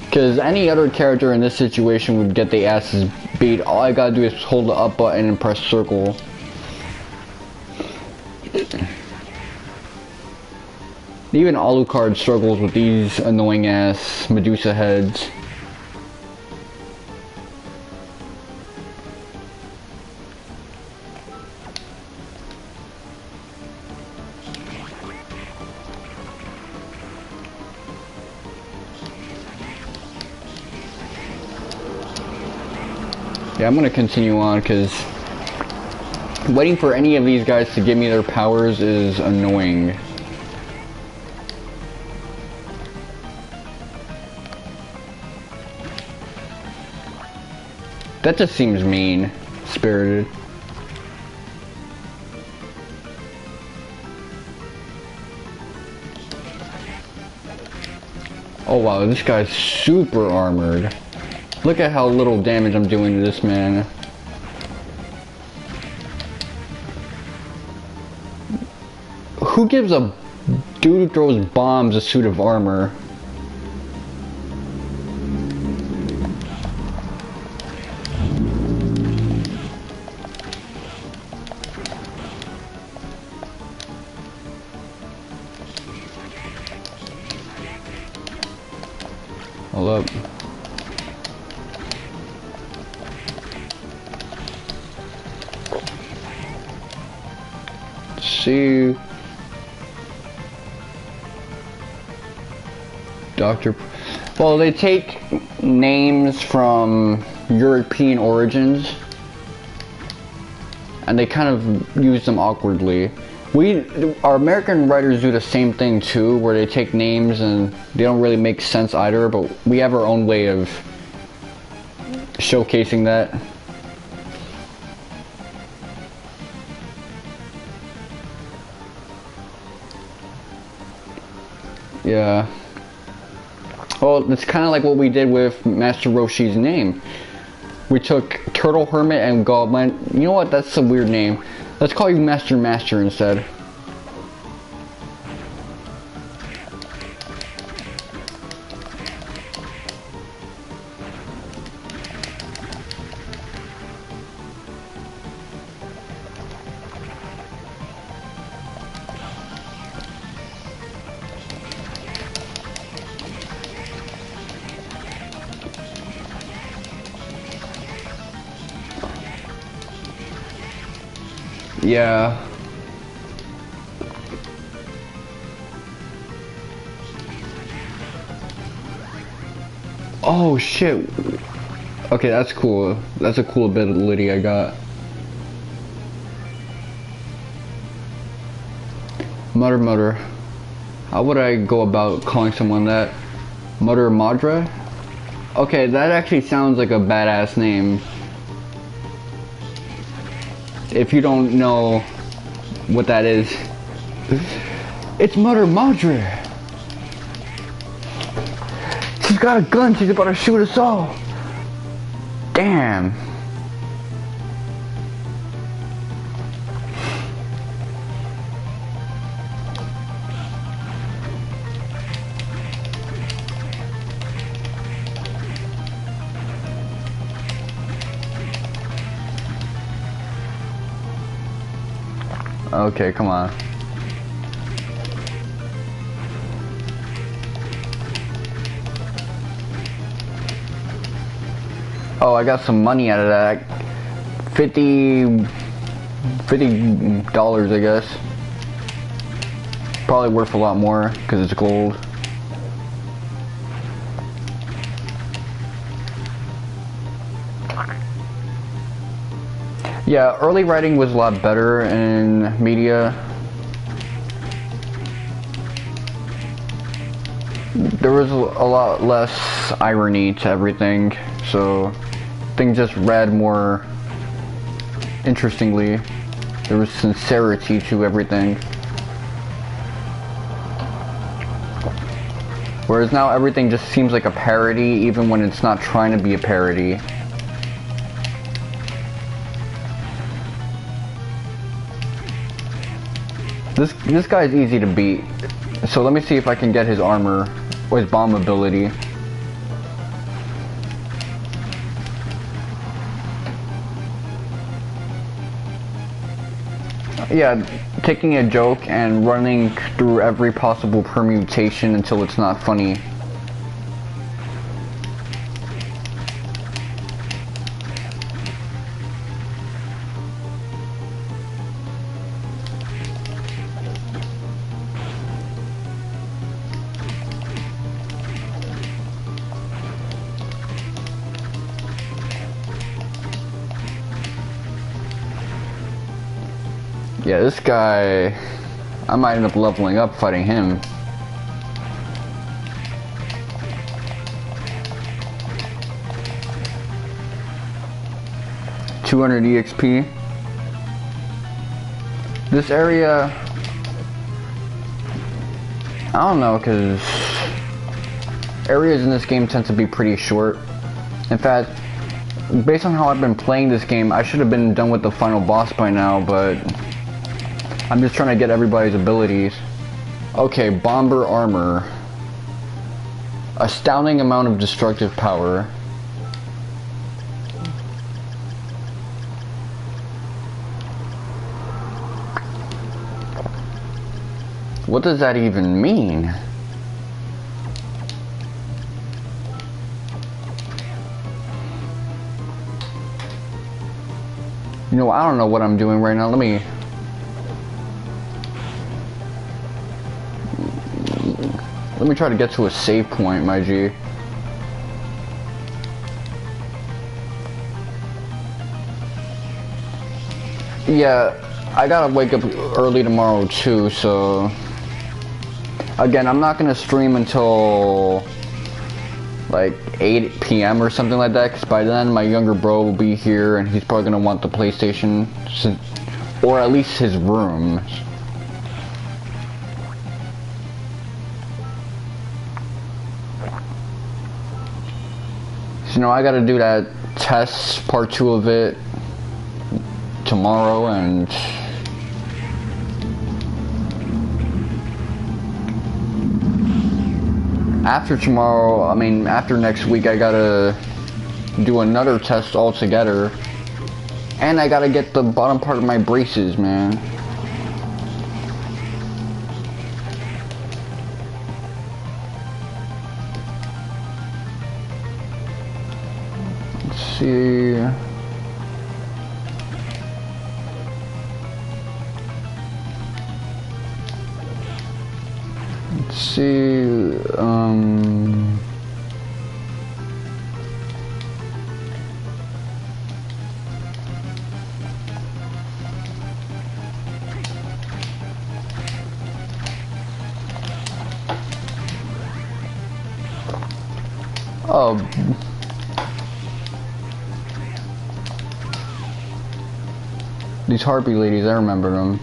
Because any other character in this situation would get their asses beat. All I gotta do is hold the up button and press circle. Even Alucard struggles with these annoying ass Medusa heads. Yeah, I'm gonna continue on because waiting for any of these guys to give me their powers is annoying. That just seems mean-spirited. Oh wow, this guy's super armored. Look at how little damage I'm doing to this man. Who gives a dude who throws bombs a suit of armor? Hold up. See, Doctor. Well, they take names from European origins, and they kind of use them awkwardly. Our American writers do the same thing too, where they take names and they don't really make sense either, but we have our own way of showcasing that. Yeah. Well, it's kind of like what we did with Master Roshi's name. We took Turtle Hermit and Goblin. You know what? That's a weird name. Let's call you Master Master instead. Yeah. Oh shit. Okay, that's cool. That's a cool ability I got. Mutter. How would I go about calling someone that? Mutter Madra? Okay, that actually sounds like a badass name. If you don't know what that is, it's Mutter Madra. She's got a gun, she's about to shoot us all. Damn. Okay, come on. Oh, I got some money out of that. $50, I guess. Probably worth a lot more because it's gold. Yeah, early writing was a lot better in media. There was a lot less irony to everything, so things just read more interestingly. There was sincerity to everything. Whereas now everything just seems like a parody, even when it's not trying to be a parody. This guy's easy to beat, so let me see if I can get his armor or his bomb ability. Yeah, taking a joke and running through every possible permutation until it's not funny. Yeah, this guy, I might end up leveling up fighting him. $200 EXP. This area, I don't know, because areas in this game tend to be pretty short. In fact, based on how I've been playing this game, I should have been done with the final boss by now, but I'm just trying to get everybody's abilities. Okay, bomber armor. Astounding amount of destructive power. What does that even mean? You know, I don't know what I'm doing right now. Let me try to get to a save point, my G. Yeah, I gotta wake up early tomorrow too, so again, I'm not gonna stream until like 8 p.m. or something like that, because by then my younger bro will be here and he's probably gonna want the PlayStation, or at least his room. You know, I gotta do that test, part 2 of it, tomorrow, and after tomorrow, I mean, after next week, I gotta do another test altogether, and I gotta get the bottom part of my braces, man. See. Let's see. Oh. These harpy ladies, I remember them.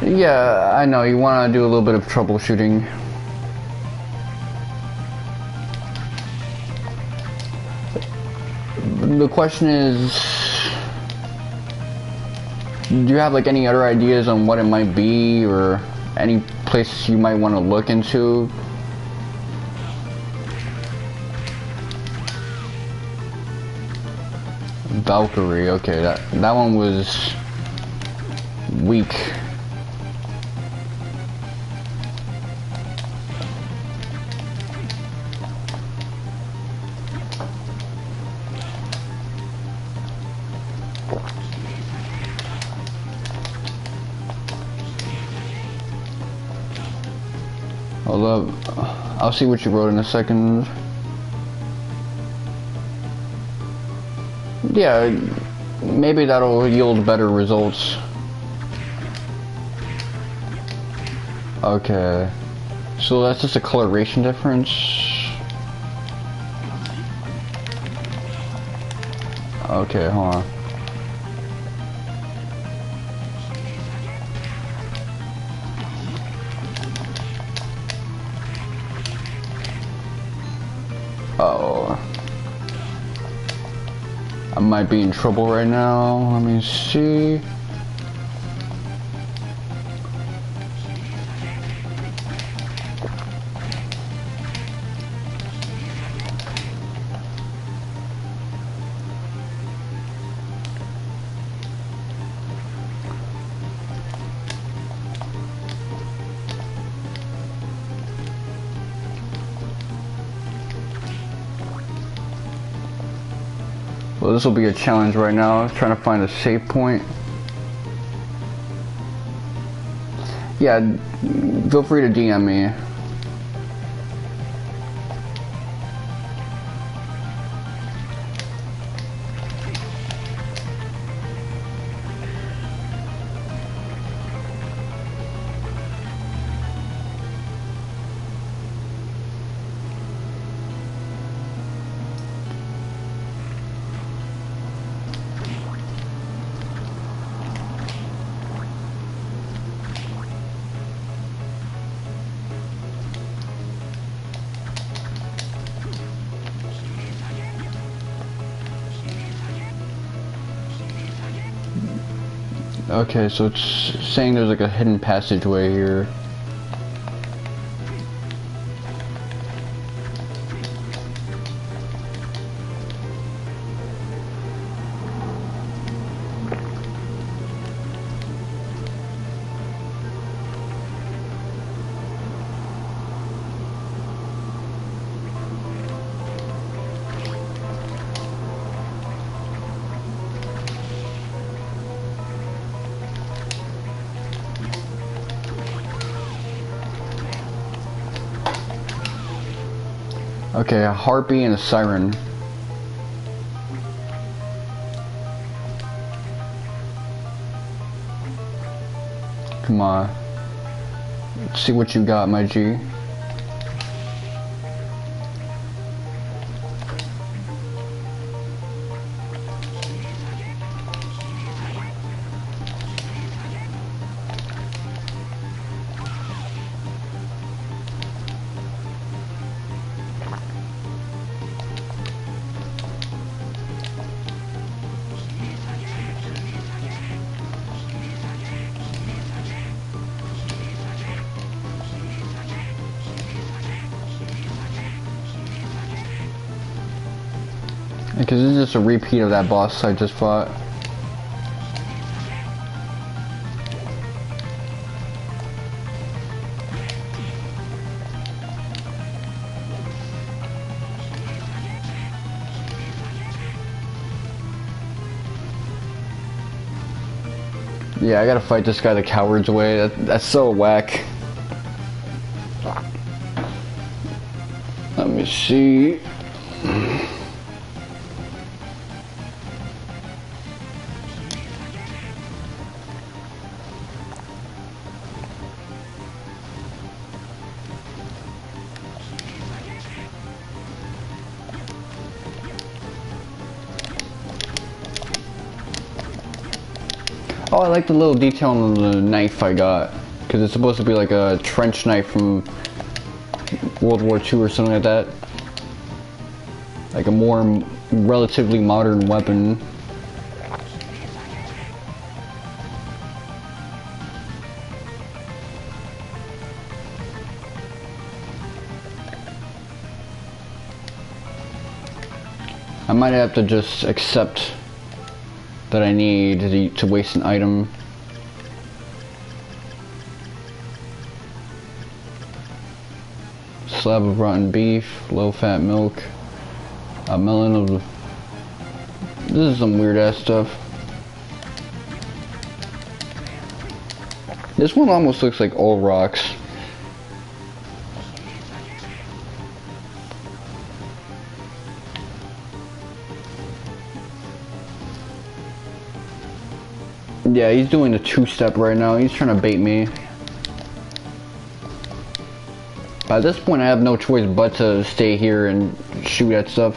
Yeah, I know, you want to do a little bit of troubleshooting. The question is, do you have like any other ideas on what it might be, or any place you might want to look into? Valkyrie, okay, that one was weak. I'll see what you wrote in a second. Yeah, maybe that'll yield better results. Okay, so that's just a coloration difference. Okay, hold on. Oh, I might be in trouble right now. Let me see. Well, this will be a challenge right now, trying to find a save point. Yeah, feel free to DM me. Okay, so it's saying there's like a hidden passageway here. Okay, a harpy and a siren. Come on. Let's see what you got, my G. Because this is just a repeat of that boss I just fought. Yeah, I gotta fight this guy the coward's way. That's so whack. Let me see. Oh, I like the little detail on the knife I got, because it's supposed to be like a trench knife from World War II or something like that. Like a more relatively modern weapon. I might have to just accept that I need to waste an item. Slab of rotten beef, low-fat milk, a melon of... This is some weird-ass stuff. This one almost looks like all rocks. Yeah, he's doing a two-step right now. He's trying to bait me. By this point, I have no choice but to stay here and shoot at stuff.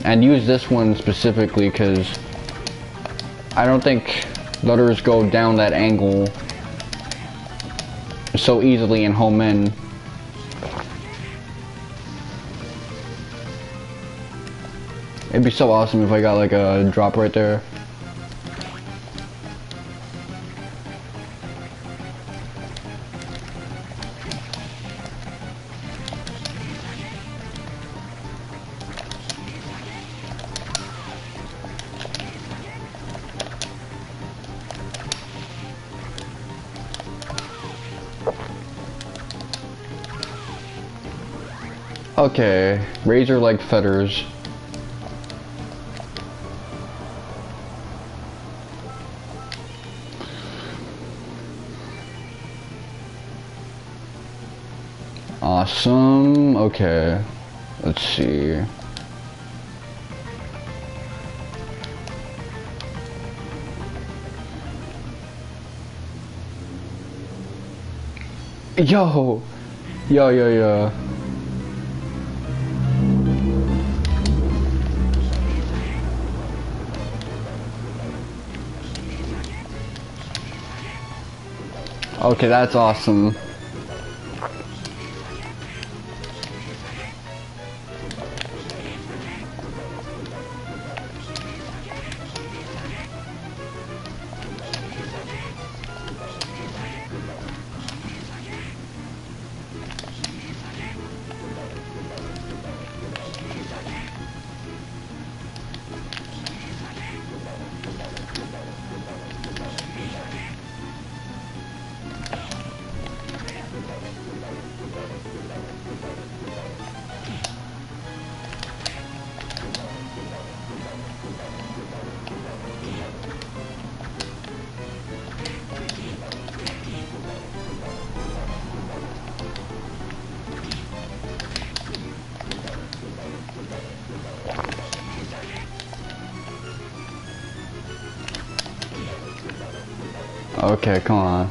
And use this one specifically because I don't think the others go down that angle so easily and home in. It'd be so awesome if I got like a drop right there. Okay, razor-like feathers. Awesome. Okay. Let's see. Yo. Yo. Okay, that's awesome. Okay, come on.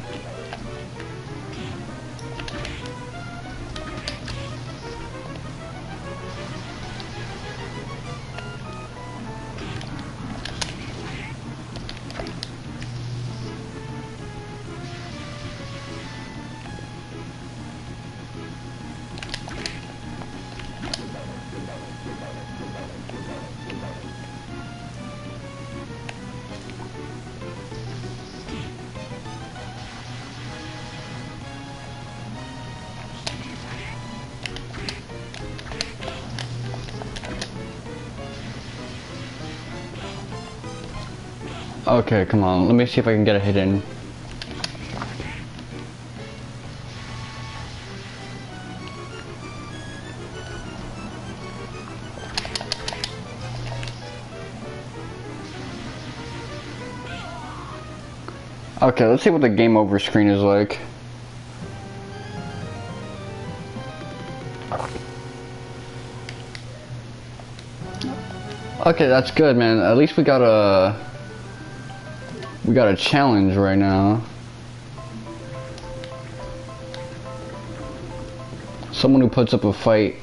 Okay, come on. Let me see if I can get a hit in. Okay, let's see what the game over screen is like. Okay, that's good, man. At least we got a challenge right now. Someone who puts up a fight.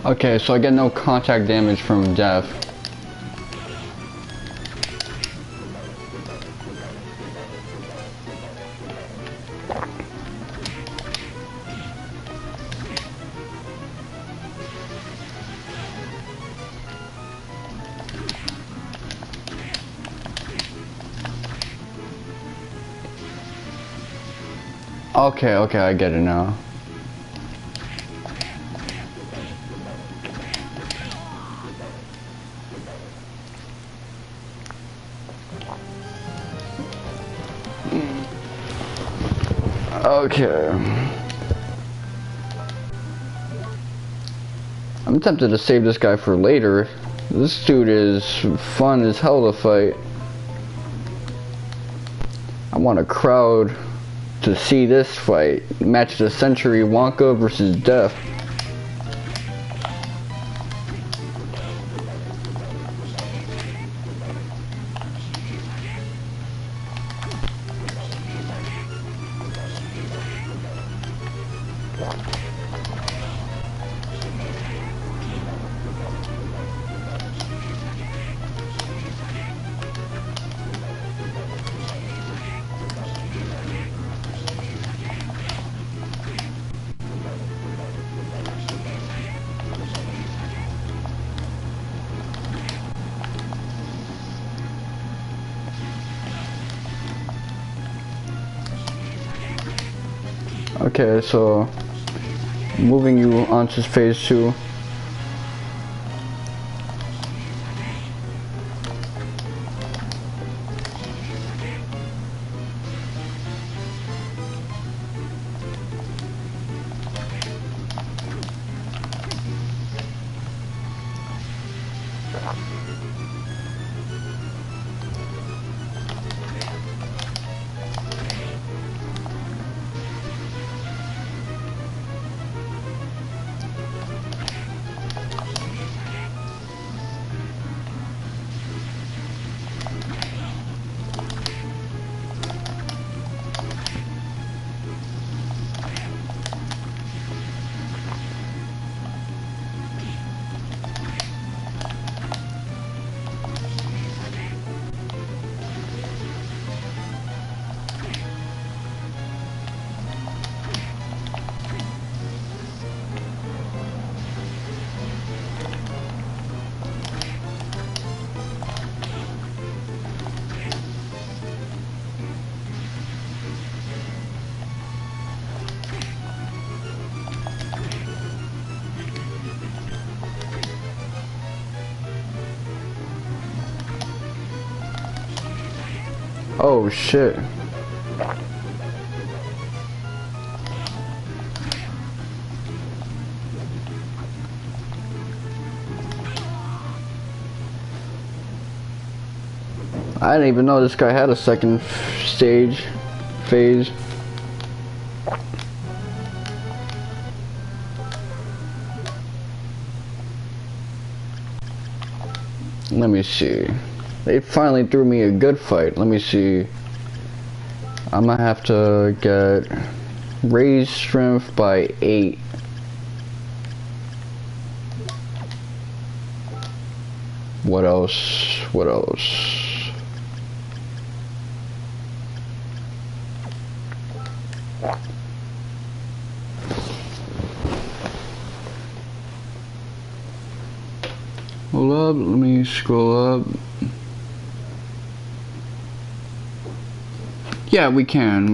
Okay, so I get no contact damage from death. Okay, I get it now. Okay. I'm tempted to save this guy for later. This dude is fun as hell to fight. I want a crowd to see this fight. Match of the century, Wonka versus Death. Okay, so moving you on to phase 2. Oh shit. I didn't even know this guy had a second phase. Let me see. They finally threw me a good fight. Let me see. I'm gonna have to get raised strength by 8. What else? What else? Hold up, let me scroll up. Yeah, we can.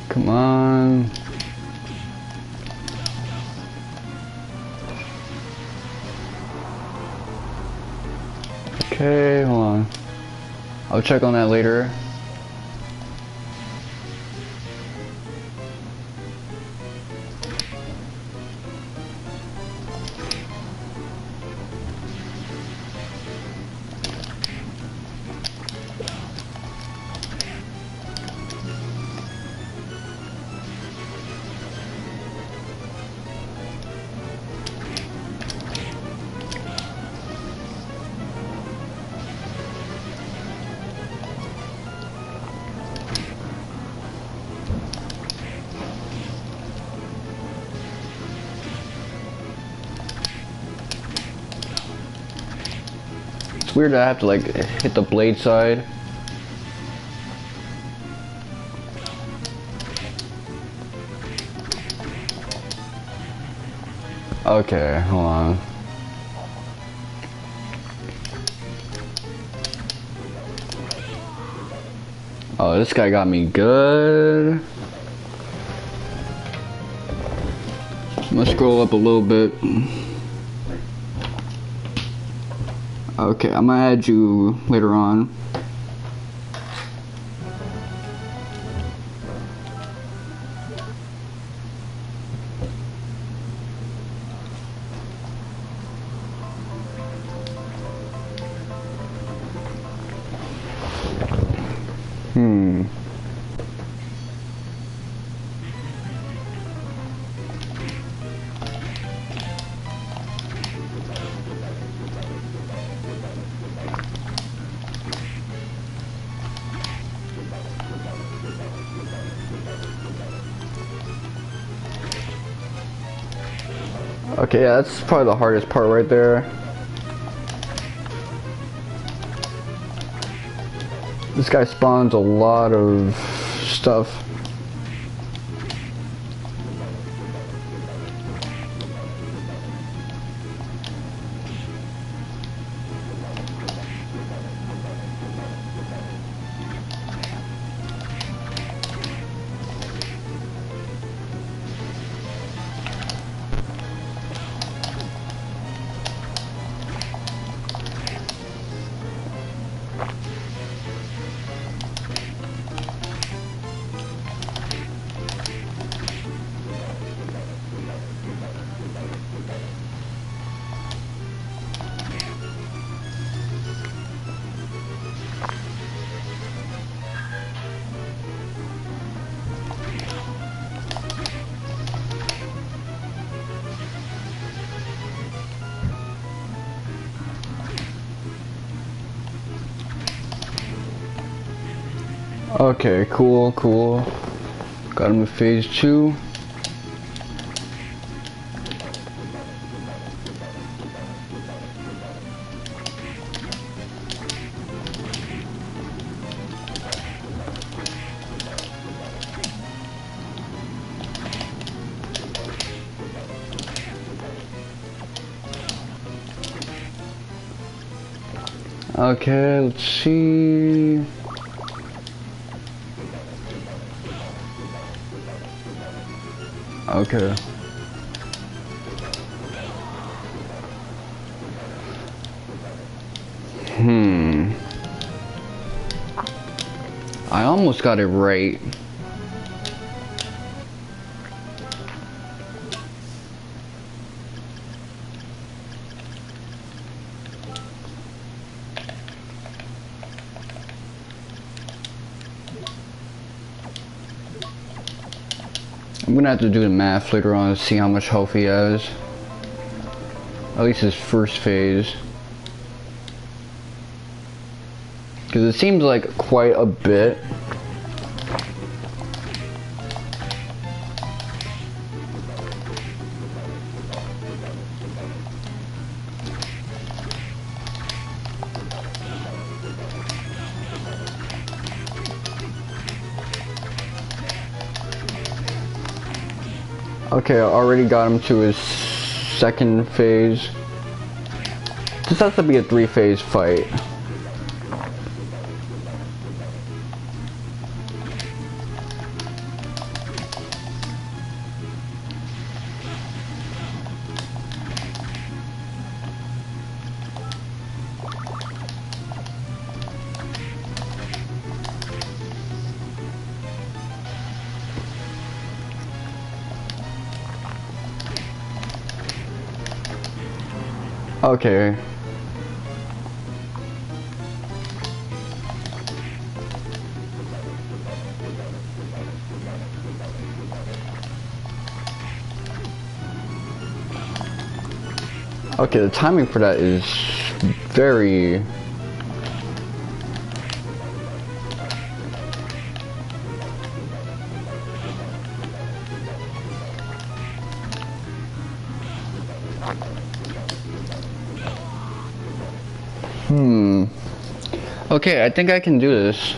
Come on. Okay, hold on. I'll check on that later. It's weird that I have to like hit the blade side. Okay, hold on. Oh, this guy got me good. I'm gonna scroll up a little bit. Okay, I'm gonna add you later on. Okay, yeah, that's probably the hardest part right there. This guy spawns a lot of stuff. Okay, cool. Got him with phase 2. Okay, let's see. Okay. I almost got it right. I'm gonna have to do the math later on to see how much health he has. At least his first phase. Because it seems like quite a bit. Okay, I already got him to his second phase. This has to be a 3-phase fight. Okay. Okay, the timing for that is very... Okay, I think I can do this.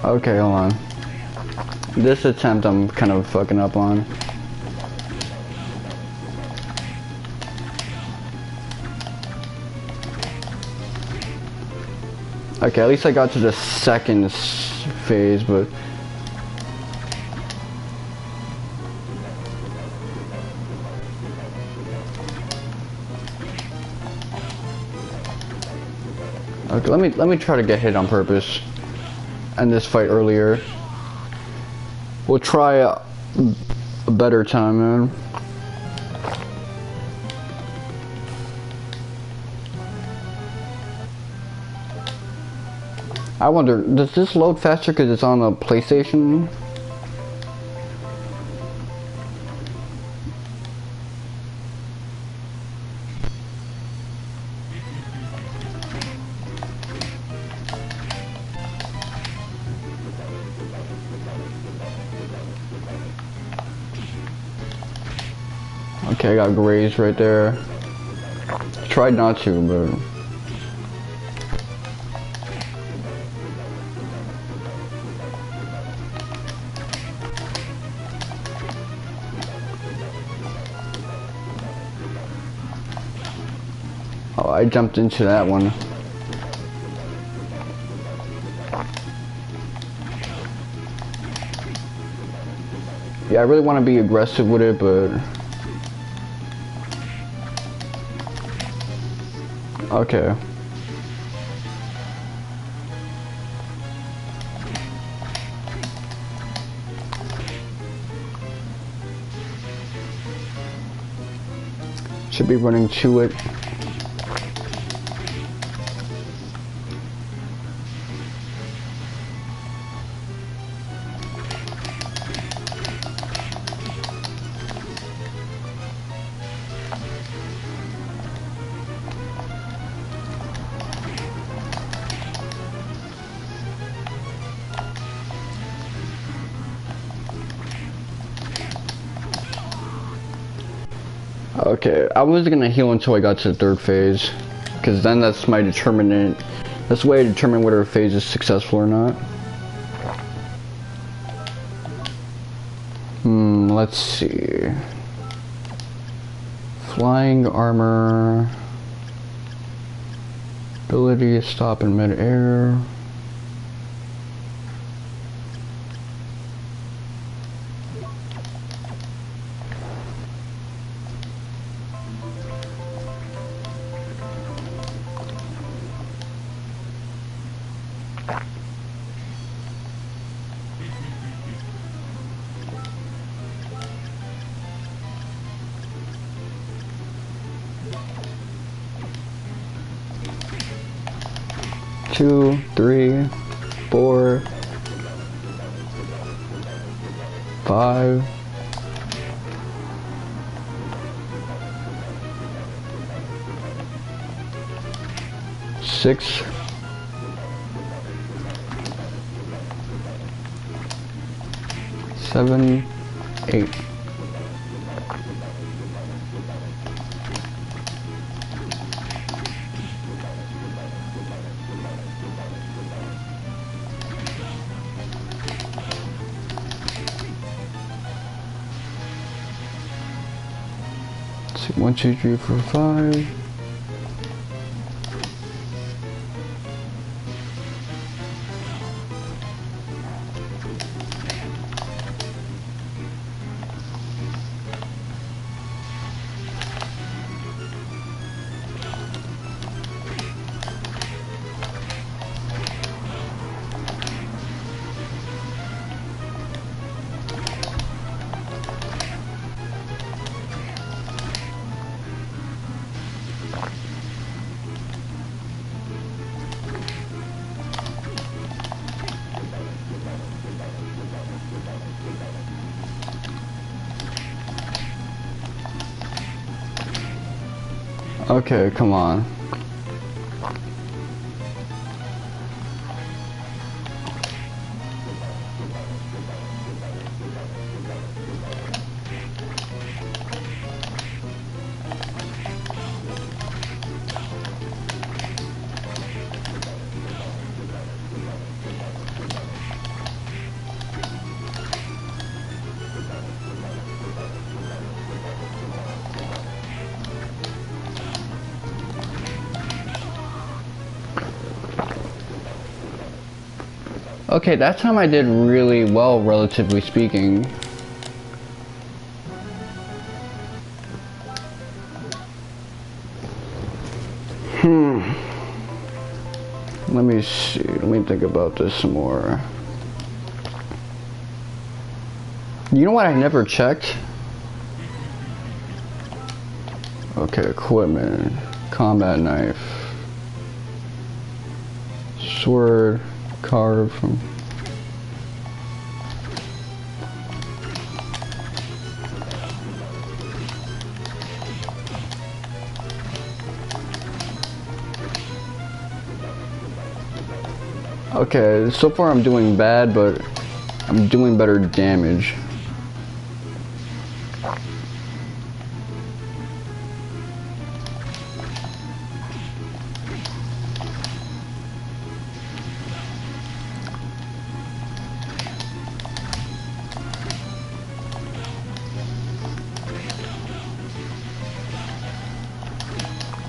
Okay, hold on. This attempt I'm kind of fucking up on. Okay, at least I got to the second phase, but... Okay, let me try to get hit on purpose. End this fight earlier. We'll try a better time, man. I wonder, does this load faster because it's on the PlayStation? Okay, I got grazed right there. Tried not to, but... Oh, I jumped into that one. Yeah, I really want to be aggressive with it, but... Okay. Should be running to it. Okay, I was gonna heal until I got to the third phase, because then that's my determinant. That's the way I determine whether a phase is successful or not. Let's see. Flying armor. Ability to stop in mid-air. Two, 3, 4, 5. 6. 7, 8. See, 1, 2, 3, 4, 5. Okay, come on. Okay, that time I did really well, relatively speaking. Let me see, let me think about this some more. You know what I never checked? Okay, equipment, combat knife, sword, carved from... Okay, so far I'm doing bad, but I'm doing better damage.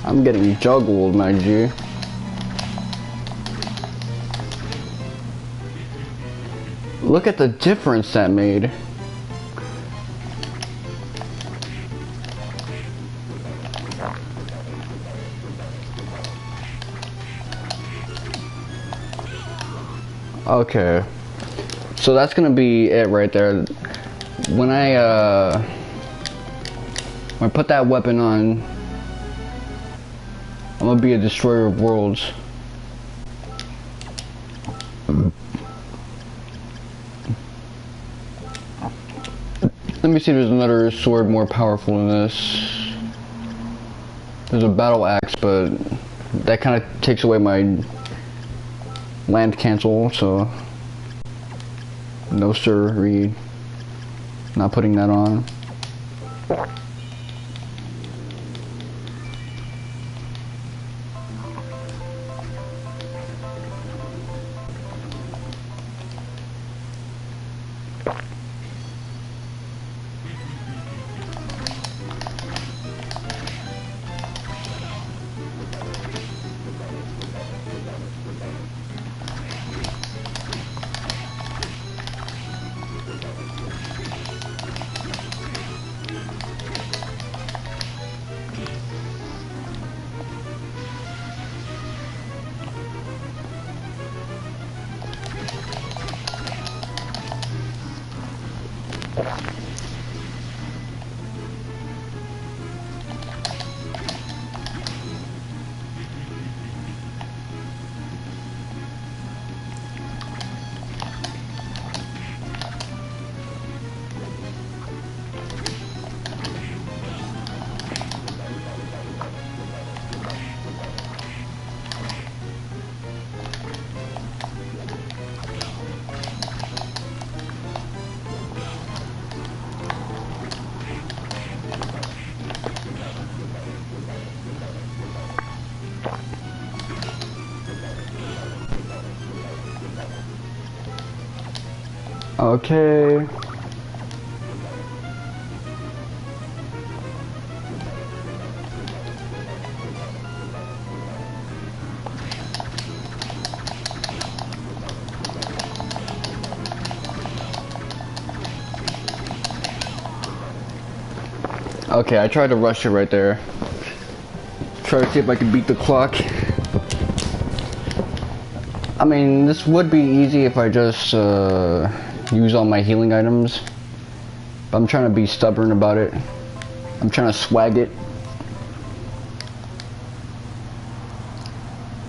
I'm getting juggled, my G. Look at the difference that made. Okay, so that's gonna be it right there. When I put that weapon on, I'm gonna be a destroyer of worlds. Let me see if there's another sword more powerful than this. There's a battle axe, but that kind of takes away my land cancel, so no sir, not putting that on. Okay. Okay, I tried to rush it right there. Try to see if I can beat the clock. I mean, this would be easy if I just use all my healing items. But I'm trying to be stubborn about it. I'm trying to swag it.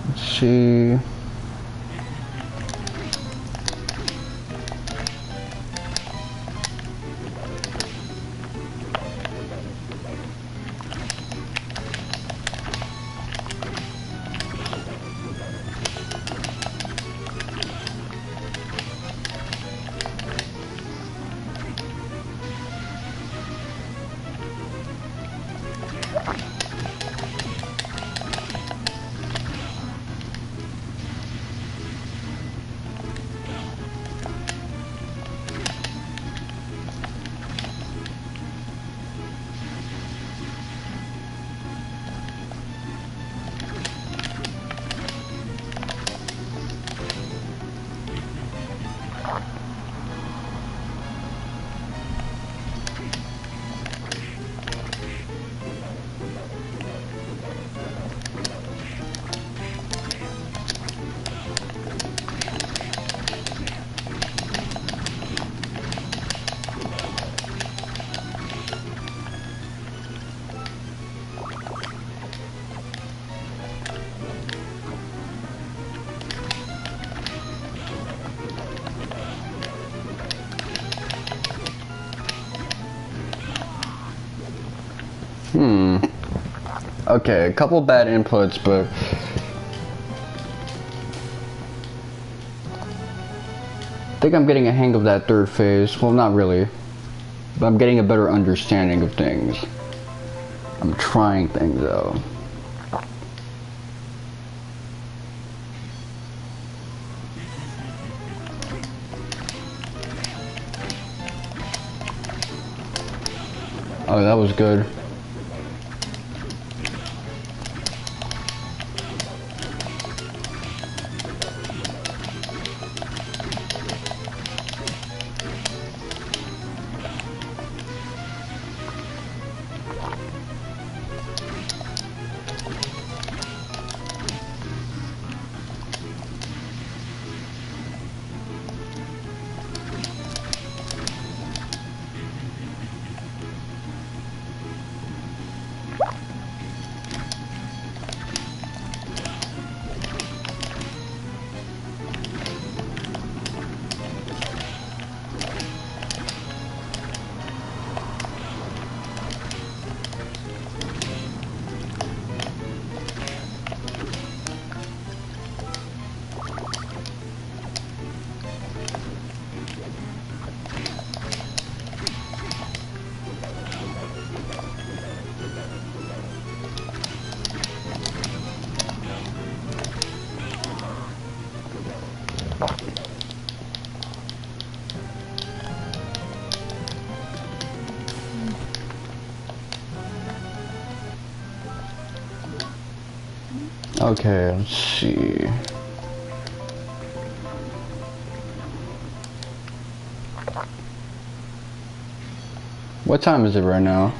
Let's see. Okay, a couple bad inputs, but I think I'm getting a hang of that third phase. Well, not really, but I'm getting a better understanding of things. I'm trying things though. Oh, that was good. Okay, let's see. What time is it right now?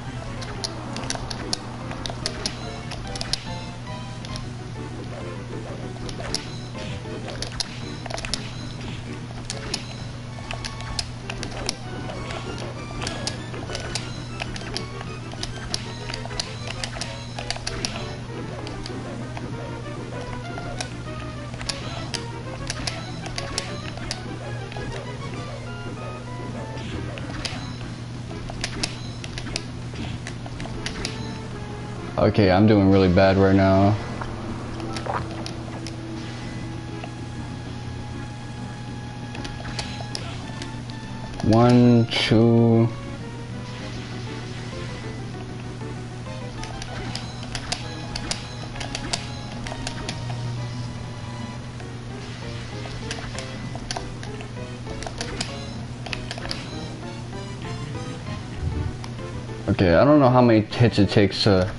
Okay, I'm doing really bad right now. One, two. Okay, I don't know how many hits it takes to...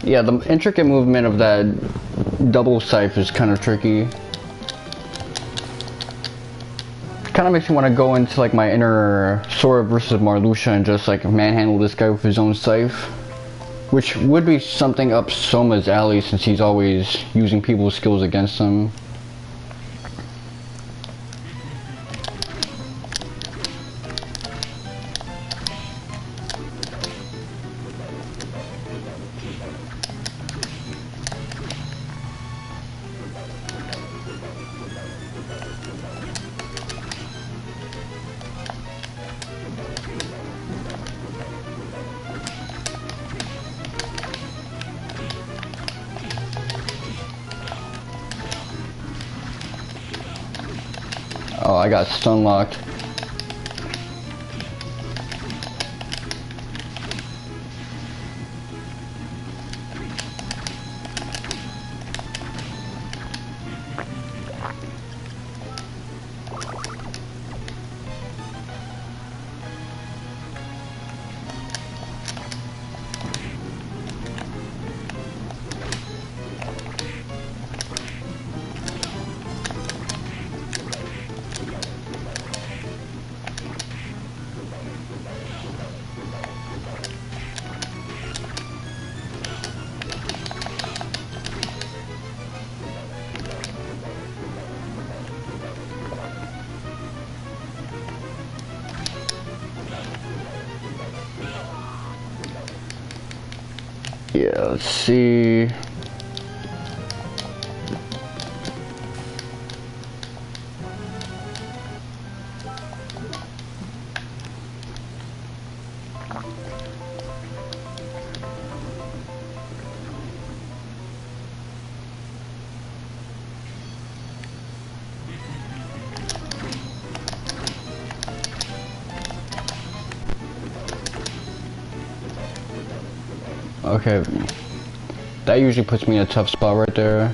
Yeah, the intricate movement of that double scythe is kind of tricky. Kind of makes me want to go into like my inner Sora versus Marluxia and just like manhandle this guy with his own scythe. Which would be something up Soma's alley since he's always using people's skills against him. Oh, I got stun locked. Yeah, let's see. Okay, that usually puts me in a tough spot right there.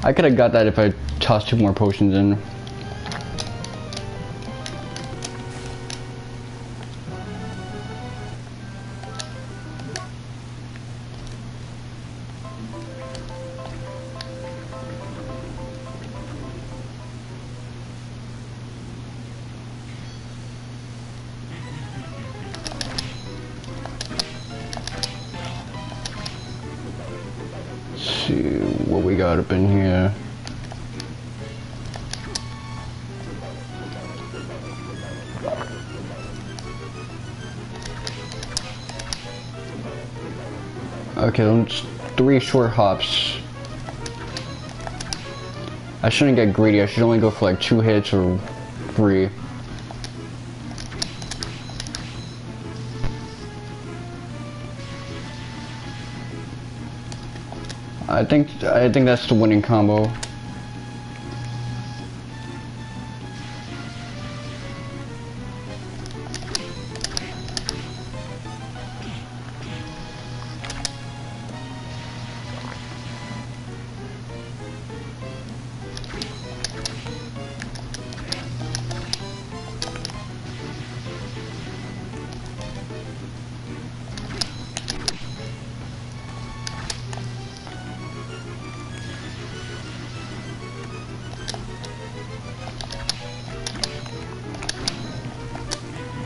I could have got that if I tossed 2 more potions in. See what we got up in here. Okay, those 3 short hops. I shouldn't get greedy. I should only go for like 2 hits or 3. I think that's the winning combo.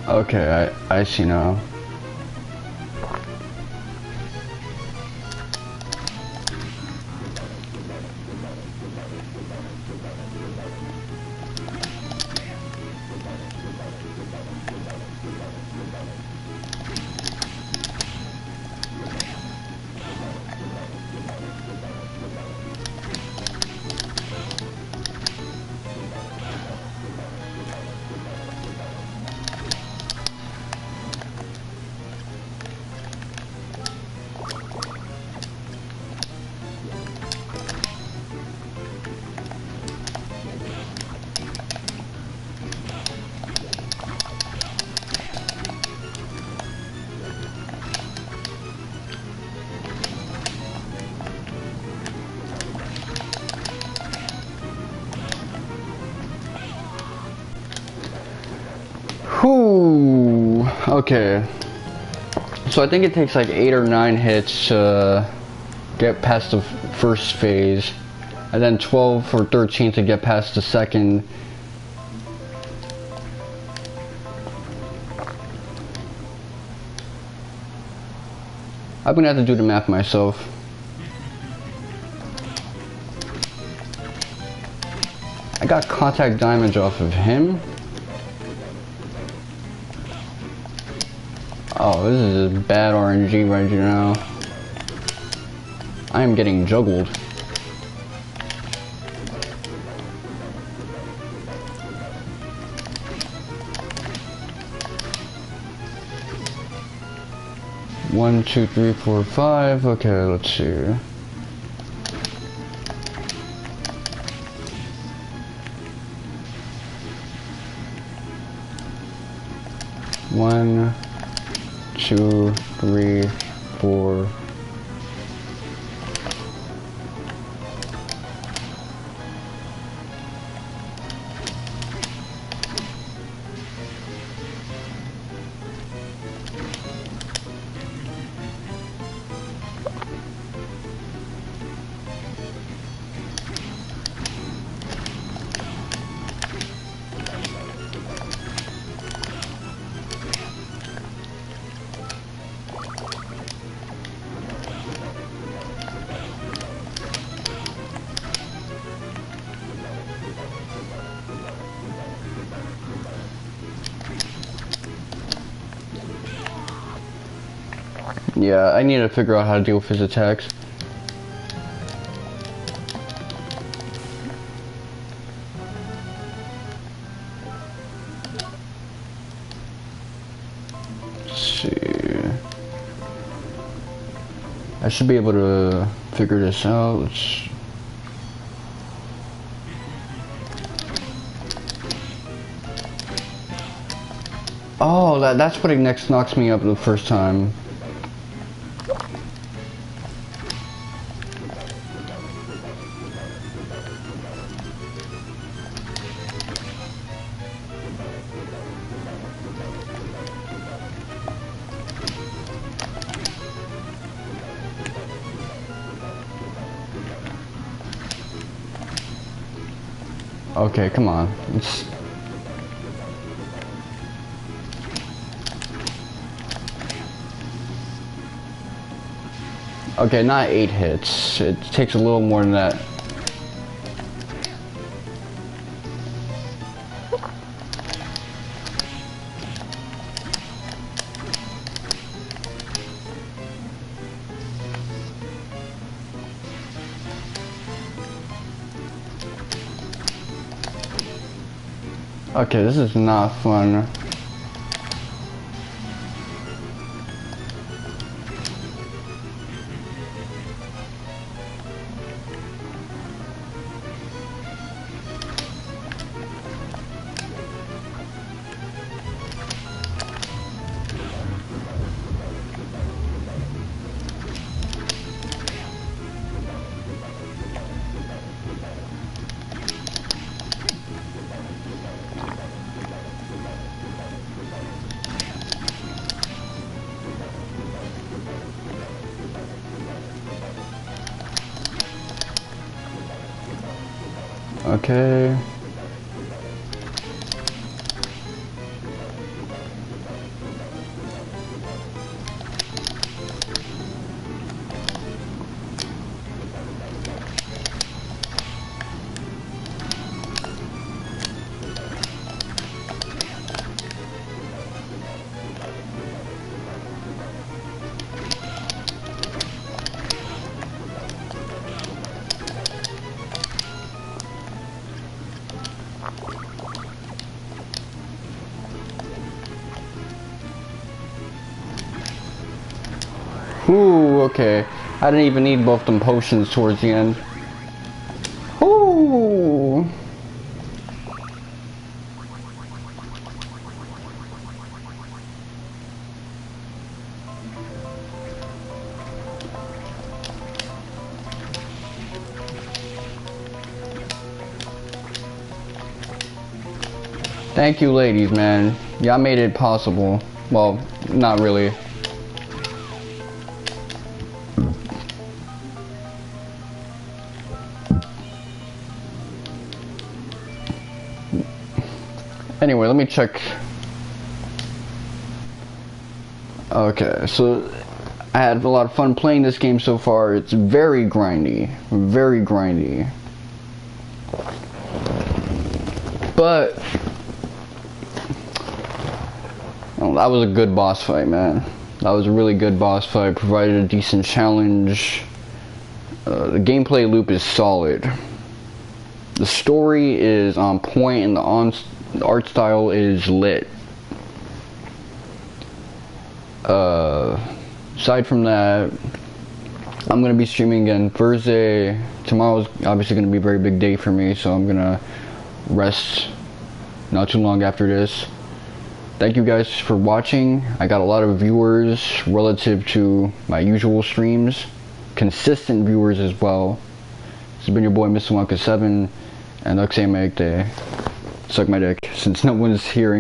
Okay, I see now. Whew. Okay. So I think it takes like 8 or 9 hits to get past the first phase, and then 12 or 13 to get past the second. I'm gonna have to do the math myself. I got contact damage off of him. Oh, this is bad RNG right now. I am getting juggled. One, two, three, four, five. Okay, let's see. One, 2, 3, 4. Yeah, I need to figure out how to deal with his attacks. Let's see. I should be able to figure this out. Oh, that's what it next knocks me up the first time. Okay, come on. It's... Okay, not 8 hits. It takes a little more than that. Okay, this is not fun. Okay. Ooh, okay. I didn't even need both them potions towards the end. Ooh. Thank you, ladies, man. Y'all made it possible. Well, not really. Anyway, let me check. Okay, so I had a lot of fun playing this game so far. It's very grindy. Very grindy. But that was a good boss fight, man. That was a really good boss fight. Provided a decent challenge. The gameplay loop is solid. The story is on point, and the art style is lit. Aside from that, I'm gonna be streaming again Thursday. Tomorrow's obviously gonna be a very big day for me, so I'm gonna rest not too long after this. Thank you guys for watching. I got a lot of viewers relative to my usual streams, consistent viewers as well. This has been your boy Mr. Wonka 7, and Uxamake Day. Suck my dick, since no one is hearing.